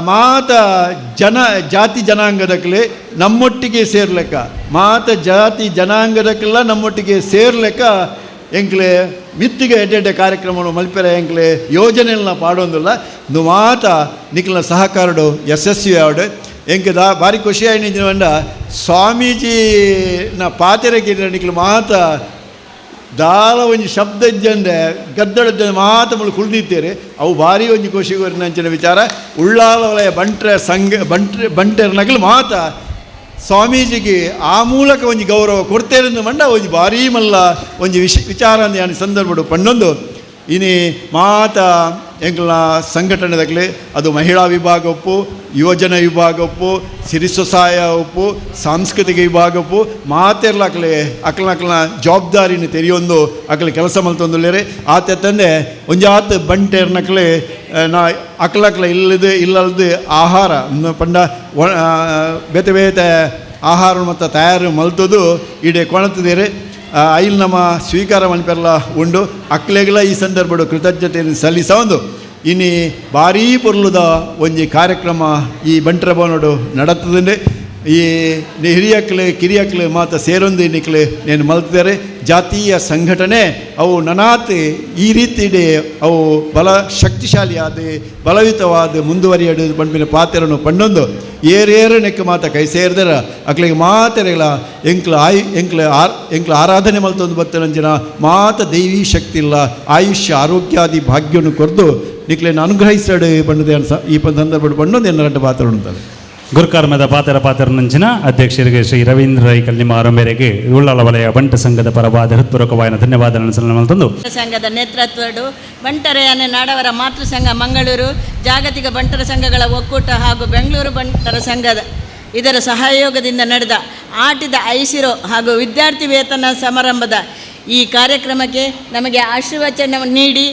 ಮಾತ ಜಾತಿ ಜನಾಂಗದಕ್ಕಲೆ ನಮ್ಮೊಟ್ಟಿಗೆ ಸೇರ್ಲೆಕ್ಕ ಜಾತಿ ಜನಾಂಗದಕ್ಕೆಲ್ಲ ನಮ್ಮೊಟ್ಟಿಗೆ ಸೇರ್ಲೆಕ್ಕ ಎಂಕ್ಲೆ ಮಿತ್ತಿಗೆ ಎಡ್ಡೆ ಕಾರ್ಯಕ್ರಮವನ್ನು ಮಲ್ಪೆರೆ ಎಂಕ್ಲೆ ಯೋಜನೆಗಳನ್ನ ಪಾಡೋದಿಲ್ಲ ಮಾತ ನಿಕ್ಲ ಸಹಕಾರಡು ಯಶಸ್ವಿ ಆವಡು ಎಂಕ್ ಭಾರಿ ಖುಷಿ ಆಯ್ತು ಸ್ವಾಮೀಜಿನ ಪಾತೆರೆಗೆ ನಿಕ್ಲು ಮಾತ ದಾಲ ಒಂಜಿ ಶಬ್ದ ಇದ್ದಂಡೆ ಗದ್ದಡ ಮಾತ ಮುಳು ಕುಳ್ದಿತ್ತೇರಿ ಅವು ಭಾರಿ ಒಂಜಿ ಖುಷಿಗೋರಿನಂಚಿನ ವಿಚಾರ ಉಳ್ಳಾಲ ವಲಯ ಬಂಟರ ನಗಲು ಮಾತ ಸ್ವಾಮೀಜಿಗೆ ಆ ಮೂಲಕ ಒಂಜಿ ಗೌರವ ಕೊಡ್ತೇನೆ ಮಂಡ ಒಂಜಿ ಭಾರಿ ಮಲ್ಲ ಒಂಜಿ ವಿಚಾರ ಅಂತ ಸಂದರ್ಭಡು ಪಂಡೊಂದು ಇನಿ ಮಾತ ಎಂಕ್ಲ ಸಂಘಟನೆದಾಗಲಿ ಅದು ಮಹಿಳಾ ವಿಭಾಗ ಒಪ್ಪು, ಯುವಜನ ವಿಭಾಗ ಒಪ್ಪು, ಸಿರಿ ಸ್ವಸಹಾಯ ಒಪ್ಪು, ಸಾಂಸ್ಕೃತಿಕ ವಿಭಾಗ ಒಪ್ಪು ಮಾತೆರ್ಲಾಕಲೆ ಅಕ್ಲನ ಜವಾಬ್ದಾರಿನ ತೆರೆಯೊಂದು ಅಕ್ಲೆ ಕೆಲಸ ಮಲ್ತೊಂದುಲ್ಲೇರೆ ಆತ ತಂದೆ ಒಂಜಾತ್ ಬಂಟೆರ್ನಕ್ಲೆ ನಾ ಅಕ್ಲಕ್ಲ ಇಲ್ಲಲ್ದು ಆಹಾರ ಪಂಡ ಬೇತೆ ಬೇತೆ ಆಹಾರ ಮತ್ತು ತಯಾರು ಮಲ್ತದು ಇಡೀ ಕೊಣತಿದೇರೆ ಐಲ್ ನಮ್ಮ ಸ್ವೀಕಾರ ಮಲ್ಪೆಲ್ಲ ಉಂಡು ಅಕ್ಲೆಗಳ ಈ ಸಂದರ್ಭಡು ಕೃತಜ್ಞತೆಯನ್ನು ಸಲ್ಲಿಸೊಂದು ಇನ್ನು ಭಾರೀ ಪೊರ್ಲುದ ಒಂಜಿ ಕಾರ್ಯಕ್ರಮ ಈ ಬಂಟರ ಭವನಡು ನಡತದೆ ಈ ಹಿರಿಯಕ್ಲೆ ಕಿರಿಯಕ್ಲೆ ಮಾತ ಸೇರೊಂದು ಇನ್ನಿಕ್ಲೆ ನೇನು ಮಲ್ತಿದ್ದಾರೆ ಜಾತೀಯ ಸಂಘಟನೆ ಅವು ನನಾತ್ ಈ ರೀತಿ ಅವು ಬಲ ಶಕ್ತಿಶಾಲಿ ಆದ ಬಲಯುತವಾದ ಮುಂದುವರಿಯಡು ಬಂಪಿನ ಪಾತ್ರವನ್ನು ಪಂಡೊಂದು ಏರೇರು ನೆಕ್ಕ ಮಾತ ಕೈ ಸೇರಿದರ ಅಕ್ಲಿಗೆ ಮಾತೆರೆಗಳ ಎಂಕ್ಲ ಆರಾಧನೆ ಮಲ್ತೊಂದು ಬತ್ತನಂಚಿನ ಮಾತ ದೈವೀ ಶಕ್ತಿ ಇಲ್ಲ ಆಯುಷ್ಯ ಆರೋಗ್ಯಾದಿ ಭಾಗ್ಯವನ್ನು ಕೊರ್ದು ನಿಕ್ಲೇನು ಅನುಗ್ರಹಿಸಡು ಬಂಡದೆ ಈ ಸಂದರ್ಭ ಬಂಡೊಂದು ಎನ್ನರಡ್ಡ ಪಾತ್ರ ಉಂಟದೆ ಗುರುಕಾರ್ಮದ ಪಾತ್ರ ನಂಚಿನ ಅಧ್ಯಕ್ಷರಿಗೆ ಶ್ರೀ ರವೀಂದ್ರ ರೈ ಕಲ್ಲಿಮಾರು ಮೇರೆಗೆ ಉಳ್ಳಾಲ ವಲಯ ಬಂಟ ಸಂಘದ ಪರವಾದ ಹೃತ್ಪೂರ್ವಕವಾದ ಧನ್ಯವಾದ ಸಲ್ಲಿಸಲು ಸಂಘದ ನೇತೃತ್ವಡು ಬಂಟರೆಯಾನೆ ನಾಡವರ ಮಾತೃ ಸಂಘ ಮಂಗಳೂರು, ಜಾಗತಿಕ ಬಂಟರ ಸಂಘಗಳ ಒಕ್ಕೂಟ ಹಾಗೂ ಬೆಂಗಳೂರು ಬಂಟರ ಸಂಘದ ಇದರ ಸಹಯೋಗದಿಂದ ನಡೆದ ಆಟಿದ ಐಸಿರೋ ಹಾಗೂ ವಿದ್ಯಾರ್ಥಿ ವೇತನ ಸಮಾರಂಭದ ಈ ಕಾರ್ಯಕ್ರಮಕ್ಕೆ ನಮಗೆ ಆಶೀರ್ವಚನವನ್ನು ನೀಡಿ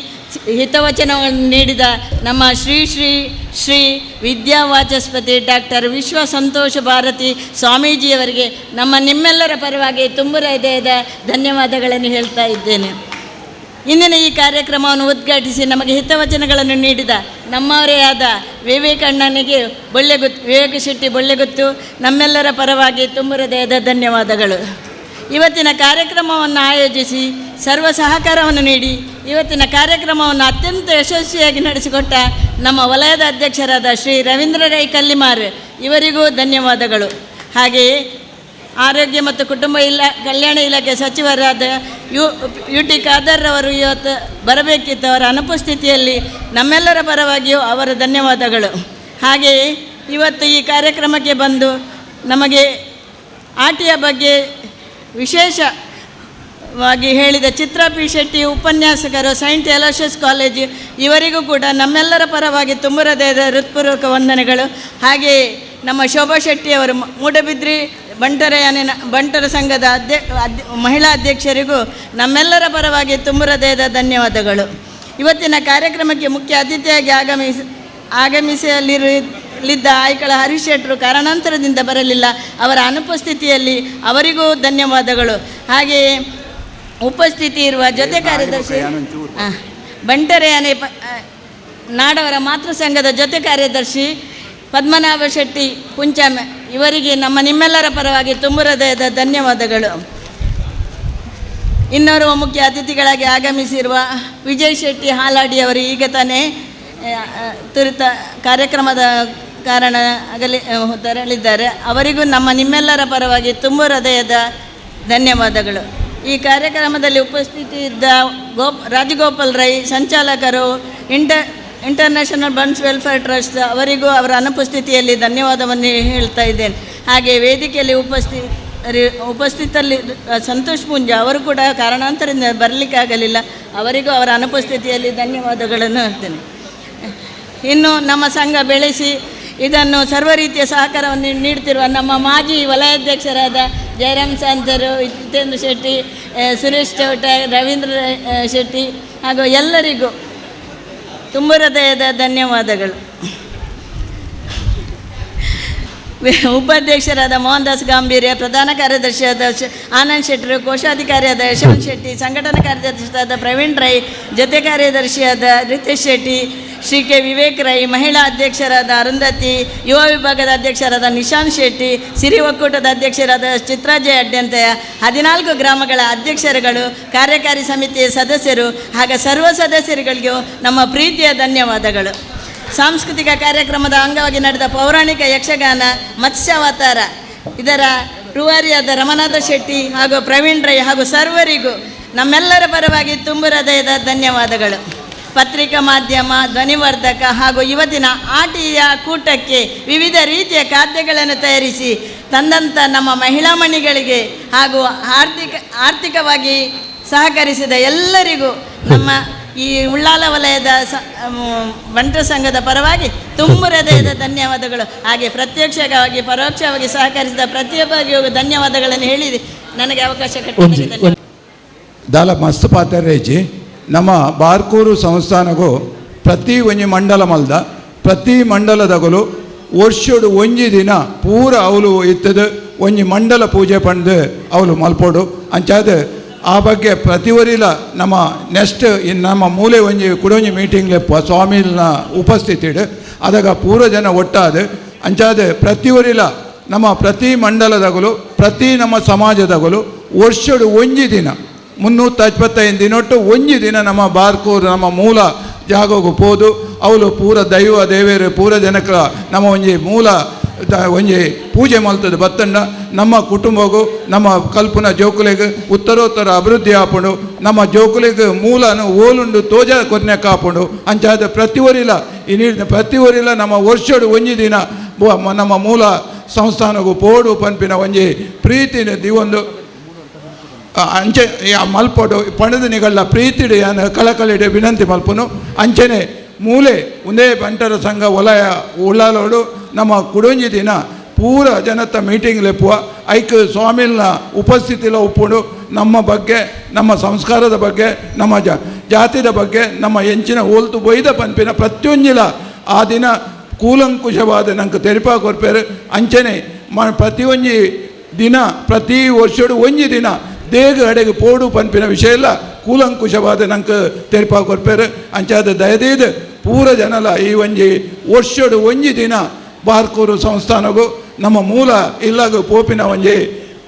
ಹಿತವಚನವನ್ನು ನೀಡಿದ ನಮ್ಮ ಶ್ರೀ ವಿದ್ಯಾವಾಚಸ್ಪತಿ ಡಾಕ್ಟರ್ ವಿಶ್ವ ಸಂತೋಷ ಭಾರತಿ ಸ್ವಾಮೀಜಿಯವರಿಗೆ ನಿಮ್ಮೆಲ್ಲರ ಪರವಾಗಿ ತುಂಬ ಹೃದಯದ ಧನ್ಯವಾದಗಳನ್ನು ಹೇಳ್ತಾ ಇದ್ದೇನೆ. ಇಂದಿನ ಈ ಕಾರ್ಯಕ್ರಮವನ್ನು ಉದ್ಘಾಟಿಸಿ ನಮಗೆ ಹಿತವಚನಗಳನ್ನು ನೀಡಿದ ನಮ್ಮವರೇ ಆದ ವಿವೇಕಣ್ಣನಿಗೆ ವಿವೇಕ ಶೆಟ್ಟಿ ಬೊಳ್ಳೆಗುತ್ತು ನಮ್ಮೆಲ್ಲರ ಪರವಾಗಿ ತುಂಬ ಹೃದಯದ ಧನ್ಯವಾದಗಳು. ಇವತ್ತಿನ ಕಾರ್ಯಕ್ರಮವನ್ನು ಆಯೋಜಿಸಿ ಸರ್ವ ಸಹಕಾರವನ್ನು ನೀಡಿ ಇವತ್ತಿನ ಕಾರ್ಯಕ್ರಮವನ್ನು ಅತ್ಯಂತ ಯಶಸ್ವಿಯಾಗಿ ನಡೆಸಿಕೊಟ್ಟ ನಮ್ಮ ವಲಯದ ಅಧ್ಯಕ್ಷರಾದ ಶ್ರೀ ರವೀಂದ್ರ ರೈ ಕಲ್ಲಿಮಾರ್ ಇವರಿಗೂ ಧನ್ಯವಾದಗಳು. ಹಾಗೆಯೇ ಆರೋಗ್ಯ ಮತ್ತು ಕುಟುಂಬ ಕಲ್ಯಾಣ ಇಲಾಖೆ ಸಚಿವರಾದ ಯು ಟಿ ಖಾದರ್ ಅವರು ಇವತ್ತು ಬರಬೇಕಿತ್ತು. ಅವರ ಅನುಪಸ್ಥಿತಿಯಲ್ಲಿ ನಮ್ಮೆಲ್ಲರ ಪರವಾಗಿಯೂ ಅವರ ಧನ್ಯವಾದಗಳು. ಹಾಗೆಯೇ ಇವತ್ತು ಈ ಕಾರ್ಯಕ್ರಮಕ್ಕೆ ಬಂದು ನಮಗೆ ಆಟಿಯ ಬಗ್ಗೆ ವಿಶೇಷವಾಗಿ ಹೇಳಿದ ಚಿತ್ರಾ ಪಿ ಶೆಟ್ಟಿ ಉಪನ್ಯಾಸಕರು, ಸೈಂಟ್ ಅಲೋಷಿಯಸ್ ಕಾಲೇಜು ಇವರಿಗೂ ಕೂಡ ನಮ್ಮೆಲ್ಲರ ಪರವಾಗಿ ತುಂಬ ಹೃದಯದ ಹೃತ್ಪೂರ್ವಕ ವಂದನೆಗಳು. ಹಾಗೆಯೇ ನಮ್ಮ ಶೋಭಾ ಶೆಟ್ಟಿಯವರು ಮೂಡಬಿದ್ರಿ ಬಂಟರ ಸಂಘದ ಮಹಿಳಾ ಅಧ್ಯಕ್ಷರಿಗೂ ನಮ್ಮೆಲ್ಲರ ಪರವಾಗಿ ತುಂಬ ಹೃದಯದ ಧನ್ಯವಾದಗಳು. ಇವತ್ತಿನ ಕಾರ್ಯಕ್ರಮಕ್ಕೆ ಮುಖ್ಯ ಅತಿಥಿಯಾಗಿ ಆಗಮಿಸಲಿದ್ದ ಆಯ್ಕಳ ಹರೀಶ್ ಶೆಟ್ಟರು ಕಾರಣಾಂತರದಿಂದ ಬರಲಿಲ್ಲ. ಅವರ ಅನುಪಸ್ಥಿತಿಯಲ್ಲಿ ಅವರಿಗೂ ಧನ್ಯವಾದಗಳು. ಹಾಗೆಯೇ ಉಪಸ್ಥಿತಿ ಇರುವ ಜೊತೆ ಕಾರ್ಯದರ್ಶಿ ಬಂಟರೆಯಾನೆ ನಾಡವರ ಮಾತೃ ಸಂಘದ ಜೊತೆ ಕಾರ್ಯದರ್ಶಿ ಪದ್ಮನಾಭ ಶೆಟ್ಟಿ ಪುಂಚಾಮೆ ಇವರಿಗೆ ನಿಮ್ಮೆಲ್ಲರ ಪರವಾಗಿ ತುಂಬ ಹೃದಯದ ಧನ್ಯವಾದಗಳು. ಇನ್ನೋರ್ವ ಮುಖ್ಯ ಅತಿಥಿಗಳಾಗಿ ಆಗಮಿಸಿರುವ ವಿಜಯ್ ಶೆಟ್ಟಿ ಹಾಲಾಡಿಯವರು ಈಗ ತಾನೇ ತುರಿತ ಕಾರ್ಯಕ್ರಮದ ಕಾರಣ ತೆರಳಿದ್ದಾರೆ. ಅವರಿಗೂ ನಿಮ್ಮೆಲ್ಲರ ಪರವಾಗಿ ತುಂಬ ಹೃದಯದ ಧನ್ಯವಾದಗಳು. ಈ ಕಾರ್ಯಕ್ರಮದಲ್ಲಿ ಉಪಸ್ಥಿತಿ ಇದ್ದ ರಾಜಗೋಪಾಲ್ ರೈ ಸಂಚಾಲಕರು ಇಂಟರ್ನ್ಯಾಷನಲ್ ಬಂಟ್ಸ್ ವೆಲ್ಫೇರ್ ಟ್ರಸ್ಟ್ ಅವರಿಗೂ ಅವರ ಅನುಪಸ್ಥಿತಿಯಲ್ಲಿ ಧನ್ಯವಾದವನ್ನು ಹೇಳ್ತಾ ಇದ್ದೇನೆ. ಹಾಗೆ ವೇದಿಕೆಯಲ್ಲಿ ಉಪಸ್ಥಿತಲ್ಲಿ ಸಂತೋಷ್ ಪುಂಜ ಅವರು ಕೂಡ ಕಾರಣಾಂತರದಿಂದ ಬರಲಿಕ್ಕಾಗಲಿಲ್ಲ. ಅವರಿಗೂ ಅವರ ಅನುಪಸ್ಥಿತಿಯಲ್ಲಿ ಧನ್ಯವಾದಗಳನ್ನು ಹೇಳ್ತೇನೆ. ಇನ್ನು ನಮ್ಮ ಸಂಘ ಬೆಳೆಸಿ ಇದನ್ನು ಸರ್ವ ರೀತಿಯ ಸಹಕಾರವನ್ನು ನೀಡುತ್ತಿರುವ ನಮ್ಮ ಮಾಜಿ ವಲಯಾಧ್ಯಕ್ಷರಾದ ಜಯರಾಮ್ ಸಂತರು, ಜಿತೇಂದ್ರ ಶೆಟ್ಟಿ, ಸುರೇಶ್ ಚೌಟ, ರವೀಂದ್ರ ಶೆಟ್ಟಿ ಹಾಗೂ ಎಲ್ಲರಿಗೂ ತುಂಬ ಹೃದಯದ ಧನ್ಯವಾದಗಳು. ಉಪಾಧ್ಯಕ್ಷರಾದ ಮೋಹನ್ ದಾಸ್ ಗಾಂಭೀರ್ಯ, ಪ್ರಧಾನ ಕಾರ್ಯದರ್ಶಿಯಾದ ಆನಂದ್ ಶೆಟ್ಟರು, ಕೋಶಾಧಿಕಾರಿಯಾದ ಯಶವಂತ್ ಶೆಟ್ಟಿ, ಸಂಘಟನಾ ಕಾರ್ಯದರ್ಶಿಯಾದ ಪ್ರವೀಣ್ ರೈ, ಜೊತೆ ಕಾರ್ಯದರ್ಶಿಯಾದ ರಿತೇಶ್ ಶೆಟ್ಟಿ, ಶ್ರೀ ಕೆ ವಿವೇಕ್ ರೈ, ಮಹಿಳಾ ಅಧ್ಯಕ್ಷರಾದ ಅರುಂಧತಿ, ಯುವ ವಿಭಾಗದ ಅಧ್ಯಕ್ಷರಾದ ನಿಶಾಂತ್ ಶೆಟ್ಟಿ, ಸಿರಿ ಒಕ್ಕೂಟದ ಅಧ್ಯಕ್ಷರಾದ ಚಿತ್ರಾಜಯ ಅಡ್ಯಂತಯ, 14 ಗ್ರಾಮಗಳ ಅಧ್ಯಕ್ಷರುಗಳು, ಕಾರ್ಯಕಾರಿ ಸಮಿತಿಯ ಸದಸ್ಯರು ಹಾಗೂ ಸರ್ವ ಸದಸ್ಯರುಗಳಿಗೂ ನಮ್ಮ ಪ್ರೀತಿಯ ಧನ್ಯವಾದಗಳು. ಸಾಂಸ್ಕೃತಿಕ ಕಾರ್ಯಕ್ರಮದ ಅಂಗವಾಗಿ ನಡೆದ ಪೌರಾಣಿಕ ಯಕ್ಷಗಾನ ಮತ್ಸ್ಯಾವತಾರ ಇದರ ರೂವಾರಿಯಾದ ರಮನಾಥ ಶೆಟ್ಟಿ ಹಾಗೂ ಪ್ರವೀಣ್ ರೈ ಹಾಗೂ ಸರ್ವರಿಗೂ ನಮ್ಮೆಲ್ಲರ ಪರವಾಗಿ ತುಂಬ ಹೃದಯದ ಧನ್ಯವಾದಗಳು. ಪತ್ರಿಕಾ ಮಾಧ್ಯಮ, ಧ್ವನಿವರ್ಧಕ ಹಾಗೂ ಇವತ್ತಿನ ಆಟಿಯ ಕೂಟಕ್ಕೆ ವಿವಿಧ ರೀತಿಯ ಖಾದ್ಯಗಳನ್ನು ತಯಾರಿಸಿ ತಂದಂಥ ನಮ್ಮ ಮಹಿಳಾ ಮಣಿಗಳಿಗೆ ಹಾಗೂ ಆರ್ಥಿಕವಾಗಿ ಸಹಕರಿಸಿದ ಎಲ್ಲರಿಗೂ ನಮ್ಮ ಈ ಉಳ್ಳಾಲ ವಲಯದ ಬಂಟರ ಸಂಘದ ಪರವಾಗಿ ತುಂಬ ಹೃದಯದ ಧನ್ಯವಾದಗಳು. ಹಾಗೆ ಪ್ರತ್ಯಕ್ಷವಾಗಿ ಪರೋಕ್ಷವಾಗಿ ಸಹಕರಿಸಿದ ಪ್ರತಿಯೊಬ್ಬರಿಗೂ ಧನ್ಯವಾದಗಳನ್ನು ಹೇಳಿ ನನಗೆ ಅವಕಾಶ ಕೊಟ್ಟಿದ್ದಕ್ಕೆ ದಾಲ ಮಸ್ತ್ ಪಾತ್ರೇಜಿ ನಮ್ಮ ಬಾರ್ಕೂರು ಸಂಸ್ಥಾನಗೂ ಪ್ರತಿ ಒಂಜಿ ಮಂಡಲ ಮಲ್ದ ಪ್ರತಿ ಮಂಡಲದಗಲು ವರ್ಷಡು ಒಂಜಿ ದಿನ ಪೂರ ಅವಳು ಇತ್ತದು ಒಂಜಿ ಮಂಡಲ ಪೂಜೆ ಪಂದು ಅವಳು ಮಲ್ಪೋಡು ಅಂಚಾದ ಆ ಬಗ್ಗೆ ಪ್ರತಿವರಿಲ ನಮ್ಮ ನೆಕ್ಸ್ಟ್ ಇನ್ನು ನಮ್ಮ ಮೂಲೆ ಒಂಜಿ ಕುಡೊಂಜಿ ಮೀಟಿಂಗ್ಲೆ ಸ್ವಾಮಿನ ಉಪಸ್ಥಿತಿಡು ಅದಾಗ ಪೂರ ಜನ ಒಟ್ಟಾದ ಅಂಚಾದ ಪ್ರತಿವರಿಲ ನಮ್ಮ ಪ್ರತಿ ಮಂಡಲದಗಲು ಪ್ರತಿ ನಮ್ಮ ಸಮಾಜದಗಲು ವರ್ಷಡು ಒಂಜಿ ದಿನ 365 ದಿನೊಟ್ಟು ಒಂಜಿ ದಿನ ನಮ್ಮ ಬಾರ್ಕೂರು ನಮ್ಮ ಮೂಲ ಜಾಗಗೂ ಪೋದು ಅವಳು ಪೂರ ದೈವ ದೇವೇರು ಪೂರ ಜನಕ್ಕೆ ನಮ್ಮ ಒಂಜಿ ಮೂಲ ಒಂಜಿ ಪೂಜೆ ಮಲ್ತದ್ದು ಬತ್ತಂಡ ನಮ್ಮ ಕುಟುಂಬಗೂ ನಮ್ಮ ಕಲ್ಪನ ಜೋಕುಲೆಗೆ ಉತ್ತರೋತ್ತರ ಅಭಿವೃದ್ಧಿ ಆಪುಂಡು ನಮ್ಮ ಜೋಕುಲೆಗೆ ಮೂಲನು ಓಲುಂಡು ತೋಜ ಕೊರ್ನೆ ಕಾಪುಂಡು ಅಂಚಾದ ಪ್ರತಿವರಿಲ ಈ ನೀರಿನ ಪ್ರತಿವರಿಲ ನಮ್ಮ ವರ್ಷಡು ಒಂಜಿ ದಿನ ನಮ್ಮ ಮೂಲ ಸಂಸ್ಥಾನಗೂ ಪೋಡು ಪನ್ಪಿನ ಒಂಜಿ ಪ್ರೀತಿನ ದಿವೊಂದು ಅಂಚೆ ಮಲ್ಪಡು ಪಣದ ನಿಗಳ ಪ್ರೀತಿಡು ಯಾನು ಕಳಕಳಿಡೆ ವಿನಂತಿ ಮಲ್ಪನು ಅಂಚನೆ ಮೂಲೆ ಒಂದೇ ಬಂಟರ ಸಂಘ ವಲಯ ಉಳ್ಳಾಲೋಡು ನಮ್ಮ ಕುಡೊಂಜಿ ದಿನ ಪೂರ ಜನತ ಮೀಟಿಂಗ್ ಲೆಪ್ಪುವ ಐಕ್ ಸ್ವಾಮಿನ ಉಪಸ್ಥಿತಿಲ ಉಪ್ಪುಡು ನಮ್ಮ ಬಗ್ಗೆ ನಮ್ಮ ಸಂಸ್ಕಾರದ ಬಗ್ಗೆ ನಮ್ಮ ಜಾತಿದ ಬಗ್ಗೆ ನಮ್ಮ ಎಂಚಿನ ಹೋಲ್ತು ಬೊಯ್ದ ಪನ್ಪಿನ ಪ್ರತಿಯೊಂಜಿಲ ಆ ದಿನ ಕೂಲಂಕುಷವಾದ ನಂಗೆ ತೆರಿಪಾ ಕೊರ್ಪೇರು ಅಂಚನೆ ಪ್ರತಿಯೊಂಜಿ ದಿನ ಪ್ರತಿ ವರ್ಷಡು ಒಂಜಿ ದಿನ ದೇಗ ಅಡೆಗೆ ಪೋಡು ಪನ್ಪಿನ ವಿಷಯ ಇಲ್ಲ ಕೂಲಂಕುಷವಾದ ನಂಗೆ ತೆರಿಪಾ ಕೊರ್ಪೇರು ಅಂಚಾದ ದಯದೀದು ಪೂರ ಜನಲ ಈ ಒಂಜಿ ವರ್ಷಡು ಒಂಜಿ ದಿನ ಬಾರ್ಕೂರು ಸಂಸ್ಥಾನಗೂ ನಮ್ಮ ಮೂಲ ಇಲ್ಲಾಗ ಪೋಪಿನ ಒಂಜಿ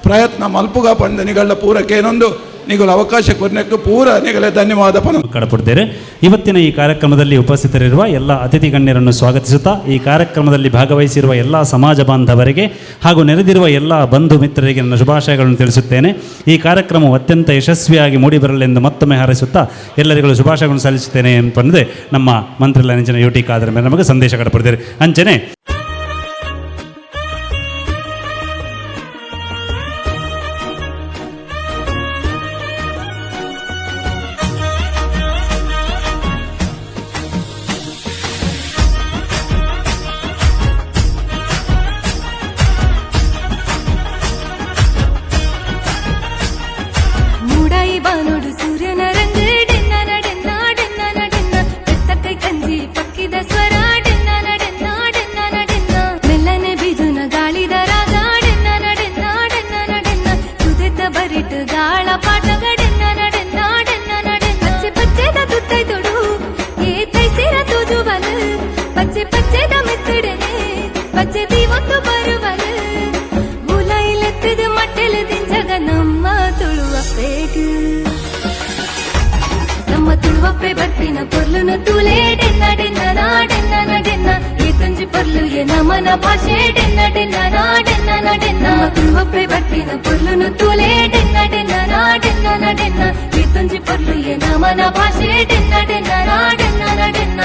ಪ್ರಯತ್ನ ಮಲ್ಪುಗ ಪಂಡ ನಿಗಳ ಪೂರಕ್ಕೇನೊಂದು ನಿಗಳು ಅವಕಾಶ ಕೊರ್ನಕ್ಕೆ ಪೂರ ನಿಗಲೇ ಧನ್ಯವಾದ ಕಡಪಡ್ತೇನೆ. ಇವತ್ತಿನ ಈ ಕಾರ್ಯಕ್ರಮದಲ್ಲಿ ಉಪಸ್ಥಿತರಿರುವ ಎಲ್ಲ ಅತಿಥಿ ಗಣ್ಯರನ್ನು ಸ್ವಾಗತಿಸುತ್ತಾ ಈ ಕಾರ್ಯಕ್ರಮದಲ್ಲಿ ಭಾಗವಹಿಸಿರುವ ಎಲ್ಲ ಸಮಾಜ ಬಾಂಧವರಿಗೆ ಹಾಗೂ ನೆರೆದಿರುವ ಎಲ್ಲ ಬಂಧು ಮಿತ್ರರಿಗೆ ನನ್ನ ಶುಭಾಶಯಗಳನ್ನು ತಿಳಿಸುತ್ತೇನೆ. ಈ ಕಾರ್ಯಕ್ರಮವು ಅತ್ಯಂತ ಯಶಸ್ವಿಯಾಗಿ ಮೂಡಿಬರಲೆಂದು ಮತ್ತೊಮ್ಮೆ ಹಾರೈಸುತ್ತಾ ಎಲ್ಲರಿಗೂ ಶುಭಾಶಯಗಳನ್ನು ಸಲ್ಲಿಸುತ್ತೇನೆ ಎಂಬಂದರೆ ನಮ್ಮ ಮಂತ್ರಿಗಳ ನೆಂಚಿನ ಯುಟಿ ಕಾದರ ಮೇಲೆ ನಮಗೆ ಸಂದೇಶ ಕಡಪಡ್ತೇವೆ. ಅಂಚನೆ ಬರ್ತಿನ ಪೊರ್ಲುನು ತೂಲೆ ಡೆನ್ನ ಡೆನ್ನ ನಾಡೆನ್ನ ನಡೆನ್ನ ಈ ತುಂಜಿ ಪೊರ್ಲು ಎ ನಮನ ಭಾಷೆ ಡೆನ್ನ ಡೆನ್ನ ನಾಡೆನ್ನ ನಡೆನ್ನ ತುಳುವಪ್ಪೆ ಬರ್ತಿನ ಪೊರ್ಲುನು ತೂಲೆ ಡೆನ್ನ ಡೆನ್ನ ನಾಡೆನ್ನ ನಡೆನ್ನ ಈ ತುಂಜಿ ಪೊರ್ಲು ಎ ನಮನ ಭಾಷೆ ಡೆನ್ನ ಡೆನ್ನ ನಾಡೆನ್ನ ನಡೆನ್ನ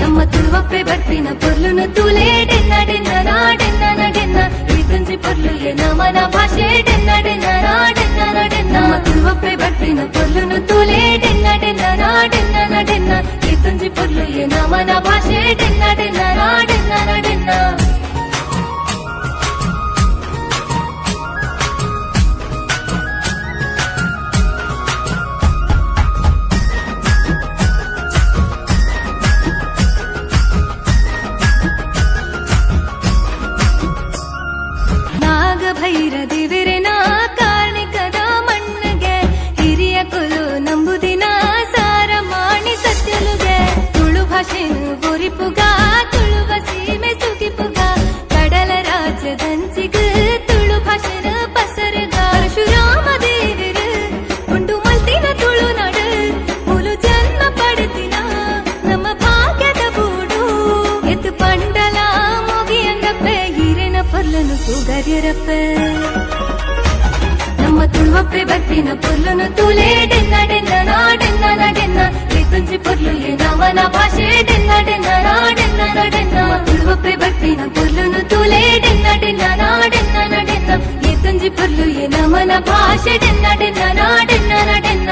ನಮ್ಮ ತುಳುವಪ್ಪೆ ಬರ್ಪಿನ ಪೊರ್ಲುನು ತೂಲೆ ಡೆನ್ನ ಡೆನ್ನ ನಾಡೆನ್ನ ನಡೆನ್ನ ಈ ತುಂಜಿ ಪೊರ್ಲು ನಮನ ಭಾಷೆ ಡೆನ್ನ ಡೆನ್ನ ನಾಡೆನ್ನ ನಡೆನ್ನ ನಮ್ಮ ತುಳುವಪ್ಪೆ ಬರ್ಪಿನ ಪೊರ್ಲುನು ತೂಲೆ ಡೆನ್ನ ಡೆನ್ನ ನಾಡೆನ್ನ ನಡೆನ್ನ ಈ ತುಂಜಿ ಪೊರ್ಲು ನಮನ ಭಾಷೆ ಡೆನ್ನ ಡೆನ್ನ ನಾಡೆನ್ನ ನಡೆನ್ನ ಭೈರ ದೇವರನ ಕಾರ್ಣಿಕದ ಮಣ್ಣಗೆ ಹಿರಿಯ ಕೊಲು ನಂಬುದಿನ ಸಾರ ಮಾಡಿ ಸತ್ಯಲುಗೆ ತುಳು ಭಾಷೆನು ಬೋರಿಪುಗ ತುಳುವ ಸೀಮೆ ಸುಗಿಪುಗ ಕಡಲ ರಾಜ್ಯದಂಚಿಗ ತುಳು ಭಾಷೆನ ಪಸರಗ ಪರಶುರಾಮ ದೇವರು ಉಂಡು ಮಲ್ತಿನ ತುಳುನಾಡು ಮೂಲು ಜನ್ಮ ಪಡೆದಿನ ನಮ್ಮ ಭಾಗ್ಯದ ಬೂಡು ಎತ್ತು ಪಂಡಲ ಮುಗಿಯಂಗಪ್ಪೆ ಹಿರಿನ ಪೊರ್ಲನು ತೂಗರ್ಯರಪ್ಪೆ ನಮ್ಮ ತುಳುವಪ್ಪೆ ಬರ್ಪಿನ ಪೊರ್ಲುನು ತೂಲೆ ಡೆನ್ನ ಡೆನ್ನ ನಾಡೆನ್ನ ನಡೆನ್ನ ಈ ತುಂಜಿ ಪೊರ್ಲು ನಮನ ಭಾಷೆ ಡೆನ್ನ ಡೆನ್ನ ನಾಡೆನ್ನ ನಡೆನ್ನ ತುಳುವಪ್ಪೆ ಬರ್ಪಿನ ಪೊರ್ಲುನು ತೂಲೆ ಡೆನ್ನ ಡೆನ್ನ ನಾಡೆನ್ನ ನಡೆನ್ನ ಈ ತುಂಜಿ ಪೊರ್ಲು ನಮನ ಭಾಷೆ ಡೆನ್ನ ಡೆನ್ನ ನಾಡೆನ್ನ ನಡೆನ್ನ